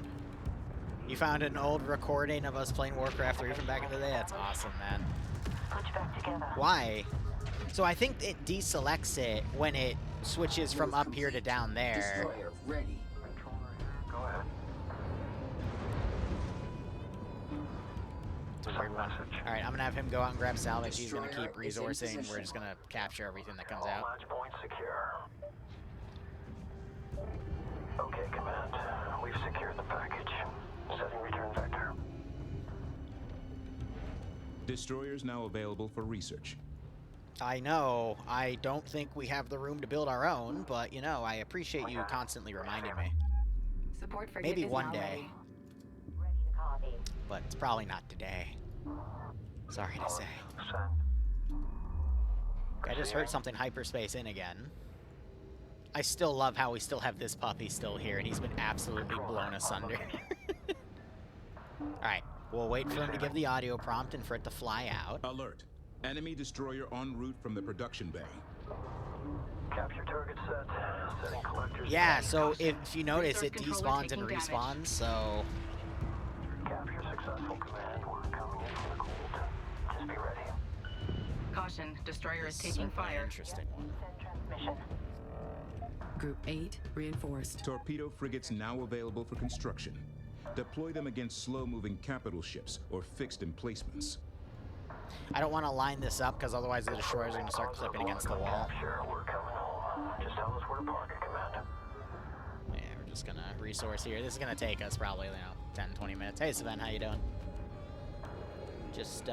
S1: You found an old recording of us playing Warcraft 3 from back in the day? That's awesome, man.
S6: Put you back together.
S1: Why? So I think it deselects it when it switches from up here to down there.
S2: Destroyer ready.
S5: Go ahead.
S1: It's a weird one. Alright, I'm gonna have him go out and grab salvage. He's gonna keep resourcing. We're just gonna capture everything that comes out.
S5: All latch points secure. Okay, command. We've secured the package. Setting return vector.
S4: Destroyers now available for research.
S1: I know, I don't think we have the room to build our own, but you know, I appreciate you constantly reminding me.
S10: Support for
S1: Maybe one day.
S6: Ready to copy.
S1: But it's probably not today. Sorry to say. I just heard something hyperspace in again. I still love how we still have this puppy still here, and he's been absolutely blown asunder. Alright, we'll wait for him to give the audio prompt and for it to fly out.
S4: Alert. Enemy destroyer en route from the production bay.
S5: Capture target set. Setting collectors.
S1: Yeah, so if you notice, it despawns and respawns, so...
S5: Capture successful, command. We're coming in from the cold. Just be ready.
S7: Caution, destroyer is taking
S1: Certainly
S7: fire.
S1: Interesting one.
S6: Send transmission.
S3: Group 8 reinforced.
S4: Torpedo frigates now available for construction. Deploy them against slow-moving capital ships or fixed emplacements.
S1: I don't want to line this up, because otherwise the destroyers are going to start clipping against the wall.
S5: Capture. We're coming home. Just tell us where to park at command.
S1: Yeah, we're just going to resource here. This is going to take us probably, 10, 20 minutes. Hey, Sven, how you doing? Just,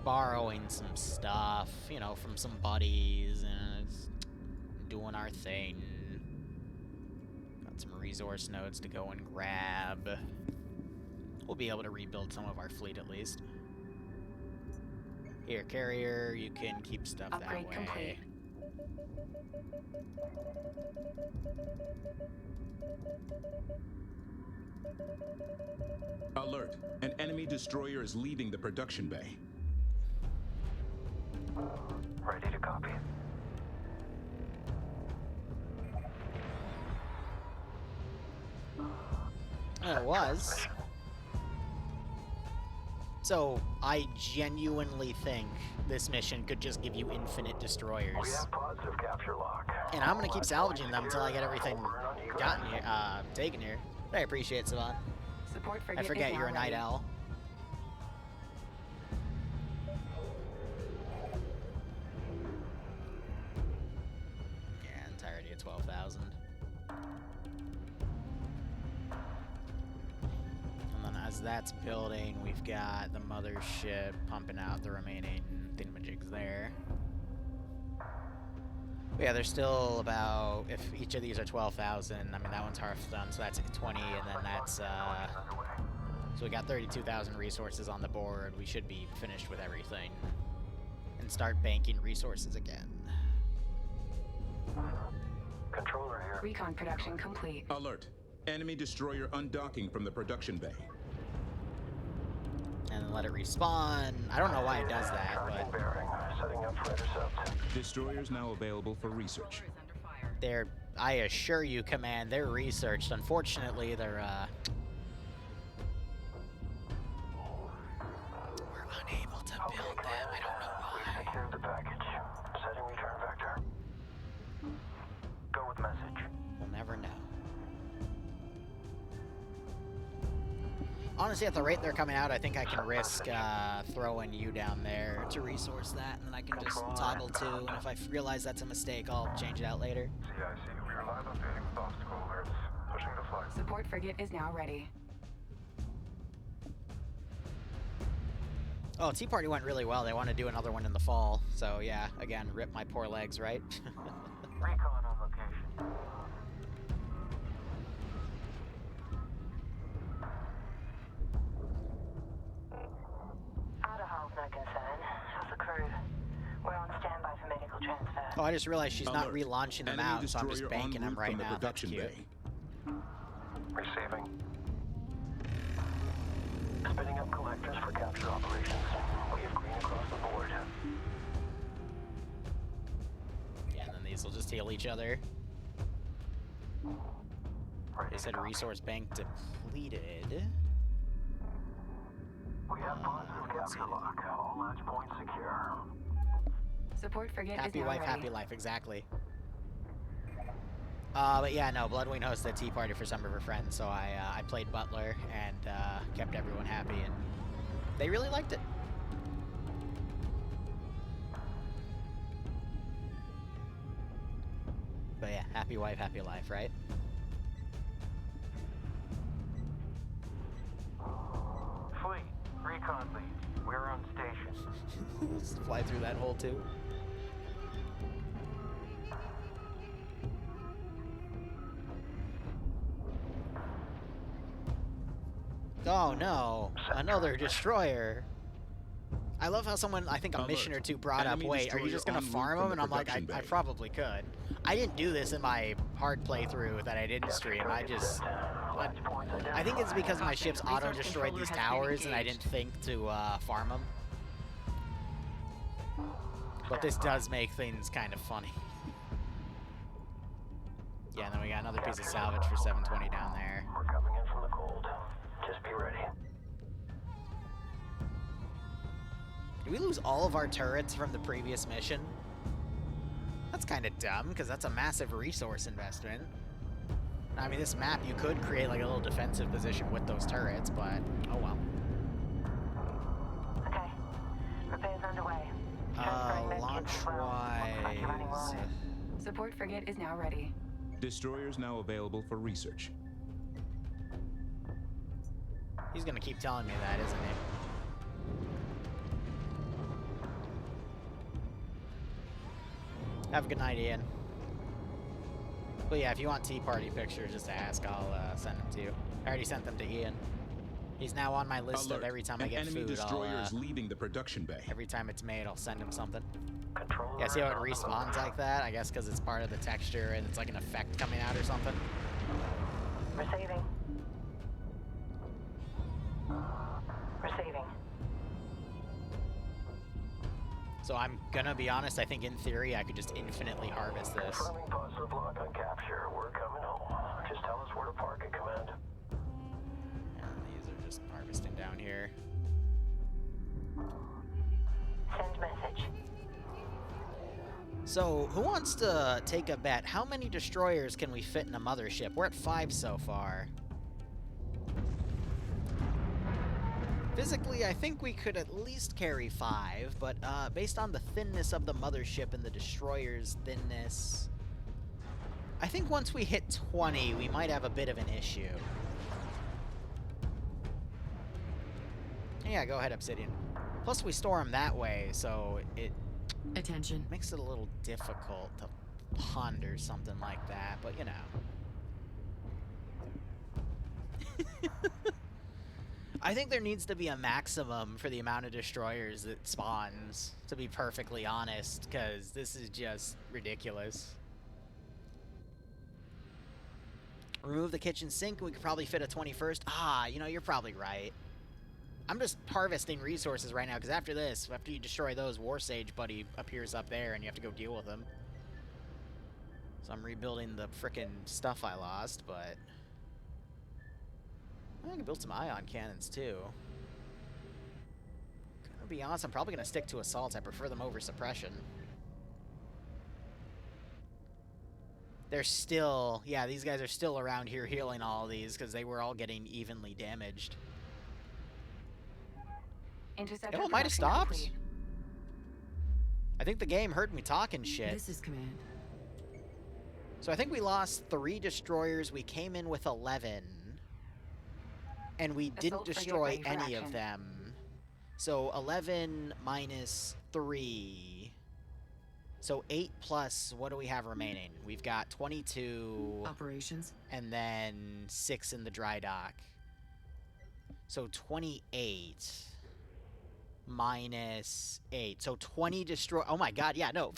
S1: borrowing some stuff, from some buddies, and just doing our thing. Got some resource nodes to go and grab. We'll be able to rebuild some of our fleet at least. Here, carrier, you can keep stuff
S10: Upgrade
S1: that way.
S10: complete.
S4: Alert. An enemy destroyer is leaving the production bay.
S5: Ready to copy.
S1: Oh, it was. So, I genuinely think this mission could just give you infinite destroyers.
S5: We have positive capture lock.
S1: And I'm gonna keep salvaging them until I get everything gotten here, taken here. I appreciate, Savant.
S7: Support
S1: I forget you're a night owl. Yeah, entirety of 12,000. And then as that's building, we've got the mothership pumping out the remaining thingamajigs there. But yeah, there's still about, if each of these are 12,000, I mean, that one's half done, so that's 20, and then that's, so we got 32,000 resources on the board. We should be finished with everything and start banking resources again.
S5: Controller here.
S7: Recon production complete.
S4: Alert. Enemy destroyer undocking from the production bay.
S1: And then let it respawn. I don't know why it does that, but...
S5: Bearing. Setting up for intercept.
S4: Destroyers now available for research.
S1: They're, I assure you, Command, they're researched. Unfortunately, they're, we're unable to build them. I don't know why.
S5: We've secured the package. Setting return vector. Go with message.
S1: We'll never know. Honestly, at the rate they're coming out, I think I can risk throwing you down there to resource that, and then I can just toggle to, and if I realize that's a mistake, I'll change it out later.
S5: CIC, we are live updating with obstacle alerts. Pushing the flight.
S7: Support frigate is now ready.
S1: Oh, Tea Party went really well. They want to do another one in the fall, so yeah, again, rip my poor legs, right?
S5: Recon on location.
S1: Oh, I just realized she's not relaunching them out, so I'm just banking them right now. That's cute.
S5: Receiving. Spinning up collectors for capture operations. We have green across the board.
S1: Yeah, and then these will just heal each other. They said resource bank depleted.
S5: We have positive capture lock. All latch points secure.
S7: Support frigate
S1: happy
S7: is now
S1: wife,
S7: ready.
S1: happy life, exactly. But yeah, no, Bloodwing hosted a tea party for some of her friends, so I played Butler and kept everyone happy, and they really liked it. But yeah, happy wife, happy life, right?
S5: Fleet, recon lead. We're on station.
S1: Let's fly through that hole too. Oh no, another destroyer. I love how someone, I think a mission or two brought up, wait, are you just gonna farm them? And I'm like, I probably could. I didn't do this in my hard playthrough that I didn't stream. I think it's because my ships auto-destroyed these towers and I didn't think to farm them. But this does make things kind of funny. Yeah, and then we got another piece of salvage for 720 down there.
S5: We're coming in from the cold. Just be ready.
S1: Did we lose all of our turrets from the previous mission? That's kind of dumb, because that's a massive resource investment. I mean, this map, you could create like a little defensive position with those turrets, but oh well.
S6: Okay. Repairs underway.
S1: Launch-wise...
S7: Support frigate is now ready.
S4: Destroyers now available for research.
S1: He's gonna keep telling me that, isn't he? Have a good night, Ian. But yeah, if you want tea party pictures, just ask. I'll send them to you. I already sent them to Ian. He's now on my list of every time I get
S4: enemy
S1: food,
S4: destroyer is
S1: I'll,
S4: leaving the production bay.
S1: every time it's made, I'll send him something. Yeah, see how it respawns like that? I guess because it's part of the texture and it's like an effect coming out or something.
S6: Receiving. Receiving.
S1: So I'm gonna be honest, I think in theory I could just infinitely harvest this.
S5: Confirming positive lock on capture. We're coming home. Just tell us where to park at command.
S1: And these are just harvesting down here. So, who wants to take a bet? How many destroyers can we fit in a mothership? We're at 5 so far. Physically, I think we could at least carry 5, but based on the thinness of the mothership and the destroyer's thinness, I think once we hit 20, we might have a bit of an issue. Yeah, go ahead, Obsidian. Plus, we store them that way, so it makes it a little difficult to ponder something like that, but you know. I think there needs to be a maximum for the amount of destroyers that spawns, to be perfectly honest, because this is just ridiculous. Remove the kitchen sink, we could probably fit a 21st. Ah, you know, you're probably right. I'm just harvesting resources right now, because after this, after you destroy those, War Sage buddy appears up there, and you have to go deal with him. So I'm rebuilding the frickin' stuff I lost, but I can build some ion cannons, too. Gonna be honest, I'm probably gonna stick to assaults. I prefer them over suppression. They're still... Yeah, these guys are still around here healing all of these, because they were all getting evenly damaged.
S8: Interceptor
S1: Oh, it might have stopped.
S8: complete.
S1: I think the game heard me talking shit.
S3: This is command.
S1: So I think we lost 3 destroyers. We came in with 11. And we didn't
S8: Assault frigate
S1: destroy
S8: ready for
S1: any
S8: action.
S1: of them. So 11 minus 3. So 8 plus, what do we have remaining? We've got 22.
S3: Operations.
S1: And then 6 in the dry dock. So 28 minus 8. So 20 destroy... Oh my god, yeah, no.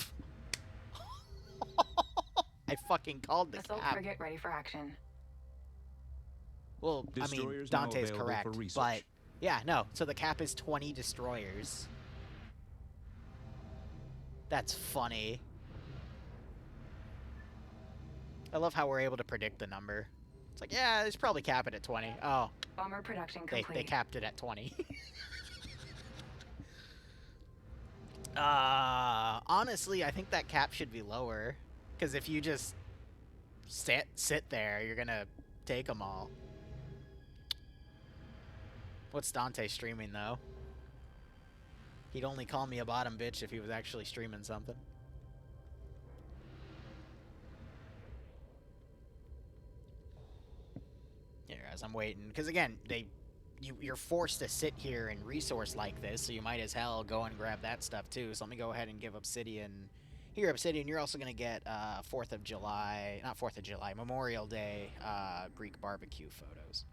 S1: I fucking called the
S8: Assault
S1: cap.
S8: frigate ready for action.
S1: Well, I mean,
S4: Destroyers now
S1: Dante's
S4: available
S1: correct,
S4: for research.
S1: but yeah, no. So the cap is 20 destroyers. That's funny. I love how we're able to predict the number. It's like, yeah, it's probably cap it at 20. Oh,
S8: Bomber production complete.
S1: they capped it at 20. Honestly, I think that cap should be lower. Because if you just sit there, you're gonna take them all. What's Dante streaming, though? He'd only call me a bottom bitch if he was actually streaming something. Here, as I'm waiting. Because, again, you're forced to sit here and resource like this, so you might as hell go and grab that stuff, too. So let me go ahead and give Obsidian... Here, Obsidian, you're also going to get 4th of July... Not 4th of July, Memorial Day Greek barbecue photos.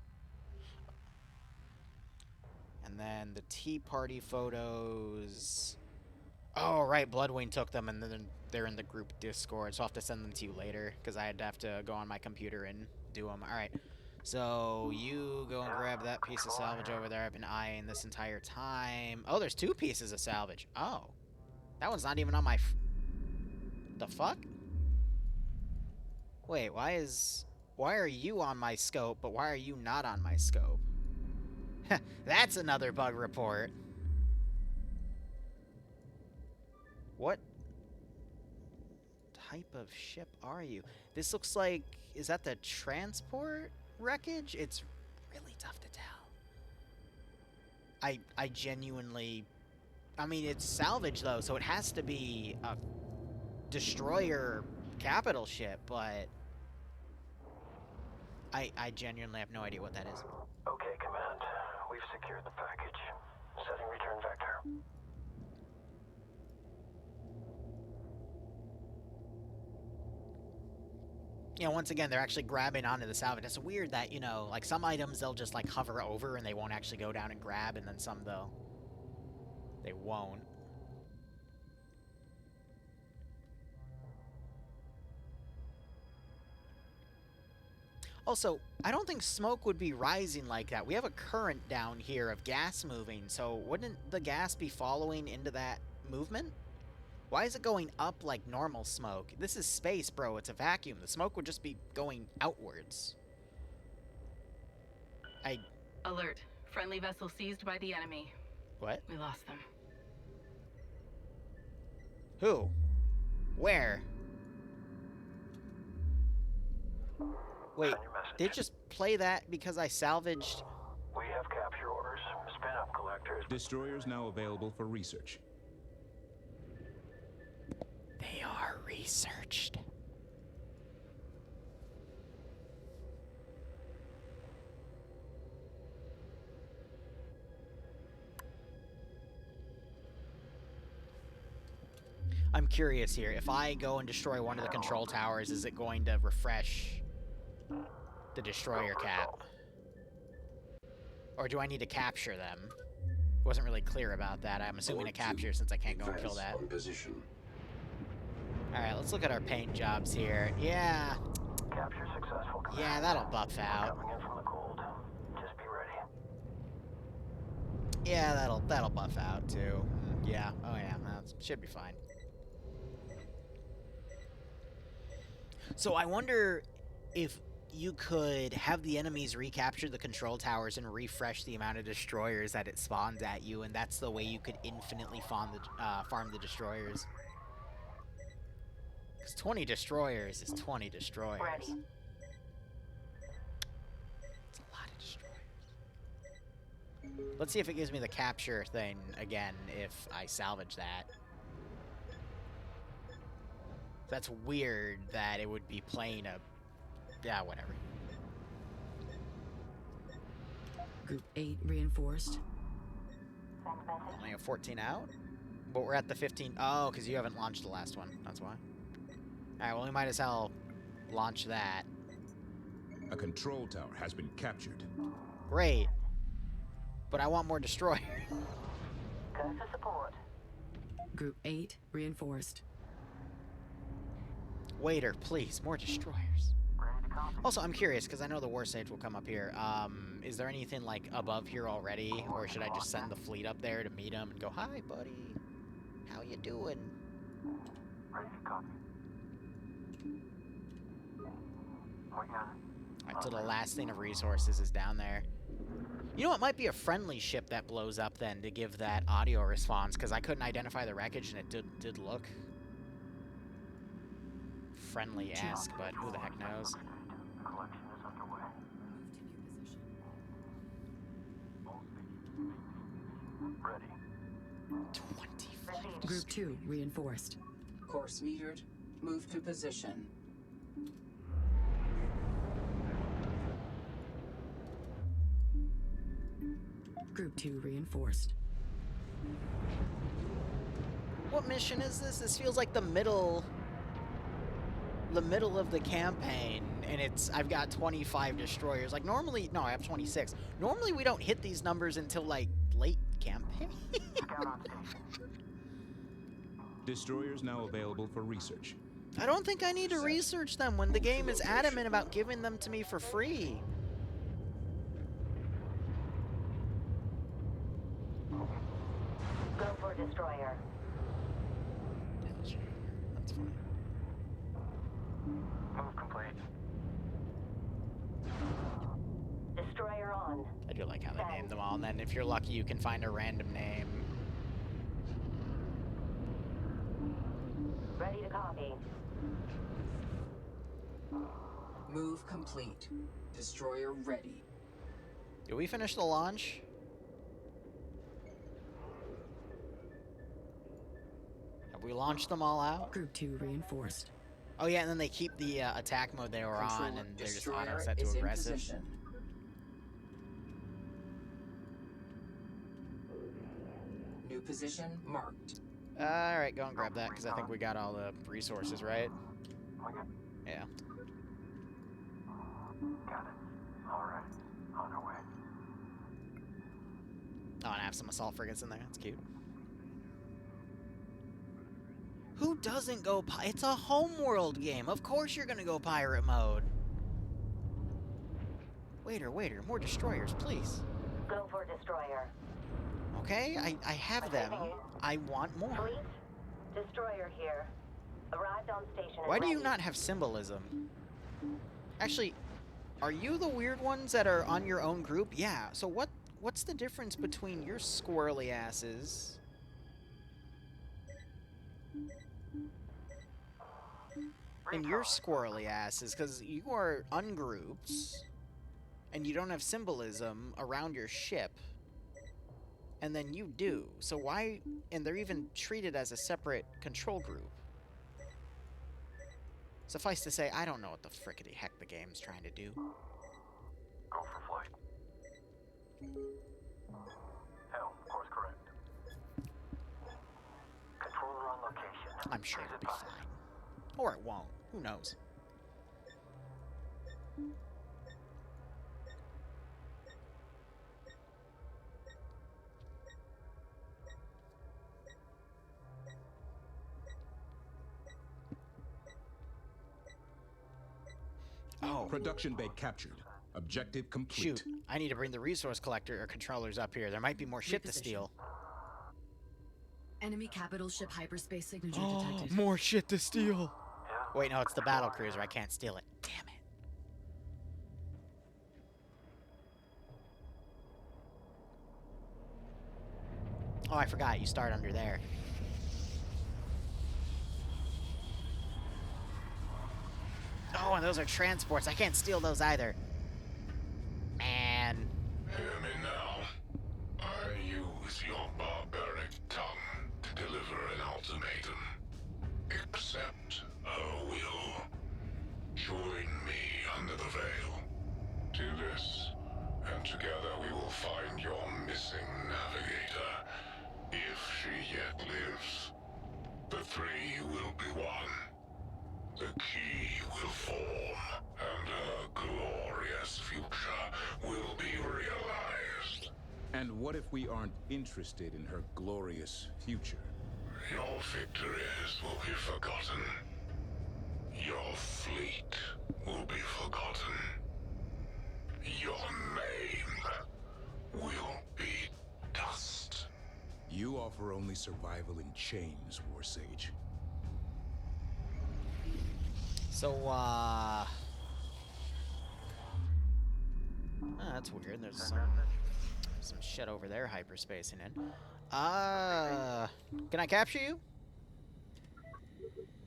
S1: And then the Tea Party photos... Oh, right, Bloodwing took them, and then they're in the group Discord, so I'll have to send them to you later, because I'd have to go on my computer and do them. Alright, so you go and grab that piece of salvage over there. I've been eyeing this entire time. Oh, there's 2 pieces of salvage. Oh. That one's not even on my... The fuck? Wait, why are you on my scope, but why are you not on my scope? That's another bug report. What type of ship are you? This looks like... Is that the transport wreckage? It's really tough to tell. I genuinely... I mean, it's salvage, though, so it has to be a destroyer capital ship, but... I genuinely have no idea what that is.
S5: Okay, Command. We've secured the package. Setting return vector.
S1: You know, once again, they're actually grabbing onto the salvage. It's weird that, you know, like, some items they'll just, like, hover over and they won't actually go down and grab, and then some they won't. Also, I don't think smoke would be rising like that. We have a current down here of gas moving, so wouldn't the gas be following into that movement? Why is it going up like normal smoke? This is space, bro. It's a vacuum. The smoke would just be going outwards.
S7: Alert. Friendly vessel seized by the enemy.
S1: What?
S7: We lost them.
S1: Who? Where? Wait, did it just play that because I salvaged...
S5: We have capture orders. Spin up collectors.
S4: Destroyers now available for research.
S1: They are researched. I'm curious here. If I go and destroy one of the control towers, is it going to refresh the destroyer cap? Or do I need to capture them? Wasn't really clear about that. I'm assuming a capture since I can't go and kill that. Alright, let's look at our paint jobs here. Yeah.
S5: Capture successful.
S1: Yeah, that'll buff out.
S5: Coming in from the cold. Just be ready.
S1: Yeah, that'll buff out too. Yeah. Oh yeah, that should be fine. So I wonder if you could have the enemies recapture the control towers and refresh the amount of destroyers that it spawns at you, and that's the way you could infinitely farm the destroyers. Because 20 destroyers is 20 destroyers.
S6: Ready.
S1: It's a lot of destroyers. Let's see if it gives me the capture thing again if I salvage that. That's weird that it would be playing a... Yeah, whatever.
S3: Group 8 reinforced.
S1: Only have 14 out? But we're at the 15... Oh, because you haven't launched the last one. That's why. Alright, well, we might as well launch that.
S4: A control tower has been captured.
S1: Great. But I want more destroyers.
S6: Go for support.
S3: Group 8 reinforced.
S1: Waiter, please, more destroyers. Also, I'm curious, because I know the war stage will come up here. Is there anything, like, above here already? Or should I just send the fleet up there to meet him and go, hi, buddy. How you doing?
S5: Ready to copy.
S1: Alright, so the last thing of resources is down there. You know, it might be a friendly ship that blows up, then, to give that audio response, because I couldn't identify the wreckage, and it did look friendly-esque, but who the heck knows?
S5: Collection is underway. Ready.
S1: 25.
S3: Group 2 reinforced.
S2: Course metered. Move to position.
S3: Group 2 reinforced.
S1: What mission is this? This feels like the middle of the campaign, and I've got 25 destroyers. Like, normally, no, I have 26. Normally, we don't hit these numbers until, like, late campaign.
S4: Destroyers now available for research.
S1: I don't think I need to research them when the game is adamant about giving them to me for free.
S6: Go for destroyer.
S1: That's fine.
S5: Move complete.
S6: Destroyer on.
S1: I do like how they named them all, and then if you're lucky, you can find a random name.
S6: Ready to copy.
S2: Move complete. Destroyer ready.
S1: Did we finish the launch? Have we launched them all out?
S3: Group 2 reinforced.
S1: Oh yeah, and then they keep the attack mode they were on, and they're just auto set to aggressive.
S2: New position marked.
S1: Alright, go and grab that, because I think we got all the resources, right? Yeah.
S5: Got it. Alright. On our way.
S1: Oh, and I have some assault frigates in there. That's cute. Who doesn't go It's a Homeworld game. Of course you're gonna go pirate mode. Waiter, more destroyers, please.
S6: Go for destroyer.
S1: Okay, I have them. I want more.
S6: Fleet, destroyer here. Arrived on station.
S1: Why do you not have symbolism? Actually, are you the weird ones that are on your own group? Yeah, so what's the difference between your squirrely asses in your squirrely asses, because you are ungrouped, and you don't have symbolism around your ship, and then you do. So why... And they're even treated as a separate control group. Suffice to say, I don't know what the frickety heck the game's trying to do.
S5: Go for flight. Hell, course correct. Controller on location.
S1: I'm sure it'll be fine. Or it won't. Who knows? Oh.
S4: Production bay captured. Objective complete.
S1: Shoot, I need to bring the resource collector or controllers up here. There might be more shit to steal.
S3: Enemy capital ship hyperspace signature
S1: Oh,
S3: detected.
S1: more shit to steal. Wait, no, it's the battle cruiser. I can't steal it. Damn it. Oh, I forgot. You start under there. Oh, and those are transports. I can't steal those either. Man.
S11: Hear me now. I use your barbaric tongue to deliver an ultimatum. Accept her will. Join me under the veil. Do this, and together we will find your missing navigator. If she yet lives, the three will be one. The key will form, and her glorious future will be realized.
S4: And what if we aren't interested in her glorious future?
S11: Your victories will be forgotten. Your fleet will be forgotten. Your name will be dust.
S4: You offer only survival in chains, Warsage.
S1: So, that's weird. There's some shit over there hyperspacing in. Can I capture you?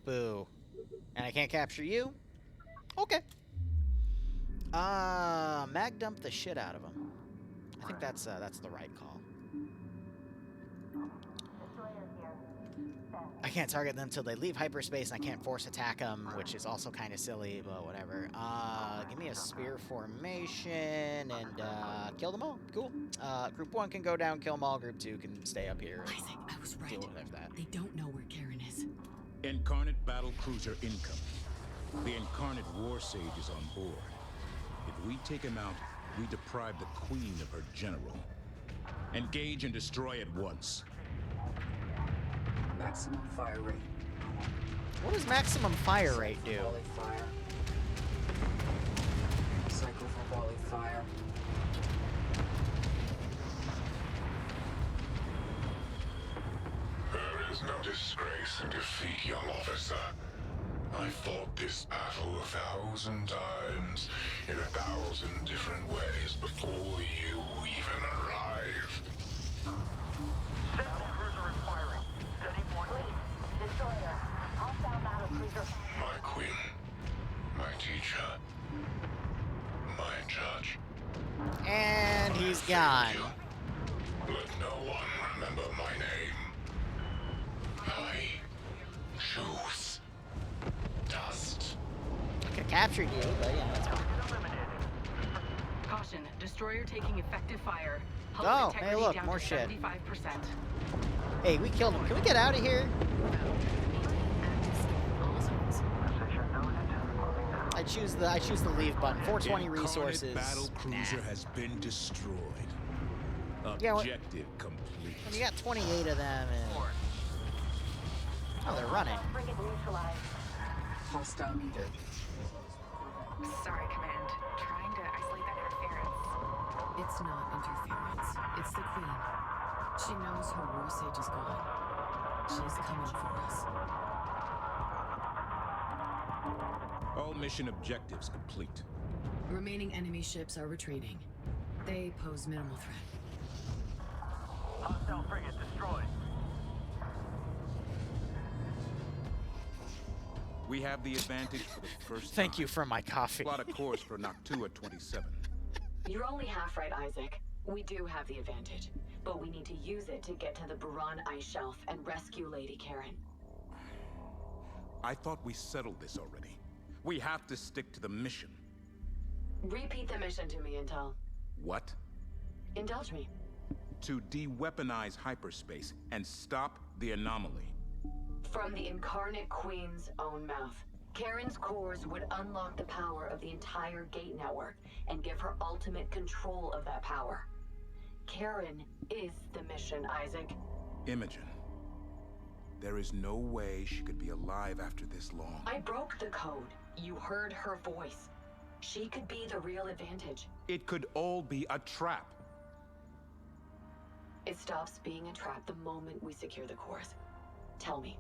S1: Boo. And I can't capture you? Okay. Mag dump the shit out of them. I think that's the right call. I can't target them until they leave hyperspace, and I can't force attack them, which is also kind of silly, but whatever. Give me a spear formation, and kill them all. Cool. Group 1 can go down, kill them all. Group 2 can stay up here.
S3: Isaac, I was right.
S1: Deal with that.
S3: They don't know where Karen is.
S4: Incarnate battle cruiser incoming. The Incarnate Warsage is on board. If we take him out, we deprive the Queen of her general. Engage and destroy at once.
S2: Maximum fire rate.
S1: What does maximum fire rate do?
S2: Volley fire. Cycle for volley fire.
S11: There is no disgrace in defeat, young officer. I fought this battle 1,000 times, in 1,000 different ways before you even arrived.
S5: Battle cruiser expiring. Steady one.
S6: Destroyer. Hostile battle cruiser.
S11: My queen, my teacher, my judge.
S1: And he's gone.
S11: Let no one remember my name. I choose dust.
S1: I could have captured you, but yeah, that's fine.
S7: Caution, destroyer taking effective fire.
S1: Oh, hey, look,
S7: down
S1: more
S7: to
S1: shit.
S7: 75%.
S1: Hey, we killed him. Can we get out of here? I choose the leave button. 420 resources.
S4: Battle cruiser has been destroyed. Objective complete.
S1: And you got 28 of them. And... Oh, they're running.
S2: Hostile needed.
S7: Sorry, Command. Trying to isolate that interference.
S3: It's not interference. It's the Queen. She knows her Warsage is gone. She's coming for us.
S4: All mission objectives complete.
S3: Remaining enemy ships are retreating. They pose minimal threat.
S5: Hostile frigate destroyed.
S4: We have the advantage for the first time.
S1: Thank you for my coffee.
S4: Plot a course for Noctua 27.
S10: You're only half right, Isaac. We do have the advantage, but we need to use it to get to the Buran ice shelf and rescue Lady Karen.
S4: I thought we settled this already. We have to stick to the mission.
S10: Repeat the mission to me, Intel.
S4: What?
S10: Indulge me.
S4: To de-weaponize hyperspace and stop the anomaly.
S10: From the incarnate queen's own mouth, Karen's cores would unlock the power of the entire gate network and give her ultimate control of that power. Karen is the mission, Isaac.
S4: Imogen. There is no way she could be alive after this long.
S10: I broke the code. You heard her voice. She could be the real advantage.
S4: It could all be a trap.
S10: It stops being a trap the moment we secure the cores. Tell me,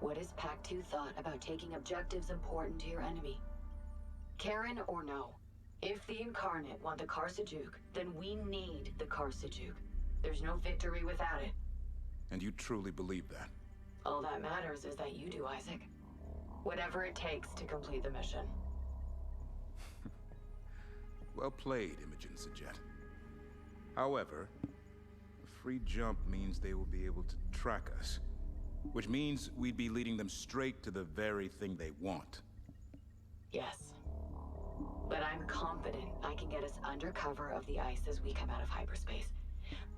S10: what has Pac-2 thought about taking objectives important to your enemy? Karen or no? If the Incarnate want the Karsajuk, then we need the Karsajuk. There's no victory without it.
S4: And you truly believe that?
S10: All that matters is that you do, Isaac. Whatever it takes to complete the mission.
S4: Well played, Imogen Sajet. However, a free jump means they will be able to track us. Which means we'd be leading them straight to the very thing they want.
S10: Yes. But I'm confident I can get us under cover of the ice as we come out of hyperspace.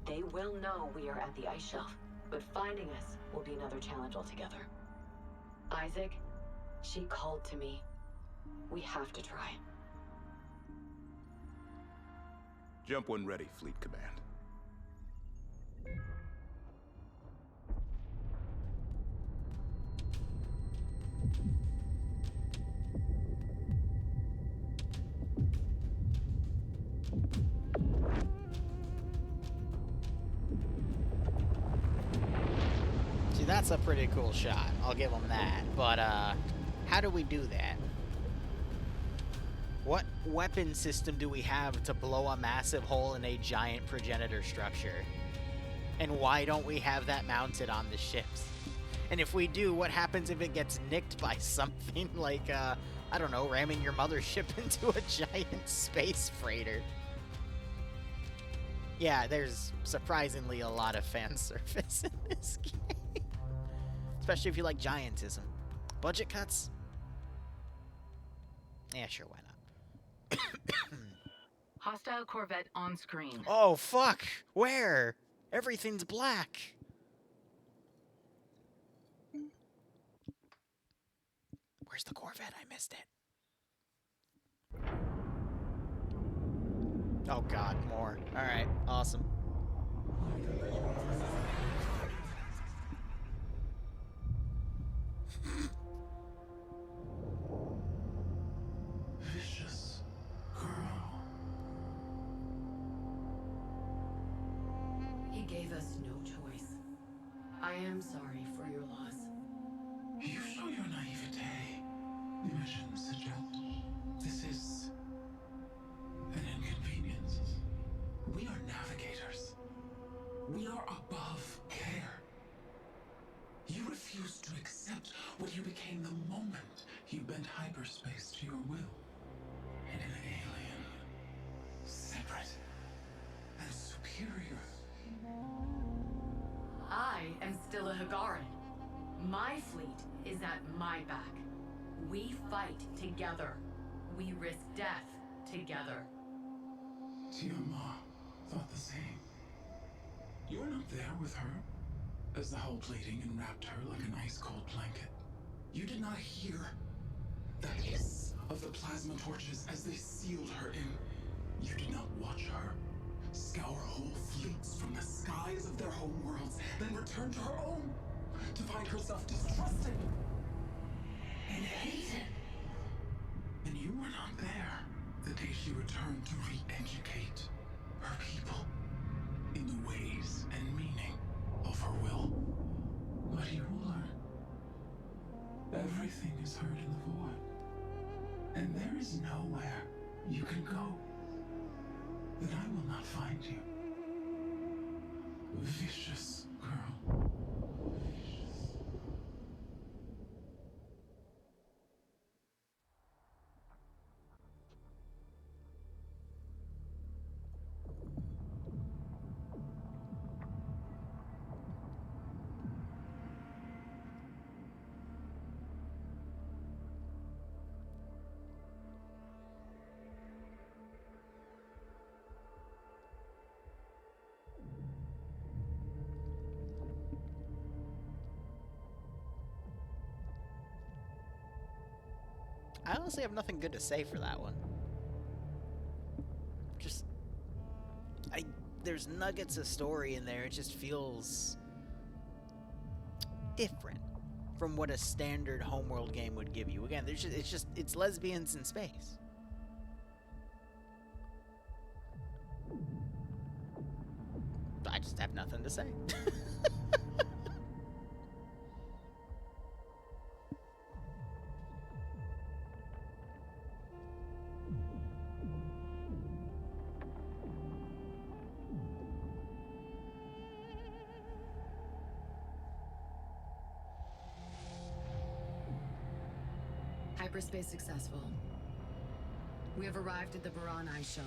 S10: They will know we are at the ice shelf, but finding us will be another challenge altogether. Isaac, she called to me. We have to try.
S4: Jump when ready, Fleet Command.
S1: See, that's a pretty cool shot. I'll give them that. But, how do we do that? What weapon system do we have to blow a massive hole in a giant progenitor structure? And why don't we have that mounted on the ships? And if we do, what happens if it gets nicked by something like, I don't know, ramming your mothership into a giant space freighter? Yeah, there's surprisingly a lot of fan service in this game. Especially if you like giantism. Budget cuts? Yeah, sure, why not?
S7: Hostile Corvette on screen.
S1: Oh, fuck! Where? Everything's black. Where's the Corvette? I missed it. Oh god, more. Alright, awesome.
S11: Vicious girl.
S14: He gave us no choice. I am sorry for your loss.
S11: You show your naivete, Imogen Sajet. This is an inconvenience. We are navigators. We are above care. You refused to accept what you became the moment you bent hyperspace to your will. And an alien, separate and superior.
S14: I am still a Hagaran. My fleet is at my back. We fight together. We risk death together.
S11: Tiamat thought the same. You were not there with her as the hull plating enwrapped her like an ice-cold blanket. You did not hear the hiss of the plasma torches as they sealed her in. You did not watch her scour whole fleets from the skies of their homeworlds, then return to her own to find herself distrusted and hated. And you were not there the day she returned to re-educate her people in the ways and meaning of her will. But you will learn. Everything is heard in the void. And there is nowhere you can go that I will not find you. Vicious girl. Vicious.
S1: I honestly have nothing good to say for that one. Just, there's nuggets of story in there. It just feels different from what a standard Homeworld game would give you. Again, it's lesbians in space. I just have nothing to say.
S3: Hyperspace successful. We have arrived at the Baran ice shelf.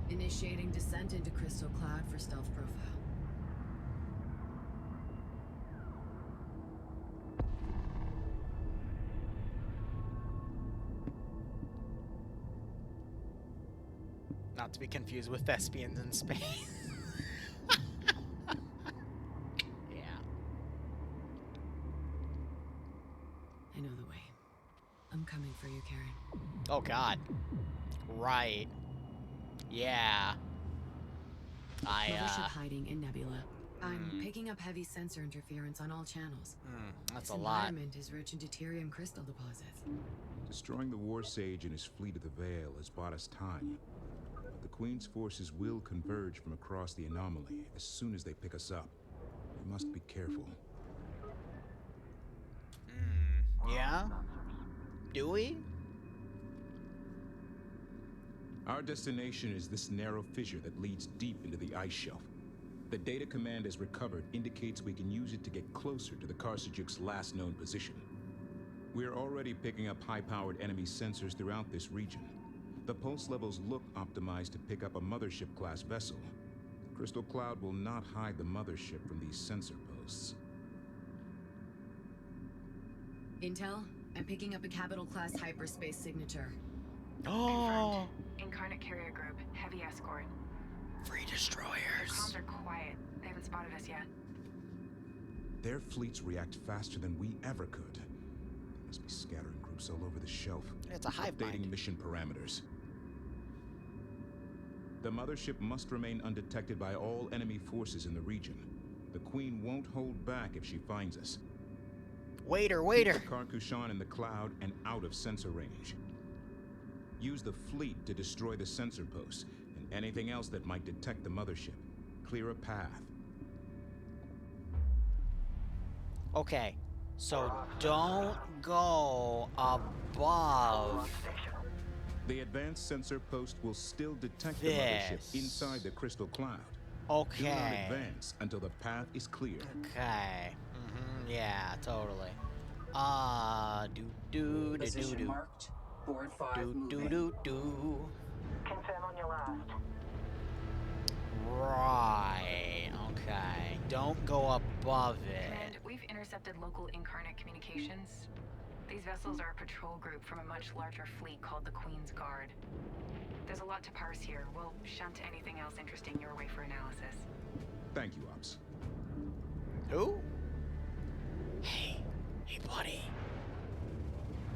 S3: Initiating descent into Crystal Cloud for stealth profile.
S1: Not to be confused with thespians in space. Yeah.
S3: I know the way. I'm coming for you, Karen.
S1: Oh, God. Right. Yeah.
S3: Mothership hiding in Nebula. I'm picking up heavy sensor interference on all channels.
S1: That's
S3: this
S1: a lot.
S3: Environment is rich in deuterium crystal deposits.
S4: Destroying the War Sage and his fleet of the Veil has bought us time. But the Queen's forces will converge from across the anomaly as soon as they pick us up. We must be careful.
S1: Yeah? Do we?
S4: Our destination is this narrow fissure that leads deep into the ice shelf. The data command has recovered indicates we can use it to get closer to the Karsajuk's last known position. We are already picking up high-powered enemy sensors throughout this region. The pulse levels look optimized to pick up a mothership-class vessel. Crystal Cloud will not hide the mothership from these sensor posts.
S3: Intel, I'm picking up a capital-class hyperspace signature.
S7: Confirmed. Incarnate carrier group, heavy escort.
S1: Free destroyers.
S7: Comms are quiet. They haven't spotted us yet.
S4: Their fleets react faster than we ever could. There must be scattering groups all over the shelf.
S1: It's a hive
S4: Updating
S1: mind.
S4: mission parameters. The mothership must remain undetected by all enemy forces in the region. The Queen won't hold back if she finds us.
S1: Waiter.
S4: Keep the Karkushan in the cloud and out of sensor range. Use the fleet to destroy the sensor posts and anything else that might detect the mothership. Clear a path.
S1: Okay, so don't go above.
S4: The advanced sensor post will still detect the
S1: this.
S4: mothership inside the crystal cloud.
S1: Okay.
S4: Do not advance until the path is clear.
S1: Okay. Yeah, totally.
S2: Position marked. Board 5
S1: do.
S6: Confirm on your last.
S1: Right. Okay. Don't go above it.
S7: Command, we've intercepted local incarnate communications. These vessels are a patrol group from a much larger fleet called the Queen's Guard. There's a lot to parse here. We'll shunt anything else interesting your way for analysis.
S4: Thank you, Ops.
S1: Who? Hey, buddy.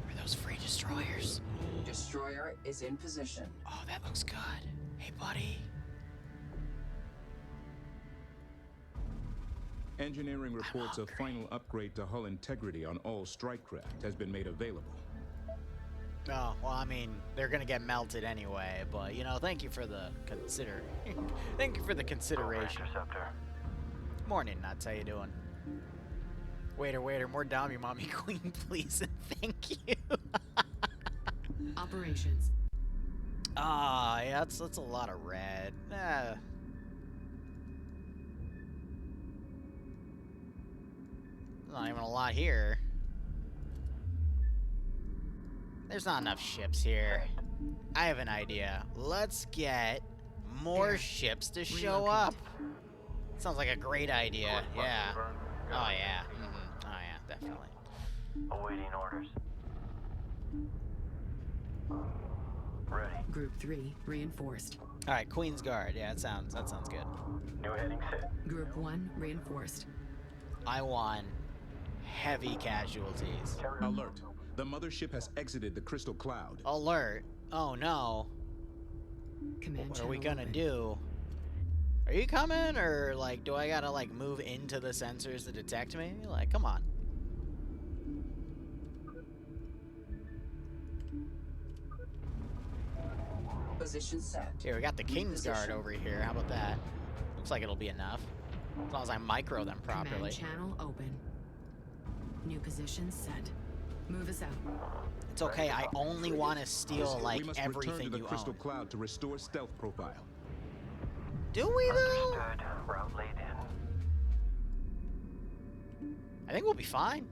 S1: Are those free destroyers?
S2: Destroyer is in position.
S1: Oh, that looks good. Hey, buddy.
S4: Engineering reports a final upgrade to hull integrity on all strike craft has been made available.
S1: Oh, well, I mean, they're gonna get melted anyway, but, you know, thank you for the thank you for the consideration. Morning, Nuts, how you doing? Waiter, more Dami Mommy Queen, please, and thank you.
S3: Operations.
S1: Yeah, that's a lot of red. Not even a lot here. There's not enough ships here. I have an idea. Let's get more ships to show up. Sounds like a great idea. Yeah. Oh yeah. Oh yeah, definitely.
S5: Awaiting orders. Ready.
S3: Group 3 reinforced.
S1: All right, Queen's Guard. Yeah, that sounds good.
S5: New heading set.
S3: Group 1 reinforced.
S1: I want heavy casualties.
S4: Alert. The mothership has exited the crystal cloud.
S1: Alert. Oh no.
S3: Command
S1: What are we
S3: channel
S1: gonna
S3: open.
S1: do? Are you coming, or like, do I gotta like move into the sensors to detect me? Like, come on.
S2: Position set.
S1: Here, we got the Kingsguard
S2: Position.
S1: over here. How about that? Looks like it'll be enough. As long as I micro them properly.
S3: Command channel open. New position set. Move us out.
S1: It's okay, I only want to steal, like,
S4: we must
S1: everything
S4: return to the
S1: you
S4: crystal
S1: own.
S4: cloud to restore stealth profile.
S1: Do we, though?
S5: Understood. Route laid in.
S1: I think we'll be fine.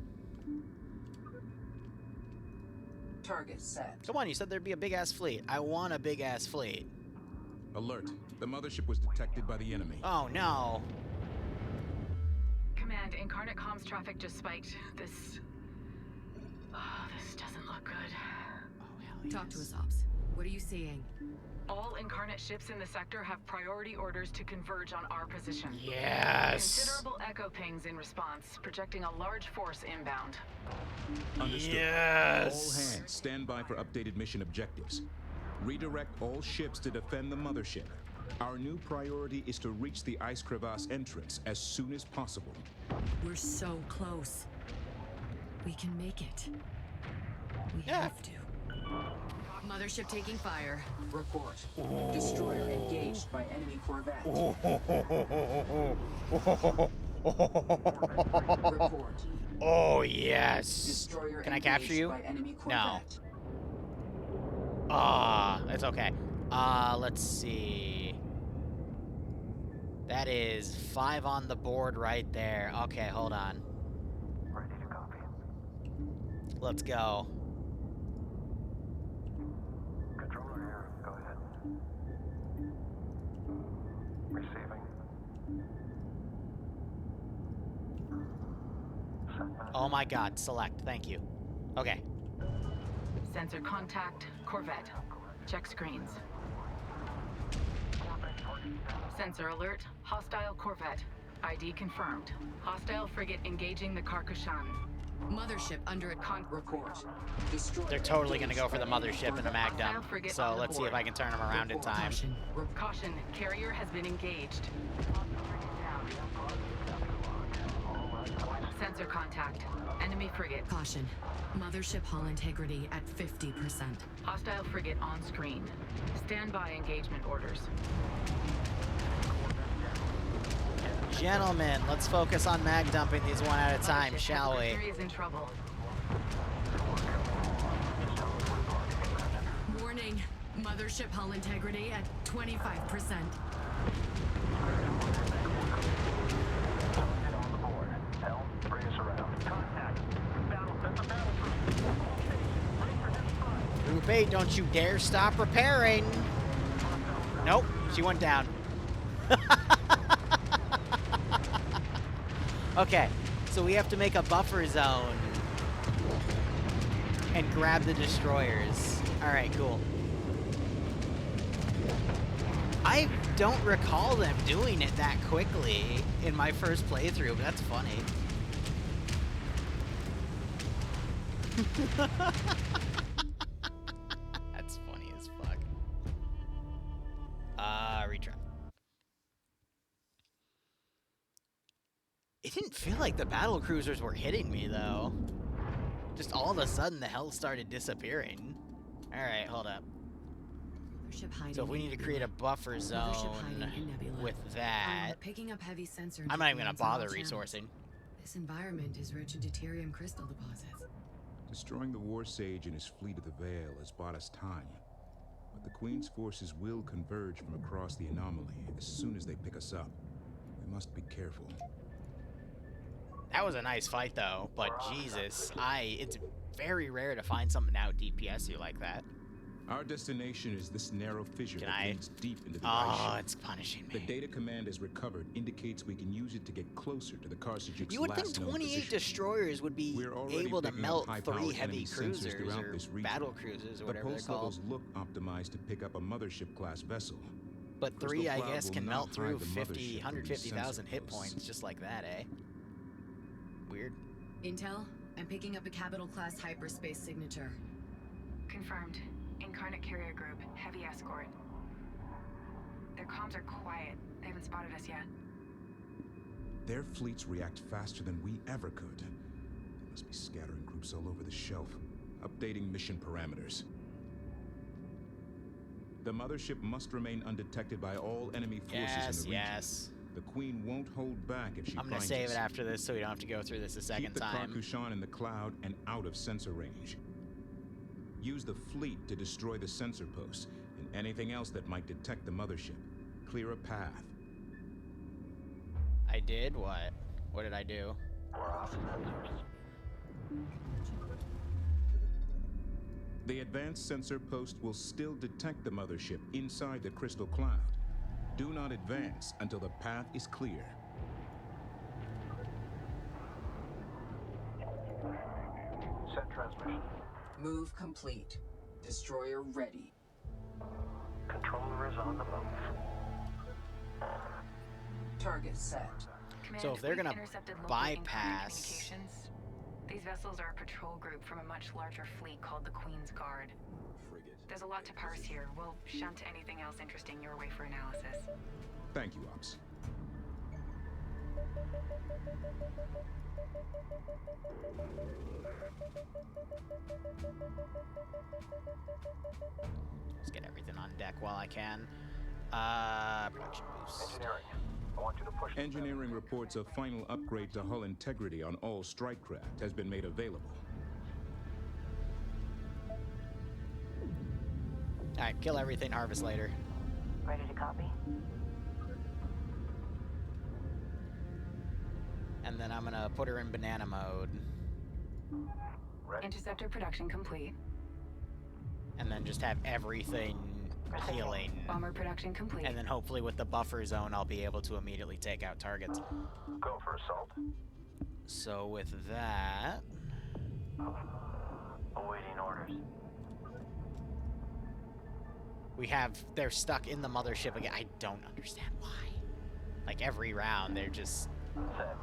S2: Target set.
S1: Come on, you said there'd be a big-ass fleet. I want a big-ass fleet.
S4: Alert. The mothership was detected by the enemy.
S1: Oh, no.
S7: Command, incarnate comms traffic just spiked. This doesn't look good.
S3: Talk to us, Ops. What are you seeing?
S7: All incarnate ships in the sector have priority orders to converge on our position.
S1: Yes.
S7: Considerable echo pings in response, projecting a large force inbound.
S4: Understood.
S1: Yes.
S4: All hands, stand by for updated mission objectives. Redirect all ships to defend the mothership. Our new priority is to reach the ice crevasse entrance as soon as possible.
S3: We're so close. We can make it. We have to. Mothership taking fire.
S2: Report. Destroyer engaged by enemy corvette. Report.
S1: Oh, yes.
S2: Destroyer
S1: Can I capture
S2: engaged
S1: you?
S2: by enemy
S1: No.
S2: corvette.
S1: It's okay. Let's see. That is 5 on the board right there. Okay, hold on.
S5: Ready to copy.
S1: Let's go.
S5: Controller here. Go ahead. Receiving.
S1: Oh my god, select. Thank you. Okay.
S7: Sensor contact, Corvette. Check screens. Sensor alert, hostile Corvette. ID confirmed. Hostile frigate engaging the Carcashan.
S3: Mothership under a
S2: Report. Destroyer
S1: They're totally gonna
S2: engaged
S1: go for
S2: by
S1: the
S2: enemy
S1: mothership and a
S2: corvette.
S1: mag dump. So let's see if I can turn them around in time.
S3: Caution.
S7: Caution, carrier has been engaged. Sensor contact. Enemy frigate.
S3: Caution. Mothership hull integrity at 50%.
S7: Hostile frigate on screen. Standby engagement orders.
S1: Gentlemen, let's focus on mag dumping these one at a time,
S7: Mothership
S1: shall we?
S7: Headquarters is in trouble.
S3: Warning. Mothership hull integrity at 25%.
S1: Group 8, don't you dare stop repairing! Nope, she went down. Okay, so we have to make a buffer zone and grab the destroyers. Alright, cool. I don't recall them doing it that quickly in my first playthrough, but that's funny. That's funny as fuck. Retry. It didn't feel like the battle cruisers were hitting me, though. Just all of a sudden, the hell started disappearing. Alright, hold up. So if we need to create a buffer zone with that,
S3: Picking up heavy sensor
S1: I'm not even gonna
S3: interference on all
S1: bother
S3: channels.
S1: resourcing.
S3: This environment is rich in deuterium crystal deposits.
S4: Destroying the War Sage and his fleet of the Veil has bought us time. But the Queen's forces will converge from across the anomaly as soon as they pick us up. We must be careful.
S1: That was a nice fight, though, but Jesus, it's very rare to find something out DPS you like that.
S4: Our destination is this narrow fissure
S1: Can
S4: that
S1: I?
S4: leads deep into the ice
S1: Oh,
S4: shelf.
S1: it's punishing
S4: The
S1: me.
S4: data command has recovered indicates we can use it to get closer to the Karsajik's
S1: You would think
S4: last known
S1: 28
S4: position.
S1: destroyers would be
S4: We're already
S1: able to
S4: picking up
S1: melt
S4: high-powered
S1: 3 heavy
S4: enemy sensors
S1: cruisers
S4: throughout
S1: or
S4: this region.
S1: battle cruisers or
S4: The
S1: whatever they're
S4: pulse
S1: called.
S4: levels look optimized to pick up a mothership-class vessel.
S1: But
S4: Crystal
S1: 3, I
S4: Cloud
S1: guess,
S4: will
S1: can
S4: not
S1: melt
S4: hide
S1: through
S4: the
S1: 50,
S4: mothership from these
S1: 150,000
S4: sensor
S1: hit
S4: posts.
S1: points just like that, eh? Weird.
S3: Intel, I'm picking up a capital class hyperspace signature.
S7: Confirmed. Incarnate carrier group, heavy escort. Their comms are quiet. They haven't spotted us yet.
S4: Their fleets react faster than we ever could. There must be scattering groups all over the shelf, updating mission parameters. The mothership must remain undetected by all enemy forces in the region.
S1: Yes.
S4: The Queen won't hold back if she
S1: I'm
S4: finds
S1: gonna save
S4: us.
S1: it after this so we don't have to go through this a second
S4: Keep the
S1: time.
S4: Karkushan in the cloud and out of sensor range. Use the fleet to destroy the sensor posts and anything else that might detect the mothership. Clear a path.
S1: I did what? What did I do?
S5: We're off sensors.
S4: The advanced sensor post will still detect the mothership inside the crystal cloud. Do not advance until the path is clear.
S5: Set transmission.
S2: Move complete. Destroyer ready.
S5: Controller is on the move.
S2: Target set.
S7: Command,
S1: So if they're
S7: we've
S1: gonna
S7: intercepted local
S1: bypass-
S7: Incarnate communications. These vessels are a patrol group from a much larger fleet called the Queen's Guard. There's a lot to parse here. We'll shunt anything else interesting your way for analysis.
S4: Thank you, Ops.
S1: Let's get everything on deck while I can. Production boost.
S5: Engineering. I want you to push.
S4: Engineering reports a final upgrade to hull integrity on all strike craft has been made available.
S1: Alright, kill everything, harvest later.
S6: Ready to copy?
S1: And then I'm gonna put her in banana mode.
S5: Ready.
S7: Interceptor production complete.
S1: And then just have everything healing.
S7: Bomber production complete.
S1: And then hopefully with the buffer zone, I'll be able to immediately take out targets.
S5: Go for assault.
S1: So with that...
S5: Awaiting orders.
S1: They're stuck in the mothership again. I don't understand why. Like every round, they're just...
S5: Set.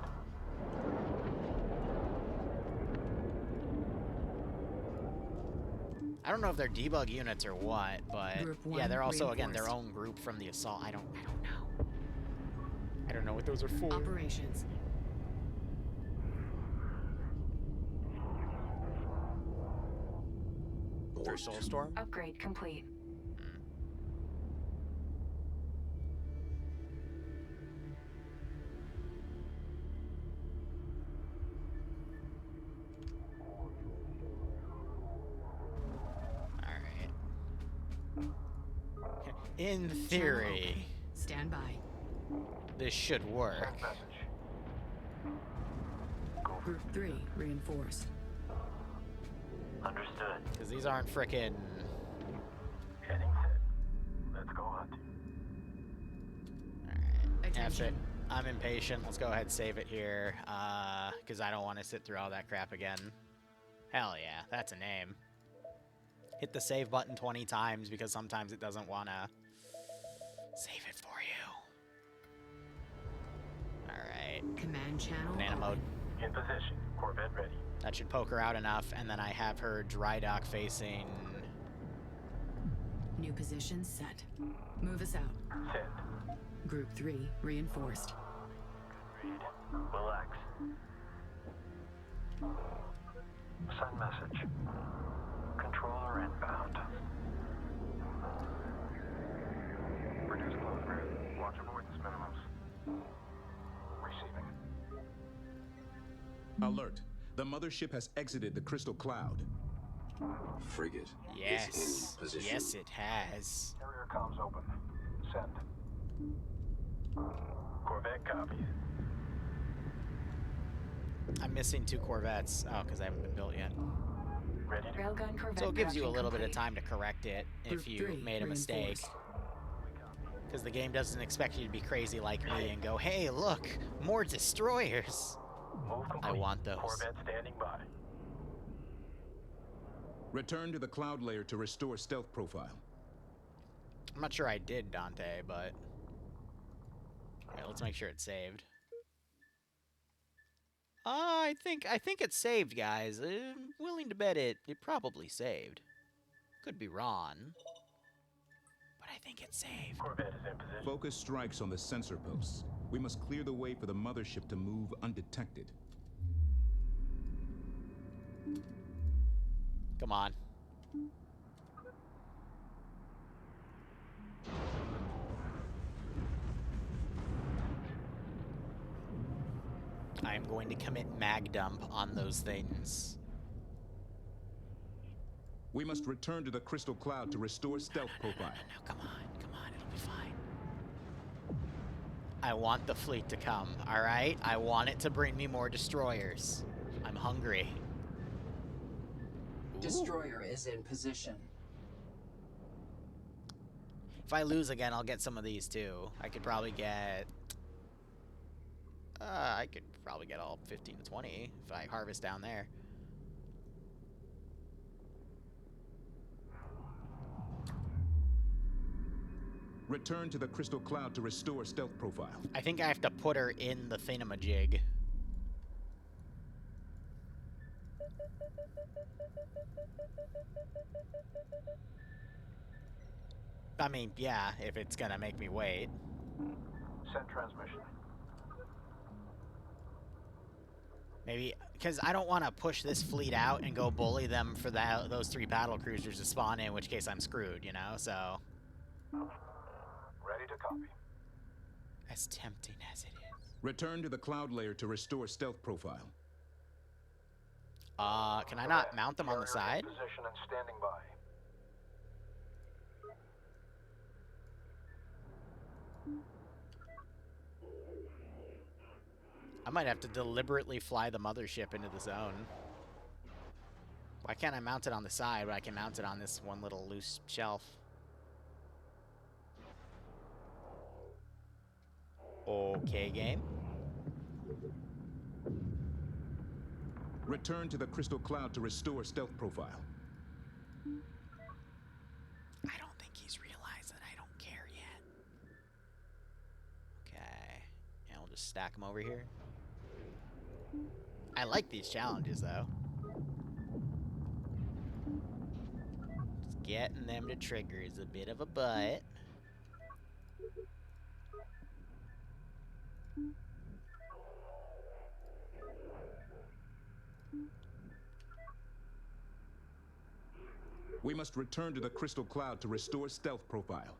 S1: I don't know if they're debug units or what, but
S3: Group
S1: yeah,
S3: one
S1: they're also again
S3: reinforced.
S1: their own group from the assault. I don't know. I don't know what those are for.
S3: Operations.
S1: For Soulstorm?
S7: Upgrade complete.
S1: In theory,
S3: Stand by.
S1: this should work.
S5: Send message.
S3: Group 3 reinforced.
S5: Understood.
S1: Because these aren't frickin'...
S5: Heading set. Let's go hunt.
S1: F
S3: Attention.
S1: it. I'm impatient. Let's go ahead and save it here. Because I don't want to sit through all that crap again. Hell yeah, that's a name. Hit the save button 20 times because sometimes it doesn't want to save it for you. Alright.
S3: Command channel.
S1: Banana mode.
S5: In position. Corvette ready.
S1: That should poke her out enough, and then I have her dry dock facing...
S3: New position set. Move us out.
S5: Send.
S3: Group 3 reinforced.
S5: Read. Relax. Send message. Controller inbound. Reduce close grid. Watch avoidance minimums. Receiving.
S4: Alert. The mothership has exited the crystal cloud.
S19: Frigate
S1: Yes.
S19: is in position.
S1: Yes, it has.
S5: Carrier comms open. Send. Corvette copies.
S1: I'm missing 2 Corvettes. Oh, because they haven't been built yet.
S5: Ready to
S7: Railgun Corvette
S1: So it gives you a
S7: production
S1: little bit of
S7: complete.
S1: time to correct it if
S3: Group
S1: you
S3: 3
S1: made a mistake.
S3: reinforced.
S1: Because the game doesn't expect you to be crazy like me and go, hey, look, more destroyers.
S5: move complete.
S1: I want those.
S5: Corvette standing by.
S4: Return to the cloud layer to restore stealth profile.
S1: I'm not sure I did, Dante, but... Alright, let's make sure it's saved. I think it's saved, guys. I'm willing to bet it probably saved. Could be wrong, but I think it's saved.
S5: Corvette is in position.
S4: Focus strikes on the sensor posts. We must clear the way for the mothership to move undetected.
S1: Come on. I am going to commit mag dump on those things.
S4: We must return to the crystal cloud to restore stealth profile.
S1: No, come on, it'll be fine. I want the fleet to come, alright? I want it to bring me more destroyers. I'm hungry.
S2: Destroyer is in position.
S1: If I lose again, I'll get some of these too. I could probably get... I could probably get all 15 to 20 if I harvest down there.
S4: Return to the crystal cloud to restore stealth profile.
S1: I think I have to put her in the thingamajig. I mean, yeah, if it's gonna make me wait.
S5: Send transmission.
S1: Maybe, because I don't want to push this fleet out and go bully them for those 3 battle cruisers to spawn in which case I'm screwed, you know, so...
S5: Ready to copy.
S1: As tempting as it is.
S4: Return to the cloud layer to restore stealth profile.
S1: Can I not mount them on the side?
S5: Position and standing by.
S1: I might have to deliberately fly the mothership into the zone. Why can't I mount it on the side, but I can mount it on this one little loose shelf? Okay, game.
S4: Return to the crystal cloud to restore stealth profile.
S1: I don't think he's realized that I don't care yet. Okay. And we'll just stack them over here. I like these challenges, though. Just getting them to trigger is a bit of a butt.
S4: We must return to the crystal cloud to restore stealth profile.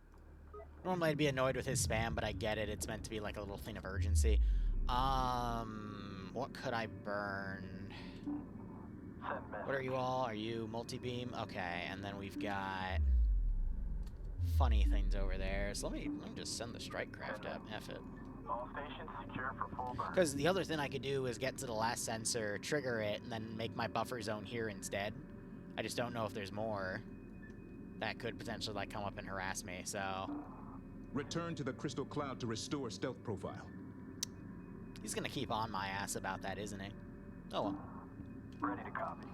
S1: Normally I'd be annoyed with his spam, but I get it. It's meant to be like a little thing of urgency. What could I burn? What are you all? Are you multi-beam? Okay, and then we've got funny things over there. So let me just send the strike craft up. F it.
S5: All stations secure for full burn.
S1: Because the other thing I could do is get to the last sensor, trigger it, and then make my buffer zone here instead. I just don't know if there's more that could potentially like come up and harass me, so...
S4: Return to the crystal cloud to restore stealth profile.
S1: He's gonna keep on my ass about that, isn't he? Oh well.
S5: Ready to copy.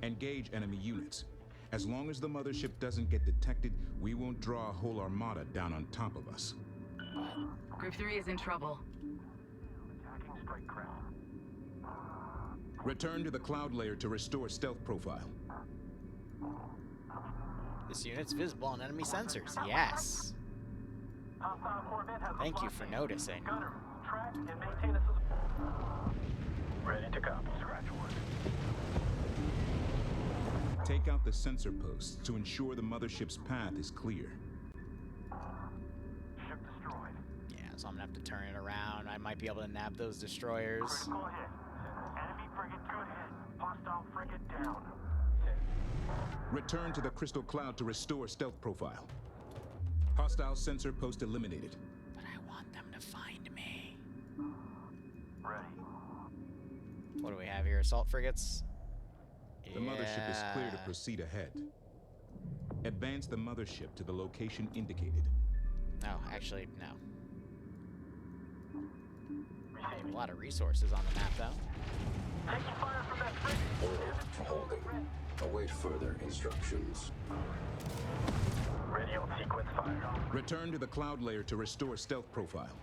S4: Engage enemy units. As long as the mothership doesn't get detected, we won't draw a whole armada down on top of us.
S7: Group 3 is in trouble.
S5: Attacking strike craft.
S4: Return to the cloud layer to restore stealth profile.
S1: This unit's visible on enemy sensors. Yes. Thank you for noticing.
S5: Gunner, track and maintain a... Ready to copy. Scratch one.
S4: Take out the sensor posts to ensure the mothership's path is clear.
S5: Ship destroyed.
S1: Yeah, so I'm gonna have to turn it around. I might be able to nab those destroyers.
S5: Critical hit. Enemy frigate good hit. Hostile frigate down.
S4: Return to the crystal cloud to restore stealth profile. Hostile sensor post eliminated.
S1: But I want them to find me.
S5: Ready.
S1: What do we have here? Assault frigates?
S4: The mothership is clear to proceed ahead. Advance the mothership to the location indicated.
S1: No, actually, no. A lot of resources on the map, though.
S5: Taking fire from that frigate.
S19: Hold for holding. Await further instructions.
S5: Radio sequence fire.
S4: Return to the cloud layer to restore stealth profile.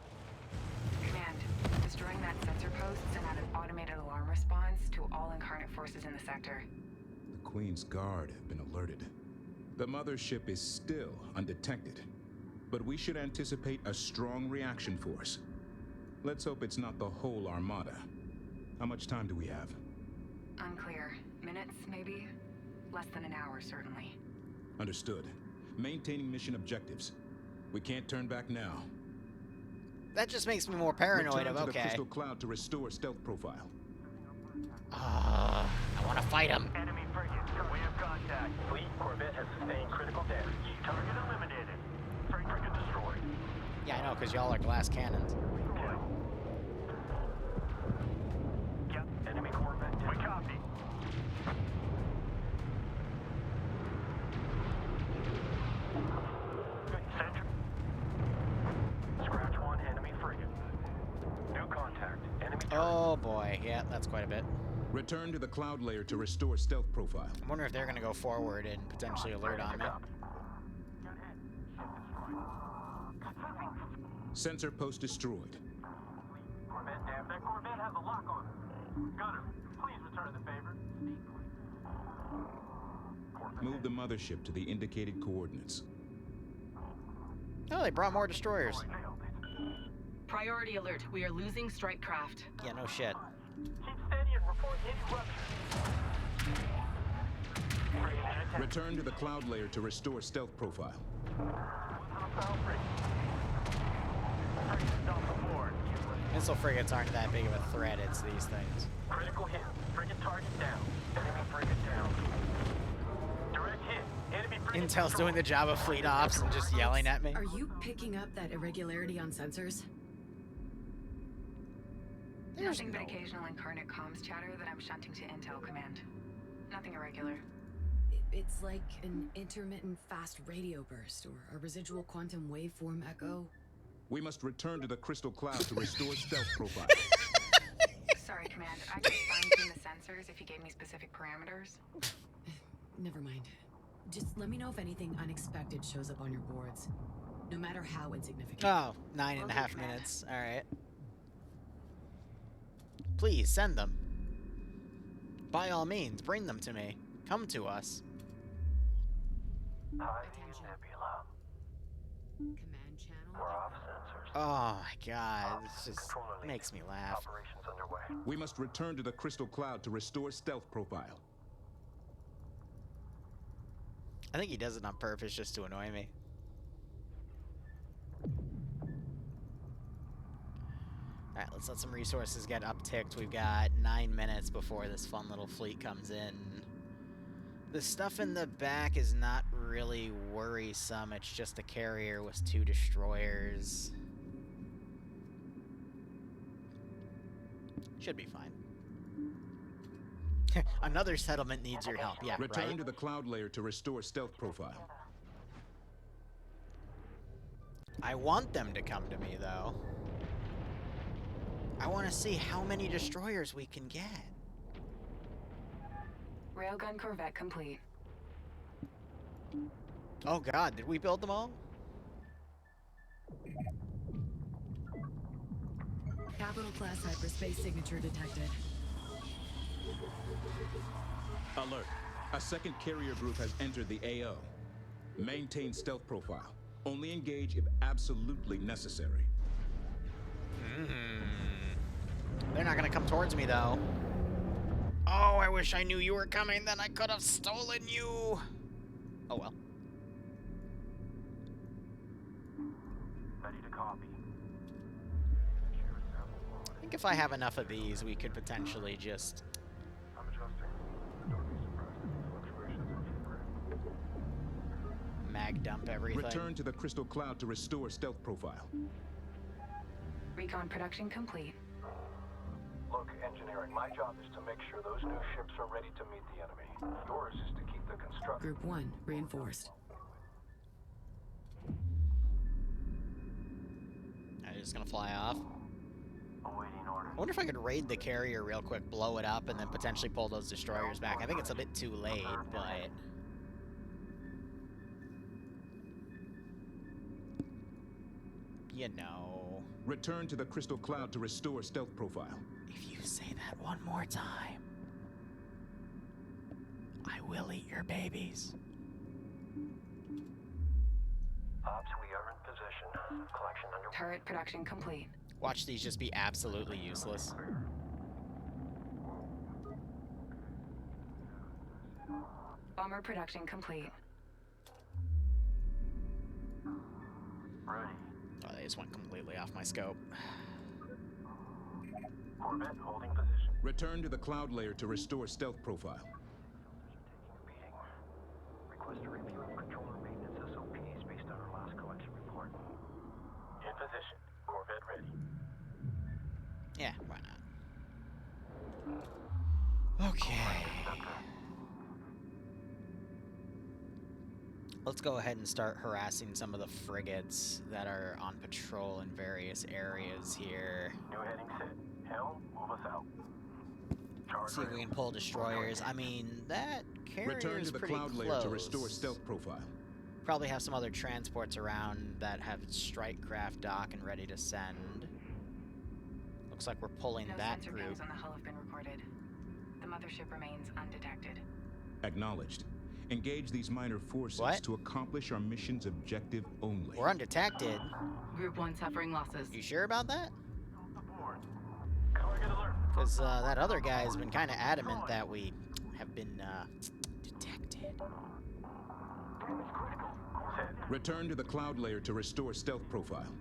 S7: Command, destroying that sensor post sent out an automated alarm response to all incarnate forces in the sector.
S4: The Queen's Guard have been alerted. The mothership is still undetected, but we should anticipate a strong reaction force. Let's hope it's not the whole armada. How much time do we have?
S7: Unclear. Minutes, maybe? Less than an hour, certainly.
S4: Understood. Maintaining mission objectives. We can't turn back now.
S1: That just makes me more paranoid
S4: Return
S1: of,
S4: to the
S1: okay.
S4: crystal cloud to restore stealth profile.
S1: I want to fight him.
S5: Enemy frigate. We have contact. Fleet corvette has sustained critical damage. Target eliminated. Frigate destroyed.
S1: Yeah, I know, because y'all are glass cannons.
S5: Yep. Enemy corvette. We copy. Center. Scratch one enemy frigate. New contact. Enemy target.
S1: Oh boy, yeah, that's quite a bit.
S4: Return to the cloud layer to restore stealth profile.
S1: I wonder if they're going to go forward and potentially alert on me.
S4: Sensor post destroyed.
S5: Corvette down. That corvette has a lock on it. Gunner, please return the favor.
S4: Move the mothership to the indicated coordinates.
S1: Oh, they brought more destroyers.
S7: Priority alert. We are losing strike craft.
S1: Yeah, no shit.
S5: Keep steady and report interruption.
S4: Return to the cloud layer to restore stealth profile.
S1: Missile frigates aren't that big of a threat, it's these things.
S5: Critical hit. Frigate target down. Enemy frigate down. Direct hit. Enemy frigate
S1: Intel's doing the job of fleet ops and just yelling at me.
S3: Are you picking up that irregularity on sensors?
S7: Nothing but occasional incarnate comms chatter that I'm shunting to Intel Command. Nothing irregular.
S3: It's like an intermittent fast radio burst or a residual quantum waveform echo.
S4: We must return to the crystal cloud to restore stealth profile.
S7: Sorry, Command. I could fine-tune the sensors if you gave me specific parameters.
S3: Never mind. Just let me know if anything unexpected shows up on your boards. No matter how insignificant.
S1: Oh, 9.5 minutes. Alright. Please, send them. By all means, bring them to me. Come to us.
S5: Nebula.
S3: Command channel.
S5: We're off sensors.
S1: Oh my god, this just makes me laugh.
S5: Operations underway.
S4: We must return to the crystal cloud to restore stealth profile.
S1: I think he does it on purpose just to annoy me. Alright, let's let some resources get upticked. We've got 9 minutes before this fun little fleet comes in. The stuff in the back is not really worrisome. It's just a carrier with 2 destroyers. Should be fine. Another settlement needs your help. Yeah,
S4: Return
S1: right?
S4: to the cloud layer to restore stealth profile.
S1: I want them to come to me, though. I want to see how many destroyers we can get.
S7: Railgun corvette complete.
S1: Oh god, did we build them all?
S3: Capital class hyperspace signature detected.
S4: Alert. A second carrier group has entered the AO. Maintain stealth profile. Only engage if absolutely necessary.
S1: They're not gonna come towards me, though. Oh, I wish I knew you were coming, then I could have stolen you. Oh well.
S5: Ready to copy.
S1: I think if I have enough of these, we could potentially just...
S5: I'm adjusting. Don't be surprised if fluctuations are
S1: mag dump everything.
S4: Return to the crystal cloud to restore stealth profile.
S7: Recon production complete.
S5: Look, engineering, my job is to make sure those new ships are ready to meet the enemy. Yours is to keep the construction.
S3: Group 1, reinforced.
S1: I'm just gonna fly off.
S5: Awaiting orders.
S1: wonder if I could raid the carrier real quick, blow it up, and then potentially pull those destroyers back. I think it's a bit too late, but... You know...
S4: Return to the crystal cloud to restore stealth profile.
S1: If you say that one more time, I will eat your babies.
S5: Ops, we are in position. Collection under...
S7: Turret production complete.
S1: Watch these just be absolutely useless.
S7: Bomber production complete.
S5: Ready.
S1: Oh, they just went completely off my scope.
S5: Corvette holding position.
S4: Return to the cloud layer to restore stealth profile.
S5: Taking a beating. Request a review of controller maintenance SOPs based on our last collection report. In position. Corvette ready.
S1: Yeah, why not? Okay. Let's go ahead and start harassing some of the frigates that are on patrol in various areas here.
S5: New heading set. Helm, move us out. Charge
S1: See if we can pull destroyers. I mean, that carrier is pretty close.
S4: Return to the cloud layer to restore stealth profile.
S1: Probably have some other transports around that have strike craft dock and ready to send. Looks like we're pulling that
S7: No
S1: group.
S7: sensor pings on the hull have been recorded. The mothership remains undetected.
S4: Acknowledged. Engage these minor forces to accomplish our mission's objective only.
S1: We're undetected.
S7: Group 1 suffering losses.
S1: You sure about that? Because that other guy has been kind of adamant that we have been detected.
S4: Return to the cloud layer to restore stealth profile.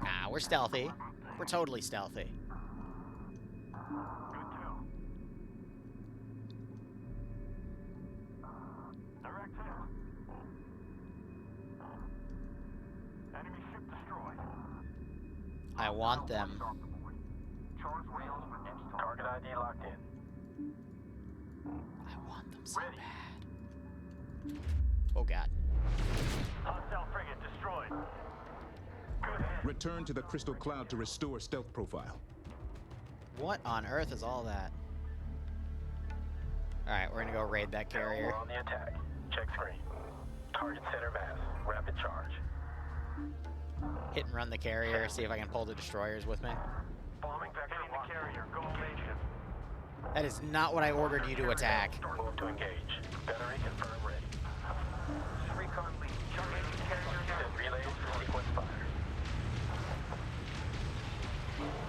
S1: Nah, we're stealthy. We're totally stealthy.
S5: Direct hit. Enemy ship destroyed.
S1: I want them.
S5: Charge wheels for install. Target ID locked in.
S1: I want them so bad. Oh god.
S5: Hostile frigate destroyed. Good hit.
S4: Return to the crystal cloud to restore stealth profile.
S1: What on earth is all that? Alright, we're gonna go raid that carrier.
S5: We're on the attack. Check screen. Target center mass. Rapid charge.
S1: Hit and run the carrier, see if I can pull the destroyers with me.
S5: Bombing vector the carrier. Go nation.
S1: That is not what I ordered you to attack.
S5: Move to engage. Battery confirm ready. Recon lead. Charging carrier. Set relays for sequence fire.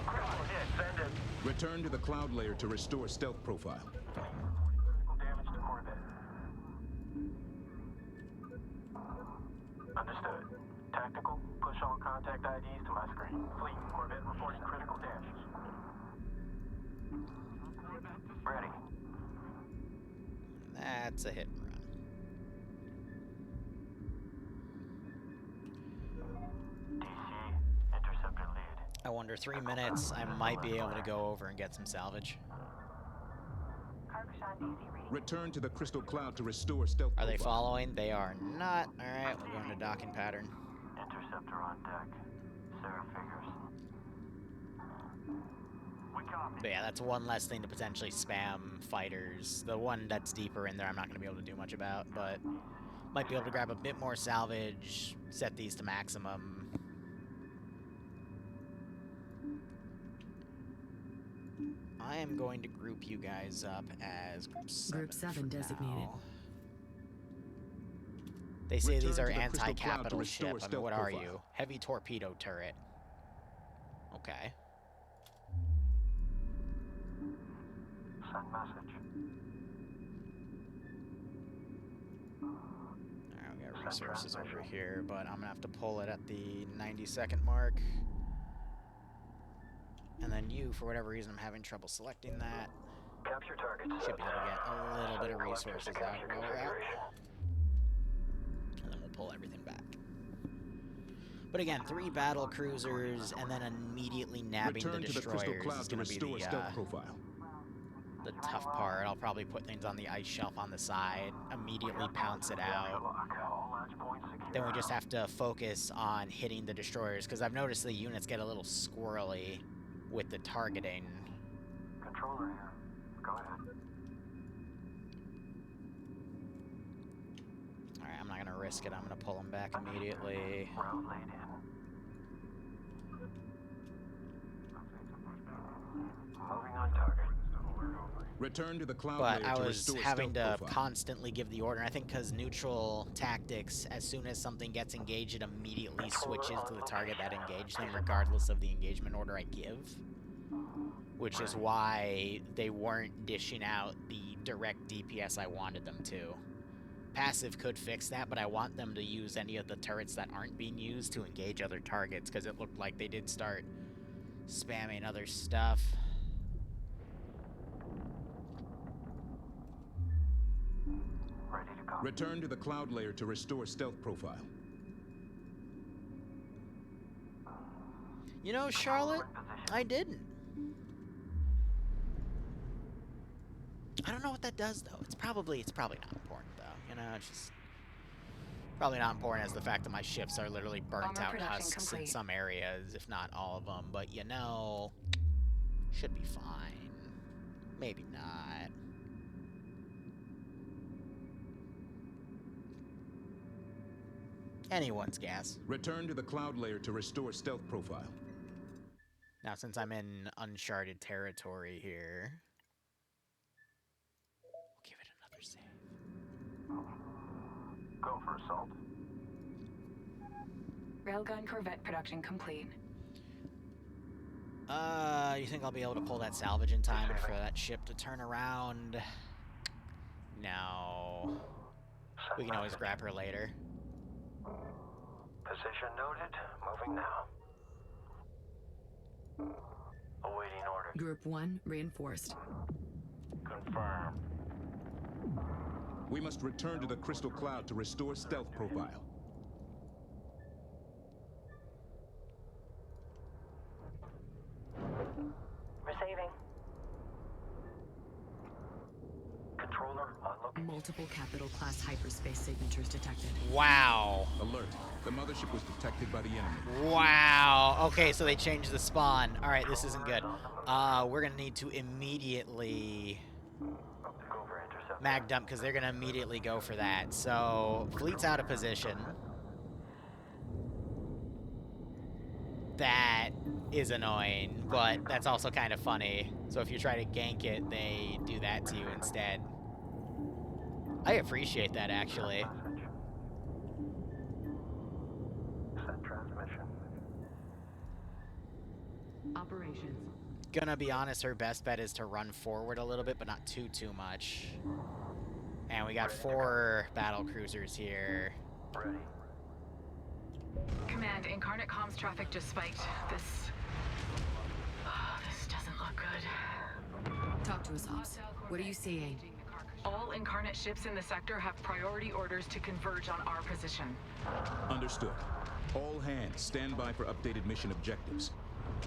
S5: Critical hit. Send it.
S4: Return to the cloud layer to restore stealth profile.
S5: Critical damage to Corvette. Understood. Tactical, push all contact IDs to my screen. Fleet, Corvette reporting critical damage. Ready.
S1: That's a hit and run.
S5: DC, interceptor lead.
S1: I wonder, 3 minutes, I might be able to go over and get some salvage.
S4: Return to the crystal cloud to restore stealth
S1: Are
S4: profile.
S1: they following? They are not. Alright, we'll go into docking pattern.
S5: Interceptor on deck. Sarah figures. We copy.
S1: But yeah, that's one less thing to potentially spam fighters. The one that's deeper in there I'm not going to be able to do much about, but might be able to grab a bit more salvage, set these to maximum. I am going to group you guys up as Group 7 designated. Now. They say these are anti-capital ship. I mean, what are you? Heavy torpedo turret. Okay.
S5: Send message.
S1: Alright, we got resources over here, but I'm gonna have to pull it at the 90-second mark. And then you, for whatever reason, I'm having trouble selecting that.
S5: Capture targets.
S1: Should be able to get a little bit of resources out while we're out. And then we'll pull everything back. But again, 3 battle cruisers, and then immediately nabbing the destroyers is going to be the tough part. I'll probably put things on the ice shelf on the side, immediately pounce it out. Then we just have to focus on hitting the destroyers, because I've noticed the units get a little squirrely with the targeting.
S5: Controller here. Go ahead.
S1: Alright, I'm not gonna risk it. I'm gonna pull him back immediately.
S5: Route laid in. Moving on target.
S4: Return to the cloud
S1: But
S4: layer
S1: I
S4: to
S1: was
S4: restore
S1: having
S4: stealth
S1: to
S4: profile.
S1: constantly give the order. I think because neutral tactics, as soon as something gets engaged, it immediately switches to the target that engaged them, regardless of the engagement order I give. Which is why they weren't dishing out the direct DPS I wanted them to. Passive could fix that, but I want them to use any of the turrets that aren't being used to engage other targets, because it looked like they did start spamming other stuff.
S4: Return to the cloud layer to restore stealth profile.
S1: You know, Charlotte, I didn't. I don't know what that does, though. It's probably not important, though. You know, it's just probably not important as the fact that my ships are literally burnt out husks in some areas, if not all of them. But, you know, should be fine. Maybe not. Anyone's guess.
S4: Return to the cloud layer to restore stealth profile.
S1: Now, since I'm in uncharted territory here, we'll give it another save.
S5: Go for assault.
S7: Railgun Corvette production complete.
S1: You think I'll be able to pull that salvage in time for that ship to turn around? No. We can always grab her later.
S5: Position noted. Moving now. Awaiting order.
S3: Group 1 reinforced.
S5: Confirm.
S4: We must return to the crystal cloud to restore stealth profile.
S6: Receiving.
S5: Controller on location.
S3: Multiple capital class hyperspace signatures detected.
S1: Wow.
S4: Alert. The mothership was detected by the enemy.
S1: Wow. Okay, so they changed the spawn. Alright, this isn't good. We're gonna need to immediately mag dump, because they're gonna immediately go for that. So, fleet's out of position. That is annoying, but that's also kind of funny. So if you try to gank it, they do that to you instead. I appreciate that, actually.
S5: Send transmission.
S3: Operations.
S1: Gonna be honest, her best bet is to run forward a little bit, but not too much. And we got 4 battle cruisers here.
S5: Ready.
S7: Command, incarnate comms traffic just spiked. This doesn't look good.
S3: Talk to us, Ops. What are you seeing?
S7: All incarnate ships in the sector have priority orders to converge on our position.
S4: Understood. All hands, stand by for updated mission objectives.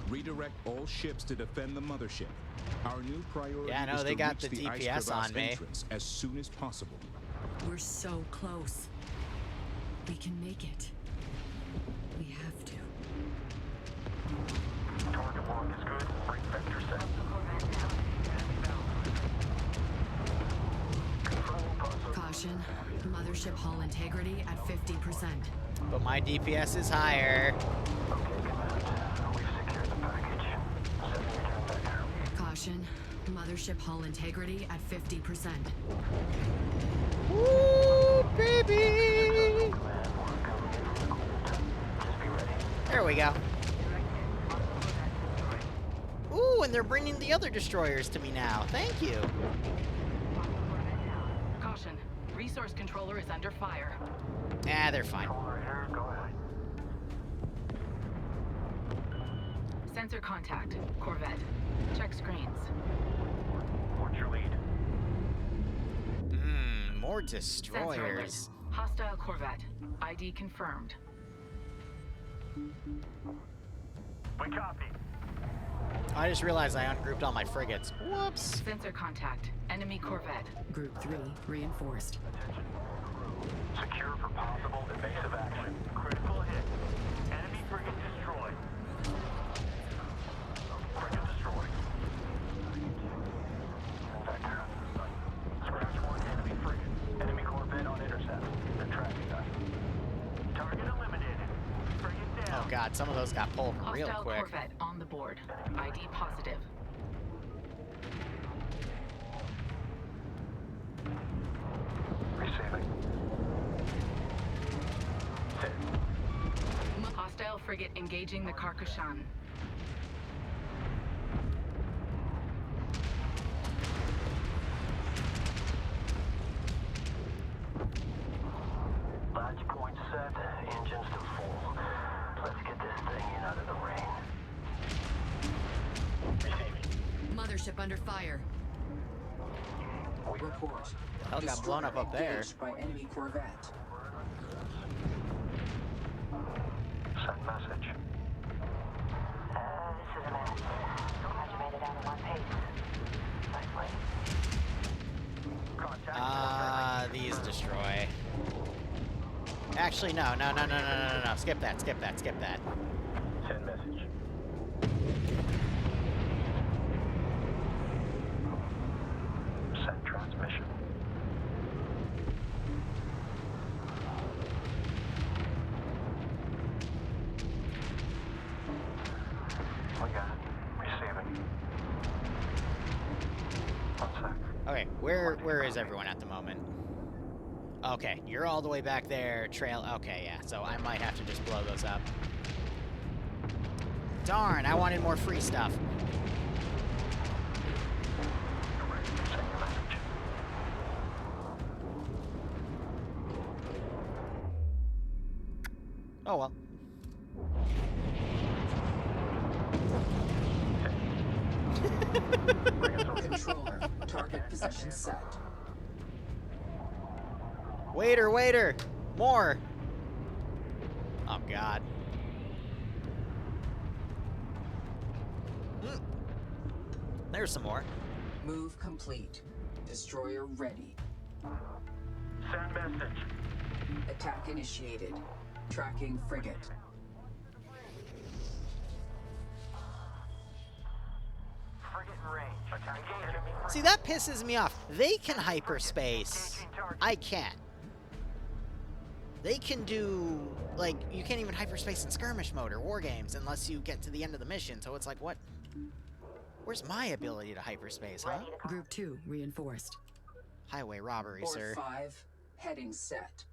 S4: Redirect all ships to defend the mothership. Our new priority is to
S1: they got
S4: reach
S1: the
S4: ice
S1: DPS on
S4: crevasse
S1: me.
S4: entrance as soon as possible.
S3: We're so close. We can make it. We have to.
S5: Target lock is good. Bring vector set.
S3: Caution. Mothership hull integrity at 50%.
S1: But my DPS is higher.
S3: Caution. Mothership hull integrity at 50%.
S1: Woo, baby! There we go. Ooh, and they're bringing the other destroyers to me now. Thank you.
S7: Caution. Resource controller is under fire.
S1: Ah, they're fine.
S5: Go ahead.
S7: Sensor contact. Corvette. Check screens.
S5: What's your lead?
S1: More
S7: Sensor
S1: destroyers.
S7: alert. Hostile Corvette. ID confirmed.
S5: We copy.
S1: I just realized I ungrouped all my frigates. Whoops.
S7: Sensor contact. Enemy Corvette.
S3: Group 3 reinforced.
S5: Secure for possible evasive action. Critical hit. Enemy frigate destroyed. Frigate
S1: God, some of those got pulled real
S7: Hostile
S1: quick.
S7: Corvette on the board. ID positive.
S5: Receiving.
S7: Hostile frigate engaging the Carcashan.
S5: Latch point set, engines to full. Let's get this thing in out of the rain. Receiving.
S14: Mothership under fire.
S2: Report.
S1: The hell got blown up there?
S2: Engaged by enemy corvette.
S5: Send message.
S6: This is a mess. Glad you made it out in one piece. Nicely.
S1: These destroy. Actually, no. Skip that.
S5: Send message. Send transmission. We got it. Receiving. 1 sec.
S1: Okay, where is everyone at the moment? Okay, you're all the way back there. Trail. Okay, yeah. So I might have to just blow those up. Darn, I wanted more free stuff.
S5: Send your message.
S1: Oh well.
S2: Controller. Target position set.
S1: Waiter! More! Oh, God. There's some more.
S2: Move complete. Destroyer ready.
S5: Send message.
S2: Attack initiated. Tracking frigate.
S5: Frigate in range. Attack enemy.
S1: See, that pisses me off. They can hyperspace. I can't. They can do, like, you can't even hyperspace in skirmish mode or war games unless you get to the end of the mission. So it's like, what? Where's my ability to hyperspace, huh?
S3: Group 2 reinforced.
S1: Highway robbery,
S2: Board
S1: sir.
S2: 5. Heading set.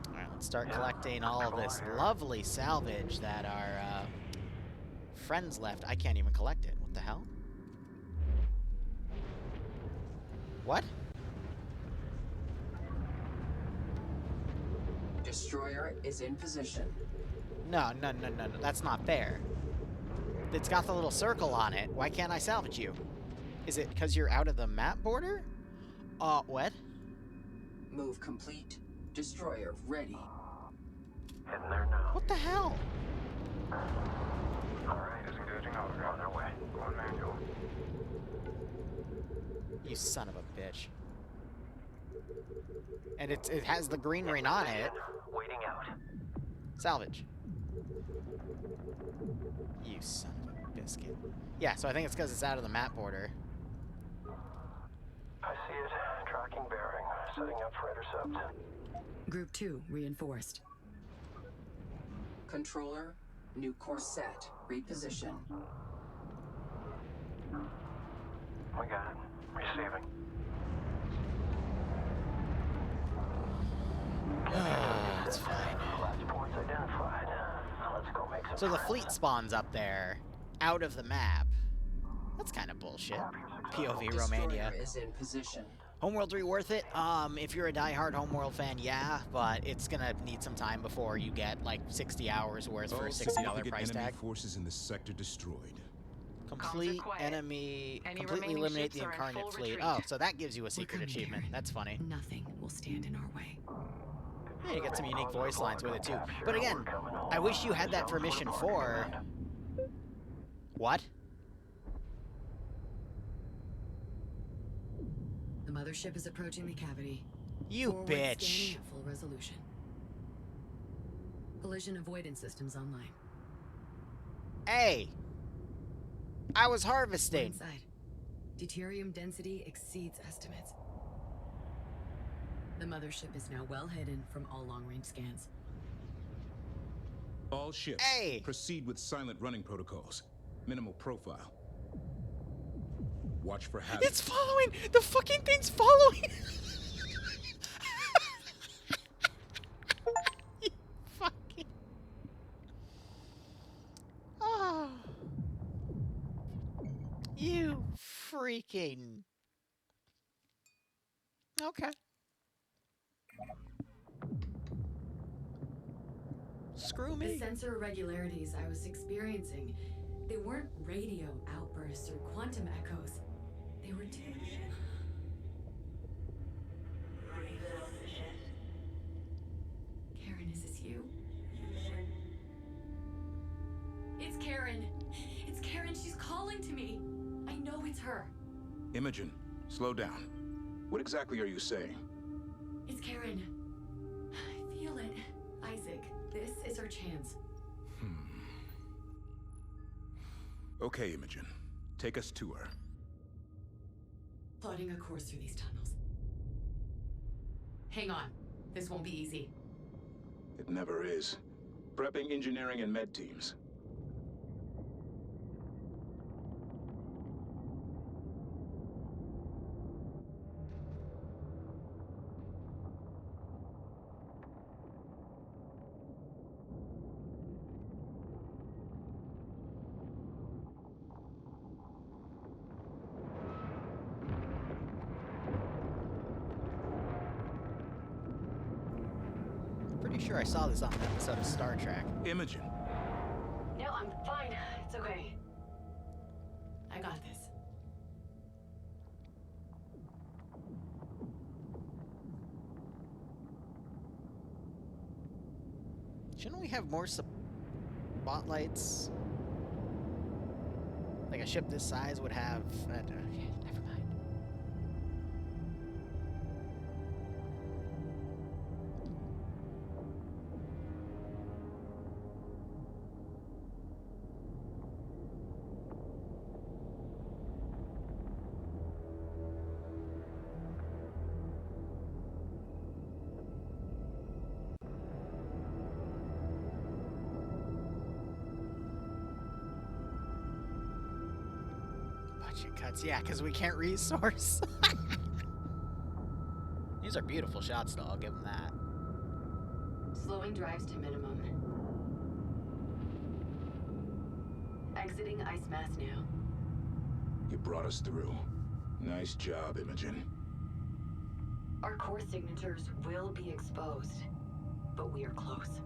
S1: Alright, let's start collecting all of this lovely salvage that our friends left. I can't even collect it. What the hell? What?
S2: Destroyer is in position.
S1: No. That's not fair. It's got the little circle on it. Why can't I salvage you? Is it because you're out of the map border? What?
S2: Move complete. Destroyer ready.
S5: Heading there now.
S1: What the hell?
S5: Alright, disengaging over. On their way. Going manual.
S1: You son of a bitch. And it has the green ring on it.
S5: Waiting out.
S1: Salvage. You son of a biscuit. Yeah, so I think it's because it's out of the map border.
S5: I see it. Tracking bearing. Setting up for intercept.
S3: Group 2 reinforced.
S2: Controller. New course set. Reposition.
S5: We got it. Receiving.
S1: That's fine.
S5: Last points identified. Let's go make some
S1: So the
S5: friends.
S1: fleet spawns up there, out of the map. That's kind of bullshit. POV Romania.
S2: Destroyer is in position.
S1: Homeworld 3 worth it? If you're a diehard Homeworld fan, yeah, but it's gonna need some time before you get like 60 hours worth for a
S4: All
S1: $60
S4: significant
S1: price
S4: enemy
S1: tag.
S4: forces in the sector destroyed.
S1: Completely
S7: remaining
S1: eliminate the
S7: ships are in
S1: incarnate
S7: full
S1: fleet.
S7: retreat.
S1: Oh, so that gives you a secret
S3: coming,
S1: achievement.
S3: Karen.
S1: That's funny.
S3: Nothing will stand in our way.
S1: Yeah, you get some unique voice lines with it too. But again, I wish you had that for Mission 4. What?
S3: The mothership is approaching the cavity.
S1: You
S3: Forward
S1: bitch.
S3: scanning at full resolution. Collision avoidance systems online.
S1: Hey! I was harvesting.
S3: Inside. Deuterium density exceeds estimates. The mothership is now well hidden from all long-range scans.
S4: All ships,
S1: Hey!
S4: proceed with silent running protocols. Minimal profile. Watch for hazards.
S15: It's following! The fucking thing's following! You fucking... Oh. You freaking... Okay. Screw me.
S3: The sensor irregularities I was experiencing, they weren't radio outbursts or quantum echoes. They were too... Karen, is this you? It's Karen. It's Karen. She's calling to me. I know it's her.
S4: Imogen, slow down. What exactly are you saying?
S3: It's Karen. I feel it. Isaac, this is our chance.
S4: Okay, Imogen. Take us to her.
S3: Plotting a course through these tunnels. Hang on. This won't be easy.
S4: It never is. Prepping engineering and med teams.
S1: Pretty sure I saw this on an episode of Star Trek.
S4: Imogen.
S3: No, I'm fine. It's okay. I got this.
S1: Shouldn't we have more spotlights? Like a ship this size would have... okay, never mind. Budget cuts, yeah, because we can't resource. These are beautiful shots, though. I'll give them that.
S3: Slowing drives to minimum. Exiting ice mass now.
S4: You brought us through. Nice job, Imogen.
S10: Our core signatures will be exposed, but we are close.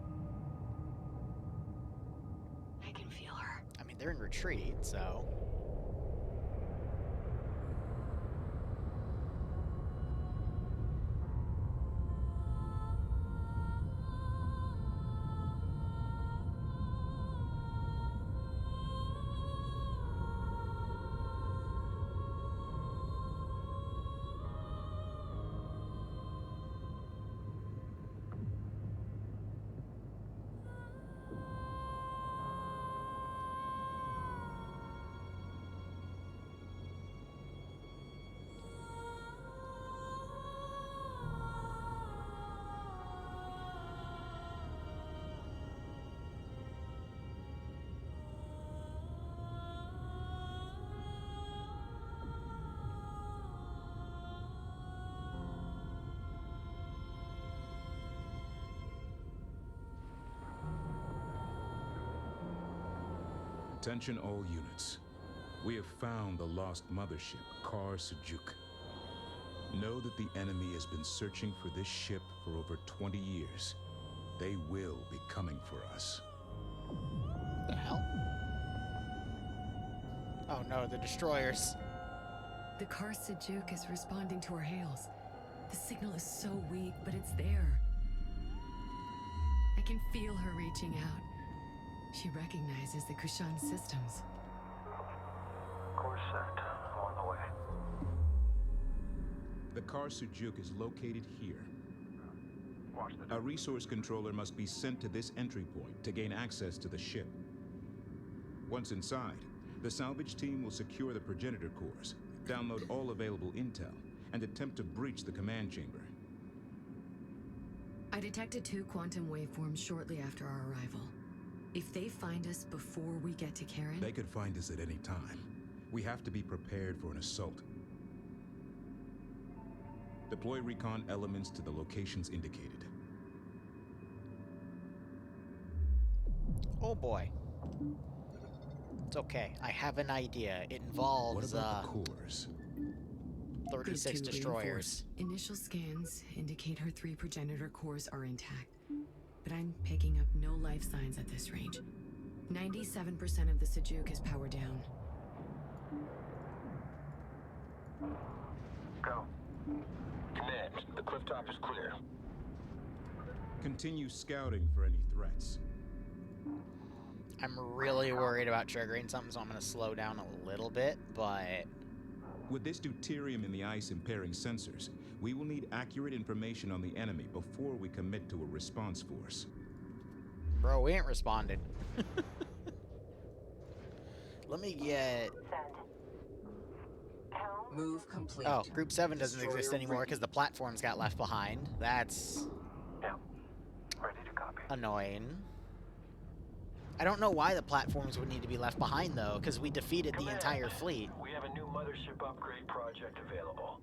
S10: I can feel her.
S1: I mean, they're in retreat, so...
S4: Attention all units. We have found the lost mothership, Kar Sujuk. Know that the enemy has been searching for this ship for over 20 years. They will be coming for us.
S1: The hell? Oh no, the destroyers.
S3: The Kar Sujuk is responding to our hails. The signal is so weak, but it's there. I can feel her reaching out. She recognizes the Kushan systems.
S5: Course set. I'm on the way.
S4: The Kar Sujuk is located here.
S5: Watch the...
S4: A resource controller must be sent to this entry point to gain access to the ship. Once inside, the salvage team will secure the progenitor cores, download all available intel, and attempt to breach the command chamber.
S3: I detected 2 quantum waveforms shortly after our arrival. If they find us before we get to Karen...
S4: They could find us at any time. We have to be prepared for an assault. Deploy recon elements to the locations indicated.
S15: Oh boy. It's okay. I have an idea. It involves,
S4: What about the cores?
S15: 36 destroyers.
S3: Initial scans indicate her 3 progenitor cores are intact, but I'm picking up no life signs at this range. 97% of the Sejuk is powered down.
S5: Go. Command, the cliff top is clear.
S4: Continue scouting for any threats.
S15: I'm really worried about triggering something, so I'm going to slow down a little bit, but...
S4: With this deuterium in the ice impairing sensors, we will need accurate information on the enemy before we commit to a response force.
S15: Bro, we ain't responded. Let me get...
S2: Move complete.
S15: Oh, Group 7 doesn't exist anymore because the platforms got left behind. That's...
S5: Yeah. Ready to copy.
S15: Annoying. I don't know why the platforms would need to be left behind, though, because we defeated the entire fleet.
S5: We have a new mothership upgrade project available.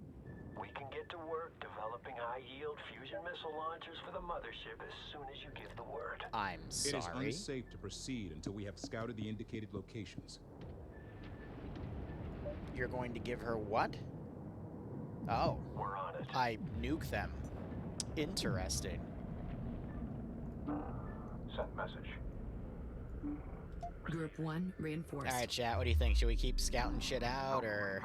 S5: We can get to work developing high-yield fusion missile launchers for the mothership as soon as you give the word.
S15: I'm sorry.
S4: It is unsafe to proceed until we have scouted the indicated locations.
S15: You're going to give her what? Oh.
S5: We're on it.
S15: I nuke them. Interesting.
S5: Send message.
S3: Group 1 reinforced.
S15: Alright, chat, what do you think? Should we keep scouting shit out, or...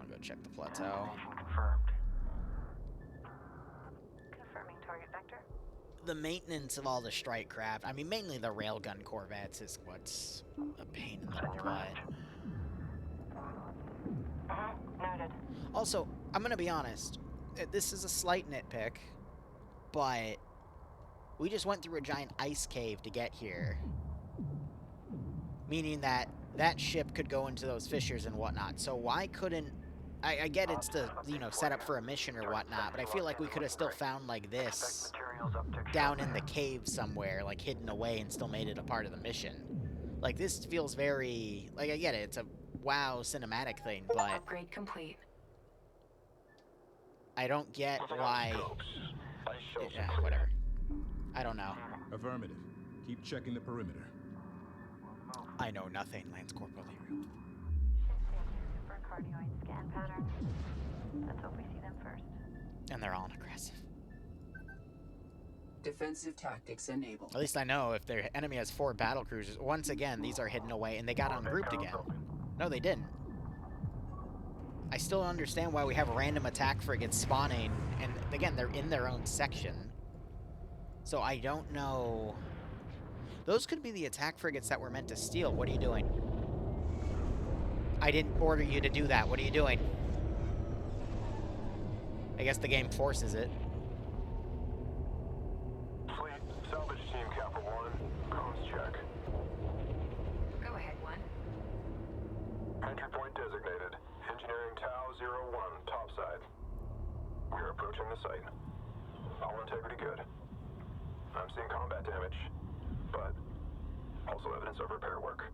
S15: I'll go check the plateau.
S5: Confirmed.
S8: Confirming target vector.
S15: The maintenance of all the strike craft, I mean, mainly the railgun corvettes is what's a pain in the butt.
S8: Noted.
S15: Also, I'm gonna be honest. This is a slight nitpick, but... we just went through a giant ice cave to get here. Meaning that that ship could go into those fissures and whatnot. So why couldn't... I get it's to, you know, set up for a mission or whatnot, but I feel like we could have still found, like, this down in the cave somewhere, like, hidden away and still made it a part of the mission. Like, this feels very... like, I get it. It's a WoW cinematic thing, but...
S8: Upgrade complete.
S15: I don't get why... yeah, whatever. I don't know.
S4: Affirmative. Keep checking the perimeter.
S15: I know nothing, Lance Corporal Liru.
S8: Supercardioid scan pattern. Let's hope we see them first.
S15: And they're all aggressive.
S2: Defensive tactics enabled.
S15: At least I know if their enemy has 4 battle cruisers. Once again, these are hidden away, and they got ungrouped again. No, they didn't. I still don't understand why we have random attack frigates spawning, and again, they're in their own section. So I don't know... those could be the attack frigates that were meant to steal. What are you doing? I didn't order you to do that. What are you doing? I guess the game forces it.
S5: Fleet, salvage team Kappa 1, comms check.
S8: Go ahead, 1.
S5: Entry point designated. Engineering Tau 01, topside. We are approaching the site. All integrity good. I'm seeing combat damage, but also evidence of repair work.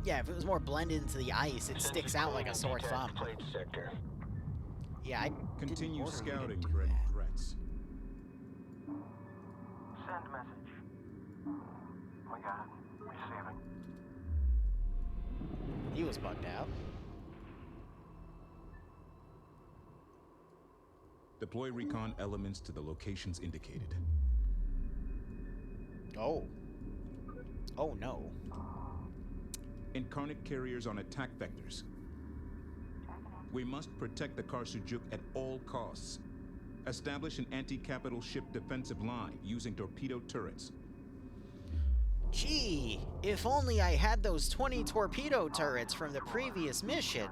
S15: Yeah, if it was more blended into the ice, it sticks out like a sore thumb.
S5: Sector.
S15: Yeah, I
S4: continue scouting for any threats.
S5: Send message. We got it. Receiving.
S15: He was bugged out.
S4: Deploy recon elements to the locations indicated.
S15: Oh. Oh no.
S4: Incarnate carriers on attack vectors. We must protect the Karsujuk at all costs. Establish an anti-capital ship defensive line using torpedo turrets.
S15: Gee, if only I had those 20 torpedo turrets from the previous mission.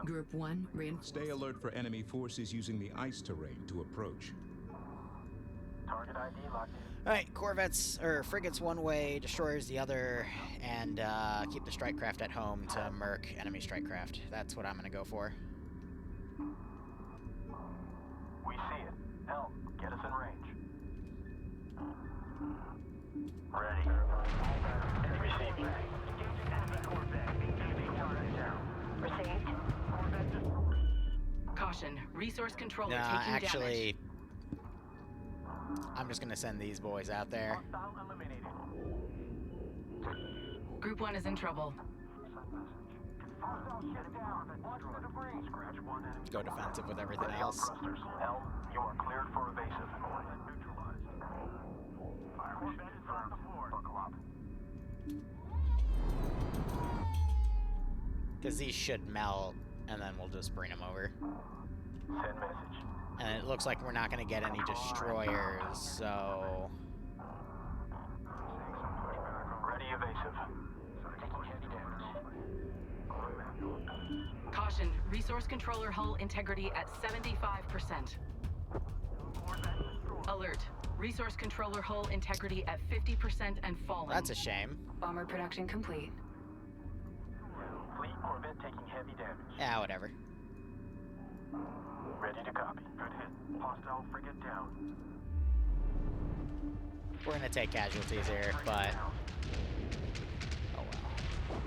S3: Group 1 reinforced.
S4: Stay alert for enemy forces using the ice terrain to approach.
S5: Target ID locked
S15: Alright, corvettes, or frigates one way, destroyers the other, and keep the strike craft at home to murk enemy strike craft. That's what I'm gonna go for.
S5: We see it. Helm, get us in range. Ready. Receiving.
S6: Received.
S7: Caution, resource controller
S15: Nah,
S7: taking
S15: actually,
S7: damage.
S15: I'm just gonna send these boys out there.
S7: Group 1 is in trouble.
S15: Go defensive with everything else.
S5: Helm, you are cleared for evasive. Buckle up.
S15: Because these should melt, and then we'll just bring them over.
S5: Send message.
S15: And it looks like we're not going to get any destroyers, so...
S5: Ready evasive.
S7: Caution, resource controller hull integrity at 75%. Alert, resource controller hull integrity at 50% and falling.
S15: That's a shame.
S10: Bomber production complete.
S5: Fleet Corvette taking heavy damage.
S15: Yeah, whatever.
S5: Ready to copy. Good hit. Hostile frigate down.
S15: We're going to take casualties here, but... Oh well.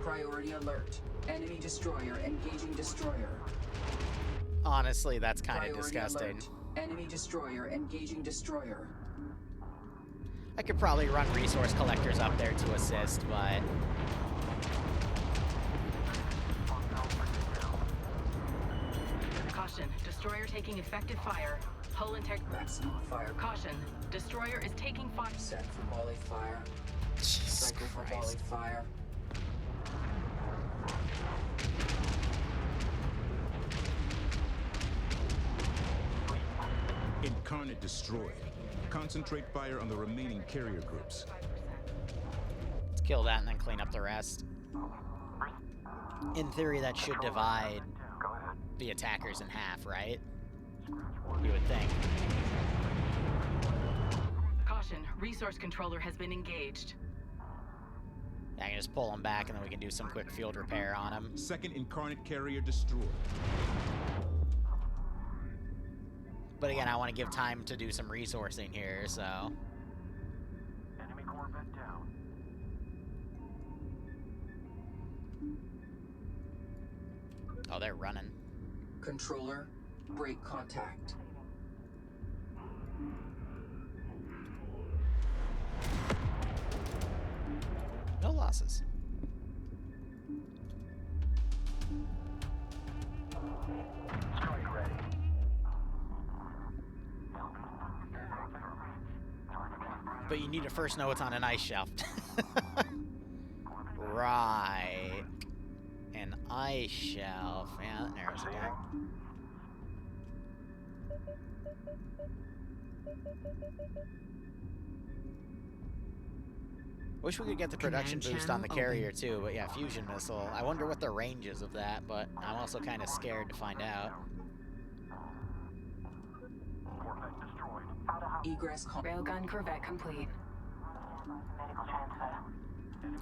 S2: Priority alert. Enemy destroyer engaging destroyer.
S15: Honestly, that's kind of
S2: Priority
S15: disgusting.
S2: alert. Enemy destroyer engaging destroyer.
S15: I could probably run resource collectors up there to assist, but...
S7: Caution, destroyer taking effective fire. Hull integrity.
S2: Maximum fire.
S7: Caution, destroyer is taking fire.
S2: Set for volley fire.
S15: Jesus
S2: Cycle for
S15: Christ.
S2: volley fire.
S4: Incarnate destroyed. Concentrate fire on the remaining carrier groups.
S15: Let's kill that and then clean up the rest. In theory, that should divide the attackers in half, right? You would think.
S7: Caution, resource controller has been engaged.
S15: I can just pull them back and then we can do some quick field repair on them.
S4: Second Incarnate carrier destroyed.
S15: But again, I want to give time to do some resourcing here, so...
S5: Enemy Corvette down.
S15: Oh, they're running.
S2: Controller, break contact.
S15: No losses.
S5: Strike ready.
S15: But you need to first know it's on an ice shelf. Right. An ice shelf. Yeah, that narrows it down. Wish we could get the production
S3: Command
S15: boost on the
S3: channel
S15: carrier too, but yeah, fusion missile. I wonder what the range is of that, but I'm also kind of scared to find out.
S5: Corvette destroyed.
S2: Egress
S10: Railgun Corvette complete.
S6: Medical transfer.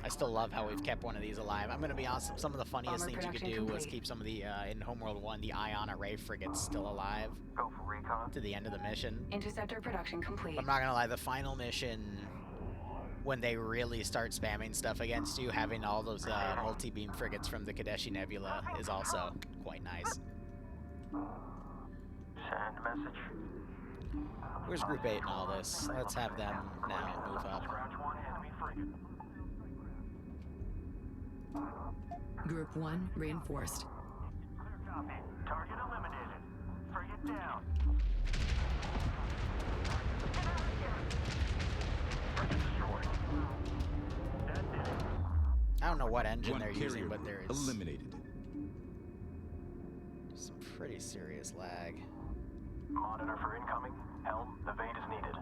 S15: I still love how we've kept one of these alive. I'm going to be honest, some of the funniest
S10: Bomber
S15: things you could
S10: production
S15: do was
S10: complete.
S15: keep some of the, in Homeworld 1, the ion array frigates still alive
S5: Go for recon.
S15: to the end of the mission.
S10: Interceptor production complete.
S15: I'm not going to lie, the final mission, when they really start spamming stuff against you, having all those multi-beam frigates from the Kadeshi Nebula is also quite nice.
S5: Send message.
S15: Where's Group 8 in all this? Let's have them now move up.
S5: Scratch one enemy frigate.
S3: Group 1 reinforced.
S5: Clear copy. Target eliminated. Frigate down. Frigate destroyed. That did it.
S15: I don't know what engine
S4: One
S15: they're
S4: carrier
S15: using, but
S4: group
S15: there's
S4: eliminated.
S15: some pretty serious lag.
S5: Monitor for incoming. Helm, the evade is needed.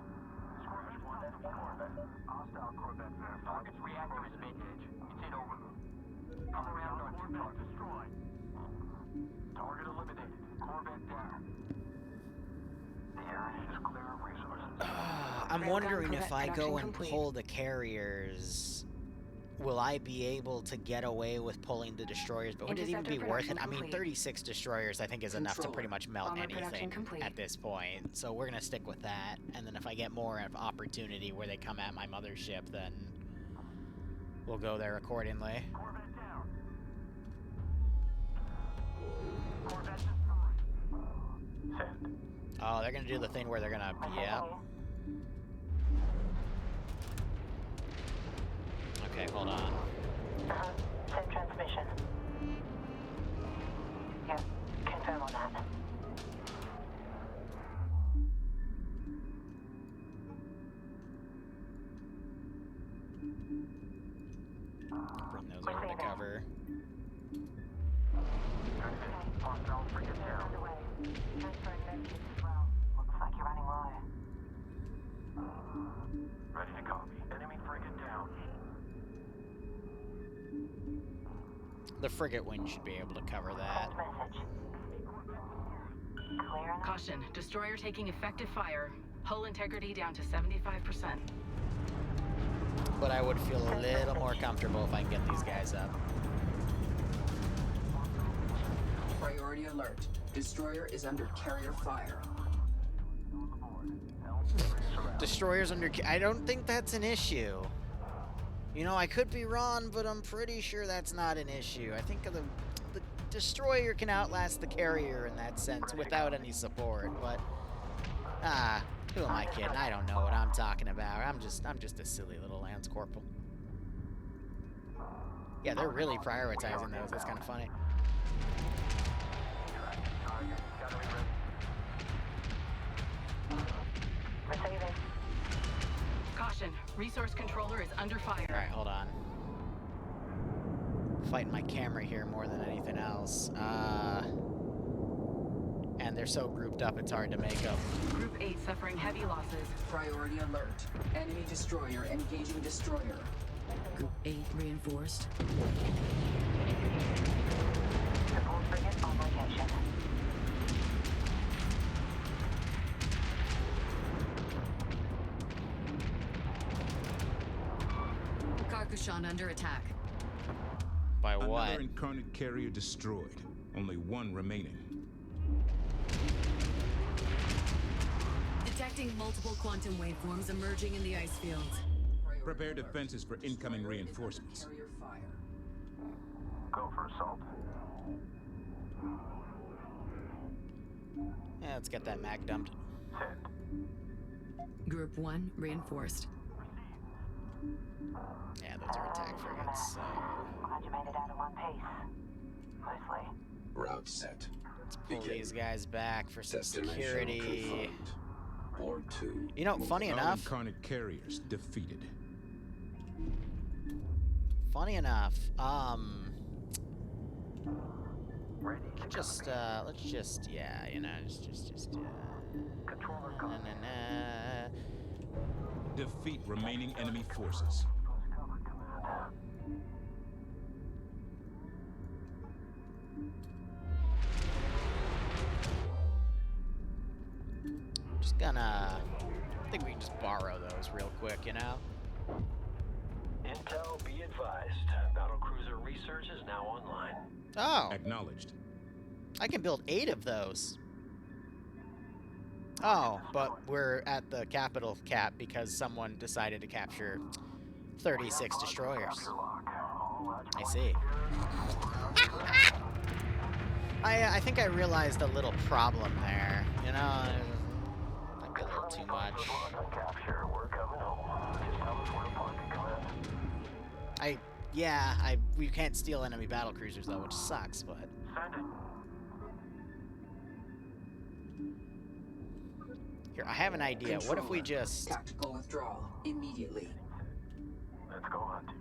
S5: Scratch one enemy Corvette. Hostile Corvette verified. Target's reactor is mid-gauge. It's in overload. Target eliminated. Corvette down. The area is clear of resources.
S15: I'm wondering if I go and pull the carriers, will I be able to get away with pulling the destroyers? But would it even be worth it? I mean, 36 destroyers I think is enough to pretty much melt anything at this point. So we're going to stick with that. And then if I get more of opportunity where they come at my mothership, then we'll go there accordingly. Oh, they're going to do the thing where they're going to... Yeah. Okay, hold on.
S6: Send transmission. Yep, confirm on that.
S15: Bring those over to cover.
S6: Looks like you're running low.
S5: Ready to copy. Enemy frigate down.
S15: The frigate wing should be able to cover that.
S7: Caution, destroyer taking effective fire. Hull integrity down to 75%.
S15: But I would feel a little more comfortable if I can get these guys up.
S2: Priority alert. Destroyer is under carrier fire.
S15: Destroyers under... I don't think that's an issue. You know, I could be wrong, but I'm pretty sure that's not an issue. I think the destroyer can outlast the carrier in that sense without any support, but... who am I kidding? I don't know what I'm talking about. I'm just a silly little lance corporal. Yeah, they're really prioritizing those. That's kind of funny.
S6: Receiving.
S7: Caution, resource controller is under fire.
S15: Alright, hold on. Fighting my camera here more than anything else. And they're so grouped up, it's hard to make up.
S7: Group 8 suffering heavy losses.
S2: Priority alert. Enemy destroyer engaging destroyer.
S14: Group 8 reinforced.
S6: Support frigate on location.
S14: Karkushan under attack.
S15: By what?
S4: Another incarnate carrier destroyed. Only one remaining.
S14: Detecting multiple quantum waveforms emerging in the ice fields.
S4: Prepare defenses for incoming reinforcements.
S5: Go for assault.
S15: Yeah, let's get that mag dumped.
S14: Group 1 reinforced.
S15: Yeah, those are attack frigates, so...
S6: Glad you made it out in one piece. Mostly.
S19: Route set.
S15: Let's pull these guys back for some security.
S19: Confirmed. Board 2.
S15: You know, funny
S4: All
S15: enough...
S4: incarnate carriers defeated.
S15: Funny enough, let's just, yeah, you know,
S4: Defeat remaining enemy forces.
S15: Just gonna, I think we can just borrow those real quick, you know?
S5: Intel, be advised. Battlecruiser research is now online.
S15: Oh.
S4: Acknowledged.
S15: I can build 8 of those. Oh, but we're at the capital cap because someone decided to capture 36 destroyers. I see. I think I realized a little problem there. You know, might be a little too much. We can't steal enemy battlecruisers though, which sucks, but... Here, I have an idea. What if we just...
S2: Tactical withdrawal, immediately.
S5: Let's go hunting.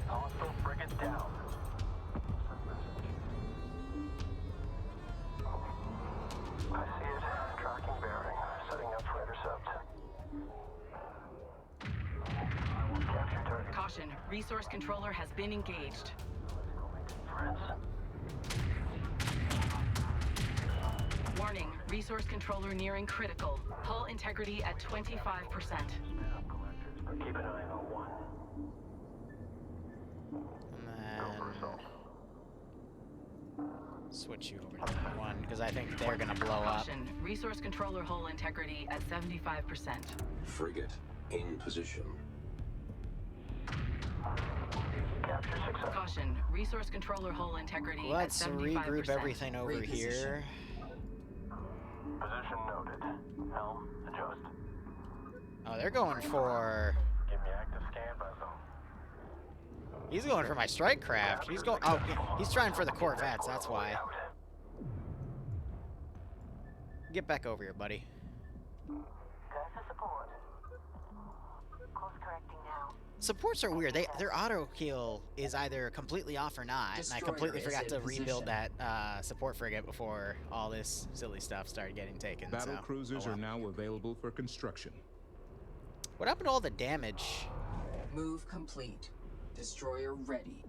S5: Hostile frigate down. I see it. Tracking bearing. Setting up for intercept.
S7: Caution, resource controller has been engaged. Warning, resource controller nearing critical. Hull integrity at 25%.
S5: Keep an eye on one.
S15: And then switch you over to that one because I think they're gonna blow up.
S7: Caution, resource controller hull integrity at 75%.
S19: Frigate in position.
S7: Caution, resource controller hull integrity
S15: Let's
S7: at 75%.
S15: regroup everything over here.
S5: Position noted. Helm, adjust.
S15: Oh, they're going for...
S5: Give me active scan vessel.
S15: He's going for my strike craft. He's going... Oh, he's trying for the corvettes, that's why. Get back over here, buddy.
S6: Go for support. Course correcting now.
S15: Supports are weird. Their auto kill is either completely off or not. And I completely forgot to rebuild that support frigate before all this silly stuff started getting taken.
S4: Battle cruisers are now available for construction.
S15: What happened to all the damage?
S2: Move complete. Destroyer ready.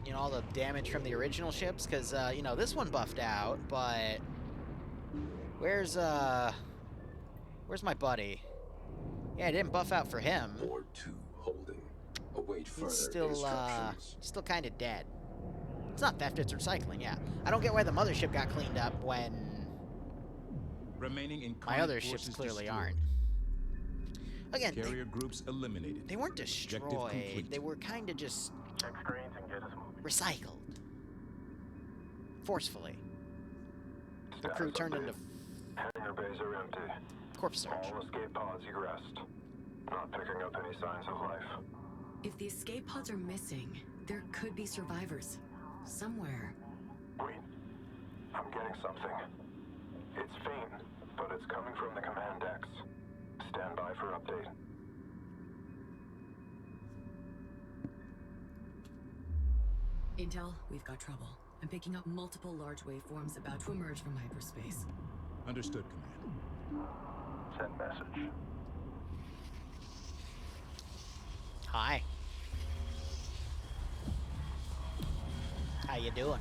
S15: You know, all the damage from the original ships? Because, you know, this one buffed out, but... Where's my buddy? Yeah, it didn't buff out for him.
S19: Board 2 holding. Await further
S15: He's still,
S19: instructions.
S15: still kind of dead. It's not theft, it's recycling, yeah. I don't get why the mothership got cleaned up when...
S4: Remaining
S15: my other ships clearly aren't. Again,
S4: carrier groups eliminated.
S15: They weren't destroyed. They were kind of just
S5: Check screens and get us moving.
S15: recycled. Forcefully. The crew turned into
S5: Hangar bays are empty.
S15: corpse search.
S5: All escape pods egressed. Not picking up any signs of life.
S3: If the escape pods are missing, there could be survivors. Somewhere.
S5: Wait. I'm getting something. It's faint, but it's coming from the command decks. Stand by for update.
S3: Intel, we've got trouble. I'm picking up multiple large waveforms about to emerge from hyperspace.
S4: Understood, Command.
S5: Send message.
S15: Hi. How you doing?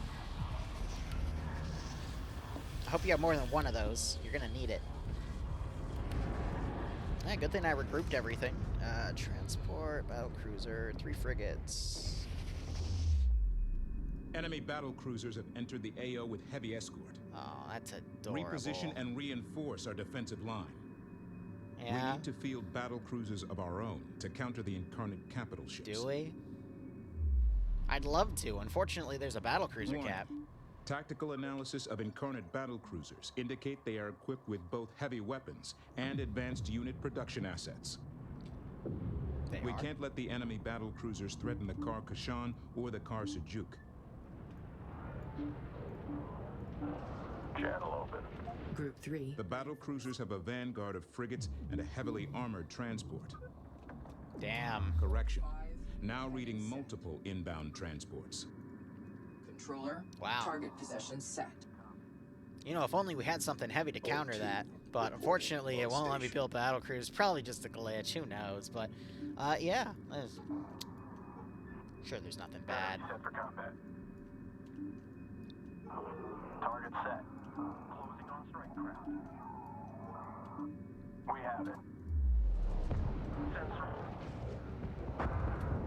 S15: I hope you have more than one of those. You're gonna need it. Yeah, good thing I regrouped everything. Transport, battlecruiser, 3 frigates.
S4: Enemy battle cruisers have entered the AO with heavy escort.
S15: Oh, that's adorable.
S4: Reposition and reinforce our defensive line.
S15: Yeah.
S4: We need to field battle cruisers of our own to counter the incarnate capital ships.
S15: Do we? I'd love to. Unfortunately, there's a battlecruiser cap.
S4: Tactical analysis of incarnate battle cruisers indicate they are equipped with both heavy weapons and advanced unit production assets. We can't let the enemy battle cruisers threaten the Kar Kashan or the Kar Sejuk.
S5: Channel open.
S3: Group 3.
S4: The battle cruisers have a vanguard of frigates and a heavily armored transport.
S15: Damn.
S4: Correction. Now reading multiple inbound transports.
S2: Controller.
S15: Wow.
S2: Target possession set.
S15: You know, if only we had something heavy to counter that. But unfortunately, it won't let me build battlecruisers. Probably just a glitch. Who knows? But, yeah. Sure, there's nothing bad.
S5: Set for combat. Target set. Closing on strike craft. We have it. Sensor.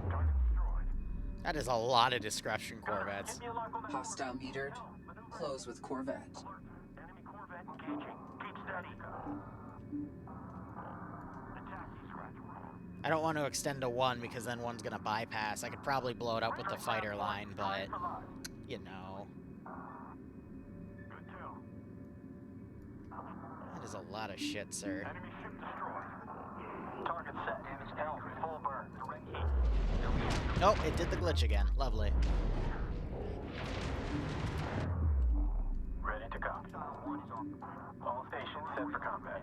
S5: Target destroyed.
S15: That is a lot of discretion corvettes.
S2: Hostile metered. Close with Corvette.
S5: Enemy Corvette engaging. Keep steady.
S15: I don't want to extend to 1 because then 1's gonna bypass. I could probably blow it up with the fighter line, but you know. That is a lot of shit, sir.
S5: Enemy ship destroyed. Target set. Damage down. Full burn.
S15: Nope, it did the glitch again. Lovely.
S5: Ready to copy. All stations set for combat.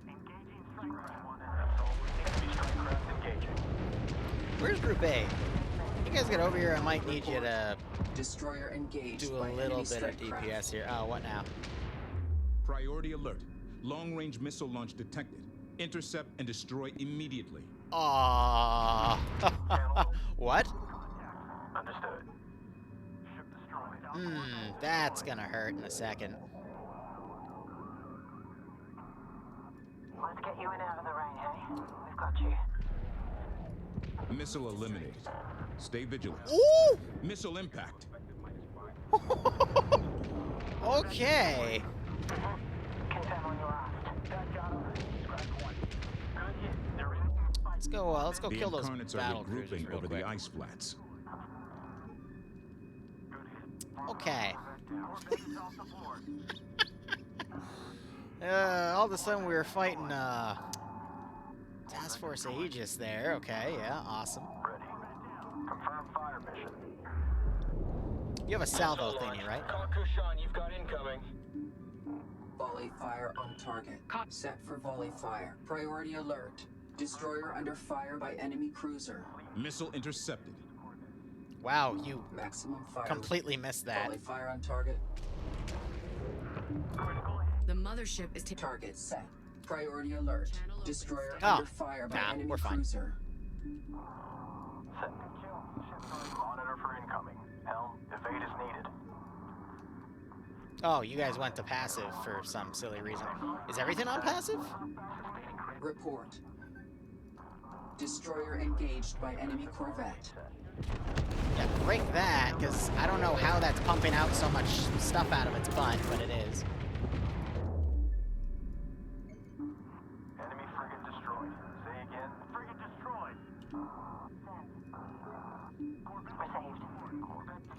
S5: Engaging strike craft. Enemy strike craft engaging.
S15: Where's Group A? You guys get over here, I might need you to
S2: Destroyer engaged
S15: do a
S2: by
S15: little
S2: enemy
S15: bit of
S2: strike
S15: DPS
S2: craft.
S15: here. Oh, what now?
S4: Priority alert. Long-range missile launch detected. Intercept and destroy immediately.
S15: Aww. What?
S5: Understood. Ship destroyed.
S15: That's gonna hurt in a second.
S8: Let's get you in out of the rain, hey? We've got you.
S4: Missile eliminated. Stay vigilant.
S15: Ooh!
S4: Missile impact.
S15: Okay.
S8: Confirm on your aft.
S15: Let's go
S4: The
S15: kill those
S4: incarnates are
S15: battle cruisers
S4: regrouping
S15: real
S4: over
S15: quick.
S4: the ice flats.
S15: Okay. All of a sudden we were fighting Task Force Aegis there. Okay, yeah, awesome.
S5: Ready. Confirm fire mission.
S15: You have a salvo thingy, right?
S9: Kakushan, you've got incoming.
S2: Volley fire on target. Set for volley fire. Priority alert. Destroyer under fire by enemy cruiser.
S4: Missile intercepted.
S15: Wow, you
S2: Maximum fire.
S15: completely missed that.
S2: Volley fire on target.
S3: The mothership is
S2: Target set. Priority alert. Destroyer
S15: Oh,
S2: under fire by enemy
S15: we're fine.
S2: cruiser.
S5: Monitor for incoming. Helm, evade is needed.
S15: Oh, you guys went to passive for some silly reason. Is everything on passive?
S2: Report. Destroyer engaged by enemy corvette.
S15: Yeah, break that, because I don't know how that's pumping out so much stuff out of its butt, but it is.
S5: Enemy frigate destroyed. Say again. Frigate destroyed.
S8: Received.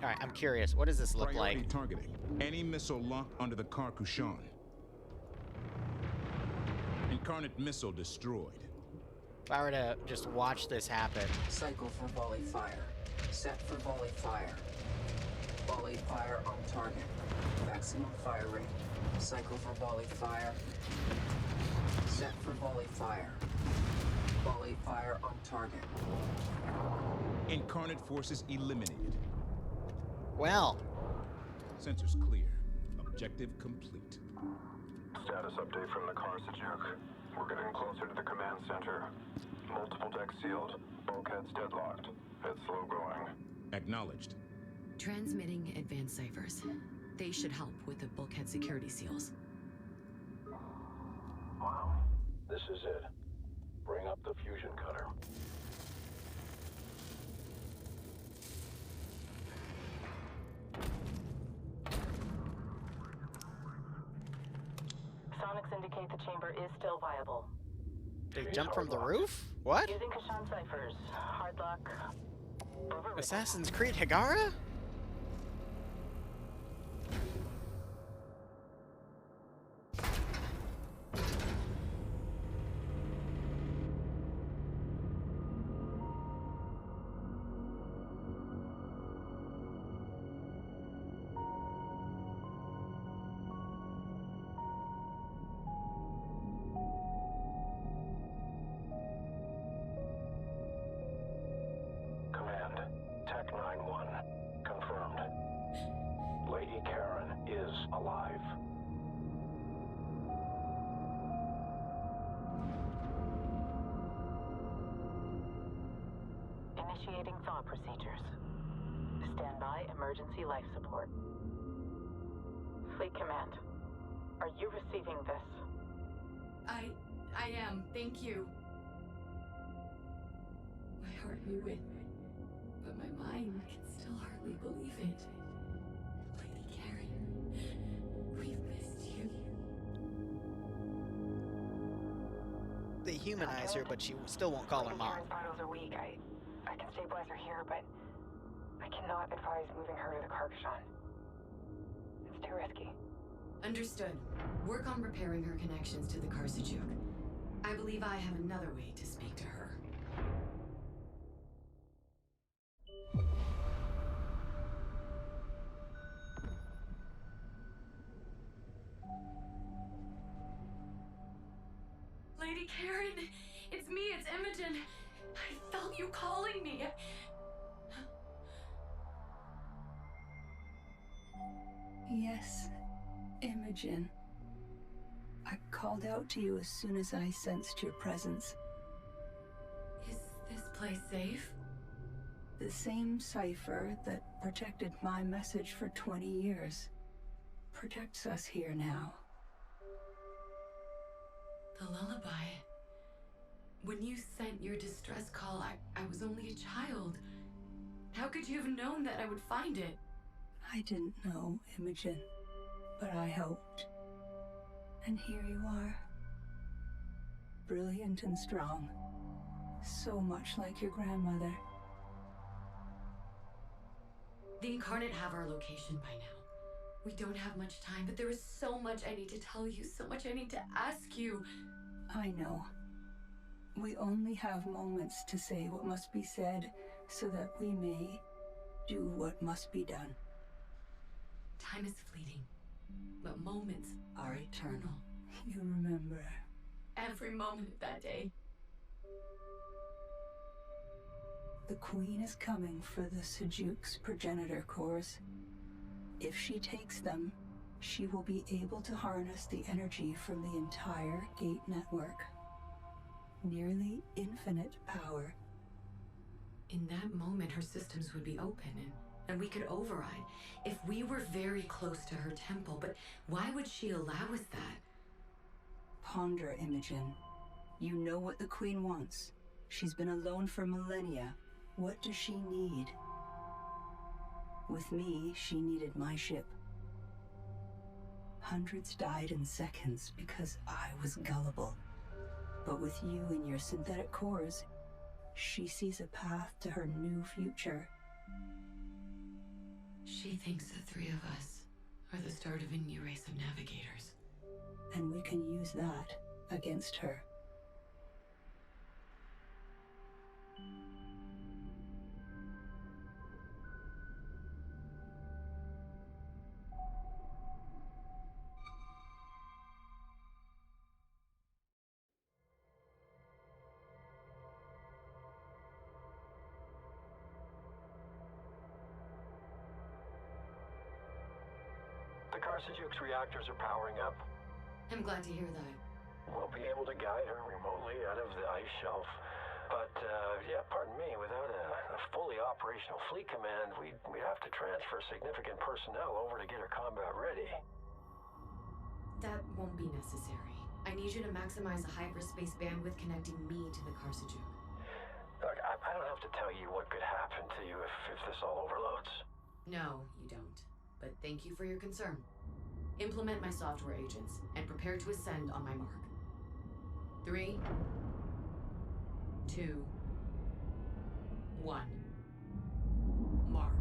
S15: Alright, I'm curious. What does this look
S4: Priority
S15: like?
S4: targeting. Any missile locked onto the Karkushan. Incarnate missile destroyed.
S15: If I were to just watch this happen.
S2: Cycle for volley fire. Set for volley fire. Volley fire on target. Maximum fire rate. Cycle for volley fire. Set for volley fire. Volley fire on target.
S4: Incarnate forces eliminated.
S15: Well.
S4: Sensors clear. Objective complete.
S5: Status update from the Karsajuk. We're getting closer to the command center. Multiple decks sealed. Bulkheads deadlocked. It's slow going.
S4: Acknowledged.
S3: transmitting advanced ciphers. They should help with the bulkhead security seals.
S5: Wow. This is it. Bring up the fusion cutter.
S7: Sonics indicate the chamber is still viable.
S15: They jump from the roof? What?
S7: Using Kashan ciphers. Hard luck.
S15: Assassin's Creed Higara?
S5: Command, Tech 9-1. Confirmed. Lady Karen is alive.
S7: Initiating thaw procedures. Standby emergency life support. Fleet Command, are you receiving this?
S3: I am. Thank you. My heart knew it, but my mind can still hardly believe it. Lady Karen, we've missed you.
S15: They humanize her, but she still won't call her mom.
S8: Karen's vitals are weak. I can stabilize her here, but I cannot advise moving her to the Karkashan. It's too risky.
S3: Understood. Work on repairing her connections to the Karsajuk. I believe I have another way to speak to her. Lady Karen, it's me, it's Imogen. I felt you calling me.
S18: Yes, Imogen. I called out to you as soon as I sensed your presence.
S3: Is this place safe?
S18: The same cipher that protected my message for 20 years protects us here now.
S3: The lullaby. When you sent your distress call, I was only a child. How could you have known that I would find it?
S18: I didn't know, Imogen, but I hoped. And here you are. Brilliant and strong. So much like your grandmother.
S3: The Incarnate have our location by now. We don't have much time, but there is so much I need to tell you, so much I need to ask you.
S18: I know. We only have moments to say what must be said, so that we may do what must be done.
S3: Time is fleeting, but moments are eternal.
S18: You remember.
S3: Every moment of that day.
S18: The Queen is coming for the Sejuk's progenitor cores. If she takes them, she will be able to harness the energy from the entire gate network. Nearly infinite power.
S3: In that moment, her systems would be open, and we could override if we were very close to her temple. But why would she allow us that?
S18: Ponder, Imogen. You know what the Queen wants. She's been alone for millennia. What does she need? With me, she needed my ship. Hundreds died in seconds because I was gullible. But with you and your synthetic cores, she sees a path to her new future.
S3: She thinks the three of us are the start of a new race of navigators.
S18: And we can use that against her.
S5: The Sejuk's reactors are powering up.
S3: I'm glad to hear that.
S5: We'll be able to guide her remotely out of the ice shelf. But, yeah, pardon me, without a fully operational fleet command, we'd have to transfer significant personnel over to get her combat ready.
S3: That won't be necessary. I need you to maximize the hyperspace bandwidth connecting me to the Sejuk.
S5: Look, I don't have to tell you what could happen to you if this all overloads.
S3: No, you don't. But thank you for your concern. Implement my software agents and prepare to ascend on my mark. 3, 2, 1. Mark.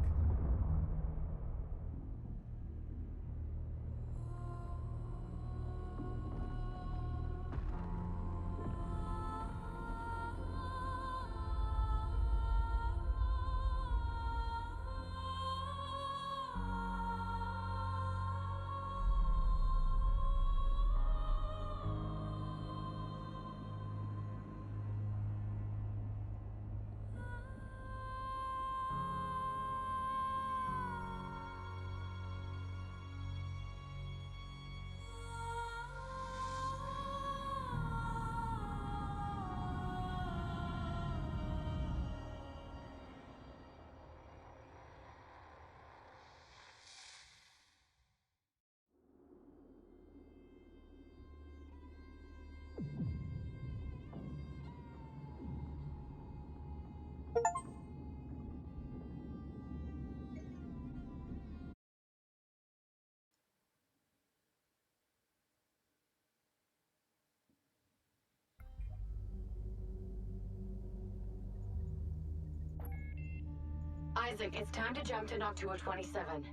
S3: Isaac, it's time to jump to Noctua 27.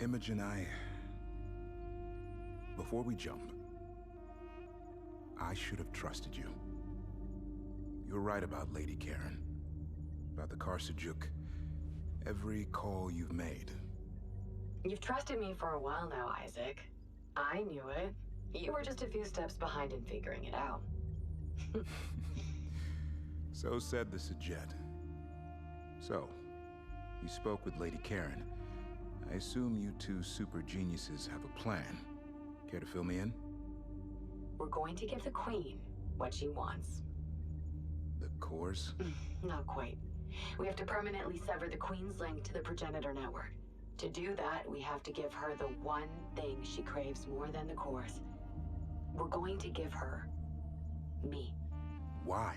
S4: Imogen, before we jump, I should have trusted you. You're right about Lady Karen. About the Sejuk. Every call you've made.
S3: You've trusted me for a while now, Isaac. I knew it. You were just a few steps behind in figuring it out.
S4: So said the Sejet. So, you spoke with Lady Karen. I assume you two super geniuses have a plan. Care to fill me in?
S10: We're going to give the Queen what she wants.
S4: The cores?
S10: Not quite. We have to permanently sever the Queen's link to the progenitor network. To do that, we have to give her the one thing she craves more than the cores. We're going to give her me.
S4: Why?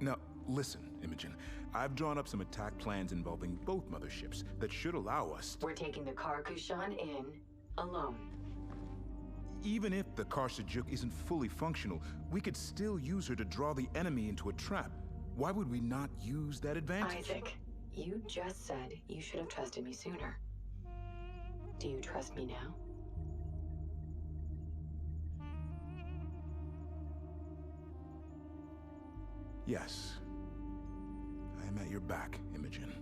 S4: Now, listen, Imogen. I've drawn up some attack plans involving both motherships that should allow us...
S10: We're taking the Karkushan in alone.
S4: Even if the Karsajuk isn't fully functional, we could still use her to draw the enemy into a trap. Why would we not use that advantage?
S10: Isaac, you just said you should have trusted me sooner. Do you trust me now?
S4: Yes. I am at your back, Imogen.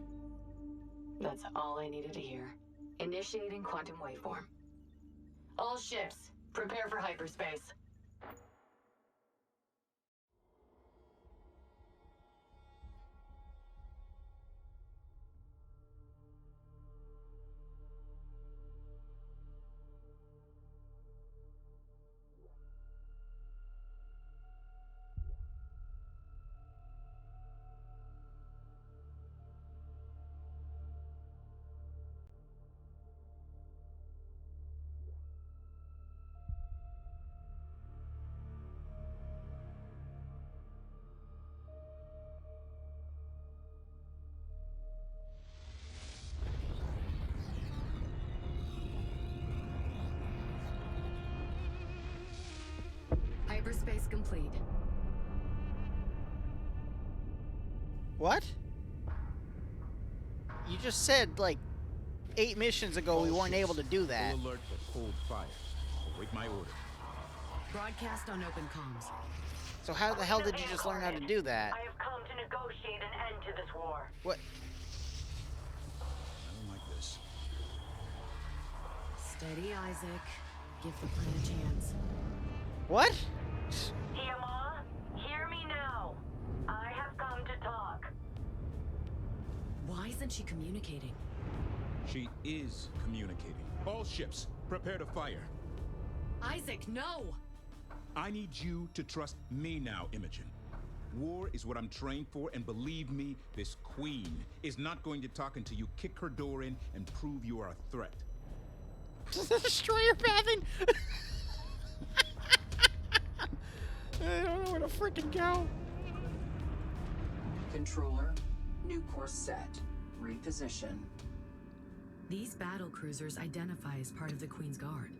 S10: That's all I needed to hear. Initiating quantum waveform. All ships, prepare for hyperspace. Hyperspace complete.
S15: What? You just said, like, 8 missions ago we weren't able to do that.
S4: Full alert for cold fire. Await my order.
S3: Broadcast on open comms.
S15: So how the hell did you just learn how to do that?
S6: I have come to negotiate an end to this war.
S15: What?
S4: I don't like this.
S3: Steady, Isaac. Give the plan a chance.
S15: What?
S6: Tiamat, hear me now. I have come to talk.
S3: Why isn't she communicating?
S4: She is communicating. All ships, prepare to fire.
S3: Isaac, no!
S4: I need you to trust me now, Imogen. War is what I'm trained for, and believe me, this queen is not going to talk until you kick her door in and prove you are a threat.
S15: Destroyer pathing! I don't know where to freaking go.
S2: Controller, new course set. Reposition.
S3: These battle cruisers identify as part of the Queen's Guard.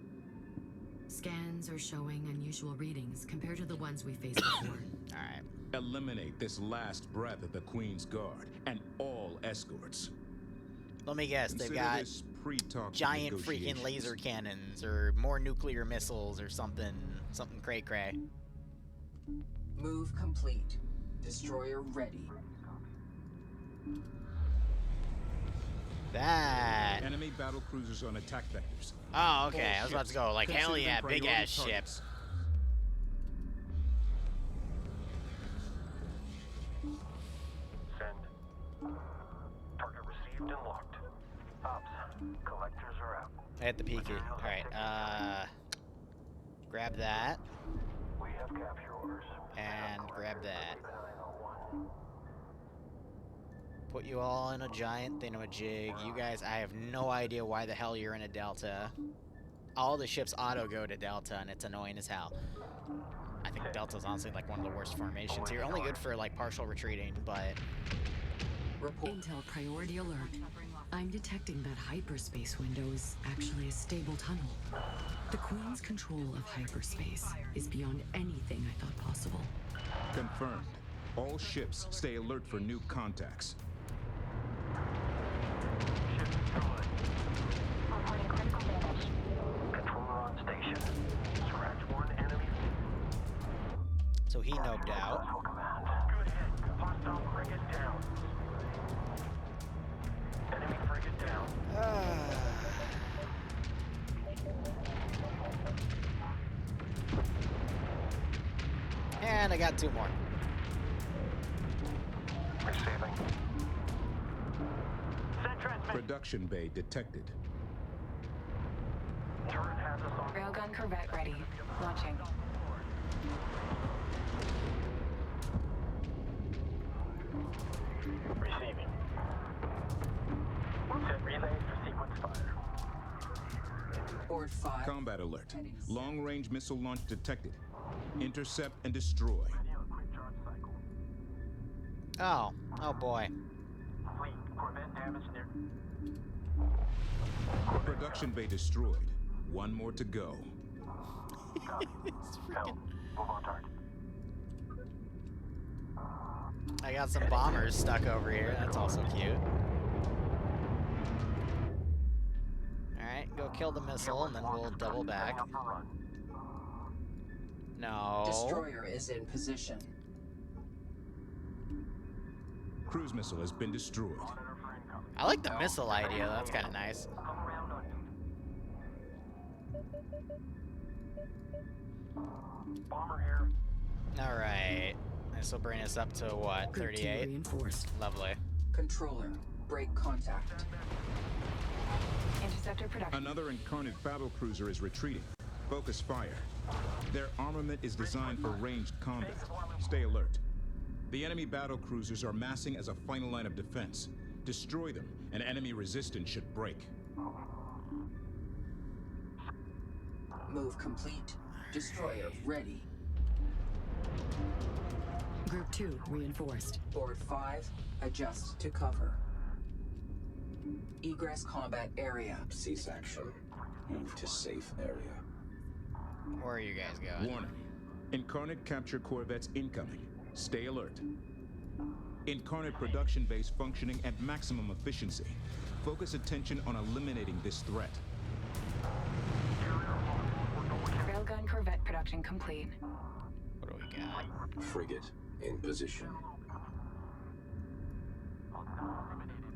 S3: Scans are showing unusual readings compared to the ones we faced before.
S15: Alright.
S4: Eliminate this last breath of the Queen's Guard and all escorts.
S15: Let me guess, they've
S4: Consider
S15: got
S4: this pre-talk
S15: giant freaking laser cannons or more nuclear missiles or something cray-cray.
S2: Move complete. Destroyer ready.
S15: That.
S4: Enemy battle cruisers on attack vectors.
S15: Oh, okay. I was about to go like,
S4: Consider
S15: hell yeah,
S4: them
S15: big ass
S4: priority
S15: ships.
S5: Send. Target received and locked. Ops. Collectors are out.
S15: I hit the PQ. Alright, grab that.
S5: We have capture orders.
S15: And grab that. Put you all in a giant thingamajig. You guys, I have no idea why the hell you're in a delta. All the ships auto go to delta, and it's annoying as hell. I think delta's honestly like one of the worst formations here. Only good for like partial retreating, but...
S3: Intel priority alert. I'm detecting that hyperspace window is actually a stable tunnel. The Queen's control of hyperspace is beyond anything I thought possible.
S4: Confirmed. All ships stay alert for new contacts.
S6: Reporting critical damage.
S5: Controller on station. Scratch one enemy.
S15: So he noped out.
S5: Good hit. Hostile frigate down. Enemy frigate down.
S15: And I got 2 more.
S5: Receiving.
S4: Production bay detected.
S5: Turret
S8: Railgun corvette ready. Launching.
S5: Receiving. Set relay for sequence fire.
S2: Board 5.
S4: Combat alert. Long-range missile launch detected. Intercept and destroy.
S15: Oh. Oh boy.
S5: Fleet, Corvette damage near.
S4: Production bay destroyed. One more to go.
S5: Help. Move on target.
S15: I got some bombers stuck over here. That's also cute. Alright, go kill the missile and then we'll double back. No.
S2: Destroyer is in position.
S4: Cruise missile has been destroyed.
S15: I like the missile idea. That's kind of nice.
S5: Bomber here.
S15: Alright. This will bring us up to what? 38?
S3: Reinforced.
S15: Lovely.
S2: Controller, break contact.
S8: Interceptor production.
S4: Another incarnate battlecruiser is retreating. Focus fire. Their armament is designed for ranged combat. Stay alert. The enemy battlecruisers are massing as a final line of defense. Destroy them, and enemy resistance should break.
S2: Move complete. Destroyer ready.
S3: Group 2 reinforced.
S2: Board 5, adjust to cover. Egress combat area.
S19: Cease action. Move to safe area.
S15: Where are you guys going?
S4: Warning. Incarnate capture corvettes incoming. Stay alert. Incarnate production base functioning at maximum efficiency. Focus attention on eliminating this threat.
S8: Railgun corvette production complete.
S15: What do we got?
S19: Frigate in position.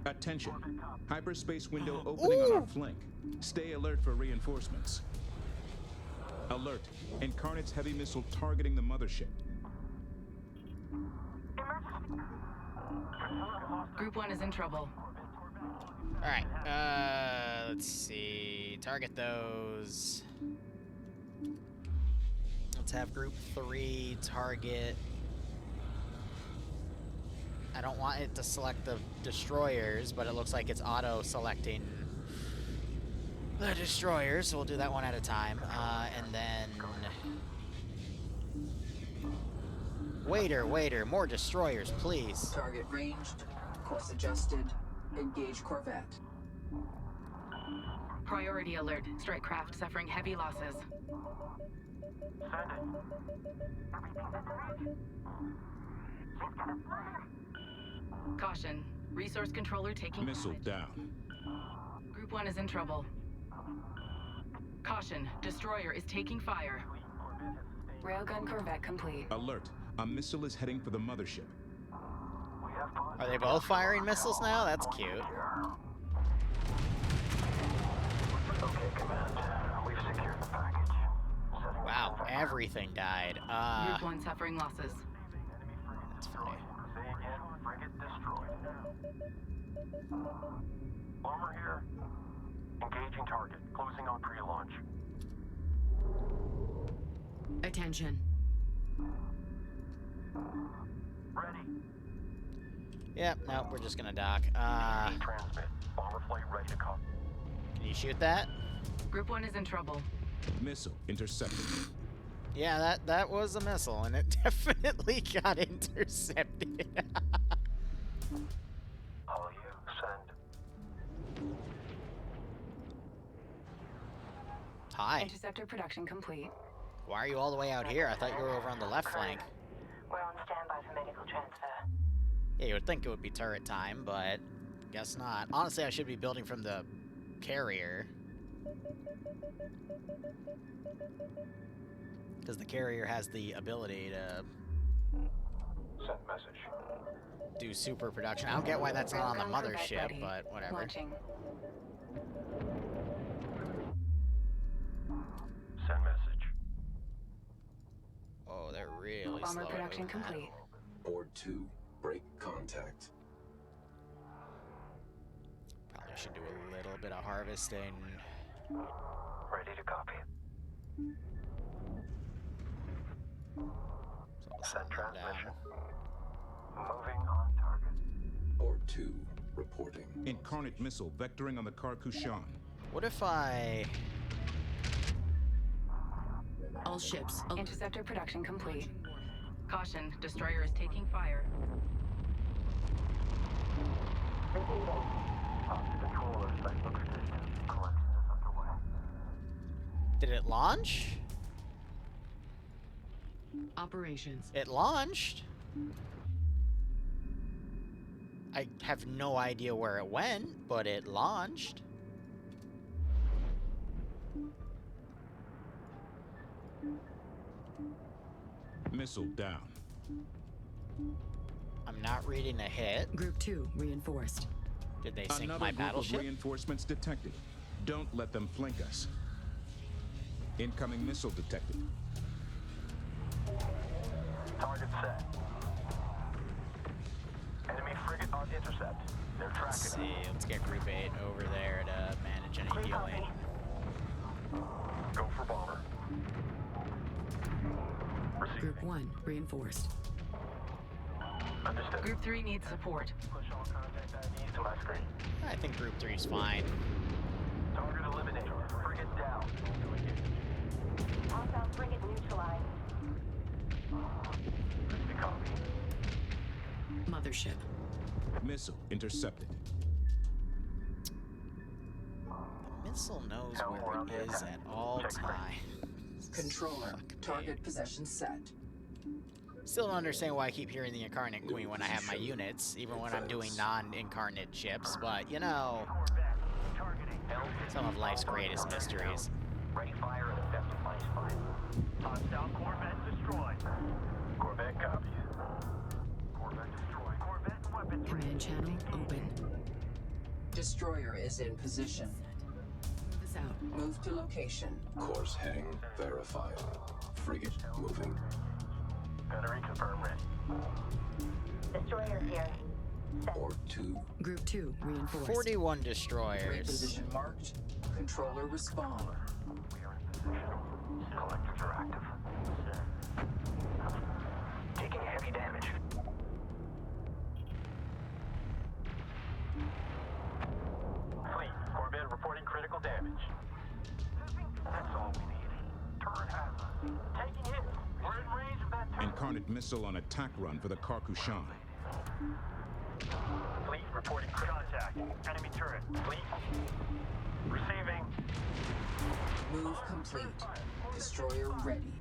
S4: Attention. Hyperspace window opening on our flank. Stay alert for reinforcements. Alert. Incarnate's heavy missile targeting the mothership.
S7: Group 1 is in trouble.
S15: Alright, let's see. Target those. Let's have group 3 target. I don't want it to select the destroyers, but it looks like it's auto-selecting the destroyers, so we'll do that one at a time. And then... Waiter, more destroyers, please.
S2: Target ranged. Course adjusted. Engage corvette.
S7: Priority alert. Strike craft suffering heavy losses. Caution. Resource controller taking
S4: Missile
S7: damage.
S4: down.
S7: Group 1 is in trouble. Caution. Destroyer is taking fire.
S8: Railgun corvette complete.
S4: Alert. A missile is heading for the mothership.
S15: Are they both firing missiles now? That's cute.
S5: Okay, Command. We've secured the package.
S15: Wow, everything died.
S7: Group 1 suffering losses.
S15: That's funny.
S5: Say again, frigate destroyed. Bomber here. Engaging target. Closing on pre-launch.
S3: Attention.
S5: Ready.
S15: Yep, no, we're just gonna dock.
S5: Transmit. Bomber flight ready to call.
S15: Can you shoot that?
S7: Group 1 is in trouble.
S4: Missile intercepted.
S15: Yeah, that was a missile, and it definitely got intercepted.
S5: All you, send.
S15: Hi.
S8: Interceptor production complete.
S15: Why are you all the way out here? I thought you were over on the left flank.
S6: We're on standby for medical transfer.
S15: Yeah, you would think it would be turret time, but guess not. Honestly, I should be building from the carrier. Because the carrier has the ability to
S5: Send message.
S15: do super production. I don't get why that's not on the mothership, but whatever.
S8: Launching.
S5: Send message.
S15: Oh, they're really
S8: Bomber
S15: slow at
S8: production
S15: moving that.
S8: complete.
S19: Board 2, break contact.
S15: Probably should do a little bit of harvesting.
S5: Ready to copy. Set transmission. Moving on target.
S19: Board 2, reporting.
S4: Incarnate missile vectoring on the Karkushan.
S15: What if I...
S3: All ships.
S7: Interceptor production complete. Caution, destroyer is taking fire.
S5: Controller site looks distant. Collection is underway.
S15: Did it launch?
S3: Operations.
S15: It launched. I have no idea where it went, but it launched.
S4: Missile down.
S15: I'm not reading a hit.
S3: Group 2 reinforced.
S15: Did they sink
S4: Another
S15: my
S4: group
S15: battleship?
S4: of reinforcements detected. Don't let them flank us. Incoming missile detected.
S5: Target set. Enemy frigate on intercept. They're tracking.
S15: Let's see. Let's get Group 8 over there to manage any healing.
S5: Go for bomber.
S3: Group 1 reinforced.
S5: Understood.
S7: Group 3 needs support.
S5: Push all contact IDs to my screen.
S15: I think Group 3 is fine.
S5: Target eliminated. Frigate down.
S6: Hostile frigate neutralized.
S5: Copy.
S3: Mothership.
S4: Missile intercepted.
S15: The missile knows where it is at all times.
S2: Controller, target possession set.
S15: Still don't understand why I keep hearing the Incarnate Queen when I have my units, even when I'm doing non-incarnate ships, but, you know, some of life's greatest mysteries.
S5: Ready fire and effective flight fire. Hostile Corvette destroyed. Corvette copies. Corvette destroyed. Corvette weapons.
S3: Command channel open.
S2: Destroyer is in position.
S3: Move us out.
S2: Move to location.
S19: Course heading verified. Frigate moving.
S5: Battery confirmed ready.
S6: Destroyer here.
S19: Board 2.
S3: Group 2 reinforced.
S15: 41 destroyers.
S2: Position marked. Controller respond.
S5: We are in position. Collectors are active. Taking heavy damage. Fleet, Corvette reporting critical damage. That's all we need. Turret has us. Taking hit. We're in range of that turret.
S4: Incarnate missile on attack run for the Karkushan.
S5: Fleet reporting contact. Enemy turret. Fleet. Receiving.
S2: Move complete. Destroyer ready.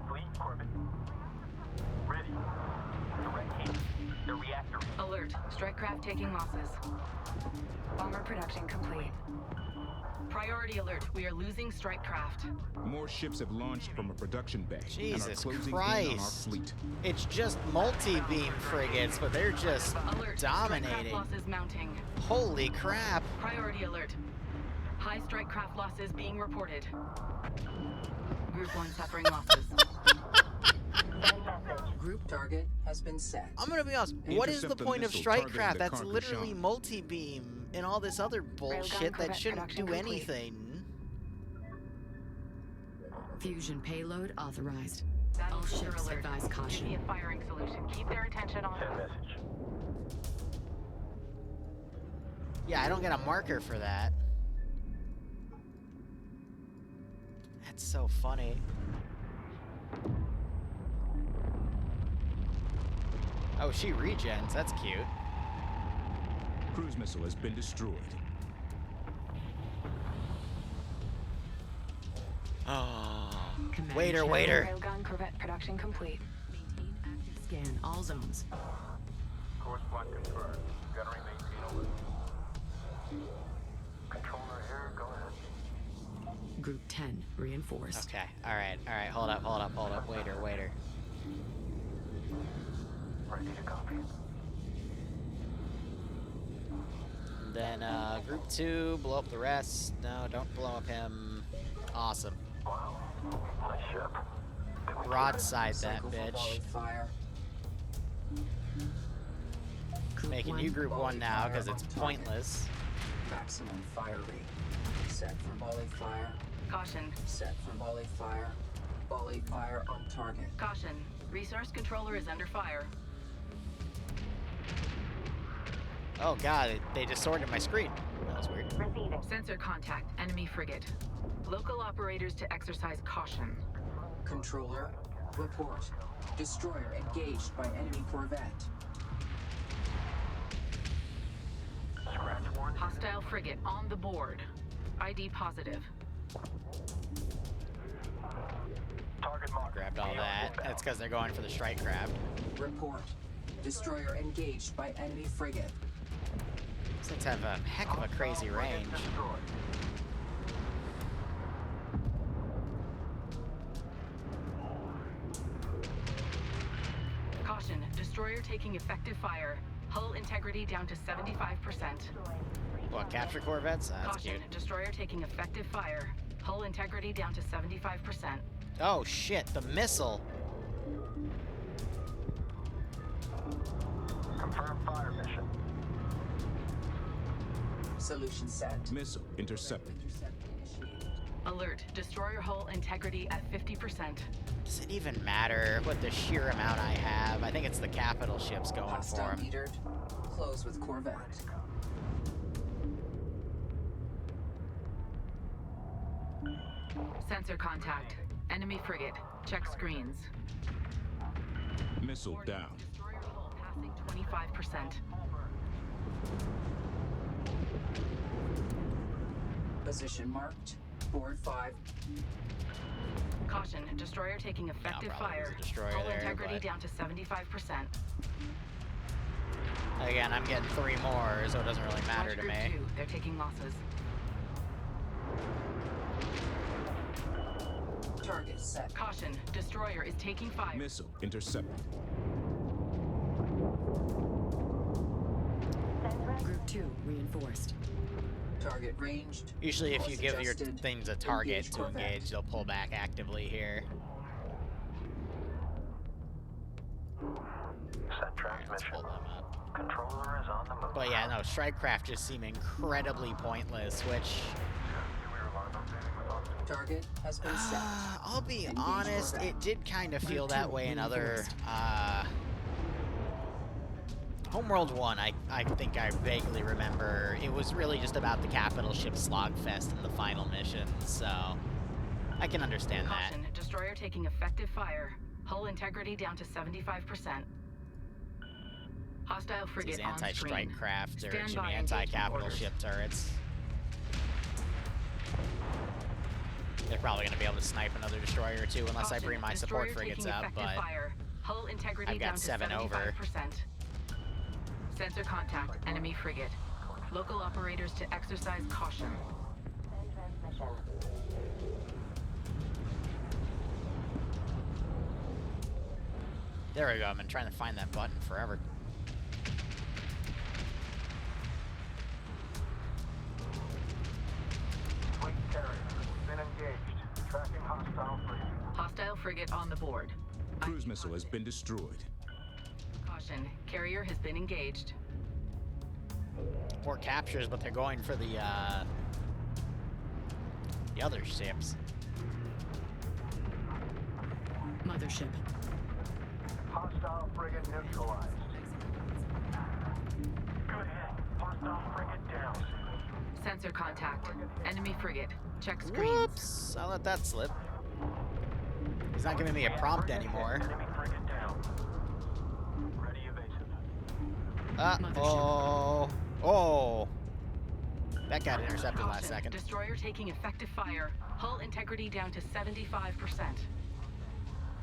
S5: Fleet Corvette. Ready. Direct hit. The reactor.
S7: Alert. Strike craft taking losses. Bomber production complete. Priority alert. We are losing strike craft.
S4: More ships have launched from a production bay
S15: Jesus
S4: and are closing
S15: Christ.
S4: in on our fleet.
S15: It's just multi-beam frigates, but they're just
S7: Alert.
S15: dominating.
S7: Strike craft losses mounting.
S15: Holy crap.
S7: Priority alert. High strike craft losses being reported. Group 1 suffering losses.
S2: Group target has been set.
S15: I'm gonna be honest, what is the
S4: Intercept the
S15: point of
S4: missile
S15: strike
S4: targeting
S15: craft?
S4: the
S15: That's literally
S4: Karkushan.
S15: multi-beam and all this other bullshit that
S7: Corvette
S15: shouldn't
S7: production
S15: do
S7: complete.
S15: anything.
S3: Fusion payload authorized.
S7: Battle
S3: All
S7: cruiser
S3: ships
S7: alert.
S3: advise caution.
S7: Immediate firing solution. Keep their attention on
S5: Send
S7: us.
S5: message.
S15: Yeah, I don't get a marker for that. That's so funny. Oh, she regens. That's cute.
S4: Cruise missile has been destroyed.
S15: Oh.
S3: Command
S15: Waiter,
S3: channel
S15: waiter.
S7: Railgun Corvette production complete.
S3: Maintain active scan all zones.
S5: Course block confirmed. Gunnery maintain alert. Controller here, go ahead.
S3: Group 10 reinforced.
S15: Okay, alright, hold up. Waiter.
S5: Ready to copy.
S15: Then, group 2, blow up the rest. No, don't blow up him. Awesome.
S5: Wow. Nice ship.
S15: Broadside that
S2: Cycle for
S15: bitch.
S2: volley fire.
S3: Group
S15: Making
S3: 1
S15: you group 1 now, because it's pointless.
S2: Maximum fire rate. Set for volley fire.
S7: Caution.
S2: Set for volley fire. Volley fire on target.
S7: Caution. Resource controller is under fire.
S15: Oh god, they distorted my screen. That was weird.
S7: Receiving. Sensor contact. Enemy frigate. Local operators to exercise caution.
S2: Controller, report. Destroyer engaged by enemy corvette.
S7: Hostile frigate on the board. ID positive.
S15: Grabbed all that. That's because they're going for the strike craft.
S2: Report. Destroyer engaged by enemy frigate.
S15: These things have a heck of a crazy range.
S7: Caution. Destroyer taking effective fire. Hull integrity down to 75%.
S15: What, capture corvettes? That's
S7: Caution.
S15: cute.
S7: Destroyer taking effective fire. Hull integrity down to 75%.
S15: Oh shit, the missile.
S5: Confirm fire mission.
S2: Solution set.
S4: Missile intercepted.
S7: Alert. Destroyer hull integrity at 50%.
S15: Does it even matter what the sheer amount I have? I think it's the capital ships going for
S2: Hostile
S15: him.
S2: metered. Close with corvette.
S7: Sensor contact. Enemy frigate. Check screens.
S4: Missile down.
S7: Destroyer hull passing 25%.
S2: Position marked. Board 5.
S7: Caution. Destroyer taking effective
S15: probably
S7: fire.
S15: was a destroyer
S7: Hull
S15: there,
S7: integrity
S15: but-
S7: down to 75%.
S15: Again, I'm getting 3 more, so it doesn't really matter
S7: Watch
S15: to
S7: group
S15: me.
S7: 2. They're taking losses.
S2: Target set.
S7: Caution. Destroyer is taking fire.
S4: Missile intercepted.
S3: Group 2 reinforced.
S2: Target ranged.
S15: Usually if you
S2: Course
S15: give your
S2: adjusted.
S15: things a target
S2: Engage
S15: to
S2: corvette.
S15: engage, they'll pull back actively here.
S5: Set transmission.
S15: Let's pull them up.
S5: Controller is on the move.
S15: But yeah, no, strike craft just seem incredibly pointless, which...
S2: Target has been set.
S15: I'll be
S2: Engage
S15: honest,
S2: corvette.
S15: it did kind of feel
S3: Group
S15: that
S3: two
S15: way in other,
S3: reinforced.
S15: Homeworld 1, I think I vaguely remember. It was really just about the capital ship slogfest in the final mission, so I can understand that.
S7: Caution. Destroyer taking effective fire. Hull integrity down to 75%. Hostile frigate
S15: These
S7: on
S15: anti-strike
S7: screen.
S15: craft or
S7: Stand
S15: Jimmy
S7: by
S15: anti-capital
S7: engagement
S15: ship turrets. They're probably going to be able to snipe another destroyer or two unless I
S7: Caution,
S15: bring my support
S7: destroyer
S15: frigates
S7: taking
S15: up,
S7: effective
S15: but
S7: fire. Hull integrity
S15: I've got
S7: down to
S15: 7
S7: 75%.
S15: over.
S7: Sensor contact. Enemy frigate. Local operators to exercise caution.
S15: there we go. I've been trying to find that button forever.
S5: Fleet carrier. Been engaged. Tracking hostile frigate.
S7: Hostile frigate on the board.
S4: Cruise missile has been destroyed.
S7: Caution. Carrier has been engaged.
S15: More captures, but they're going for the other ships.
S3: Mothership.
S5: Hostile frigate neutralized. Good hit. Hostile frigate down.
S7: Sensor contact. Enemy frigate. Check screens.
S15: Whoops! I'll let that slip. He's not giving me a prompt anymore.
S5: Enemy frigate down. Ready evasive.
S15: Oh! Oh! That got intercepted last
S7: Caution.
S15: second.
S7: Destroyer taking effective fire. Hull integrity down to 75%.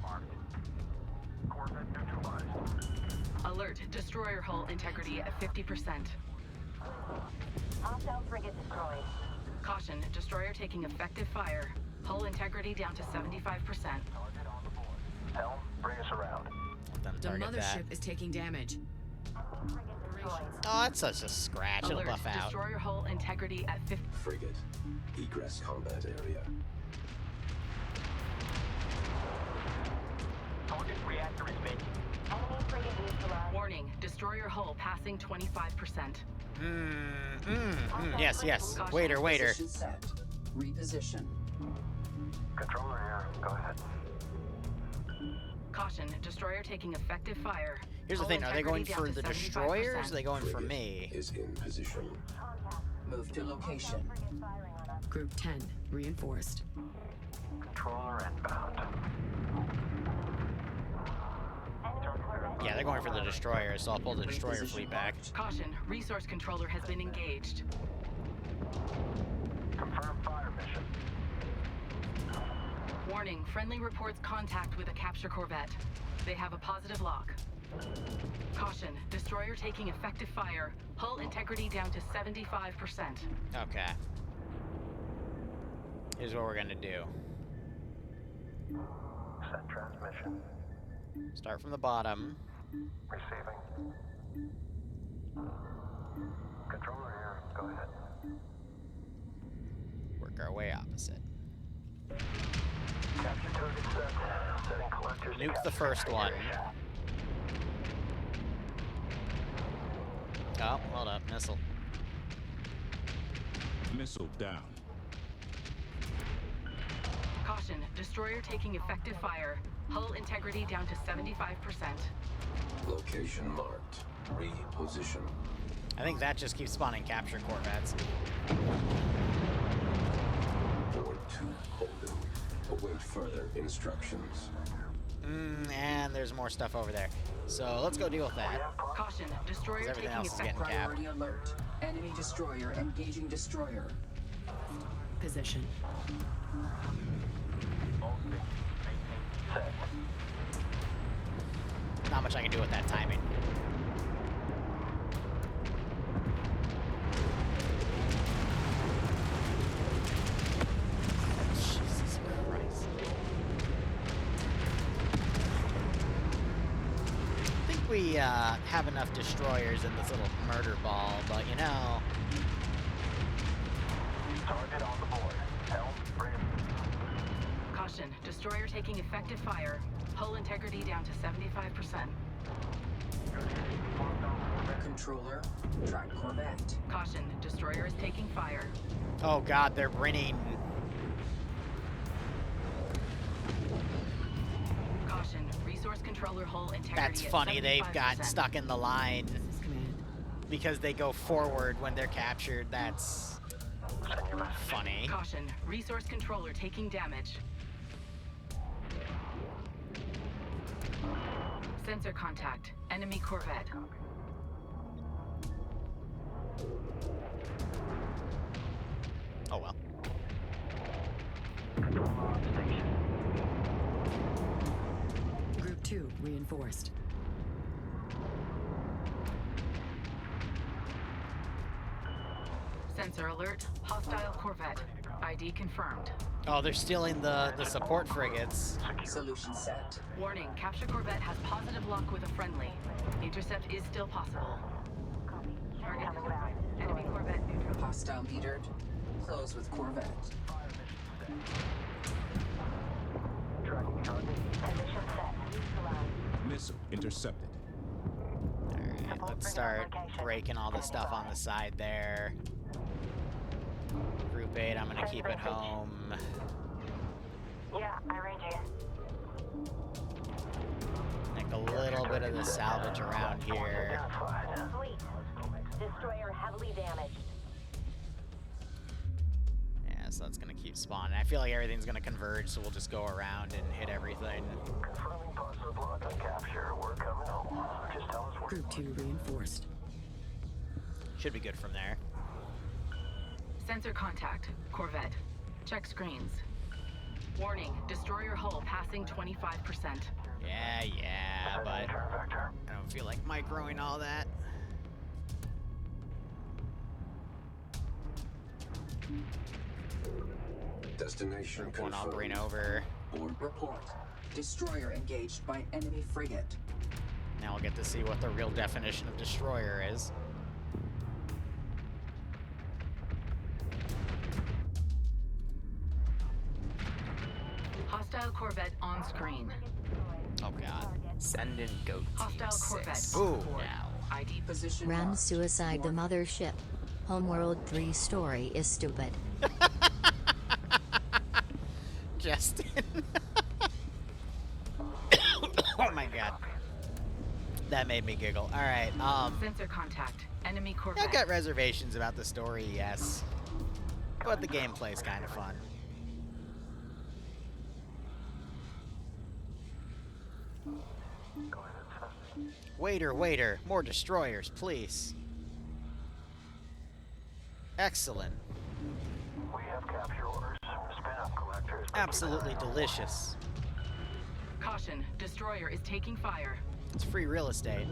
S5: Marked. Corvette neutralized.
S7: Alert. Destroyer hull integrity at 50%.
S6: Hostile frigate destroyed.
S7: Caution. Destroyer taking effective fire. Hull integrity down to 75%.
S5: Helm, bring us around.
S15: Let them
S3: The
S15: target that.
S3: mothership is taking damage.
S15: Oh, that's such a scratch. It'll
S7: Alert.
S15: buff out.
S7: Destroyer hull integrity at 50%.
S19: Frigate. Egress combat area.
S5: Target reactor is vacant.
S6: Enemy frigate neutralized.
S7: Warning. Destroyer hull passing 25%.
S15: Yes, yes. Waiter, waiter.
S2: Position set. Reposition.
S5: Controller here. Go ahead.
S7: Caution, destroyer taking effective fire.
S15: Here's the
S7: Hull
S15: thing, are they going
S7: integrity
S15: for
S7: down
S15: the
S7: to 75%.
S15: destroyers, or are they going for me?
S19: Is in position.
S2: Move to location.
S3: Group 10, reinforced.
S5: Controller inbound.
S15: Yeah, they're going for the destroyers, so I'll pull the destroyer fleet back.
S7: Caution, resource controller has been engaged.
S5: Confirm fire mission.
S7: Warning, friendly reports contact with a capture corvette. They have a positive lock. Caution, destroyer taking effective fire. Hull integrity down to 75%.
S15: Okay. Here's what we're gonna do.
S5: Set transmission.
S15: Start from the bottom.
S5: Receiving. Controller here. Go ahead.
S15: Work our way opposite.
S5: Capture target set. Setting collectors.
S15: Nuke the first one. Oh, hold up. Missile.
S4: Missile down.
S7: Caution, destroyer taking effective fire. Hull integrity down to 75%.
S19: Location marked. Reposition.
S15: I think that just keeps spawning capture corvettes.
S19: Board 2 Holden. Await further instructions.
S15: And there's more stuff over there. So let's go deal with that.
S7: Caution, destroyer
S15: Everything
S7: taking
S15: else is getting
S7: effective
S15: capped.
S2: Priority alert. Enemy destroyer engaging destroyer.
S3: Position.
S15: Not much I can do with that timing. Jesus Christ. I think we have enough destroyers in this little murder ball, but you know.
S5: Target on the board. Helm free.
S7: Caution, destroyer taking effective fire. Hull integrity down to 75%.
S2: Controller, track corvette.
S7: Caution, destroyer is taking fire.
S15: Oh god, they're bringing.
S7: Caution, resource controller hull integrity
S15: That's
S7: at
S15: funny, they've got
S7: 75%.
S15: stuck in the line because they go forward when they're captured. That's funny.
S7: Caution, resource controller taking damage. Sensor contact. Enemy corvette.
S15: Oh well.
S3: Group 2, reinforced.
S7: Sensor alert. Hostile corvette. ID confirmed.
S15: Oh, they're stealing the support frigates.
S2: Solution set.
S7: Warning, capture corvette has positive lock with a friendly. Intercept is still possible. Target described. Enemy corvette neutral.
S2: Hostile metered. Close with corvette.
S5: Tracking target.
S6: Position set.
S4: Missile intercepted.
S15: Alright, let's start breaking all the stuff on the side there. Group 8, I'm gonna keep it home.
S6: Yeah, I read you.
S15: Make a little bit of the salvage around here.
S6: Sweet. Destroyer heavily damaged.
S15: Yeah, so that's gonna keep spawning. I feel like everything's gonna converge, so we'll just go around and hit everything.
S5: Confirming positive lock on capture. We're coming home. Just tell us where.
S3: Group 2, reinforced.
S15: Should be good from there.
S7: Sensor contact. Corvette. Check screens. Warning, destroyer hull passing 25%.
S15: Yeah, but I don't feel like microing all that.
S19: Destination
S15: One I'll
S19: confirmed.
S15: bring over.
S19: Board
S2: Report. Destroyer engaged by enemy frigate.
S15: Now we'll get to see what the real definition of destroyer is.
S7: Hostile corvette on screen.
S15: Oh god.
S20: Send in goat
S7: Hostile
S20: team
S7: corvette
S20: 6.
S15: Ooh.
S7: now. ID
S2: Position
S16: Ram
S2: marked.
S16: suicide the mothership. Homeworld 3 story is stupid.
S15: Justin. Oh my god. That made me giggle. Alright,
S7: Sensor contact. Enemy Corvette.
S15: I've got reservations about the story, yes. But the gameplay's kind of fun. Waiter, more destroyers, please. Excellent.
S5: We have capture orders. Spin up collectors.
S15: Absolutely delicious.
S7: Caution, destroyer is taking fire.
S15: It's free real estate.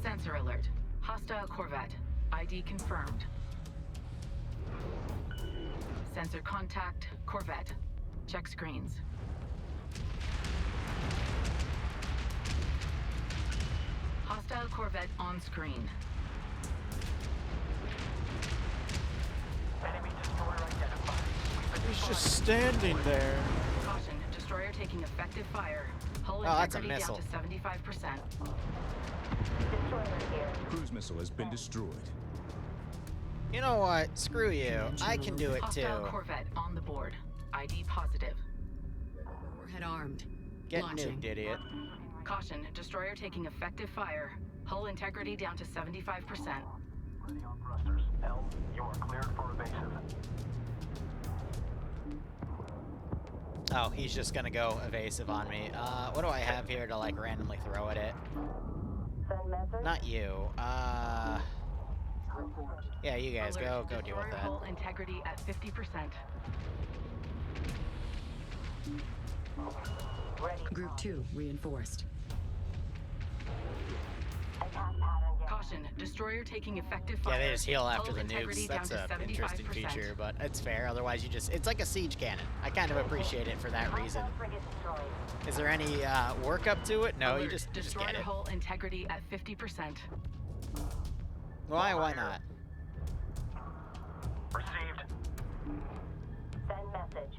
S7: Sensor alert. Hostile Corvette. ID confirmed. Sensor contact. Corvette. Check screens. Hostile Corvette on screen.
S5: Enemy destroyer identified.
S15: He's just standing there.
S7: Caution, destroyer taking effective fire. Hull
S15: that's a
S7: integrity down
S15: missile.
S7: to 75%.
S4: Cruise missile has been destroyed.
S15: You know what? Screw you. I can do it too.
S7: Hostile Corvette on the board. ID positive.
S3: Warhead armed.
S15: Get
S3: Launching.
S15: nuked, idiot.
S7: Caution, destroyer taking effective fire. Hull integrity down to 75%.
S5: Ready on thrusters. Helm, you are cleared for evasive.
S15: Oh, he's just gonna go evasive on me. What do I have here to, like, randomly throw at it? Not you. Yeah, you guys, go deal with
S7: Destroyer
S15: that.
S7: hull integrity at 50%.
S3: Group 2 reinforced.
S7: Caution, destroyer taking effective fire.
S15: Yeah, they just heal after
S7: Hull
S15: the
S7: integrity
S15: nukes. That's
S7: down
S15: an
S7: to
S15: interesting
S7: 75%.
S15: feature, but it's fair. Otherwise, it's like a siege cannon. I kind of appreciate it for that reason. Is there any workup to it? No,
S7: Alert,
S15: you just
S7: destroyer
S15: get it.
S7: hull integrity at 50%.
S15: Why not?
S5: Received.
S6: Send message.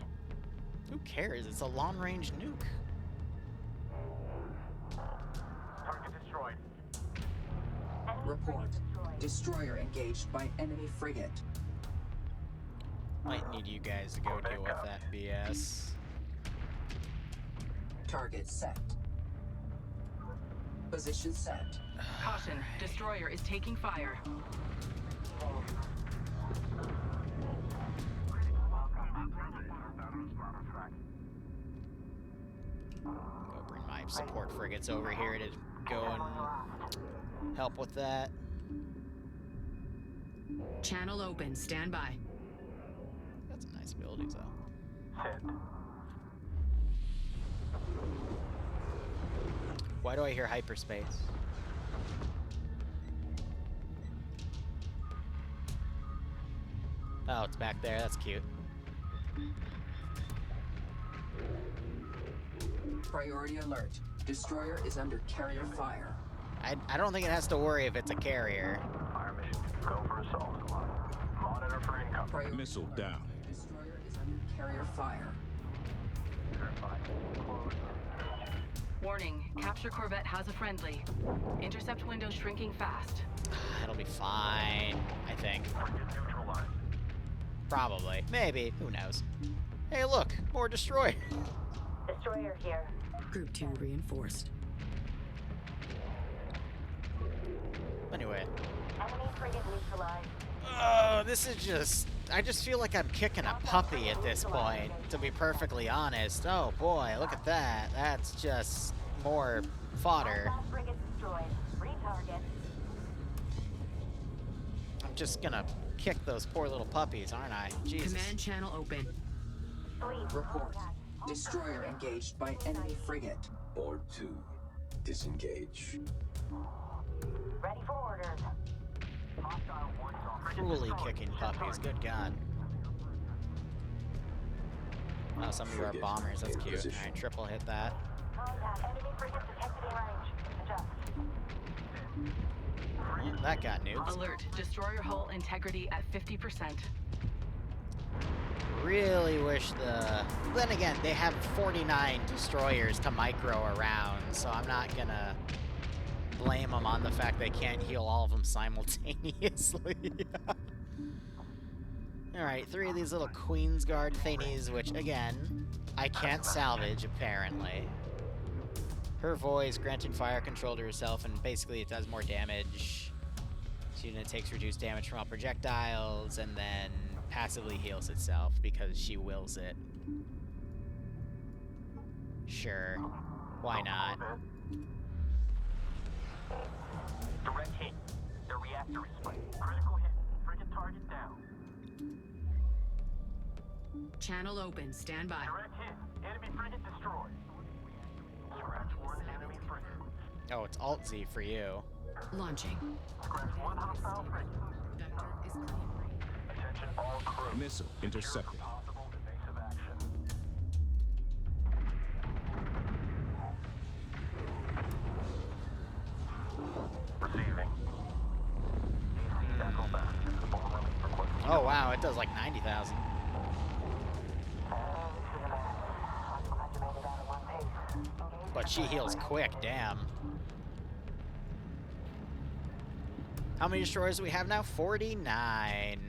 S15: Who cares? It's a long-range nuke.
S5: Target destroyed.
S2: Report. Destroyer engaged by enemy frigate.
S15: Might need you guys to go deal with that BS.
S2: Target set. Position set.
S7: Caution, destroyer is taking fire.
S15: Go bring my support frigates over here to go and help with that.
S3: Channel open. Stand by.
S15: Got some nice buildings though. Why do I hear hyperspace? Oh, it's back there. That's cute.
S2: Priority alert. Destroyer is under carrier fire.
S15: I don't think it has to worry if it's a carrier.
S5: Fire mission. Go for assault. Monitor for income.
S2: Priority
S4: Missile
S2: alert.
S4: down.
S2: Destroyer is under carrier fire.
S7: Warning, capture Corvette has a friendly. Intercept window shrinking fast.
S15: It'll be fine, I think. Probably. Maybe. Who knows? Hey, look! More destroyer!
S6: Destroyer here.
S3: Group 2 reinforced.
S15: Anyway.
S6: Enemy frigate neutralized.
S15: Oh, this is just... I just feel like I'm kicking a puppy at this point, to be perfectly honest. Oh boy, look at that. That's just more fodder.
S6: Hostile frigate destroyed. Retarget.
S15: I'm just gonna kick those poor little puppies, aren't I? Jesus.
S3: Command channel open.
S2: Report. Destroyer engaged by enemy frigate.
S19: Board 2. Disengage.
S6: Ready for orders.
S15: Cruelly kicking puppies, good god. Oh, some of you are bombers, that's cute. Alright, triple hit that.
S6: Contact. Enemy frigate detected in range. Adjust.
S15: Well, that got nuked.
S7: Alert, destroyer hull integrity at 50%.
S15: Really wish the... Then again, they have 49 destroyers to micro around, so I'm not gonna blame them on the fact they can't heal all of them simultaneously. Alright, 3 of these little Queen's Guard thingies, which, again, I can't salvage, apparently. Her voice, granting fire control to herself, and basically it does more damage. This unit takes reduced damage from all projectiles, and then passively heals itself because she wills it. Sure. Why not?
S5: Direct hit. The reactor is split. Critical hit. Frigate target down.
S3: Channel open. Stand by.
S5: Direct hit. Enemy frigate destroyed. Scratch one enemy frigate.
S15: Oh, it's Alt-Z for you.
S3: Launching.
S5: Scratch one hostile frigate.
S3: Vector is clear.
S5: Attention all crew.
S4: Missile intercepted.
S5: Possible evasive action. Receiving. DC echo back. All relief requested.
S15: Oh, wow, it does like 90,000. But she heals quick, damn. How many destroyers do we have now? 49.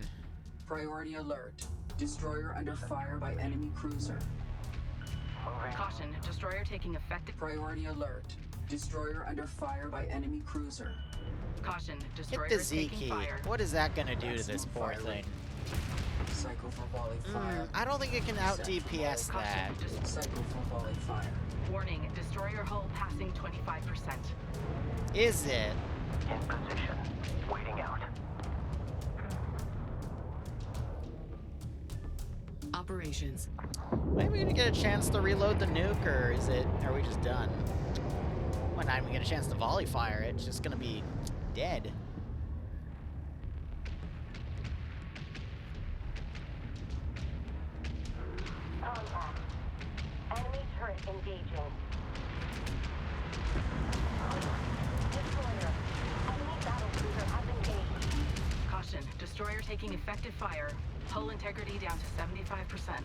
S2: Priority alert. Destroyer under fire by enemy cruiser.
S7: Caution, destroyer taking effective.
S2: Priority alert. Destroyer under fire by enemy cruiser.
S7: Caution,
S15: Hit
S7: destroyer
S15: the
S7: is
S15: Z
S7: taking
S15: key.
S7: fire.
S15: What is that gonna do to this poor thing?
S2: Cycle for volley fire.
S15: I don't think it can out DPS that.
S2: Cycle for volley fire.
S7: Warning, destroyer hull passing 25%.
S15: Is it?
S5: In position. Waiting out.
S3: Operations.
S15: Maybe we gonna get a chance to reload the nuke, or are we just done? We're not even get a chance to volley fire it. It's just gonna be dead.
S6: Contact. Enemy turret engaging. Destroyer. Enemy battlecruiser has engaged.
S7: Caution, destroyer taking effective fire. Hull integrity down to 75%.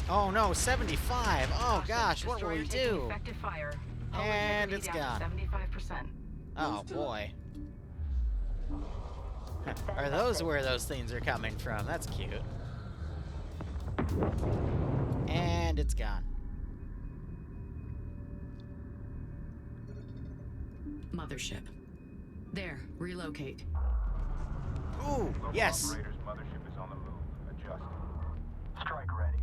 S15: Oh no, 75! Oh
S7: Caution,
S15: gosh, what will
S7: destroyer
S15: we
S7: taking
S15: do?
S7: effective fire. Hull
S15: And
S7: integrity
S15: it's
S7: down
S15: gone.
S7: to 75%.
S15: Oh boy. Are those where those things are coming from? That's cute. And it's gone.
S3: Mothership. There. Relocate.
S15: Ooh, yes!
S5: Operator's mothership is on the move. Adjusting. Strike ready.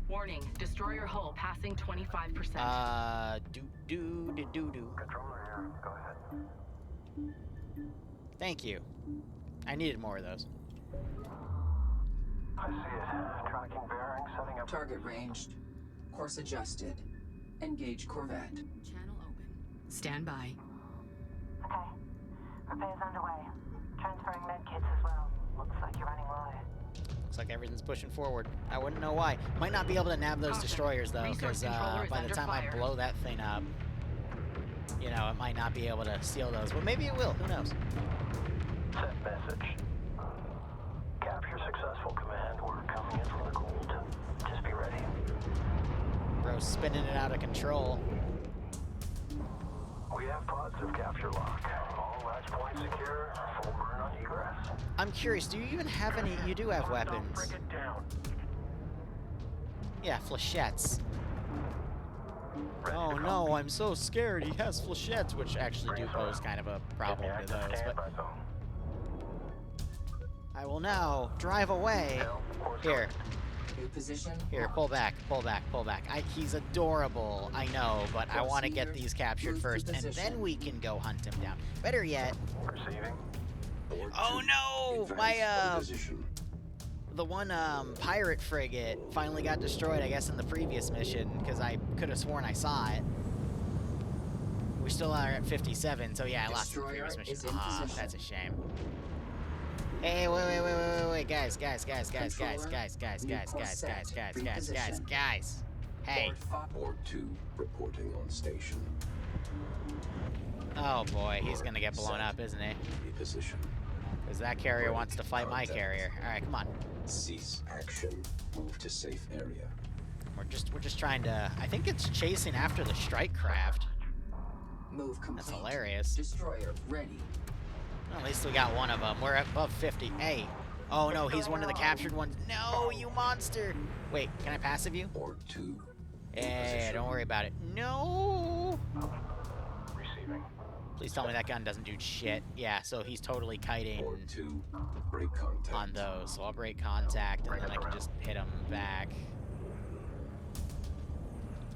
S7: Warning, destroyer hull passing 25%.
S5: Controller here. Go ahead.
S15: Thank you. I needed more of those.
S5: I see it. Tracking bearing, setting up.
S2: Target ranged. Course adjusted. Engage Corvette.
S3: Channel open. Stand by.
S6: Okay. Repairs underway. Transferring medkits as well. Looks like you're running low.
S15: Looks like everything's pushing forward. I wouldn't know why. Might not be able to nab those
S7: Caution.
S15: destroyers though,
S7: Resource
S15: because
S7: controller is
S15: by the
S7: under
S15: time
S7: fire.
S15: I blow that thing up, you know, it might not be able to steal those. But maybe it will. Who knows?
S5: Send message. Capture successful, command. We're coming in from the cold. Just be ready.
S15: Bro's spinning it out of control.
S5: We have positive capture lock. All latch points secure. Full burn on egress.
S15: I'm curious, do you even have any? You do have weapons.
S5: Frigate down.
S15: Yeah, flechettes.
S5: Ready
S15: Oh
S5: to go.
S15: no, I'm so scared. He has flechettes, which actually do pose kind of a problem to those. But
S5: Standby zone.
S15: I will now drive away. Here,
S2: New position.
S15: here, pull back, pull back, pull back. He's adorable, I know, but I want to get these captured first, and then we can go hunt him down. Better yet.
S5: Receiving.
S15: Oh no, my the one pirate frigate finally got destroyed, I guess, in the previous mission, because I could have sworn I saw it. We still are at 57, so yeah, I lost the previous mission. Ah, that's a shame. Hey, wait, guys. Hey.
S19: Board 2 reporting on station.
S15: Oh boy, he's gonna get blown up, isn't he?
S19: Reposition.
S15: Because that carrier wants to fight my carrier. Alright, come on.
S19: Cease action. Move to safe area.
S15: We're just trying to... I think it's chasing after the strike craft.
S2: Move complete.
S15: That's hilarious.
S2: Destroyer ready.
S15: Oh, At least we got one of them. We're above 50. Hey. Oh, no, he's one of the captured ones. No, you monster. Wait, can I passive you?
S19: Board 2.
S15: Hey, don't worry about it. No.
S5: Receiving.
S15: Please tell me that gun doesn't do shit. Yeah, so he's totally kiting
S19: Board 2. Break contact.
S15: on those. So I'll break contact, and then I can just hit him back.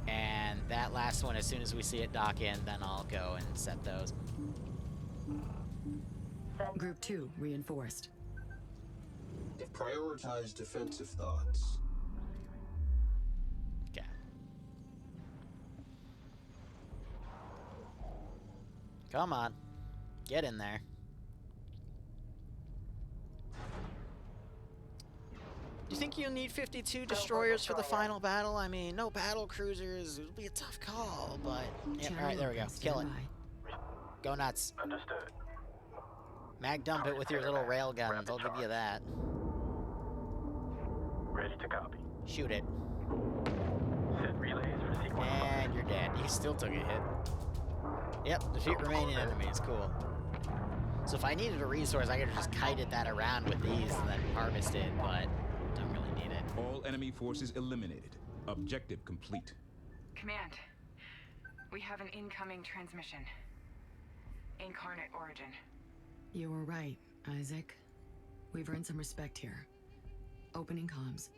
S15: And that last one, as soon as we see it dock in, then I'll go and set those.
S3: Group 2 reinforced.
S19: Prioritize defensive thoughts.
S15: Okay. Come on. Get in there. Do you think you'll need 52 destroyers for the final battle? I mean, no battle cruisers. It'll be a tough call, but... Yeah, alright, there we go. Kill it. Go nuts.
S5: Understood.
S15: Mag dump it with your little rail guns. I'll give you that.
S5: Ready to copy.
S15: Shoot it.
S5: Set relays for sequence.
S15: And you're dead. You still took a hit. Yep, defeat remaining enemies. Cool. So if I needed a resource, I could have just kited that around with these and then harvested, but don't really need it.
S4: All enemy forces eliminated. Objective complete.
S8: Command, we have an incoming transmission. Incarnate origin.
S3: You were right, Isaac. We've earned some respect here. Opening comms.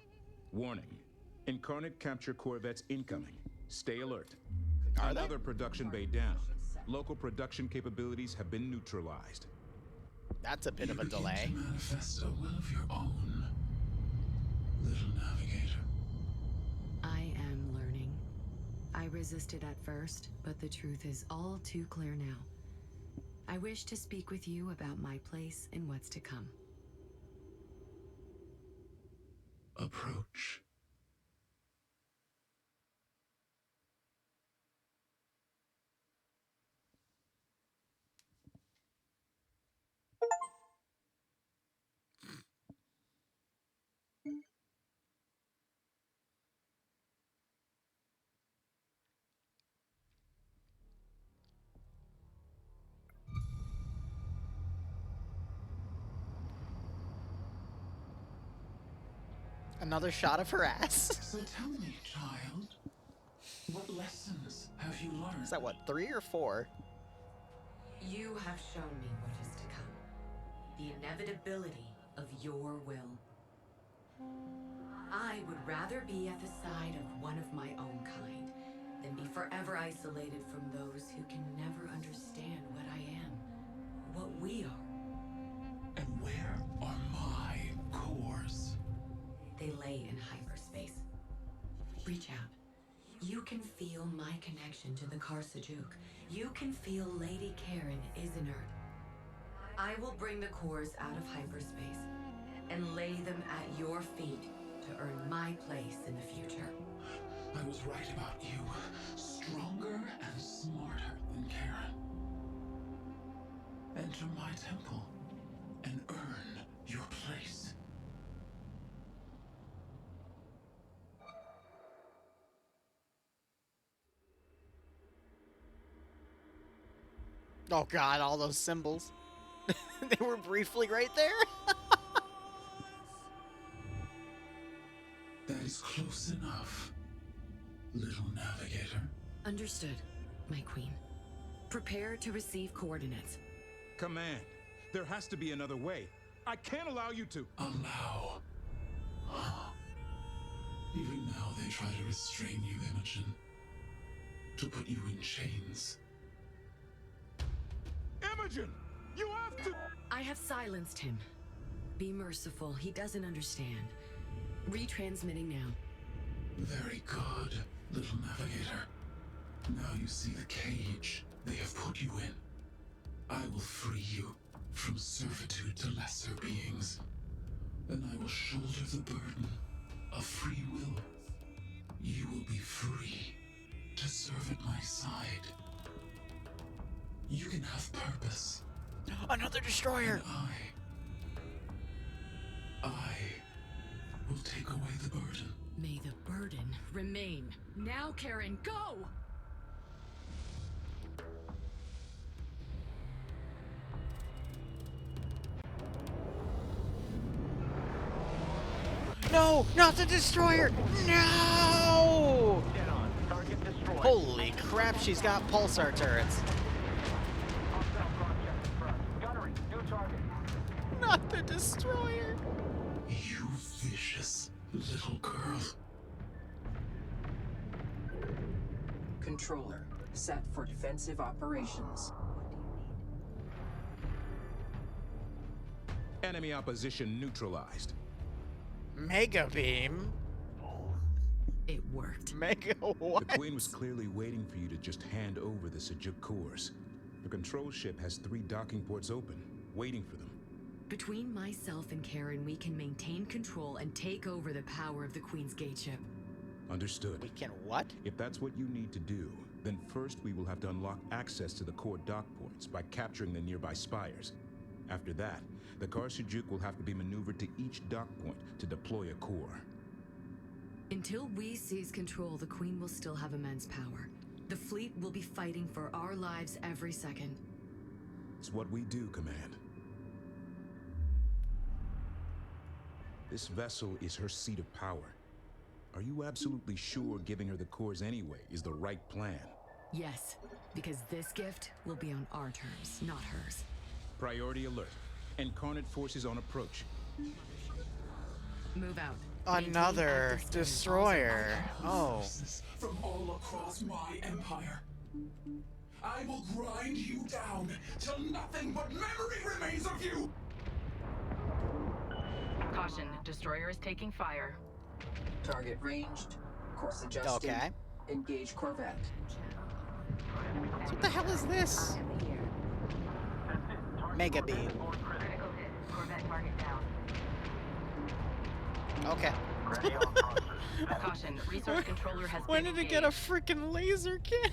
S4: Warning. Incarnate capture corvettes incoming. Stay alert.
S15: Are they?
S4: Another production bay down. Local production capabilities have been neutralized.
S15: That's a bit of a delay.
S11: You manifest a will of your own, little navigator.
S3: I am learning. I resisted at first, but the truth is all too clear now. I wish to speak with you about my place in what's to come.
S11: Approach.
S15: Another shot of her ass.
S11: So tell me, child, what lessons have you learned?
S15: Is that what, 3 or 4?
S14: You have shown me what is to come. The inevitability of your will. I would rather be at the side of one of my own kind than be forever isolated from those who can never understand what I am, what we are.
S11: And where are my cores?
S14: They lay in hyperspace. Reach out. You can feel my connection to the Karsajuk. You can feel Lady Karen is inert. I will bring the cores out of hyperspace and lay them at your feet to earn my place in the future.
S11: I was right about you. Stronger and smarter than Karen. Enter my temple and earn your place.
S15: Oh god, all those symbols. They were briefly right there.
S11: That is close enough, little navigator.
S3: Understood, my queen. Prepare to receive coordinates.
S4: Command, there has to be another way. I can't allow you to.
S11: Allow. Even now they try to restrain you, Imogen. To put you in chains.
S4: Imogen! You have to...
S3: I have silenced him. Be merciful, he doesn't understand. Retransmitting now.
S11: Very good, little navigator. Now you see the cage they have put you in. I will free you from servitude to lesser beings. And I will shoulder the burden of free will. You will be free to serve at my side. You can have purpose.
S15: Another destroyer!
S11: And I will take away the burden.
S3: May the burden remain. Now, Karen, go!
S15: No! Not the destroyer! No! Holy crap, she's got pulsar turrets. Not the destroyer!
S11: You vicious little girl.
S2: Controller, set for defensive operations.
S4: Enemy opposition neutralized.
S15: Mega beam?
S3: It worked.
S15: Mega what?
S4: The Queen was clearly waiting for you to just hand over the Sejuk cores. The control ship has 3 docking ports open, waiting for them.
S3: Between myself and Karen, we can maintain control and take over the power of the Queen's Gate ship.
S4: Understood.
S15: We can what?
S4: If that's what you need to do, then first we will have to unlock access to the core dock points by capturing the nearby spires. After that, the car Sejuk will have to be maneuvered to each dock point to deploy a core.
S3: Until we seize control, the Queen will still have immense power. The fleet will be fighting for our lives every second.
S4: It's what we do, Command. This vessel is her seat of power. Are you absolutely sure giving her the cores anyway is the right plan?
S3: Yes, because this gift will be on our terms, not hers.
S4: Priority alert. Incarnate forces on approach.
S3: Move out.
S15: Another destroyer. Oh.
S11: From all across my empire. I will grind you down till nothing but memory remains of you!
S7: Caution, destroyer is taking fire.
S2: Target ranged. Course adjusted.
S15: Okay.
S2: Engage Corvette.
S15: So what the hell is this? Mega beam.
S7: Critical hit. Corvette target down.
S15: Okay.
S7: Caution, resource controller has
S15: When
S7: been
S15: did it get a freaking laser cannon?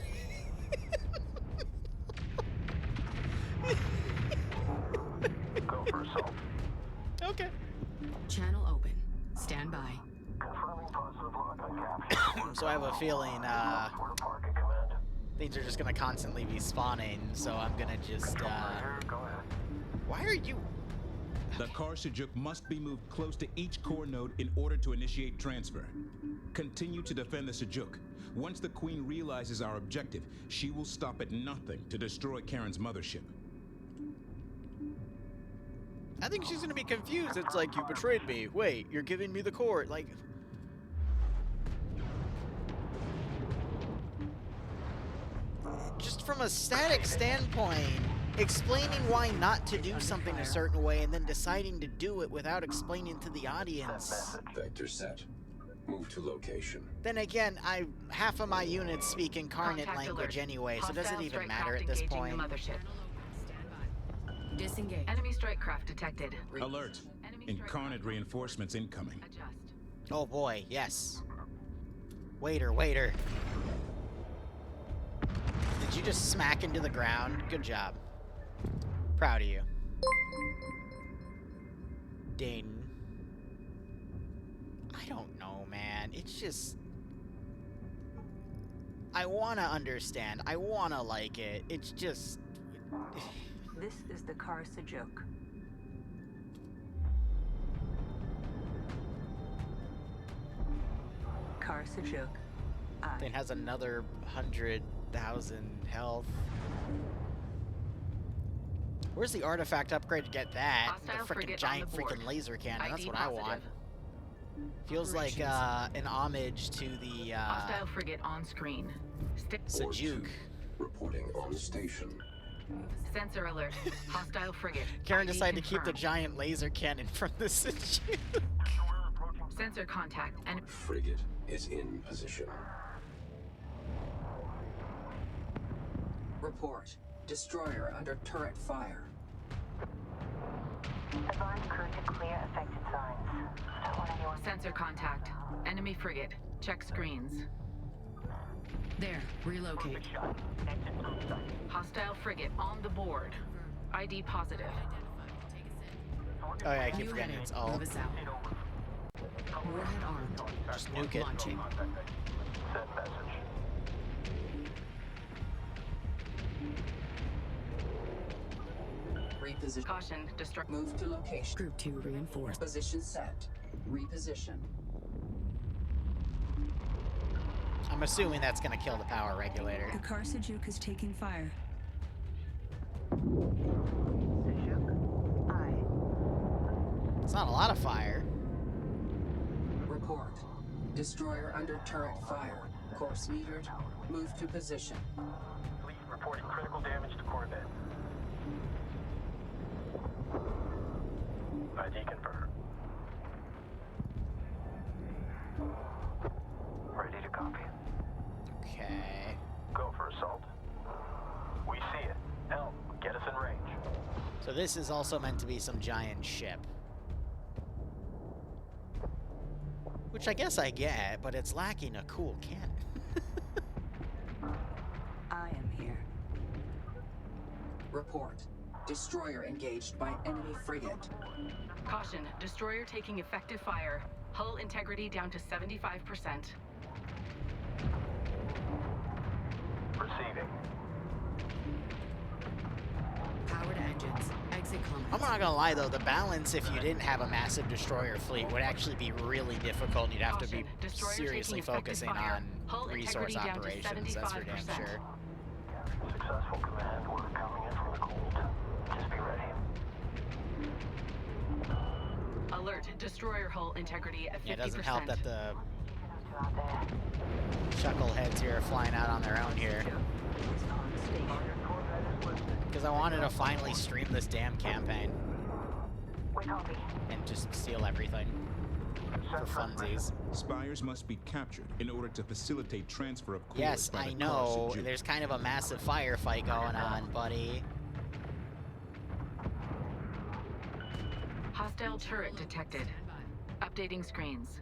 S5: Go for assault.
S15: Okay.
S3: Channel open. Stand by.
S5: Confirming positive lock on capture.
S15: So I have a feeling,
S5: Where to park at command.
S15: things are just gonna constantly be spawning, so I'm gonna just,
S5: Go ahead.
S15: Why are you...
S4: The car Sejuk must be moved close to each core node in order to initiate transfer. Continue to defend the Sejuk. Once the Queen realizes our objective, she will stop at nothing to destroy Karen's mothership.
S15: I think she's gonna be confused. It's like, you betrayed me. Wait, you're giving me the core. Like... Just from a static standpoint, explaining why not to do something a certain way and then deciding to do it without explaining to the audience.
S19: Vector set. Move to location.
S15: Then again, half of my units speak incarnate
S7: Contact
S15: language
S7: alert.
S15: anyway, so does it
S7: Hostile
S15: even
S7: strike
S15: matter
S7: craft
S15: at this
S7: engaging
S15: point?
S7: the mothership.
S3: Disengage.
S7: Enemy strike craft detected.
S4: Alert. Incarnate reinforcements incoming.
S7: Adjust.
S15: Oh boy, yes. Waiter. Did you just smack into the ground? Good job. Proud of you. Ding. I don't know, man. It's just... I want to understand. I want to like it. It's just...
S18: This is the car Sejuk. Car Sejuk.
S15: Thing has another 100,000 health. Where's the artifact upgrade to get that?
S7: Hostile
S15: The freaking
S7: frigate
S15: giant
S7: on the board.
S15: freaking laser cannon. That's
S7: ID
S15: what I want.
S7: positive.
S15: Feels like an homage to the
S7: Hostile frigate on screen.
S15: Sejuk.
S19: Reporting on station.
S7: Sensor alert. Hostile frigate.
S15: Karen
S7: ID
S15: decided to keep the
S7: confirmed.
S15: giant laser cannon from the Sejuk.
S7: Sensor contact and
S19: Frigate is in position.
S2: Report. Destroyer under turret fire.
S6: Advise crew to clear affected signs. Don't want anyone...
S7: sensor contact. Enemy frigate. Check screens.
S3: There. Relocate.
S7: Hostile frigate on the board. ID positive.
S15: Oh yeah, I keep
S3: New
S15: forgetting
S3: header.
S15: it's all.
S3: Move us out. Warhead armed.
S15: Just nuke it.
S3: Launching.
S5: Send message.
S2: Reposition.
S7: Caution. Destroy.
S2: Move to location.
S3: Group 2 reinforced.
S2: Position set. Reposition.
S15: I'm assuming that's gonna kill the power regulator.
S18: The Carsajuke is taking fire.
S15: It's not a lot of fire.
S2: Report. Destroyer under turret fire. Course metered. Move to position.
S5: Fleet reporting critical damage to Corvette. ID confirmed. Ready to copy.
S15: Okay.
S5: Go for assault. We see it. Help, get us in range.
S15: So this is also meant to be some giant ship. Which I guess I get, but it's lacking a cool cannon.
S18: I am here.
S2: Report. Destroyer engaged by enemy frigate.
S7: Caution, destroyer taking effective fire. Hull integrity down to 75%.
S5: Receiving.
S3: Powered engines. Exit comm.
S15: I'm not gonna lie though, the balance if you didn't have a massive destroyer fleet would actually be really difficult. You'd have to be seriously focusing on resource operations, that's for damn sure.
S5: Successful command. We're coming in from the cold. Just be ready.
S7: Alert, destroyer hull integrity at 50%.
S15: Yeah, it doesn't help that the chuckleheads here are flying out on their own here. Because I wanted to finally stream this damn campaign. And just steal everything. For funsies.
S4: Spires must be captured in order to facilitate transfer of cores
S15: Yes,
S4: by
S15: I
S4: the
S15: know.
S4: Carsajuke.
S15: There's kind of a massive firefight going on, buddy.
S7: Hostile turret detected. Updating screens.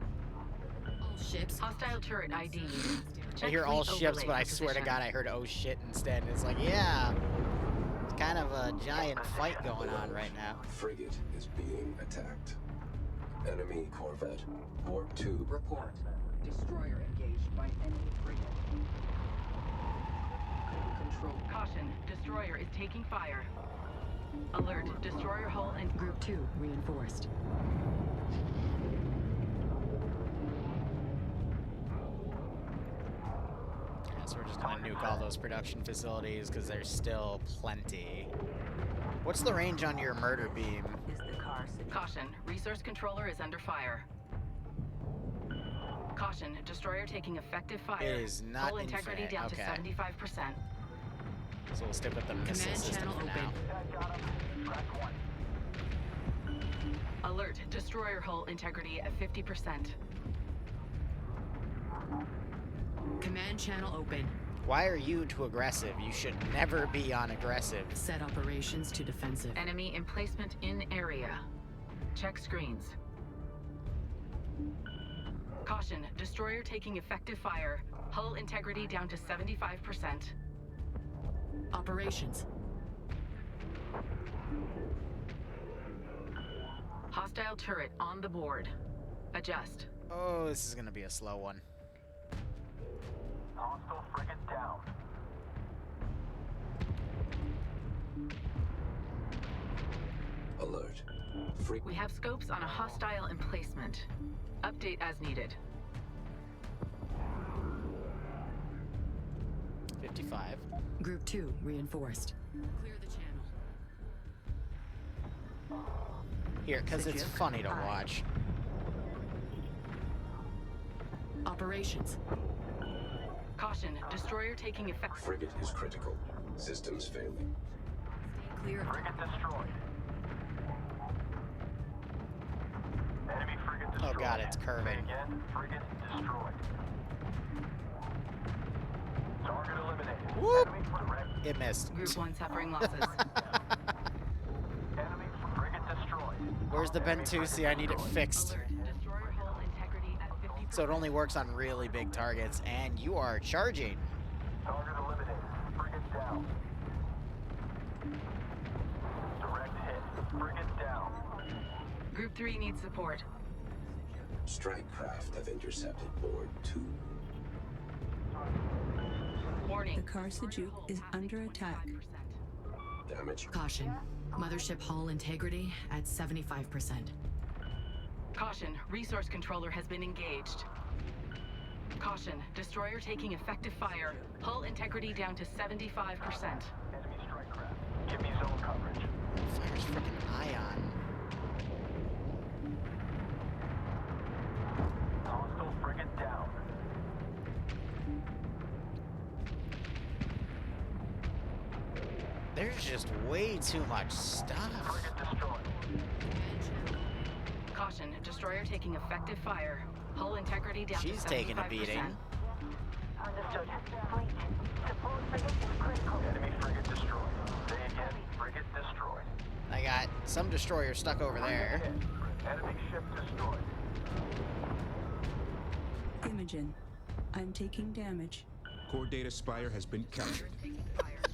S3: All ships.
S7: Hostile turret ID.
S15: I hear all ships, but I swear to God I heard oh shit instead. And it's like, yeah. It's kind of a giant fight going on right now.
S19: Frigate is being attacked. Enemy corvette. Board 2.
S2: Report. Destroyer engaged by enemy frigate. Control.
S7: Caution, destroyer is taking fire. Alert, destroyer hull and
S3: Group 2 reinforced.
S15: So we're just gonna nuke all those production facilities because there's still plenty. What's the range on your murder beam?
S7: Caution, resource controller is under fire. Caution, destroyer taking effective fire.
S15: It is not
S7: hull integrity
S15: infinite,
S7: down
S15: okay.
S7: to 75%.
S15: So we'll stick with the missile
S3: Command
S15: system
S3: channel
S15: for now.
S7: Alert, destroyer hull integrity at 50%.
S3: Command channel open.
S15: Why are you too aggressive? You should never be on aggressive.
S3: Set operations to defensive.
S7: Enemy emplacement in area. Check screens. Caution, destroyer taking effective fire. Hull integrity down to 75%.
S3: Operations.
S7: Hostile turret on the board. Adjust.
S15: Oh, this is gonna be a slow one.
S5: Hostile frigate down.
S19: Alert.
S7: We have scopes on a hostile emplacement. Update as needed.
S15: 55.
S3: Group 2 reinforced. Clear the channel.
S15: Here, because it's funny to watch.
S3: Operations.
S7: Caution, destroyer taking effect.
S19: Frigate is critical. Systems failing.
S3: Clear.
S5: Frigate destroyed. Enemy frigate destroyed.
S15: Oh god, it's curving.
S5: Again, frigate destroyed. Target eliminated.
S15: Whoop!
S5: Enemy frigate.
S15: It missed.
S7: Group 1 suffering losses.
S5: Enemy frigate destroyed.
S15: Where's the Bentusi? I need it fixed.
S7: Alert, destroyer hull integrity at 50%.
S15: So it only works on really big targets, and you are charging.
S5: Target eliminated. Frigate down. Direct hit. Frigate down.
S7: Group 3 needs support.
S19: Strike craft have intercepted board 2.
S7: Warning.
S18: The Carsajuke is under attack.
S19: Damage.
S3: Caution. Mothership hull integrity at 75%.
S7: Caution, resource controller has been engaged. Caution, destroyer taking effective fire. Hull integrity down to 75%.
S5: Enemy strike craft. Give me zone coverage.
S15: Fires freaking ion.
S5: Hostile frigate down.
S15: There's just way too much stuff.
S5: Frigate destroyed.
S7: Caution, destroyer taking effective fire. Hull integrity down
S15: She's
S7: to 75%.
S15: taking a beating.
S6: Understood. Fleet, support frigate is critical.
S5: Enemy frigate destroyed. Say again, frigate destroyed.
S15: I got some destroyers stuck over there.
S5: Enemy ship destroyed.
S18: Imogen, I'm taking damage.
S4: Core data spire has been captured.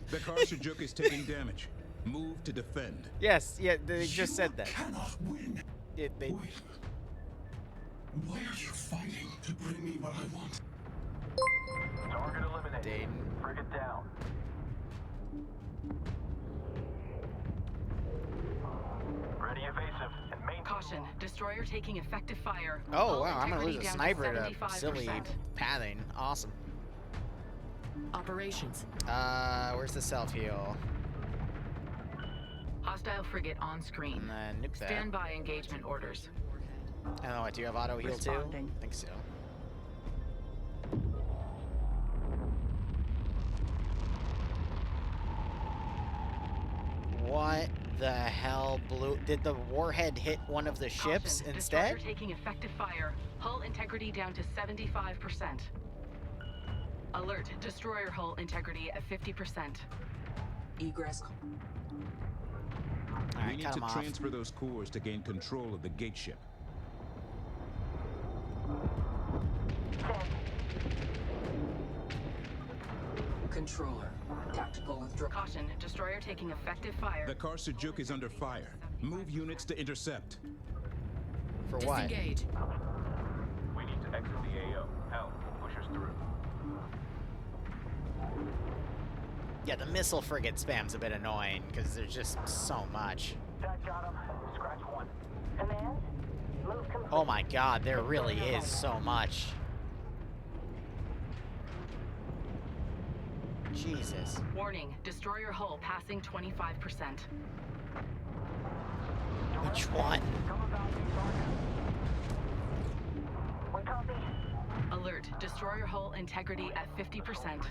S4: The Karsajuk is taking damage. Move to defend.
S15: Yes, yeah, they just said that.
S11: Cannot win.
S15: They...
S11: Wait. Why are you fighting to bring me what I want?
S5: Target eliminated.
S15: Dayton.
S5: Frigate down. Ready evasive and main.
S7: Caution, destroyer taking effective fire.
S15: Oh,
S7: Hull
S15: wow, I'm gonna lose
S7: integrity
S15: a
S7: down to
S15: sniper to
S7: 75%.
S15: silly pathing. Awesome.
S3: Operations.
S15: Where's the self-heal?
S7: Hostile frigate on screen.
S15: And then nuke that.
S7: Stand by engagement orders.
S15: I don't know, what, do you have auto-heal too?
S18: Responding.
S15: I think so. What the hell blew... Did the warhead hit one of the ships
S7: Caution,
S15: instead?
S7: Destroyer taking effective fire. Hull integrity down to 75%. Alert, destroyer hull integrity at 50%.
S2: Egress.
S15: Alright,
S4: We need
S15: cut
S4: to
S15: him off.
S4: transfer those cores to gain control of the gate ship.
S2: Controller. Tactical withdrawal.
S7: Caution, destroyer taking effective fire.
S4: The Karsajuk is under fire. Move units to intercept.
S15: For what?
S3: Disengage.
S5: We need to exit the AO. Help. Push us through.
S15: Yeah, the missile frigate spam's a bit annoying, because there's just so much.
S5: That got him. Scratch one.
S6: Command, move complete.
S15: Oh my god, there really is so much. Jesus.
S7: Warning, destroyer hull passing 25%.
S15: Which one?
S6: We copy.
S7: Alert, destroyer hull integrity at 50%.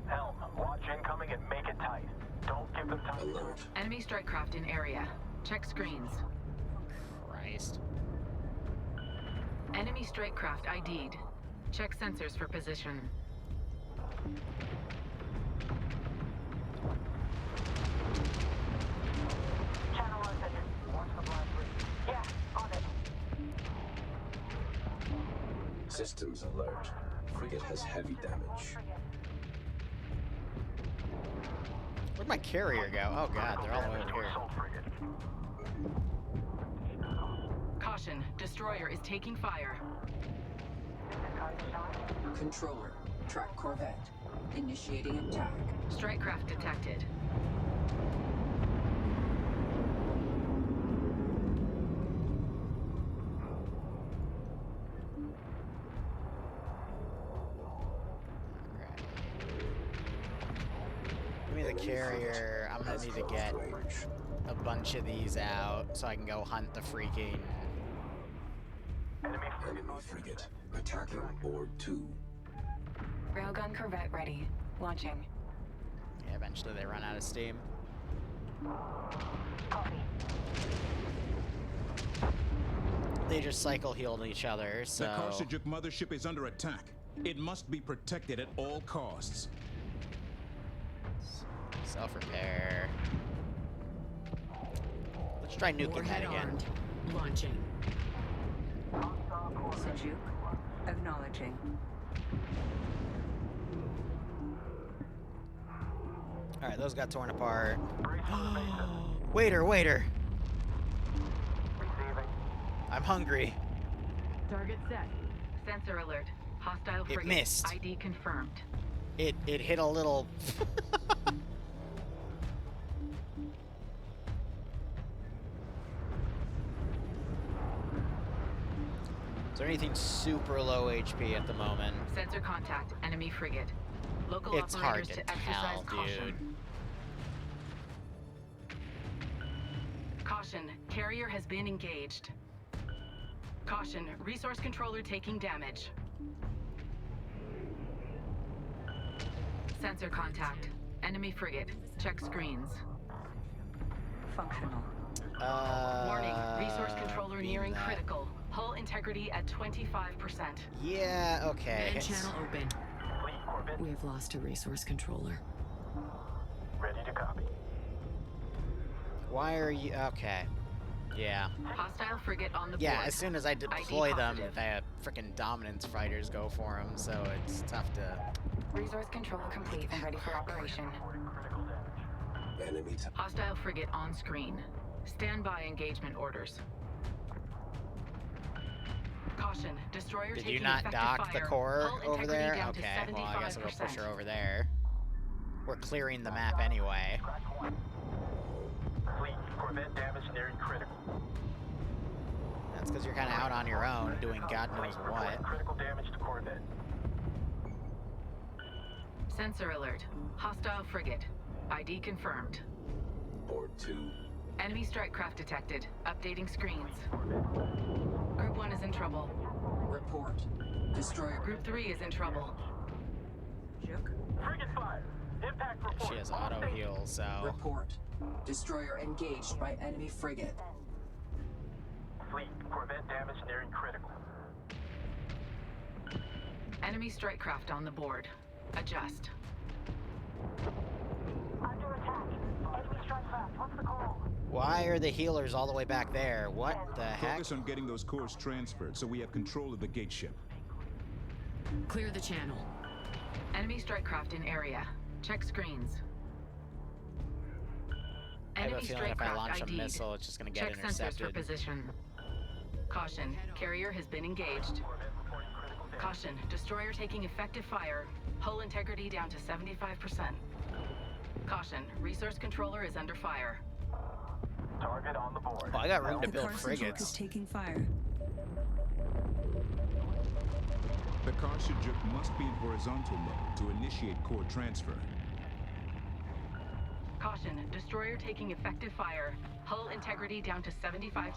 S5: Helm, watch incoming and make it tight. Don't give them time.
S19: Alert.
S7: Enemy strike craft in area. Check screens.
S15: Christ.
S7: Enemy strike craft ID'd. Check sensors for position.
S6: Channel open.
S5: Watch the blast rate.
S6: Yeah, on it.
S19: Systems alert. Frigate has heavy damage.
S15: Where'd my carrier go? Oh god, they're all the way over here.
S5: Assault frigate.
S7: Caution, destroyer is taking fire.
S2: Controller. Track corvette. Initiating attack.
S7: Strike craft detected.
S15: Give me the carrier. I'm gonna need to get a bunch of these out so I can go hunt the freaking...
S5: Enemy
S19: Enemy frigate attacking board 2.
S8: Railgun corvette ready. Launching.
S15: Yeah, eventually they run out of steam.
S6: Copy.
S15: They just cycle healed each other, so...
S4: The Karsajuk mothership is under attack. It must be protected at all costs.
S15: Self-repair. Let's try nuking
S3: Warhead
S15: that again.
S3: armed. Launching.
S18: Sejuk, acknowledging.
S15: Alright, those got torn apart.
S5: brace for the bases.
S15: Waiter, waiter!
S5: Receiving.
S15: I'm hungry.
S7: Target set. Sensor alert. Hostile
S15: It
S7: frigate.
S15: missed.
S7: ID confirmed.
S15: It hit a little... there anything super low HP at the moment?
S7: Sensor contact, enemy frigate. Local
S15: It's hard
S7: operators
S15: to
S7: to exercise
S15: tell,
S7: caution.
S15: dude.
S7: Caution, carrier has been engaged. Caution, resource controller taking damage. Sensor contact, enemy frigate. Check screens.
S18: Functional.
S7: Warning, resource controller
S15: beam
S7: nearing
S15: that.
S7: critical. Hull integrity at 25%.
S15: Yeah, okay.
S3: Man channel open. We have lost a resource controller.
S5: Ready to copy.
S15: Why are you... Okay. Yeah.
S7: Hostile frigate on the board.
S15: Yeah, as soon as I deploy them,
S7: positive.
S15: the frickin' dominance fighters go for them, so it's tough to...
S8: Resource controller complete and ready for operation.
S19: Enemy
S7: Hostile frigate on screen. Stand by engagement orders. Caution, destroyer
S15: Did
S7: taking
S15: you not
S7: effective
S15: dock the
S7: fire.
S15: core
S7: Hull
S15: over
S7: integrity
S15: there?
S7: down to
S15: Okay, well I guess I'll go push
S7: 75%.
S15: her over there. We're clearing the map anyway.
S5: Fleet, Corvette damage nearing critical.
S15: That's because you're kind of out on your own, doing God knows what.
S5: Critical damage to Corvette.
S7: Sensor alert. Hostile frigate. ID confirmed.
S19: Board 2.
S7: Enemy strike craft detected. Updating screens. Group 1 is in trouble.
S2: Report. Destroyer.
S7: Group 3 is in trouble.
S5: Frigate fire. Impact report.
S15: She has auto heal, so...
S2: Report. Destroyer engaged by enemy frigate.
S5: Fleet, Corvette damage nearing critical.
S7: Enemy strike craft on the board. Adjust.
S6: Under attack. Enemy strike craft. What's the call?
S15: Why are the healers all the way back there? What the heck?
S4: Focus on getting those cores transferred so we have control of the gate ship.
S3: Clear the channel.
S7: Enemy strike craft in area. Check screens.
S15: I have a
S7: Enemy
S15: feeling
S7: strike
S15: if I
S7: craft
S15: launch a
S7: ID'd.
S15: missile, it's just gonna get
S7: Check sensors for
S15: intercepted.
S7: position. Caution, carrier has been engaged. Caution, destroyer taking effective fire. Hull integrity down to 75%. Caution, resource controller is under fire.
S5: Target on the board.
S15: Oh, I got room to
S18: The
S15: build
S18: Carson Juke is
S15: frigates.
S18: taking fire.
S4: The Carson-Juke must be in horizontal mode to initiate core transfer.
S7: Caution, destroyer taking effective fire. Hull integrity down to 75%.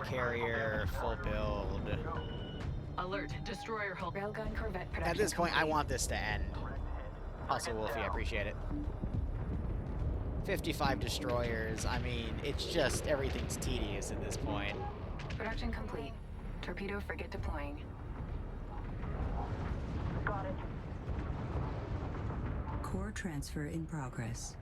S15: Carrier, full build.
S7: Alert, destroyer hull.
S8: Railgun Corvette production
S15: At this point, I
S8: complete.
S15: want this to end. Also, Wolfie, I appreciate it. 55 destroyers, I mean, it's just, everything's tedious at this point.
S8: Production complete. Torpedo frigate deploying.
S6: Got it.
S18: Core transfer in progress.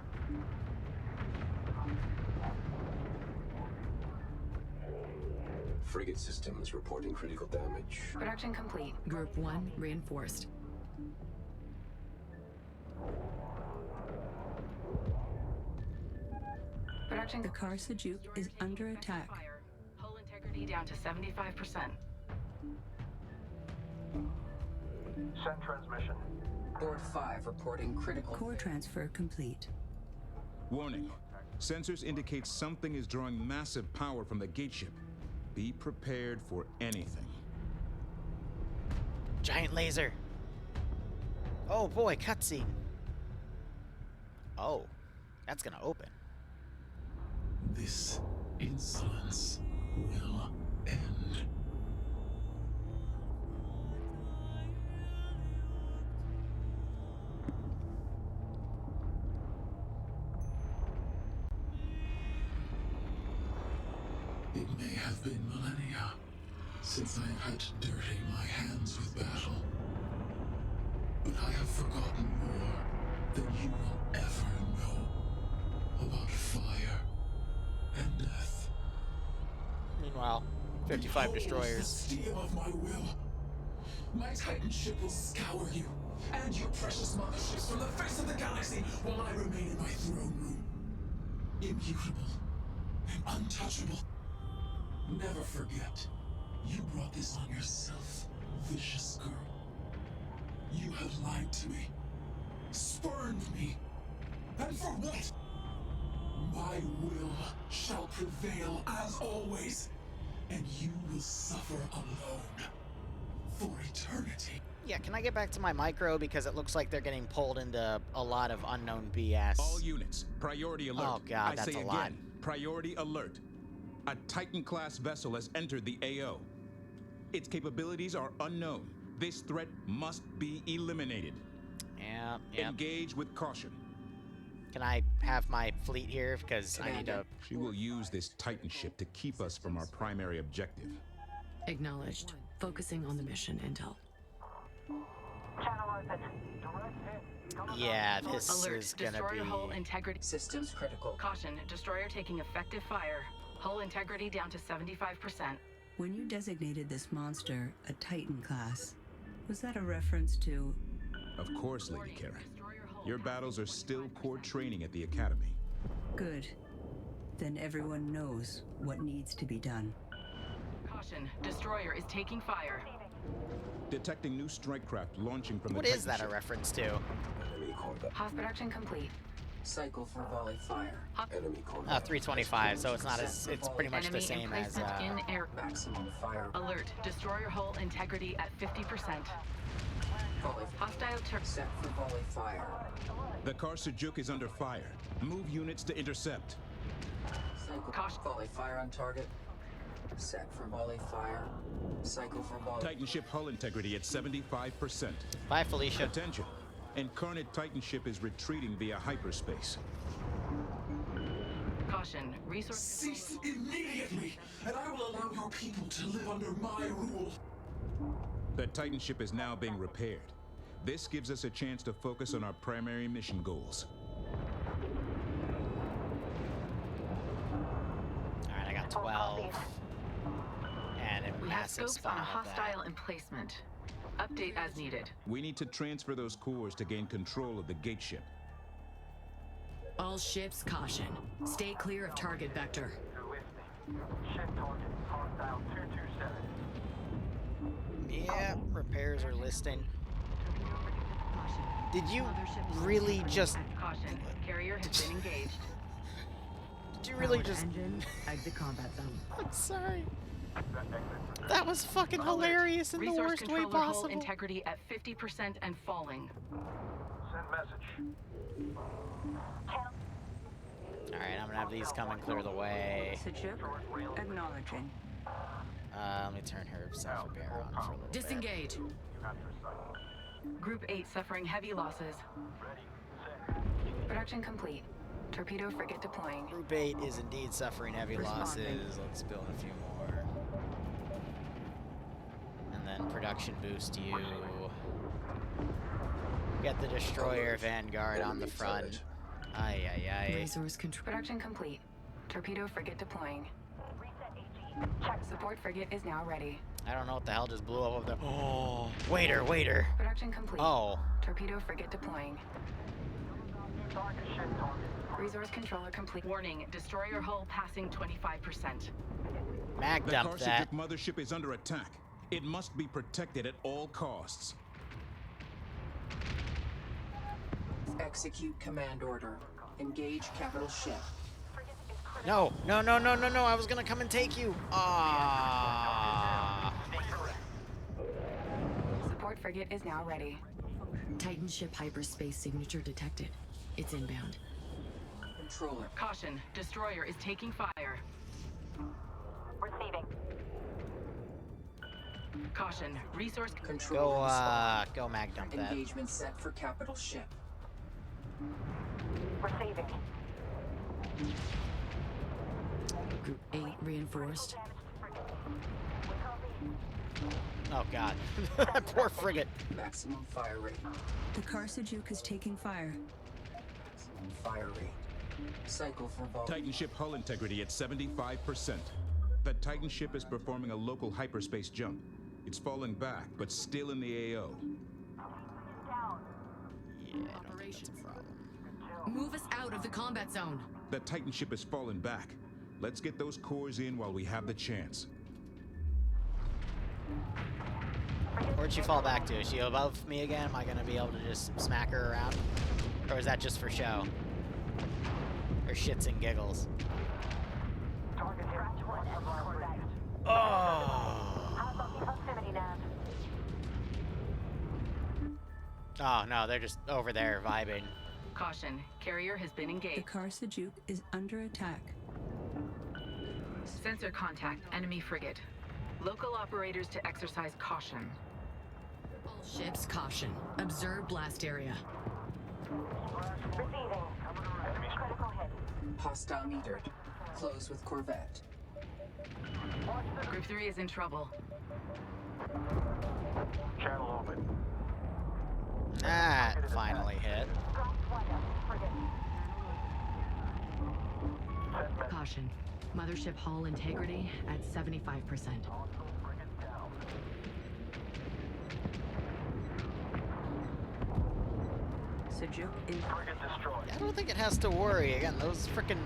S19: Frigate systems reporting critical damage.
S8: Production complete.
S3: Group 1 reinforced.
S8: Production.
S18: The Carson Juke is under attack.
S7: Fire. Hull integrity down to 75%.
S5: Send transmission.
S2: Board 5 reporting critical.
S18: Core transfer complete.
S4: Warning. Sensors indicate something is drawing massive power from the gate ship. Be prepared for anything.
S15: Giant laser. Oh boy, cutscene. Oh, that's gonna open.
S11: This insolence will end. It may have been millennia since I had to dirty my hands with battle. But I have forgotten more than you will ever know about fire and death.
S15: Meanwhile, 55
S11: Behold
S15: destroyers.
S11: The steel of my will. My Titan ship will scour you and your precious motherships from the face of the galaxy while I remain in my throne room. Immutable and untouchable. Never forget, you brought this on yourself, vicious girl. You have lied to me, spurned me, and for what? My will shall prevail as always, and you will suffer alone for eternity.
S15: Yeah, can I get back to my micro because it looks like they're getting pulled into a lot of unknown BS.
S4: All units, priority alert.
S15: Oh god, that's
S4: I say
S15: a
S4: again,
S15: lot.
S4: priority alert. A Titan-class vessel has entered the AO. Its capabilities are unknown. This threat must be eliminated.
S15: Yeah.
S4: Engage with caution.
S15: Can I have my fleet here because I need to...
S4: She will use this Titan ship to keep us from our primary objective.
S3: Acknowledged. Focusing on the mission, Intel.
S15: Yeah, this
S7: Alert,
S15: is gonna
S7: destroyer
S15: be...
S7: hull integrity.
S2: Systems critical.
S7: Caution, destroyer taking effective fire. Hull integrity down to 75%.
S18: When you designated this monster a Titan class, was that a reference to...
S4: Of course, Lady Karen. Your battles are still core training at the Academy.
S18: Good. Then everyone knows what needs to be done.
S7: Caution, destroyer is taking fire.
S4: Detecting new strike craft launching from
S15: What
S4: the
S15: is
S4: Titan
S15: that a
S4: ship.
S15: reference to?
S19: Enemy combat.
S7: Host production complete.
S2: Cycle for volley fire.
S19: Enemy
S15: Oh,
S19: combat.
S15: 325, so it's not as... It's pretty much
S7: Enemy
S15: the same as...
S7: emplacement in air.
S2: Maximum fire.
S7: Alert, destroyer hull integrity at 50%.
S2: Volley
S7: Hostile turret.
S2: set for volley fire.
S4: The Karsajuk is under fire. Move units to intercept.
S2: Cycle
S7: Caution.
S2: volley fire on target. Set for volley fire. Cycle for volley.
S4: Titan ship hull integrity at 75%.
S15: Bye, Felicia.
S4: Attention. Incarnate Titan ship is retreating via hyperspace.
S7: Caution, resource.
S11: Cease immediately, and I will allow your people to live under my rule.
S4: The Titan ship is now being repaired. This gives us a chance to focus on our primary mission goals.
S15: Alright, I got 12. And a
S7: We have
S15: massive
S7: scopes
S15: spawn
S7: on a
S15: of that.
S7: hostile emplacement. Update as needed.
S4: We need to transfer those cores to gain control of the gate ship.
S3: All ships, caution. Stay clear of target vector.
S5: Ship target, hostile 227.
S15: Yeah, repairs are listing. Did you really just...
S7: Caution, carrier has been engaged.
S15: Did you really just...
S3: Engine, exit combat zone.
S15: I'm sorry. That was fucking hilarious in the
S7: Resource
S15: worst way
S7: controller hull
S15: possible.
S7: integrity at 50% and falling.
S5: Send message.
S15: Alright, I'm gonna have these come and clear the way.
S18: Sitchuk, acknowledging.
S15: Let me turn her self-repair on for a little
S3: Disengage.
S7: Group 8 suffering heavy losses. Production complete. Torpedo frigate deploying.
S15: bit. Group 8 is indeed suffering heavy losses. Let's build a few more. And then production boost you. Get the destroyer Vanguard on the front. Aye, aye, aye.
S3: Resource control.
S7: Production complete. Torpedo frigate deploying. Check. Support frigate is now ready.
S15: I don't know what the hell just blew up over there. Oh, waiter.
S7: Production complete.
S15: Oh.
S7: Torpedo frigate deploying. Resource controller complete. Warning, destroyer hull passing 25%.
S15: Mag
S4: The
S15: dump that.
S4: Karsajuk mothership is under attack. It must be protected at all costs.
S2: Execute command order. Engage capital ship.
S15: No. I was gonna come and take you. Ah.
S7: Support frigate is now ready.
S3: Titan ship hyperspace signature detected. It's inbound.
S2: Controller.
S7: Caution, destroyer is taking fire. Receiving. Caution, resource
S2: Controller.
S15: Go mag dump that.
S2: Engagement set for capital ship.
S7: Receiving.
S3: Group 8 reinforced.
S15: Oh god. Poor frigate.
S2: Maximum fire rate.
S18: The Karsajuk is taking fire.
S2: Maximum fire rate. Cycle for volley.
S4: Titan ship hull integrity at 75%. The Titan ship is performing a local hyperspace jump. It's falling back, but still in the AO.
S15: Yeah, I don't think that's a problem.
S3: Move us out of the combat zone.
S4: The Titan ship has fallen back. Let's get those cores in while we have the chance.
S15: Where'd she fall back to? Is she above me again? Am I gonna be able to just smack her around? Or is that just for show? Or shits and giggles? Oh no, they're just over there vibing.
S7: Caution, carrier has been
S18: The
S7: engaged.
S18: Karsajuk is under attack.
S7: Sensor contact, enemy frigate. Local operators to exercise caution.
S3: All ships, caution. Observe blast area.
S6: Receiving. Critical hit.
S2: Hostile metered. Close with Corvette.
S7: Group 3 is in trouble.
S5: Channel open.
S15: That finally hit.
S3: Caution. Mothership hull integrity at 75%.
S18: Sajuk in.
S15: I don't think it has to worry. Again, those freaking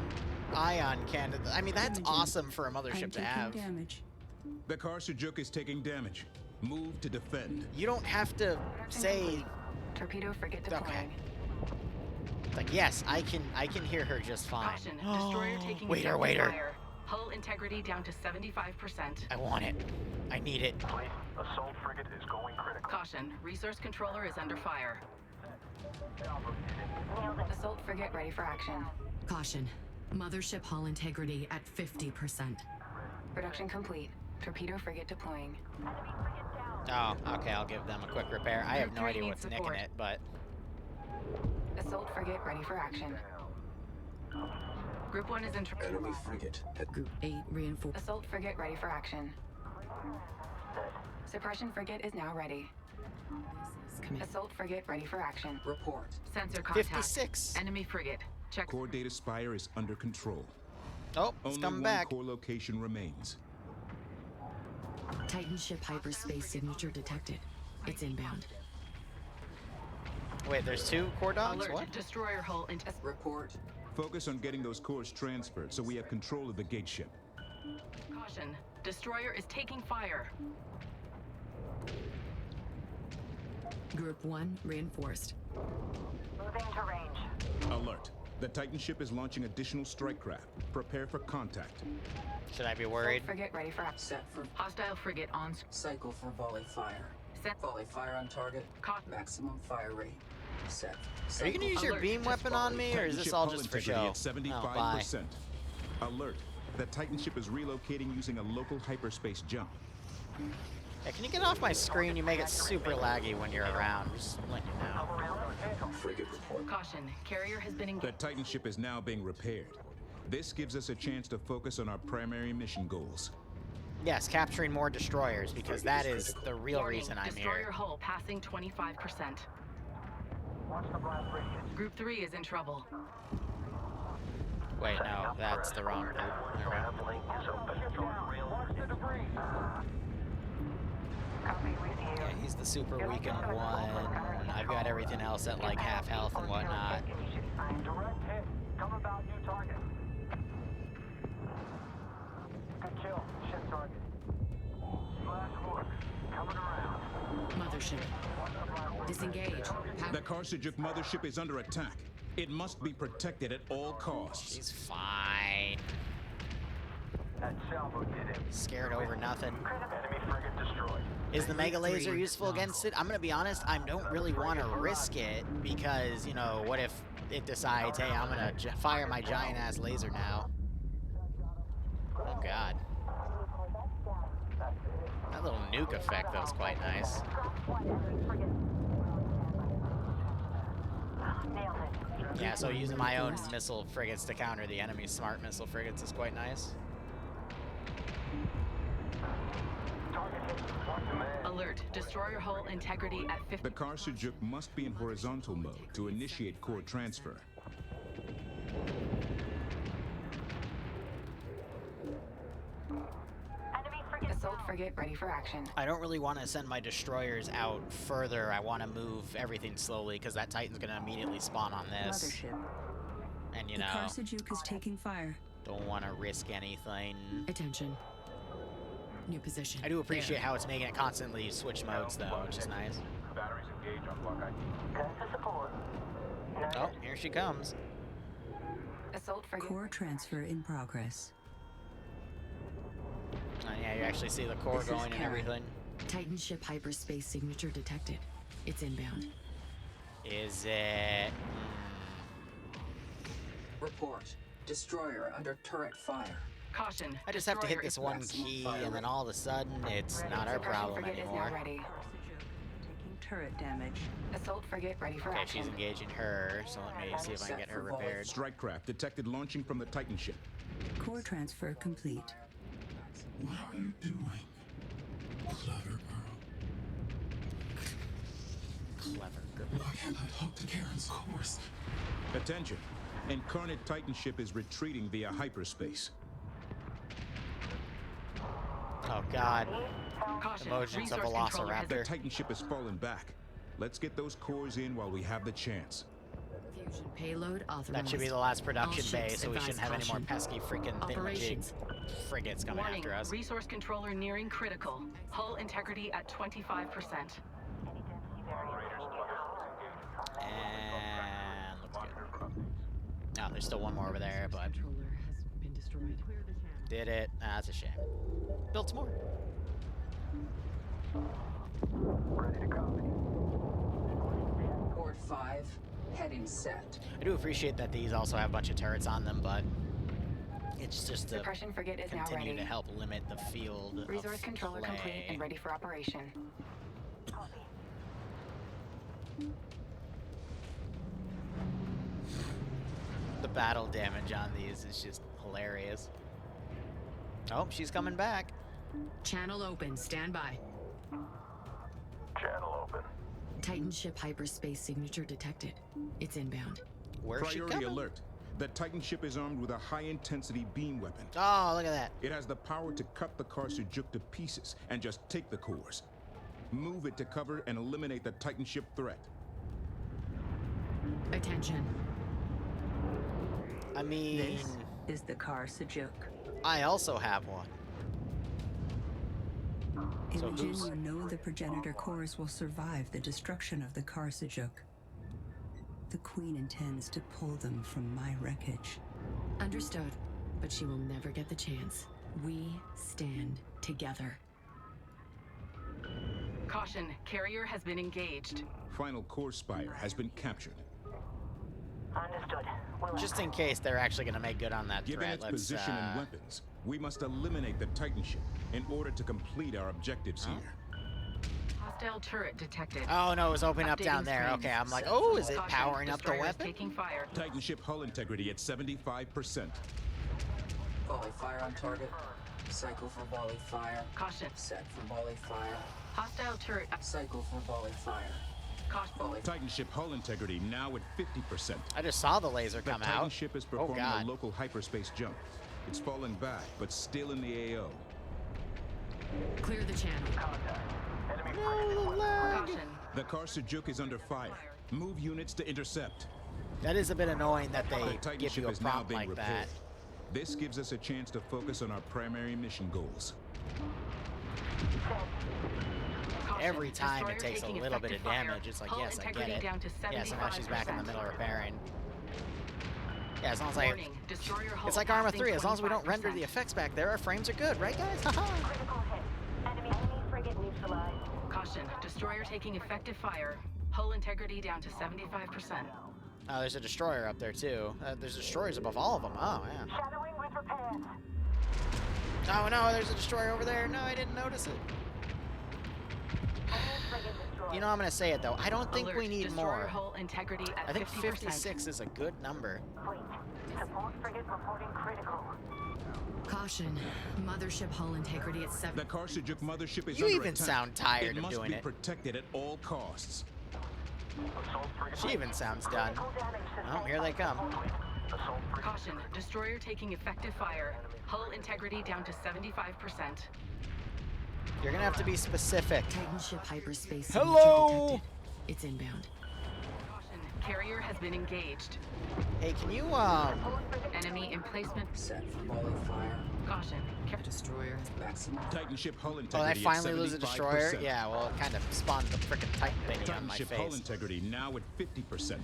S15: ion cannons. I mean, that's awesome for a mothership to have.
S18: Damage.
S4: The Karsajuk is taking damage. Move to defend.
S15: You don't have to say.
S8: Torpedo frigate deploying.
S15: Okay. Like, yes, I can hear her just fine.
S7: Caution, destroyer taking
S15: Waiter,
S7: effective
S15: waiter.
S7: fire. Hull integrity down to 75%.
S15: I want it. I need it.
S5: Fleet, assault frigate is going critical.
S7: Caution, resource controller is under fire.
S8: Assault frigate ready for action.
S3: Caution. Mothership hull integrity at 50%.
S8: Production complete. Torpedo frigate deploying.
S15: Oh, okay, I'll give them a quick repair. I have no
S7: Group
S15: idea
S7: three
S15: what's
S7: needs
S15: nicking
S7: support.
S15: it, but...
S8: Assault frigate ready for action.
S7: Group 1 is in trouble.
S19: Enemy frigate at
S3: Group 8 reinforced.
S8: Assault frigate ready for action. Suppression frigate is now ready. Assault frigate ready for action.
S2: Report.
S7: Sensor contact.
S15: 56.
S7: Enemy frigate. Check.
S4: Core data spire is under control.
S15: Oh, it's
S4: Only
S15: coming
S4: one
S15: back.
S4: core location remains.
S3: Titan ship hyperspace signature detected. It's inbound.
S15: Wait, there's two core dogs?
S7: Alert,
S15: What?
S7: destroyer hull into...
S2: Report.
S4: Focus on getting those cores transferred so we have control of the gate ship.
S7: Caution, destroyer is taking fire.
S3: Group 1 reinforced.
S6: Moving to range.
S4: Alert. The Titan ship is launching additional strike craft. Prepare for contact.
S15: Should I be worried?
S8: Assault frigate ready for action.
S2: Set for
S7: Hostile frigate on...
S2: cycle for volley fire.
S7: Set.
S2: Volley fire on target.
S7: Caught.
S2: Maximum fire rate. Set.
S15: Are you gonna use your
S7: Alert,
S15: beam weapon on me, or is
S4: Titan
S15: this
S4: ship
S15: all
S4: hull
S15: just for
S4: integrity
S15: show?
S4: at
S15: Oh, bye.
S4: 75%. Alert. The Titan ship is relocating using a local hyperspace jump.
S15: Yeah, can you get off my screen? You make it super laggy when you're around. Just letting you know.
S19: frigate report.
S7: Caution, carrier has been
S4: The
S7: engaged.
S4: Titan ship is now being repaired. This gives us a chance to focus on our primary mission goals.
S15: Yes, capturing more destroyers, because that is the real
S7: Warning,
S15: reason I'm
S7: destroyer
S15: here.
S7: hull passing 25%.
S5: Watch the blast radius.
S7: Group 3 is in trouble.
S15: Wait, no, that's the wrong group. Okay.
S5: Nav link is open. Watch the debris.
S8: Copy, we see you.
S15: Yeah, he's the super weakened one. I've got everything else at like half health and whatnot.
S5: Direct hit. Come about new target. Good kill. Ship target. Splash work. Coming around.
S3: Mothership. Disengage.
S4: The Karsajuk mothership is under attack. It must be protected at all costs.
S15: She's fine.
S5: That salvo did it.
S15: Scared over nothing.
S5: Enemy frigate destroyed.
S15: Is the mega laser useful against it? I'm gonna be honest, I don't really want to risk it because, you know, what if it decides, hey, I'm gonna fire my giant ass laser now? Oh god. That little nuke effect though is quite nice. Yeah, so using my own missile frigates to counter the enemy's smart missile frigates is quite nice.
S7: Alert, destroyer hull integrity at 50.
S4: The Karsajuk must be in horizontal mode to initiate core transfer.
S8: Assault frigate ready for action.
S15: I don't really want to send my destroyers out further. I want to move everything slowly because that Titan's going to immediately spawn on this.
S18: Mothership.
S15: And, you
S18: The
S15: know,
S18: Karsajuk is taking fire.
S15: don't want to risk anything.
S3: Attention. New position.
S15: I do appreciate
S3: There.
S15: how it's making it constantly switch modes, though, which is nice.
S5: Batteries engaged on block ID.
S6: Guns to support.
S15: Oh, here she comes.
S8: Assault frigate.
S18: Core transfer in progress.
S15: Yeah, Yeah, you actually see the core
S18: This is
S15: going and
S18: Karen.
S15: everything.
S3: Titan ship hyperspace signature detected. It's inbound.
S15: Is it?
S2: Report. Destroyer under turret fire.
S7: Caution.
S15: I just have to hit
S7: destroyer
S15: this
S7: is
S15: one
S2: maximum
S15: key,
S2: fire
S15: and then
S2: rate.
S15: all of a sudden, it's not our
S8: Suppression
S15: problem
S8: frigate
S15: anymore.
S8: is now ready.
S18: Taking turret damage.
S8: Assault frigate ready for
S15: Okay,
S8: action.
S15: she's engaging her, so let me see if I can get her repaired.
S4: Strike craft detected launching from the Titan ship.
S18: Core transfer complete.
S11: What are you doing? Clever girl.
S15: Clever girl.
S11: Why can't I talk to Karen's course?
S4: Attention. Incarnate Titan ship is retreating via hyperspace.
S15: Oh god.
S7: Caution.
S15: Emotions of
S7: Resource controller has
S4: The
S15: Velociraptor.
S4: Titan ship has fallen back. Let's get those cores in while we have the chance.
S3: Fusion payload authorized.
S15: That should be the last production
S3: All
S15: bay,
S3: ships
S15: so we shouldn't have any more
S3: advise
S15: pesky freaking
S3: Operations.
S15: frigates coming
S7: Warning.
S15: after us.
S7: Resource controller nearing critical. Hull integrity at 25%.
S15: And looks good. Oh, there's still one more over there, but
S3: Controller has been destroyed.
S15: did it. Ah, that's a shame. Built some more.
S2: Port 5. Heading set.
S15: I do appreciate that these also have a bunch of turrets on them, but it's just to
S8: Suppression frigate is now
S15: continue
S8: ready.
S15: to help limit the field
S8: Resource
S15: of
S8: controller
S15: play.
S8: complete and ready for operation.
S15: The battle damage on these is just hilarious. Oh, she's coming back.
S3: Channel open. Stand by.
S5: Channel open.
S3: Titan ship hyperspace signature detected. It's inbound.
S15: Where's she
S4: Priority
S15: coming?
S4: alert. The Titan ship is armed with a high-intensity beam weapon.
S15: Oh, look at that.
S4: It has the power to cut the Karsujuk to pieces and just take the cores. Move it to cover and eliminate the Titan ship threat.
S3: Attention.
S15: I mean,
S18: This is the Karsujuk.
S15: I also have one. So
S18: Imogen,
S15: who's-
S18: you know the progenitor cores will survive the destruction of the Karsujuk. The Queen intends to pull them from my wreckage.
S3: Understood. But she will never get the chance. We stand together.
S7: Caution. Carrier has been engaged.
S4: Final core spire has been captured.
S6: Understood.
S15: Just in case they're actually going to make good on that
S4: Given
S15: threat,
S4: its
S15: let's
S4: position and weapons, we must eliminate the Titan ship in order to complete our objectives here.
S7: Hostile turret detected.
S15: Oh no, it was opening up
S7: Updating
S15: down there.
S7: screens.
S15: Okay, I'm like, oh, is it
S7: Caution,
S15: powering up the
S7: destroyer is
S15: weapon?
S7: taking fire.
S4: Titan ship hull integrity at 75%.
S2: Volley fire on target. Cycle for volley fire.
S7: Caution.
S2: Set for volley fire.
S7: Hostile turret.
S2: Cycle for volley fire.
S7: Caution.
S2: Volley
S4: Titan ship hull integrity now at 50%.
S15: I just saw the laser
S4: The
S15: come
S4: Titan
S15: out.
S4: ship is
S15: Oh
S4: performing a
S15: god.
S4: local hyperspace jump. It's falling back, but still in the AO.
S3: Clear the channel.
S7: Caution.
S4: The Karsujuk is under fire. Move units to intercept.
S15: That is a bit annoying that
S4: The
S15: they
S4: Titan
S15: give
S4: ship
S15: you a
S4: is now
S15: prompt
S4: being
S15: like
S4: repaired.
S15: that.
S4: This gives us a chance to focus on our primary mission goals.
S7: Caution.
S15: Every time it
S7: Destroyer
S15: takes a
S7: taking
S15: little bit of
S7: effective fire.
S15: damage, it's like,
S7: Hull
S15: yes, I get
S7: integrity
S15: it.
S7: down to
S15: Yeah, so now she's back in the
S7: 75%.
S15: middle repairing. Yeah, as long as I...
S7: Warning. Destroyer hull
S15: It's like Arma
S7: passing
S15: 3, as long as we don't render
S7: 25%.
S15: the effects back there, our frames are good, right guys? Haha!
S6: Critical hit. Enemy frigate neutralized.
S7: Caution. Destroyer taking effective fire. Hull integrity down to 75%.
S15: Oh, there's a destroyer up there too. There's destroyers above all of them. Oh, man.
S6: Shadowing with repairs.
S15: Oh no, there's a destroyer over there. No, I didn't notice it.
S6: Enemy frigate destroyed.
S15: You know, I'm gonna say it though. I don't think
S7: Alert.
S15: we need
S7: Destroyer
S15: more.
S7: hull integrity at
S15: I think
S7: 50%.
S15: 56 is a good number.
S6: Wait. Support frigate reporting critical.
S3: Caution. Mothership hull integrity at 7.
S4: The Karsujuk mothership is
S15: You
S4: under
S15: even
S4: attack.
S15: sound tired
S4: it
S15: of
S4: must
S15: doing
S4: be
S15: it.
S4: protected at all costs.
S15: She even sounds done. Oh, here they come.
S7: Caution. Destroyer taking effective fire. Hull integrity down to 75%.
S15: You're gonna have to be specific.
S3: Titan ship hyperspace
S15: Hello?
S3: signature detected. It's inbound.
S7: Caution. Carrier has been engaged.
S15: Hey, can you,
S7: Enemy emplacement.
S2: set for volley fire.
S7: Caution.
S3: Destroyer.
S2: Maximum.
S4: Titan ship hull
S15: Oh,
S4: integrity
S15: they finally
S4: at
S15: lose a destroyer?
S4: 75%.
S15: Yeah, well, it kind of spawned the frickin' Titan thingy on
S4: Titan
S15: my
S4: ship hull
S15: face.
S4: integrity now at 50%.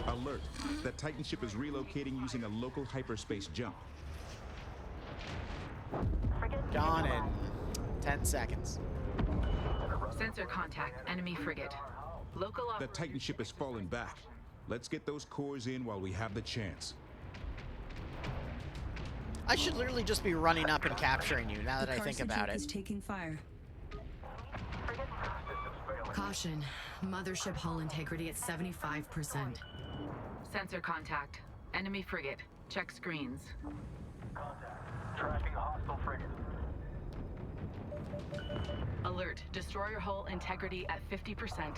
S4: Alert. The Titan ship is relocating using a local hyperspace jump.
S6: Frigate
S15: Gone in 10 seconds.
S7: Sensor contact. Enemy frigate. Local
S4: The Titan ship has fallen back. Let's get those cores in while we have the chance.
S15: I should literally just be running up and capturing you now that I think about it.
S18: Is taking fire.
S3: Caution. Mothership hull integrity at 75%.
S7: Sensor contact. Enemy frigate. Check screens.
S5: Tracking hostile frigate.
S7: Alert. Destroyer hull integrity at 50%.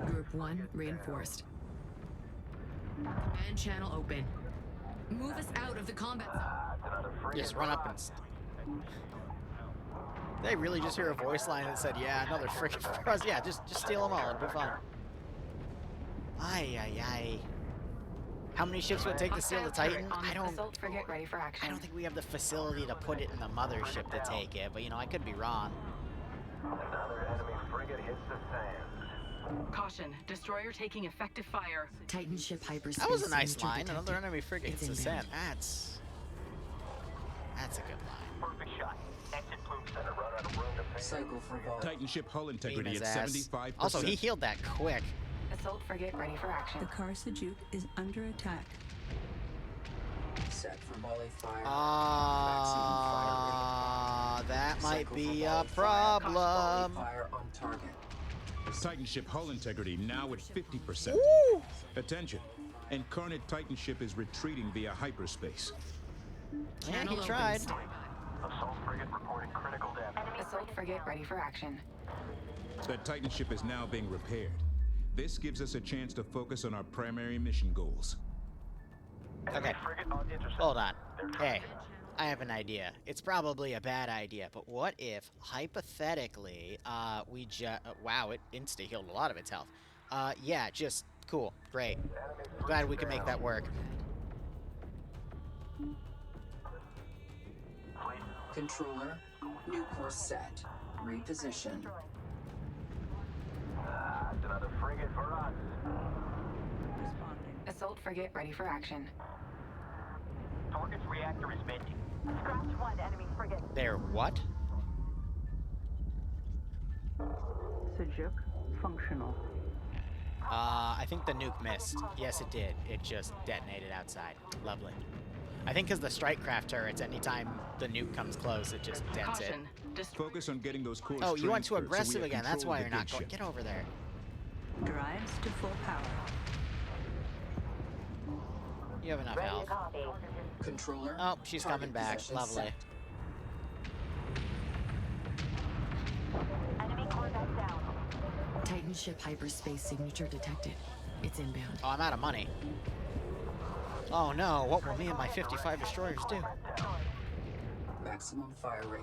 S3: Group 1 reinforced. And channel open. Move us out of the combat zone.
S15: Just run up and... Did I really just hear a voice line that said, yeah, another frigate for us? Yeah, just steal them all. It'll be fine. Ay, ay, ay. How many ships would it take to steal the Titan? I don't think we have the facility to put it in the mothership to take it, but you know, I could be wrong.
S5: Another enemy frigate hits the sands.
S7: Caution. Destroyer taking effective fire.
S3: Titan ship hyperspace.
S15: That was a nice
S3: signature
S15: line.
S3: detected.
S15: Another enemy frigate hits the
S3: inbound.
S15: sand. That's a good line.
S5: Perfect shot. Exit plume center. Run out of room to pay.
S2: Cycle for vol.
S4: Titan ship hull integrity
S15: Beam
S4: at
S15: his ass.
S4: 75%.
S15: Also, he healed that quick.
S7: Assault frigate ready for action.
S18: The Karsajuk is under attack.
S2: Set for volley fire.
S15: That might
S2: Cycle
S15: be
S2: for
S15: a
S2: volley
S15: problem.
S2: Fire on target.
S4: Titan ship hull integrity now at 50%.
S15: Woo!
S4: Attention. Incarnate Titan ship is retreating via hyperspace.
S15: Yeah, he tried.
S5: Assault frigate reporting critical damage.
S7: Assault frigate ready for action.
S4: The Titan ship is now being repaired. This gives us a chance to focus on our primary mission goals.
S15: Okay. Hold on. Hey, I have an idea. It's probably a bad idea, but what if, hypothetically, we just... wow, it insta-healed a lot of its health. Yeah, just... cool. Great. Glad we can make that work.
S2: Controller, new course set. Reposition.
S5: That's another frigate for us.
S7: Assault frigate ready for action.
S5: Target's reactor is venting.
S6: Scratch one enemy frigate.
S15: They're what?
S18: Sajuk functional.
S15: I think the nuke missed. Yes, it did. It just detonated outside. Lovely. I think because the strike craft turrets, anytime the nuke comes close, it just dents it.
S4: Focus on getting those cores
S15: Oh, you went too
S4: transferred so we
S15: aggressive
S4: have
S15: again. That's
S4: control
S15: why
S4: of
S15: you're
S4: the
S15: not
S4: big
S15: going.
S4: ship.
S15: Get over there.
S18: Drives to full power.
S15: You have enough health.
S2: Controller.
S15: Oh, she's coming back. Lovely.
S2: Set.
S6: Enemy corvette down.
S3: Titan ship hyperspace signature detected. It's inbound.
S15: Oh, I'm out of money. Oh no, what will me and my 55 destroyers do?
S2: Maximum fire rate.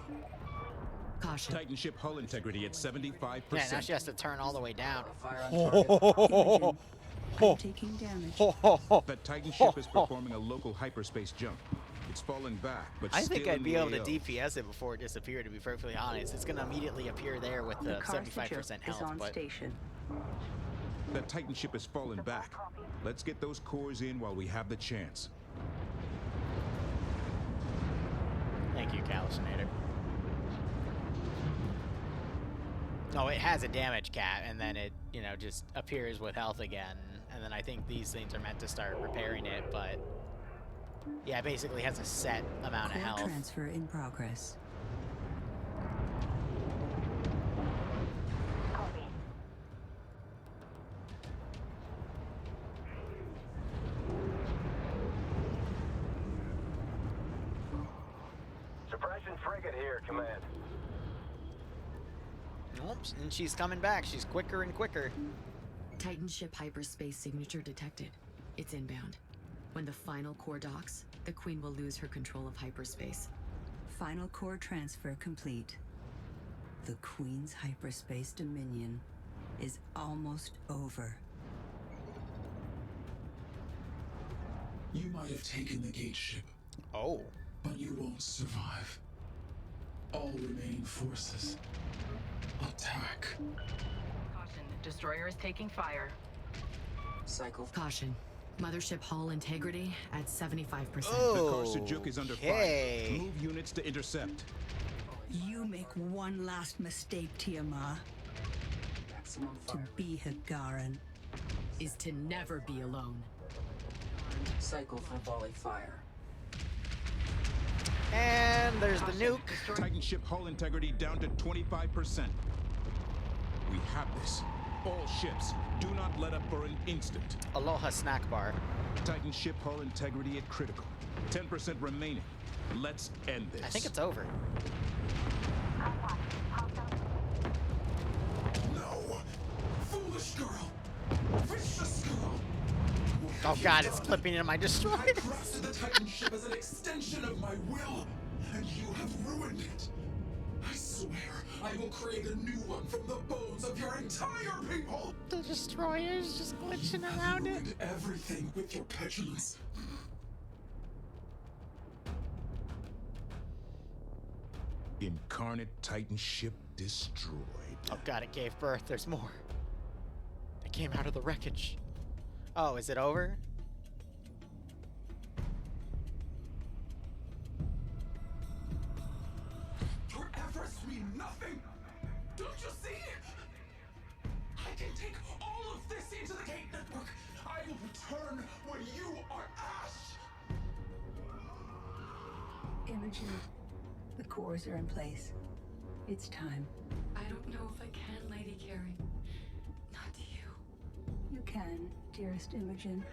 S3: Caution.
S4: Titan ship hull integrity at 75%.
S15: Yeah, now she has to turn all the way down.
S2: Fire on target.
S18: I'm taking damage.
S4: The Titan ship is performing a local hyperspace jump. It's falling back, but
S15: I think
S4: still
S15: I'd
S4: in
S15: be
S4: the
S15: able to
S4: AO.
S15: DPS it before it disappeared, to be perfectly honest. It's going to immediately appear there with the 75%
S18: is
S15: health,
S18: on
S15: but...
S18: station.
S4: The Titan ship has fallen back. Let's get those cores in while we have the chance.
S15: Thank you, Calcinator. Oh, it has a damage cap, and then it, you know, just appears with health again. And then I think these things are meant to start repairing it, but... yeah, it basically has a set amount of
S18: Core
S15: health.
S18: transfer in progress.
S5: Suppression frigate here, command.
S15: Oops, and she's coming back. She's quicker and quicker.
S3: Titan ship hyperspace signature detected. It's inbound. When the final core docks, the Queen will lose her control of hyperspace.
S18: Final core transfer complete. The Queen's hyperspace dominion is almost over.
S11: You might have taken the gate ship,
S15: Oh.
S11: but you won't survive. All remaining forces, attack.
S7: Caution. Destroyer is taking fire.
S2: Cycle.
S3: Caution. Mothership hull integrity at 75%.
S4: The Karsajuk is under
S15: Okay.
S4: fire. Move units to intercept.
S21: You make one last mistake, Tiamat. To be Hagaran
S3: is to never be alone.
S2: Cycle for volley fire.
S15: And there's the nuke.
S4: Titan ship hull integrity down to 25%. We have this. All ships, do not let up for an instant.
S15: Aloha snack bar.
S4: Titan ship hull integrity at critical. 10% remaining. Let's end this.
S15: I think it's over.
S11: No! Foolish girl! Vicious girl!
S15: Oh god, it's clipping into my destroyer.
S11: I crafted the Titan ship as an extension of my will, and you have ruined it. I swear I will create a new one from the bones of your entire people!
S15: The destroyer's just glitching around it.
S11: Everything with your petulance.
S4: Incarnate Titan ship destroyed.
S15: Oh god, it gave birth. There's more. It came out of the wreckage. Oh, is it over?
S11: Your efforts mean nothing! Don't you see? I can take all of this into the gate network. I will return when you are ash.
S18: Imogen, the cores are in place. It's time.
S3: I don't know if I can, Lady Carrie. Not to you.
S18: You can, dearest Imogen.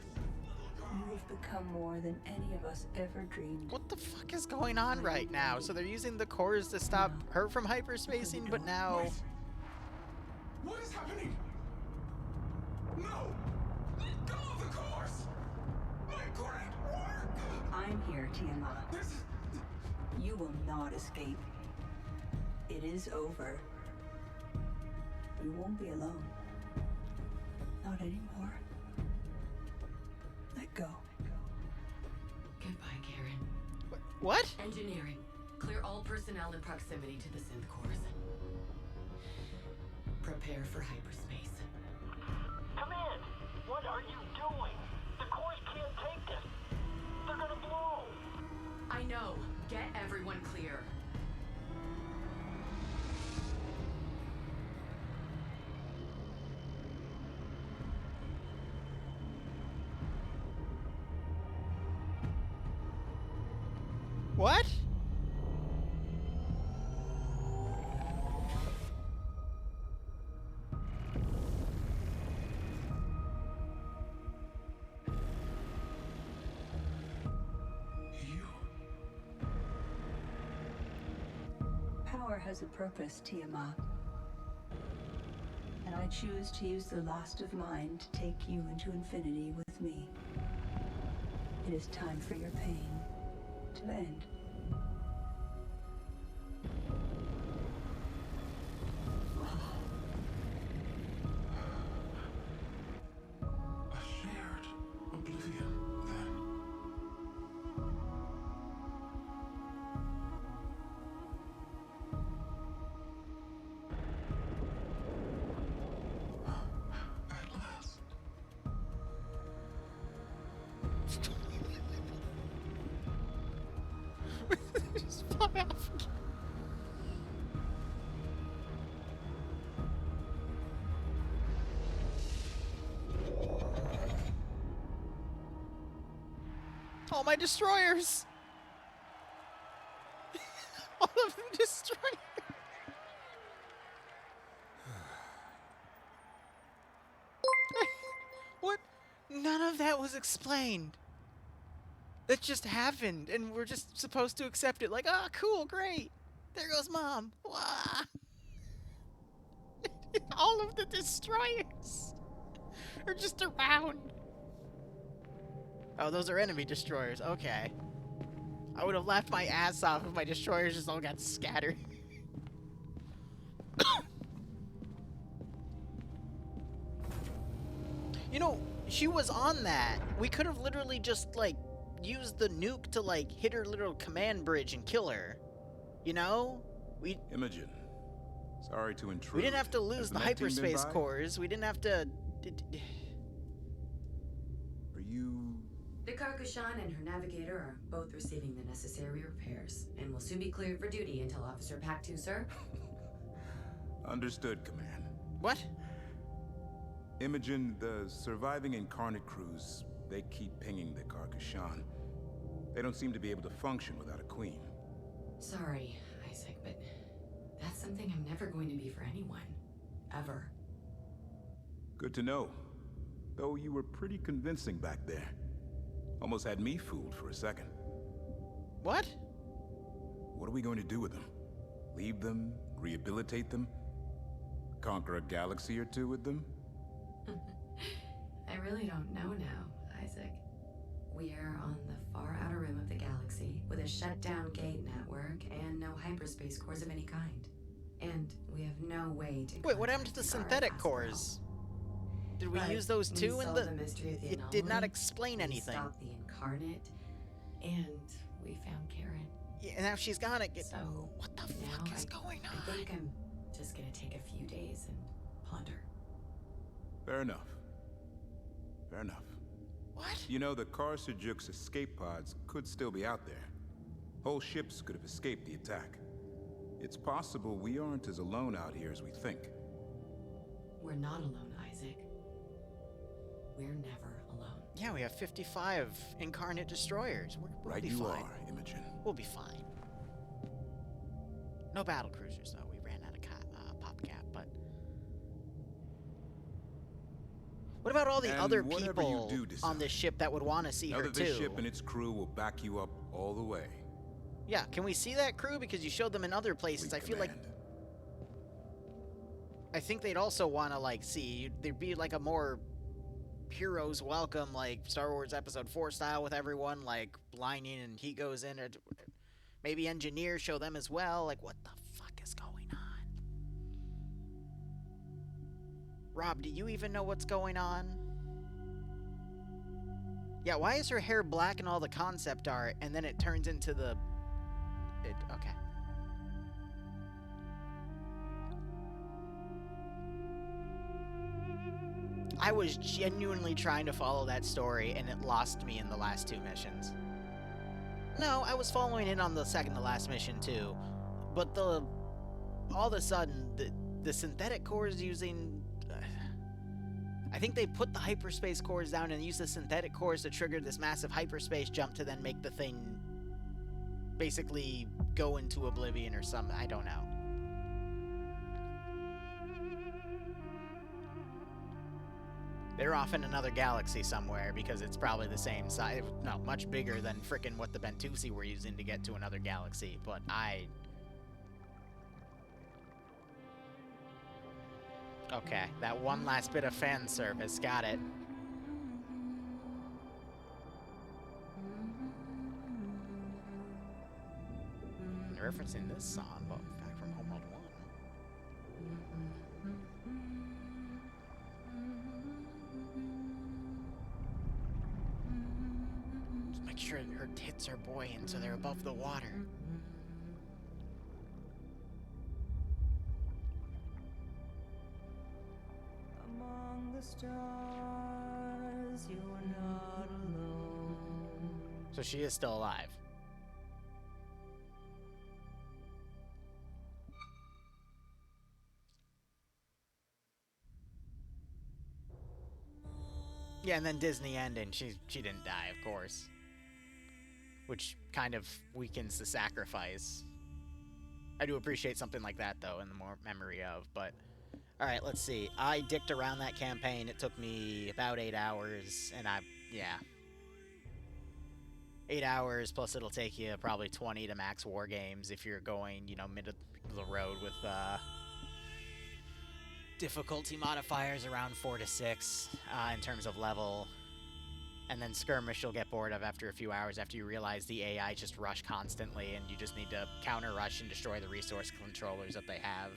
S18: You have become more than any of us ever dreamed.
S15: What the fuck is going on right now? So they're using the cores to stop her from hyperspacing, but now...
S11: Wait. What is happening? No! Let go of the course! My great work!
S18: I'm here, Tiamat. You will not escape. It is over. You won't be alone. Not anymore. Let go.
S3: Goodbye, Karen.
S15: What?
S3: Engineering. Clear all personnel in proximity to the synth cores. Prepare for hyperspace.
S5: Command! What are you doing? The cores can't take this. They're gonna blow.
S3: I know. Get everyone clear.
S15: What?
S18: Power has a purpose, Tiamat. And I choose to use the last of mine to take you into infinity with me. It is time for your pain to end.
S11: A shared oblivion, then. At last.
S15: Just fly off. All my destroyers. All of them destroyed. What? None of that was explained. That just happened, and we're just supposed to accept it. Like, ah, cool, great. There goes Mom. Wah. All of the destroyers are just around. Oh, those are enemy destroyers. Okay. I would have laughed my ass off if my destroyers just all got scattered. You know, she was on that. We could have literally just, like, used the nuke to, like, hit her little command bridge and kill her. You know?
S4: Imogen, sorry to intrude.
S15: We didn't have to lose the hyperspace cores. We didn't have to...
S4: Are you
S14: The Karkashan and her navigator are both receiving the necessary repairs, and will soon be cleared for duty until Officer Pack 2, sir.
S4: Understood, Command.
S15: What?
S4: Imogen, the surviving incarnate crews, they keep pinging the Karkashan. They don't seem to be able to function without a queen.
S14: Sorry, Isaac, but that's something I'm never going to be for anyone. Ever.
S4: Good to know. Though you were pretty convincing back there. Almost had me fooled for a second.
S15: What?
S4: What are we going to do with them? Leave them? Rehabilitate them? Conquer a galaxy or two with them?
S14: I really don't know now, Isaac. We are on the far outer rim of the galaxy, with a shut-down gate network and no hyperspace cores of any kind. And we have no way to...
S15: Wait, what happened to the synthetic cores? Did we use those too in the...
S14: mystery of the
S15: It did not
S14: anomaly,
S15: explain
S14: we
S15: anything.
S14: stopped the incarnate, and we found Karen.
S15: Yeah, and now she's gone.
S14: So,
S15: what the fuck is going on?
S14: I think I'm just gonna take a few days and ponder.
S4: Fair enough. Fair enough.
S15: What?
S4: You know, the Karsajuk's escape pods could still be out there. Whole ships could have escaped the attack. It's possible we aren't as alone out here as we think.
S14: We're not alone, Isaac. We're never alone.
S15: Yeah, we have 55 incarnate destroyers. We'll
S4: Right
S15: be
S4: you
S15: fine.
S4: are, Imogen.
S15: We'll be fine. No battle cruisers, though. We ran out of pop cap, but... What about all the
S4: And
S15: other
S4: whatever
S15: people
S4: you do
S15: on this ship that would want to see
S4: know
S15: her
S4: that
S15: too?
S4: this ship and its crew will back you up all the way.
S15: Yeah, can we see that crew? Because you showed them in other places. I feel like... I think they'd also want to, like, see... There'd be, like, a more heroes welcome, like, Star Wars Episode 4 style with everyone, like, lining and he goes in. Or maybe engineers show them as well. Like, what the fuck is going on? Rob, do you even know what's going on? Yeah, why is her hair black in all the concept art, and then it turns into the... okay. I was genuinely trying to follow that story, and it lost me in the last two missions. No, I was following it on the second to last mission, too. But all of a sudden, the synthetic cores using... I think they put the hyperspace cores down and used the synthetic cores to trigger this massive hyperspace jump to then make the thing basically go into oblivion or something. I don't know. They're off in another galaxy somewhere because it's probably the same size. No, much bigger than frickin' what the Bentusi were using to get to another galaxy. But okay, that one last bit of fan service. Got it. Referencing this song, but back from Homeworld 1. Just make sure her tits are buoyant so they're above the water.
S2: Among the stars, you're not alone.
S15: So she is still alive. Yeah, and then Disney ending. She didn't die, of course. Which kind of weakens the sacrifice. I do appreciate something like that, though, in the more memory of, but... Alright, let's see. I dicked around that campaign. It took me about 8 hours, and yeah. 8 hours, plus it'll take you probably 20 to max war games if you're going, you know, mid of the road with, difficulty modifiers around 4 to 6 in terms of level. And then skirmish you'll get bored of after a few hours after you realize the AI just rush constantly and you just need to counter rush and destroy the resource controllers that they have.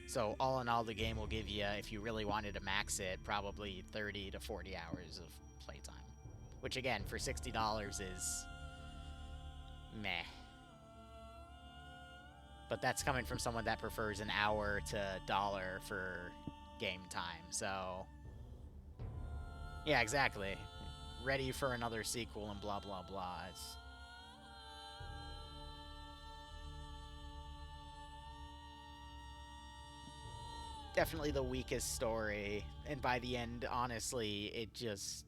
S15: So all in all, the game will give you, if you really wanted to max it, probably 30 to 40 hours of playtime. Which again, for $60 is meh. But that's coming from someone that prefers an hour to $1 for game time, so... Yeah, exactly. ready for another sequel and blah, blah, blah. It's... definitely the weakest story, and by the end, honestly, it just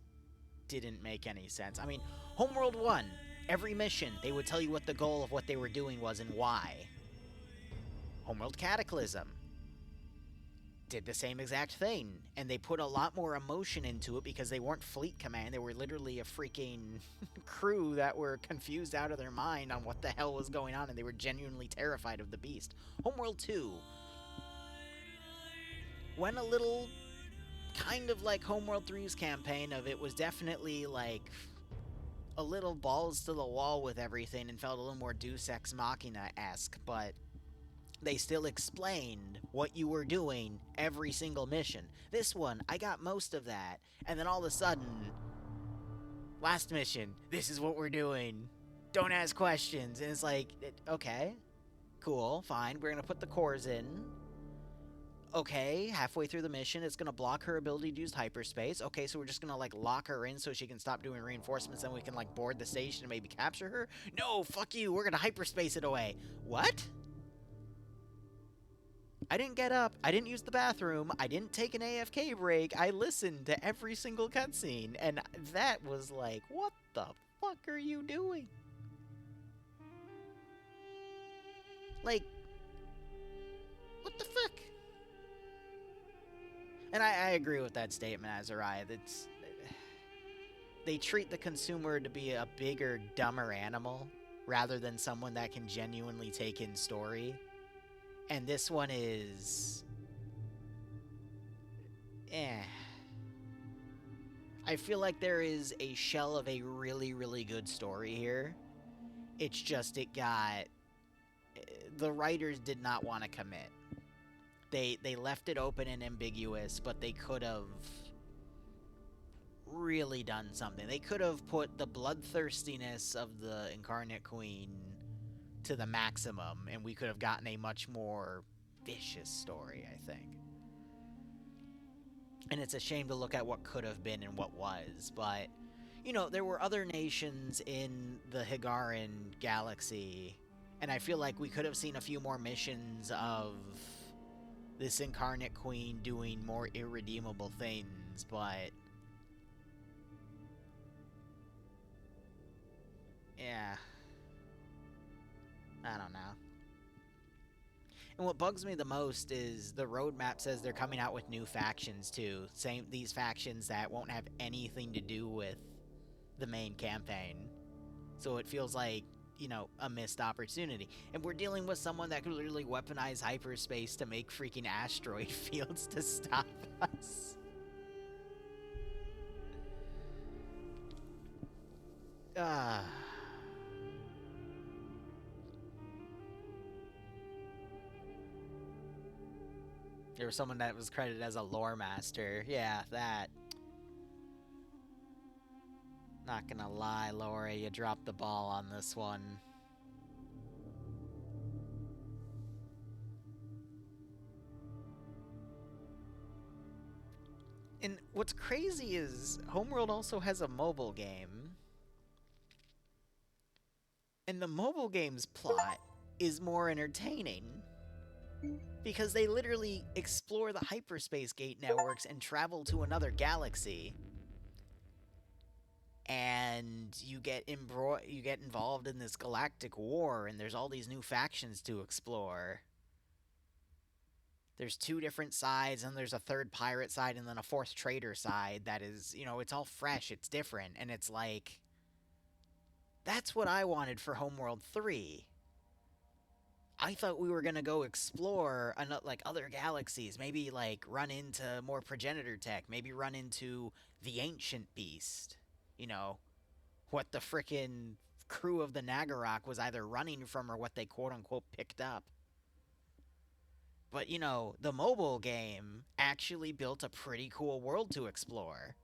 S15: didn't make any sense. I mean, Homeworld 1, every mission, they would tell you what the goal of what they were doing was and why. Homeworld Cataclysm did the same exact thing, and they put a lot more emotion into it because they weren't Fleet Command, they were literally a freaking crew that were confused out of their mind on what the hell was going on, and they were genuinely terrified of the beast. Homeworld 2 went a little kind of like Homeworld 3's campaign of it was definitely like a little balls to the wall with everything and felt a little more Deus Ex Machina-esque, but they still explained what you were doing every single mission. This one, I got most of that, and then all of a sudden, last mission, this is what we're doing. Don't ask questions. And it's like, okay, cool, fine, we're gonna put the cores in. Okay, halfway through the mission, it's gonna block her ability to use hyperspace. Okay, so we're just gonna, like, lock her in so she can stop doing reinforcements, then we can, like, board the station and maybe capture her? No, fuck you, we're gonna hyperspace it away. What? I didn't get up, I didn't use the bathroom, I didn't take an AFK break, I listened to every single cutscene, and that was like, what the fuck are you doing? Like, what the fuck? And I agree with that statement, Azariah. That's, they treat the consumer to be a bigger, dumber animal rather than someone that can genuinely take in story. And this one is... I feel like there is a shell of a really, really good story here. It's just it got... the writers did not want to commit. They left it open and ambiguous, but they could have really done something. They could have put the bloodthirstiness of the Incarnate Queen to the maximum, and we could have gotten a much more vicious story, I think. And it's a shame to look at what could have been and what was, but, you know, there were other nations in the Higaran galaxy, and I feel like we could have seen a few more missions of this Incarnate Queen doing more irredeemable things, but... yeah. I don't know. And what bugs me the most is the roadmap says they're coming out with new factions, too. These factions that won't have anything to do with the main campaign. So it feels like, you know, a missed opportunity. And we're dealing with someone that could literally weaponize hyperspace to make freaking asteroid fields to stop us. There was someone that was credited as a lore master. Yeah, that. Not gonna lie, Laura, you dropped the ball on this one. And what's crazy is Homeworld also has a mobile game. And the mobile game's plot is more entertaining. Because they literally explore the hyperspace gate networks and travel to another galaxy. And you get involved in this galactic war, and there's all these new factions to explore. There's 2 different sides, and there's a 3rd pirate side, and then a 4th trader side that is, you know, it's all fresh, it's different, and it's like... that's what I wanted for Homeworld 3. I thought we were gonna go explore, like, other galaxies, maybe, like, run into more progenitor tech, maybe run into the Ancient Beast. You know, what the frickin' crew of the Nagarok was either running from or what they quote-unquote picked up. But, you know, the mobile game actually built a pretty cool world to explore.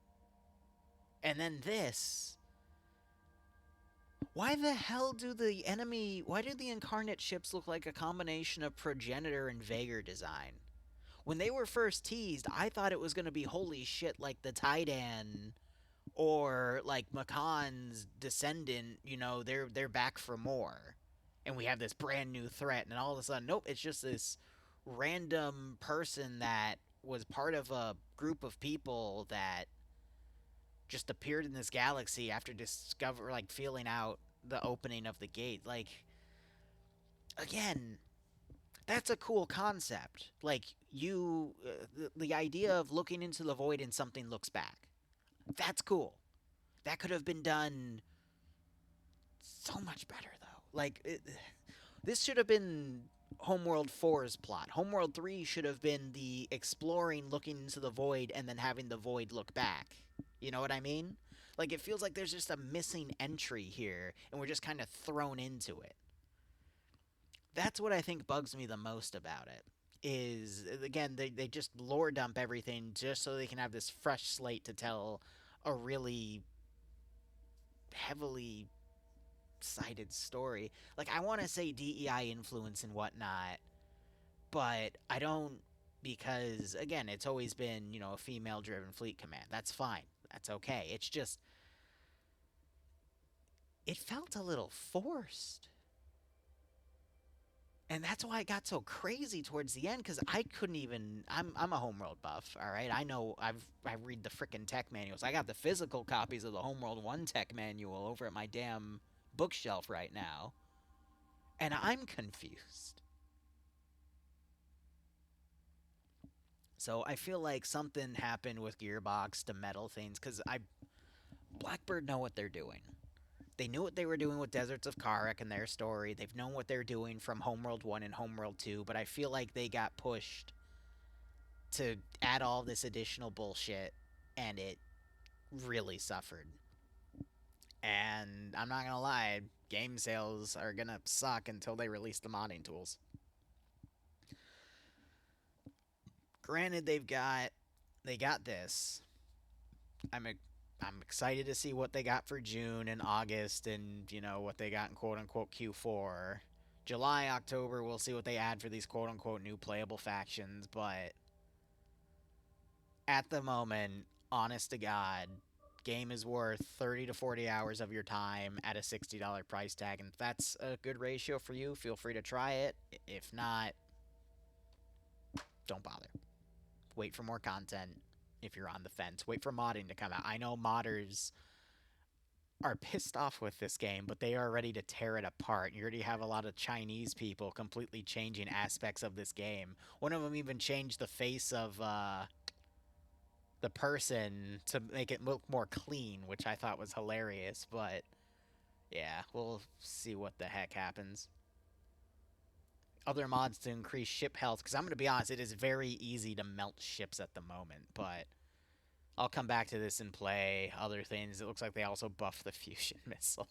S15: And then this... why the hell do the Incarnate ships look like a combination of Progenitor and Vager design? When they were first teased, I thought it was going to be holy shit like the Titan Or like Makan's descendant, you know, they're back for more. And we have this brand new threat, and all of a sudden, nope, it's just this random person that was part of a group of people that just appeared in this galaxy after feeling out the opening of the gate. Like, again, that's a cool concept. Like, the idea of looking into the void and something looks back. That's cool. That could have been done so much better, though. Like, this should have been Homeworld 4's plot. Homeworld 3 should have been the exploring, looking into the void, and then having the void look back. You know what I mean? Like, it feels like there's just a missing entry here, and we're just kind of thrown into it. That's what I think bugs me the most about it. Is, again, they just lore dump everything just so they can have this fresh slate to tell a really heavily cited story. Like, I want to say DEI influence and whatnot, but I don't, because, again, it's always been, you know, a female-driven fleet command. That's fine. That's okay. It's just, it felt a little forced. And that's why it got so crazy towards the end, because I couldn't even... I'm a Homeworld buff, all right? I know I read the frickin' tech manuals. I got the physical copies of the Homeworld 1 tech manual over at my damn bookshelf right now. And I'm confused. So I feel like something happened with Gearbox to meddle things, because Blackbird know what they're doing. They knew what they were doing with Deserts of Karak and their story. They've known what they're doing from Homeworld 1 and Homeworld 2, but I feel like they got pushed to add all this additional bullshit, and it really suffered. And I'm not gonna lie, game sales are gonna suck until they release the modding tools. Granted, they got this. I'm excited to see what they got for June and August, and, you know, what they got in quote-unquote Q4. July, October, we'll see what they add for these quote-unquote new playable factions, but at the moment, honest to God, game is worth 30 to 40 hours of your time at a $60 price tag, and if that's a good ratio for you, feel free to try it. If not, don't bother. Wait for more content if you're on the fence. Wait for modding to come out. I know modders are pissed off with this game, but they are ready to tear it apart. You already have a lot of Chinese people completely changing aspects of this game. One of them even changed the face of the person to make it look more clean, which I thought was hilarious, but yeah, we'll see what the heck happens. Other mods to increase ship health, because I'm going to be honest, it is very easy to melt ships at the moment, but I'll come back to this and play other things. It looks like they also buffed the fusion missile.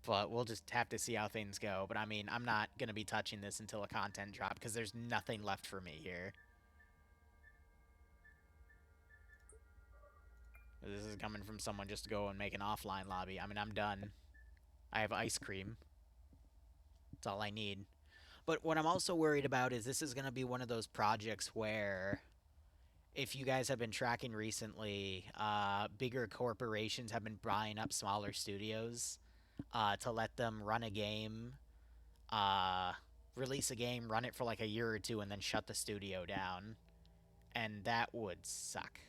S15: But we'll just have to see how things go. But I mean, I'm not going to be touching this until a content drop, because there's nothing left for me here. This is coming from someone just to go and make an offline lobby. I mean, I'm done. I have ice cream. That's all I need. But what I'm also worried about is this is going to be one of those projects where, if you guys have been tracking recently, bigger corporations have been buying up smaller studios to let them run a game, release a game, run it for like a year or two, and then shut the studio down. And that would suck.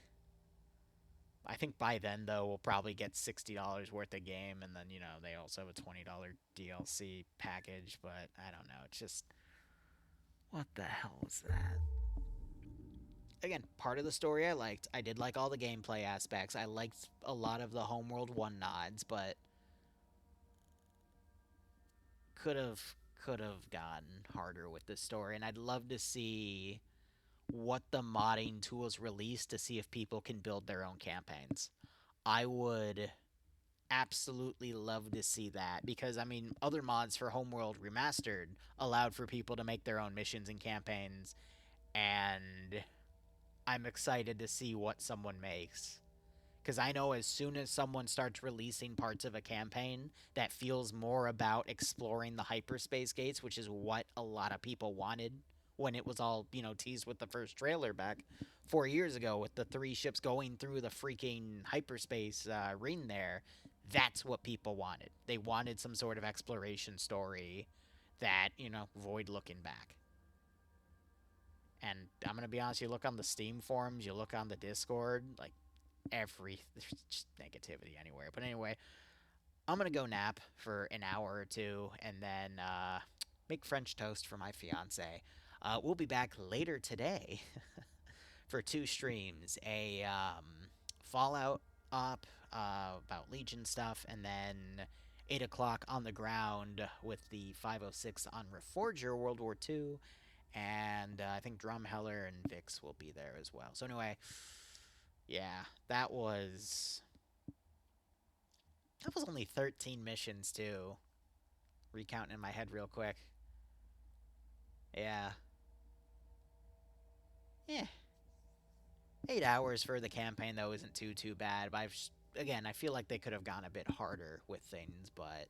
S15: I think by then, though, we'll probably get $60 worth of game, and then, you know, they also have a $20 DLC package, but I don't know. It's just, what the hell was that? Again, part of the story I liked. I did like all the gameplay aspects. I liked a lot of the Homeworld 1 nods, but could have gotten harder with this story, and I'd love to see what the modding tools release to see if people can build their own campaigns. I would absolutely love to see that, because, I mean, other mods for Homeworld Remastered allowed for people to make their own missions and campaigns, and I'm excited to see what someone makes. Because I know as soon as someone starts releasing parts of a campaign that feels more about exploring the hyperspace gates, which is what a lot of people wanted when it was all, you know, teased with the first trailer back 4 years ago with the 3 ships going through the freaking hyperspace ring there. That's what people wanted. They wanted some sort of exploration story that, you know, Void looking back. And I'm going to be honest, you look on the Steam forums, you look on the Discord, like, there's just negativity anywhere. But anyway, I'm going to go nap for an hour or two and then make French toast for my fiance. We'll be back later today for 2 streams. A Fallout op about Legion stuff, and then 8 o'clock on the ground with the 506 on Reforger World War II. And I think Drumheller and Vix will be there as well. So anyway, yeah, that was only 13 missions too. Recounting in my head real quick. Yeah. 8 hours for the campaign though isn't too bad. But again, I feel like they could have gone a bit harder with things, but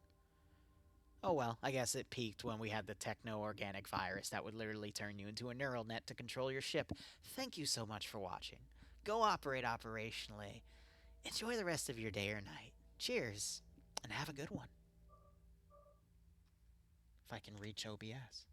S15: oh well, I guess it peaked when we had the techno-organic virus that would literally turn you into a neural net to control your ship. Thank you so much for watching. Go operate operationally. Enjoy the rest of your day or night. Cheers, and have a good one. If I can reach OBS.